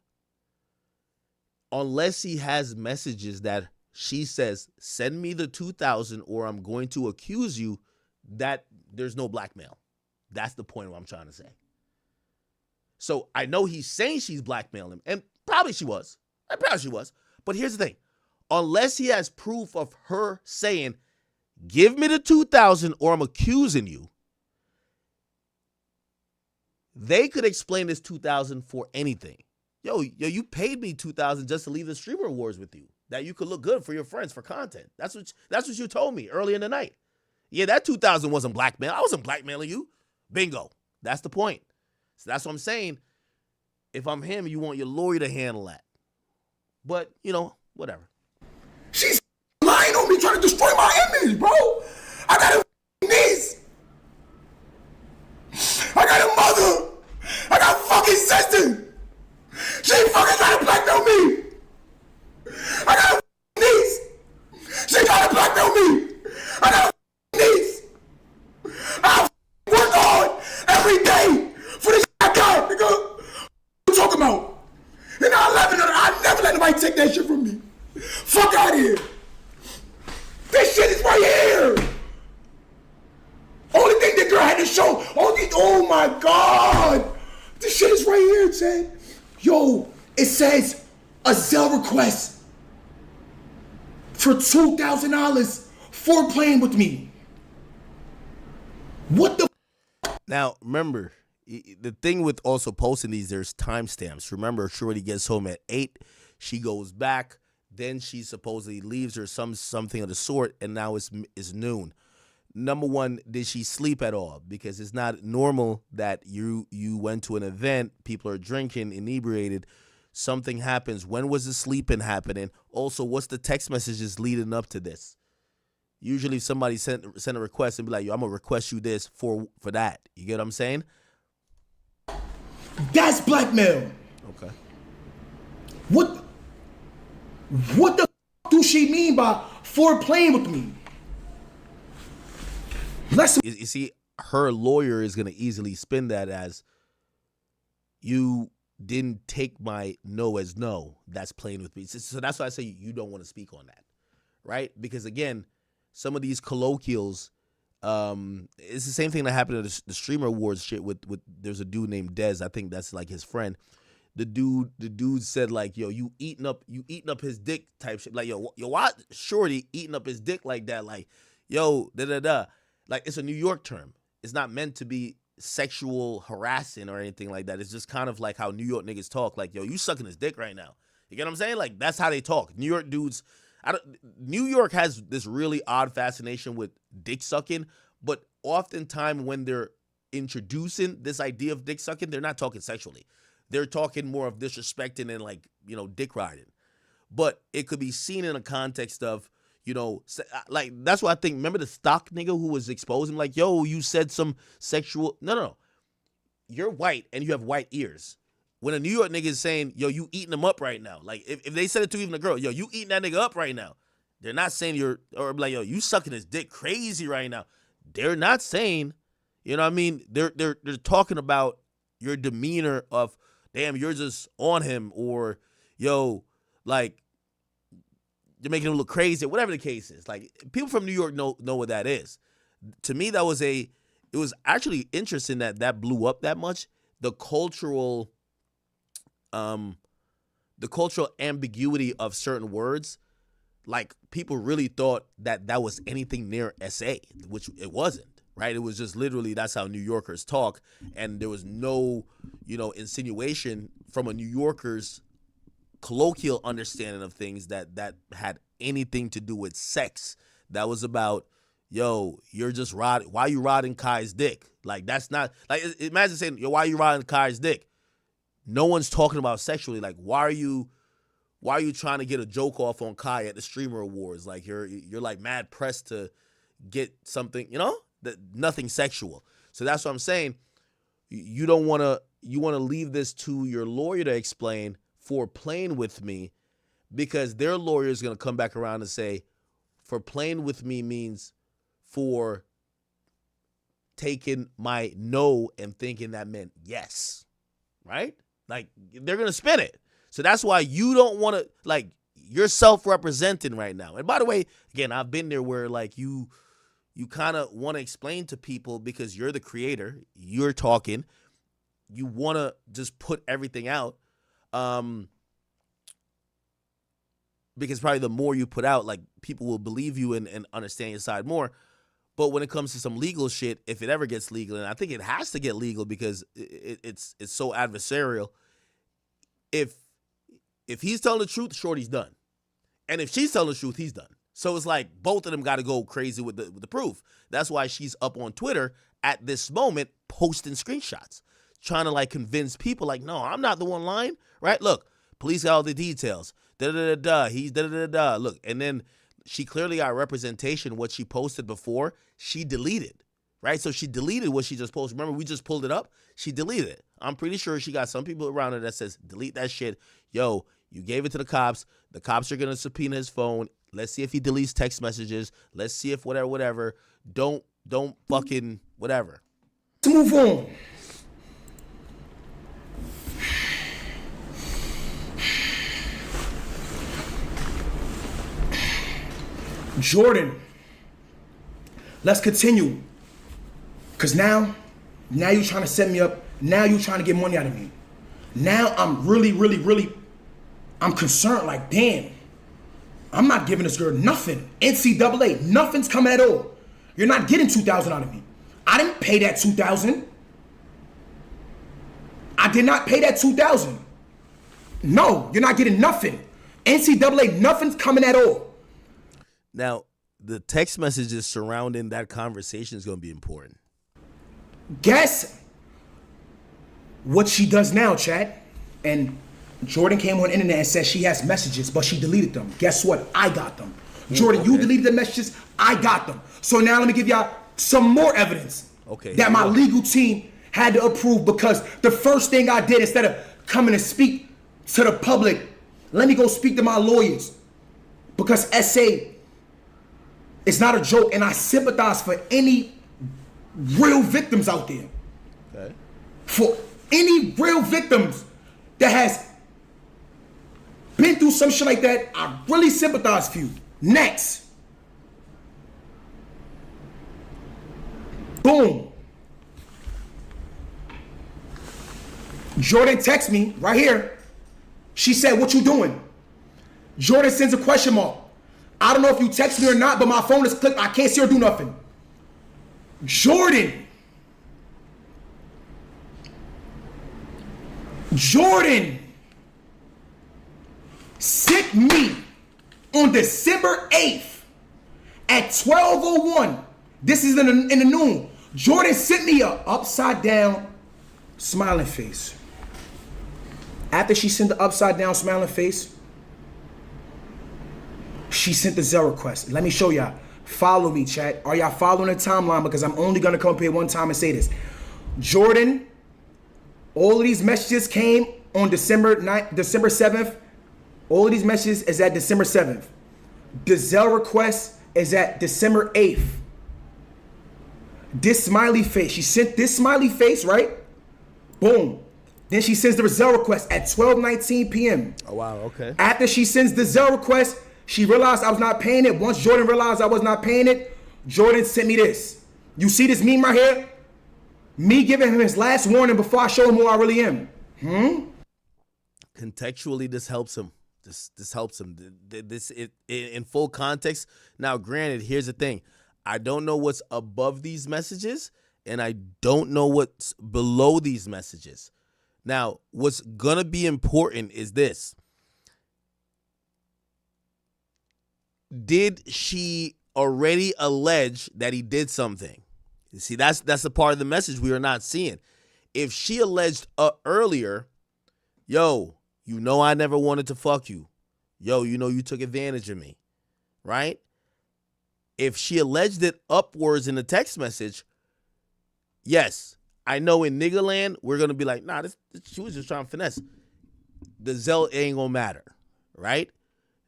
Unless he has messages that she says, send me the 2,000 or I'm going to accuse you, that there's no blackmail. That's the point of what I'm trying to say. So I know he's saying she's blackmailing him, and probably she was. But here's the thing. Unless he has proof of her saying, give me the 2,000 or I'm accusing you, they could explain this 2,000 for anything. Yo, you paid me 2,000 just to leave the streamer wars with you, that you could look good for your friends for content. That's what you told me early in the night. Yeah, that 2,000 wasn't blackmail. I wasn't blackmailing you. Bingo. That's the point. So that's what I'm saying. If I'm him, you want your lawyer to handle that. But, whatever. She's lying on me, trying to destroy my image, bro. I got a niece. I got a mother. I got a fucking sister. She fucking trying to blackmail me. I got a niece. She trying to blackmail me. I got a niece. I work hard every day for this I got, nigga. What you talking about? And I never let nobody take that shit from me. Fuck out of here. This shit is right here. Only thing that girl had to show. Oh my God. This shit is right here, it said. Yo, it says a Zelle request for $2,000 for playing with me. What the? Now, remember, the thing with also posting these, there's timestamps. Remember, Shorty gets home at 8. She goes back. Then she supposedly leaves or something of the sort, and now it's noon. Number one, did she sleep at all? Because it's not normal that you went to an event, people are drinking, inebriated, something happens. When was the sleeping happening? Also, what's the text messages leading up to this? Usually somebody sent a request and be like, yo, I'm going to request you this for that. You get what I'm saying? That's blackmail. Okay. What the do she mean by for playing with me? You see, her lawyer is going to easily spin that as you didn't take my no as no. That's playing with me. So that's why I say you don't want to speak on that, right? Because again, some of these colloquials, it's the same thing that happened at the streamer awards shit with there's a dude named Dez. I think that's like his friend. The dude said like, yo, you eating up his dick type shit. Like, yo, why Shorty eating up his dick like that? Like, yo, da. Like, it's a New York term. It's not meant to be sexual harassing or anything like that. It's just kind of like how New York niggas talk. Like, yo, you sucking his dick right now. You get what I'm saying? Like, that's how they talk. New York dudes, New York has this really odd fascination with dick sucking, but oftentimes when they're introducing this idea of dick sucking, they're not talking sexually. They're talking more of disrespecting and like, dick riding. But it could be seen in a context of, like, that's why I think, remember the stock nigga who was exposing, like, yo, you said some sexual, no. You're white and you have white ears. When a New York nigga is saying, yo, you eating them up right now. Like, if they said it to even a girl, yo, you eating that nigga up right now. They're not saying or like, yo, you sucking his dick crazy right now. They're not saying, you know what I mean? They're talking about your demeanor of, damn, you're just on him, or, yo, like, you're making him look crazy, whatever the case is. Like, people from New York know what that is. To me, it was actually interesting that blew up that much. The cultural ambiguity of certain words, like, people really thought that was anything near SA, which it wasn't, right? It was just literally, that's how New Yorkers talk, and there was no, insinuation from a New Yorker's colloquial understanding of things that had anything to do with sex. That was about, yo, you're just riding. Why you riding Kai's dick? Like, that's not, like, imagine saying, yo, why you riding Kai's dick? No one's talking about sexually. Like, why are you trying to get a joke off on Kai at the streamer awards? Like, you're like mad pressed to get something, that nothing sexual. So that's what I'm saying. You want to leave this to your lawyer to explain for playing with me, because their lawyer is going to come back around and say, for playing with me means for taking my no and thinking that meant yes, right? Like, they're going to spin it. So that's why you don't want to, like, you're self-representing right now. And by the way, again, I've been there where, like, you kind of want to explain to people because you're the creator, you're talking, you want to just put everything out. Because probably the more you put out, like, people will believe you and understand your side more. But when it comes to some legal shit, if it ever gets legal, and I think it has to get legal because it's so adversarial, if he's telling the truth, Shorty's done. And if she's telling the truth, he's done. So it's like both of them got to go crazy with the proof. That's why she's up on Twitter at this moment posting screenshots, trying to, like, convince people, like, no, I'm not the one lying, right? Look, police got all the details. Da-da-da-da, he's da-da-da-da. Look, and then she clearly got representation. What she posted before, she deleted, right? So she deleted what she just posted. Remember, we just pulled it up? She deleted it. I'm pretty sure she got some people around her that says, delete that shit. Yo, you gave it to the cops. The cops are going to subpoena his phone. Let's see if he deletes text messages. Let's see if whatever. Don't fucking whatever. To move on. Jordan, let's continue. Because now you're trying to set me up. Now you're trying to get money out of me. Now I'm really, I'm concerned. Like, damn, I'm not giving this girl nothing. NCAA, nothing's coming at all. You're not getting $2,000 out of me. I didn't pay that $2,000. I did not pay that $2,000. No, you're not getting nothing. NCAA, nothing's coming at all. Now, the text messages surrounding that conversation is going to be important. Guess what she does now, chat. And Jordan came on the internet and said she has messages, but she deleted them. Guess what? I got them. Jordan, you deleted the messages. I got them. So now let me give y'all some more evidence that my legal team had to approve, because the first thing I did, instead of coming to speak to the public, let me go speak to my lawyers. Because SA, it's not a joke, and I sympathize for any real victims out there. Okay. For any real victims that has been through some shit like that, I really sympathize for you. Next. Boom. Jordan texts me right here. She said, what you doing? Jordan sends a question mark. I don't know if you text me or not, but my phone is clicked. I can't see her do nothing. Jordan sent me on December 8th at 12:01. This is in the noon. Jordan sent me a upside down smiling face. After she sent the upside down smiling face, she sent the Zelle request. Let me show y'all. Follow me, chat. Are y'all following the timeline? Because I'm only gonna come up here one time and say this. Jordan, all of these messages came on December 7th. All of these messages is at December 7th. The Zelle request is at December 8th. This smiley face, she sent this smiley face, right? Boom. Then she sends the Zelle request at 12:19 p.m. Oh, wow, okay. After she sends the Zelle request, she realized I was not paying it. Once Jordan realized I was not paying it, Jordan sent me this. You see this meme right here? Me giving him his last warning before I show him who I really am. Contextually, this helps him. This helps him. This in full context. Now, granted, here's the thing. I don't know what's above these messages, and I don't know what's below these messages. Now, what's gonna be important is this. Did she already allege that he did something? You see, that's the part of the message we are not seeing. If she alleged earlier, yo, you know I never wanted to fuck you. Yo, you know you took advantage of me, right? If she alleged it upwards in the text message, yes, I know in nigga land, we're going to be like, nah, she was just trying to finesse. The Zelle ain't going to matter, right?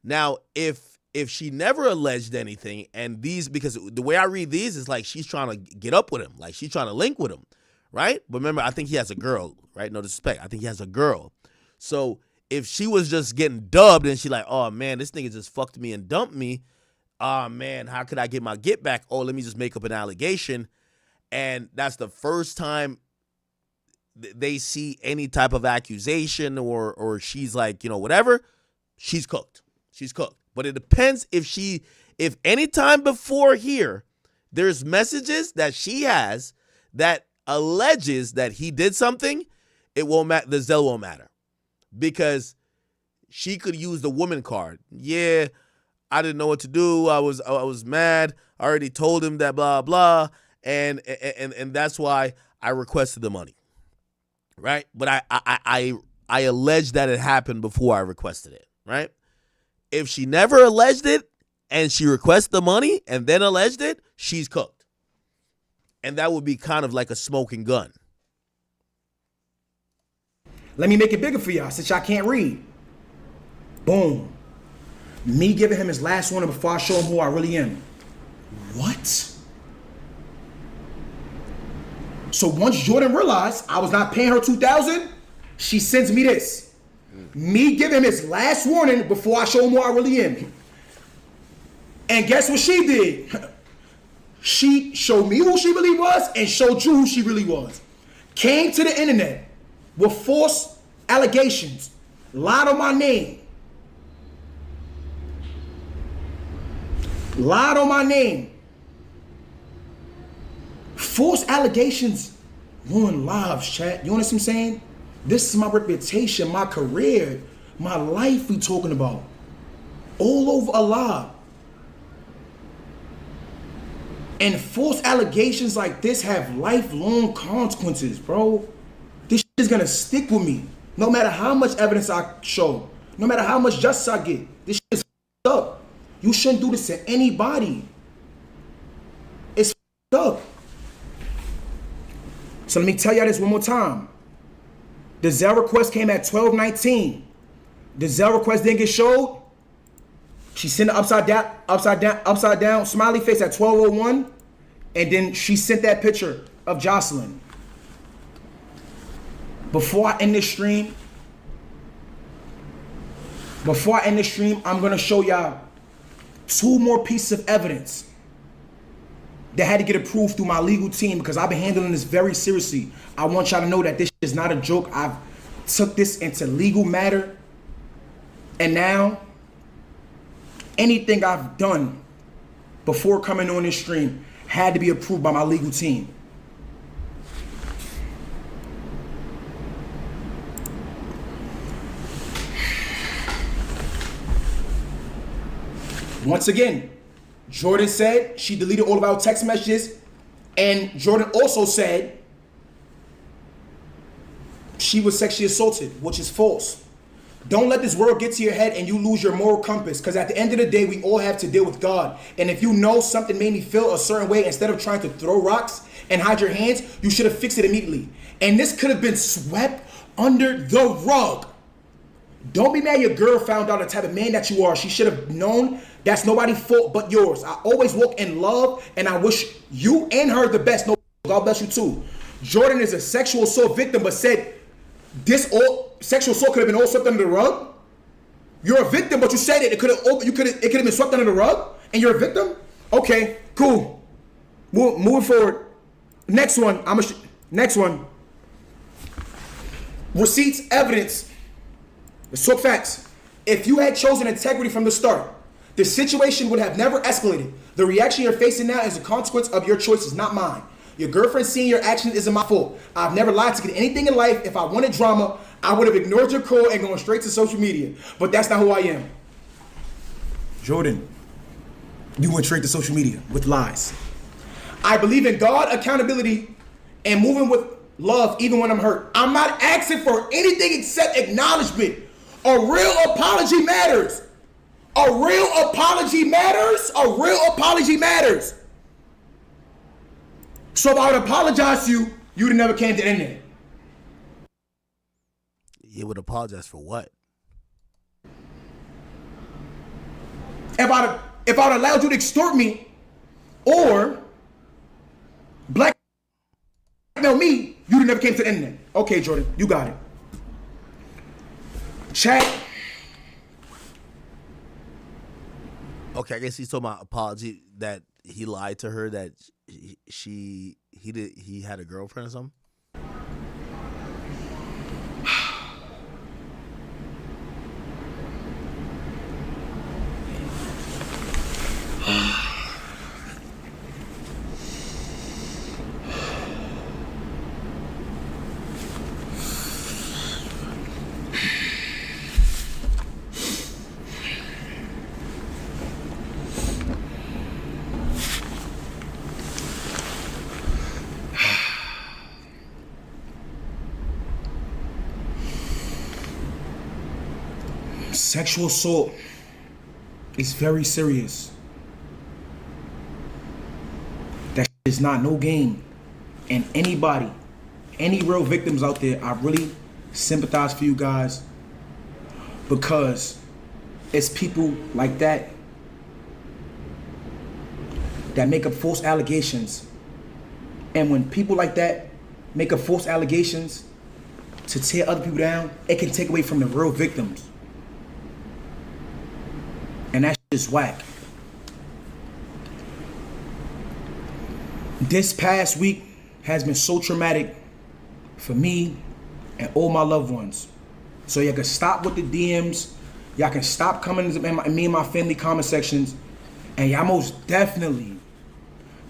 Now, if if she never alleged anything, and because the way I read these is like she's trying to get up with him, like she's trying to link with him, right? But remember, I think he has a girl, right? No disrespect. I think he has a girl. So if she was just getting dubbed and she like, oh man, this nigga just fucked me and dumped me, oh man, how could I get my get back? Oh, let me just make up an allegation. And that's the first time they see any type of accusation or she's like, whatever, she's cooked. She's cooked. But it depends if any time before here, there's messages that she has that alleges that he did something, it won't matter. The Zell won't matter because she could use the woman card. Yeah, I didn't know what to do. I was mad. I already told him that blah blah, and that's why I requested the money, right? But I alleged that it happened before I requested it, right? If she never alleged it and she requests the money and then alleged it, she's cooked. And that would be kind of like a smoking gun. Let me make it bigger for y'all since y'all can't read. Boom. Me giving him his last warning before I show him who I really am. What? So once Jordan realized I was not paying her $2,000, she sends me this. Me giving him his last warning before I show him who I really am. And guess what she did? She showed me who she really was and showed you who she really was. Came to the internet with false allegations, lied on my name. Lied on my name. False allegations ruin lives, chat. You understand what I'm saying? This is my reputation, my career, my life we talking about. All over a lie. And false allegations like this have lifelong consequences, bro. This shit is gonna stick with me. No matter how much evidence I show, no matter how much justice I get, this shit is up. You shouldn't do this to anybody. It's up. So let me tell y'all this one more time. The Zell request came at 12:19. The Zell request didn't get showed. She sent it upside down, smiley face at 12:01. And then she sent that picture of Jocelyn. Before I end this stream, I'm gonna show y'all 2 more pieces of evidence that had to get approved through my legal team because I've been handling this very seriously. I want y'all to know that this is not a joke. I've took this into legal matter. And now, anything I've done before coming on this stream had to be approved by my legal team. Once again, Jordan said she deleted all of our text messages, and Jordan also said she was sexually assaulted, which is false. Don't let this world get to your head and you lose your moral compass, because at the end of the day, we all have to deal with God. And if you know something made me feel a certain way, instead of trying to throw rocks and hide your hands, you should have fixed it immediately. And this could have been swept under the rug. Don't be mad your girl found out the type of man that you are. She should have known that's nobody's fault but yours. I always walk in love, and I wish you and her the best. No, God bless you too. Jordan is a sexual assault victim, but said this all sexual assault could have been all swept under the rug. You're a victim, but you said it could have been swept under the rug, and you're a victim. Okay, cool. Moving forward. Next one. Next one. Receipts, evidence. Let's talk facts. If you had chosen integrity from the start, the situation would have never escalated. The reaction you're facing now is a consequence of your choices, not mine. Your girlfriend seeing your actions isn't my fault. I've never lied to get anything in life. If I wanted drama, I would have ignored your call and gone straight to social media. But that's not who I am. Jordan, you went straight to social media with lies. I believe in God, accountability, and moving with love even when I'm hurt. I'm not asking for anything except acknowledgement. A real apology matters. A real apology matters. A real apology matters. So if I would apologize to you, you would have never came to the internet. You would apologize for what? if I'd allowed you to extort me or blackmail me, you'd have never came to the internet. Okay, Jordan, you got it. Chat. Okay, I guess he's talking about apology that he lied to her that he had a girlfriend or something. Sexual assault is very serious. That is not no game. And anybody, any real victims out there, I really sympathize for you guys, because it's people like that that make up false allegations. And when people like that make up false allegations to tear other people down, it can take away from the real victims. And that's just whack. This past week has been so traumatic for me and all my loved ones. So y'all can stop with the DMs. Y'all can stop coming to me and my family comment sections. And y'all most definitely,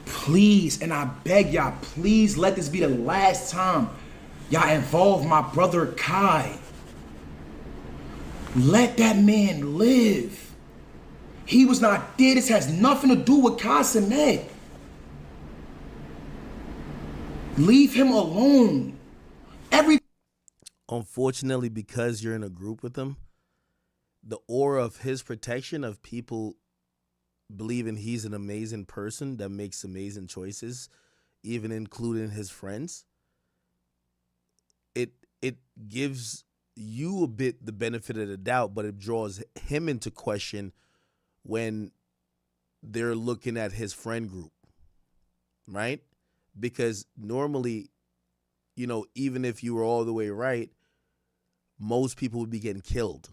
please, and I beg y'all, please let this be the last time y'all involve my brother Kai. Let that man live. He was not there. This has nothing to do with Kai Cenat. Leave him alone. Unfortunately, because you're in a group with him, the aura of his protection of people believing he's an amazing person that makes amazing choices, even including his friends, it gives you a bit the benefit of the doubt, but it draws him into question when they're looking at his friend group, right? Because normally, you know, even if you were all the way right, most people would be getting killed.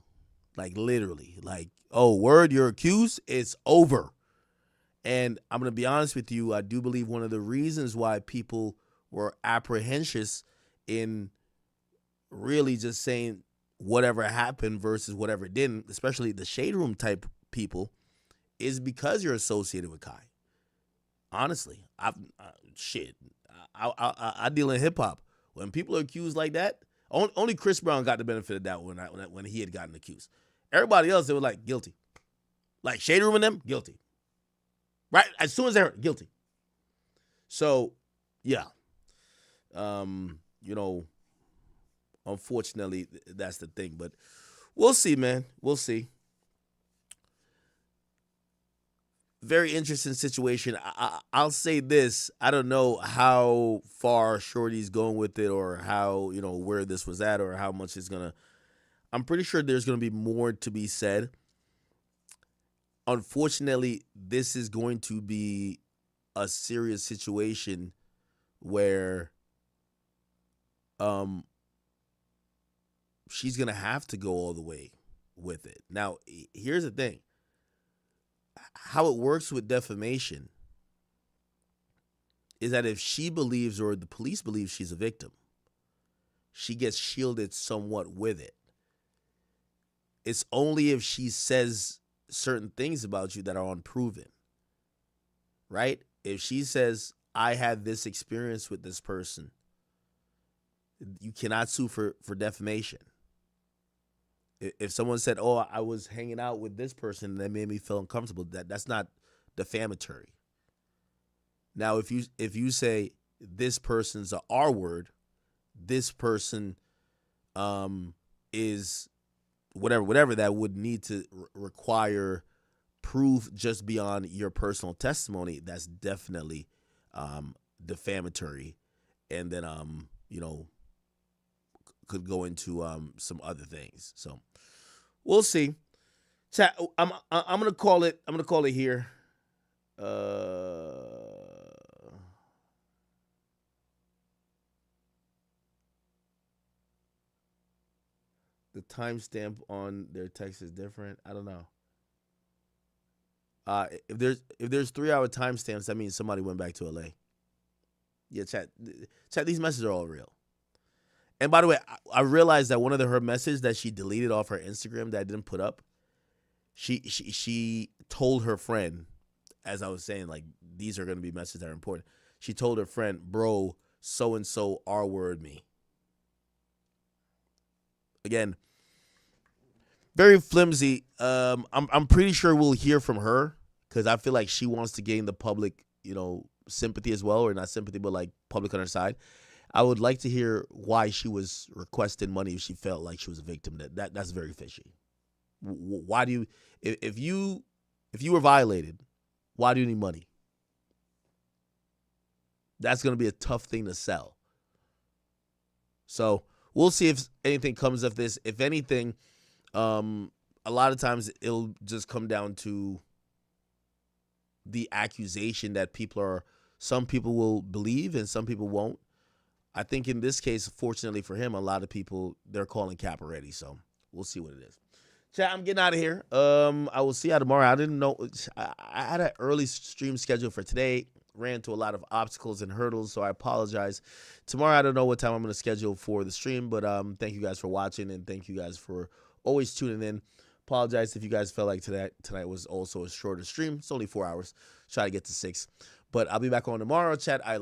Like literally, like, oh, word, you're accused, it's over. And I'm going to be honest with you, I do believe one of the reasons why people were apprehensive in really just saying whatever happened versus whatever didn't, especially the shade room type people, is because you're associated with Kai. Honestly, I deal in hip hop. When people are accused like that, only Chris Brown got the benefit of that when he had gotten accused. Everybody else, they were like guilty. Like shade room and them, guilty. Right? As soon as they heard guilty. So, yeah. You know, unfortunately, that's the thing. But we'll see, man. We'll see. Very interesting situation. I'll say this. I don't know how far Shorty's going with it or how, you know, where this was at or how much it's going to. I'm pretty sure there's going to be more to be said. Unfortunately, this is going to be a serious situation where she's going to have to go all the way with it. Now, here's the thing. How it works with defamation is that if she believes or the police believe she's a victim, she gets shielded somewhat with it. It's only if she says certain things about you that are unproven, right? If she says, I had this experience with this person, you cannot sue for defamation. If someone said, oh, I was hanging out with this person that made me feel uncomfortable, that's not defamatory. Now, if you say this person's a R word, this person is whatever that would need to require proof just beyond your personal testimony, that's definitely defamatory, and then you know, could go into some other things. So we'll see. Chat, I'm gonna call it. I'm gonna call it here. The timestamp on their text is different. I don't know. If there's 3-hour timestamps, that means somebody went back to LA. Yeah, chat. These messages are all real. And by the way, I realized that one of her messages that she deleted off her Instagram that I didn't put up, she told her friend, as I was saying, like, these are going to be messages that are important. She told her friend, bro, so-and-so R-word me. Again, very flimsy. I'm pretty sure we'll hear from her because I feel like she wants to gain the public, sympathy as well, or not sympathy, but like public on her side. I would like to hear why she was requesting money if she felt like she was a victim. That's very fishy. Why do you, if you were violated, why do you need money? That's going to be a tough thing to sell. So we'll see if anything comes of this. If anything, a lot of times it'll just come down to the accusation that some people will believe and some people won't. I think in this case, fortunately for him, a lot of people, they're calling cap already. So we'll see what it is. Chat, I'm getting out of here. I will see you tomorrow. I didn't know. I had an early stream scheduled for today. Ran into a lot of obstacles and hurdles, so I apologize. Tomorrow, I don't know what time I'm going to schedule for the stream, but thank you guys for watching, and thank you guys for always tuning in. Apologize if you guys felt like tonight was also a shorter stream. It's only 4 hours. Try to get to 6. But I'll be back on tomorrow, chat.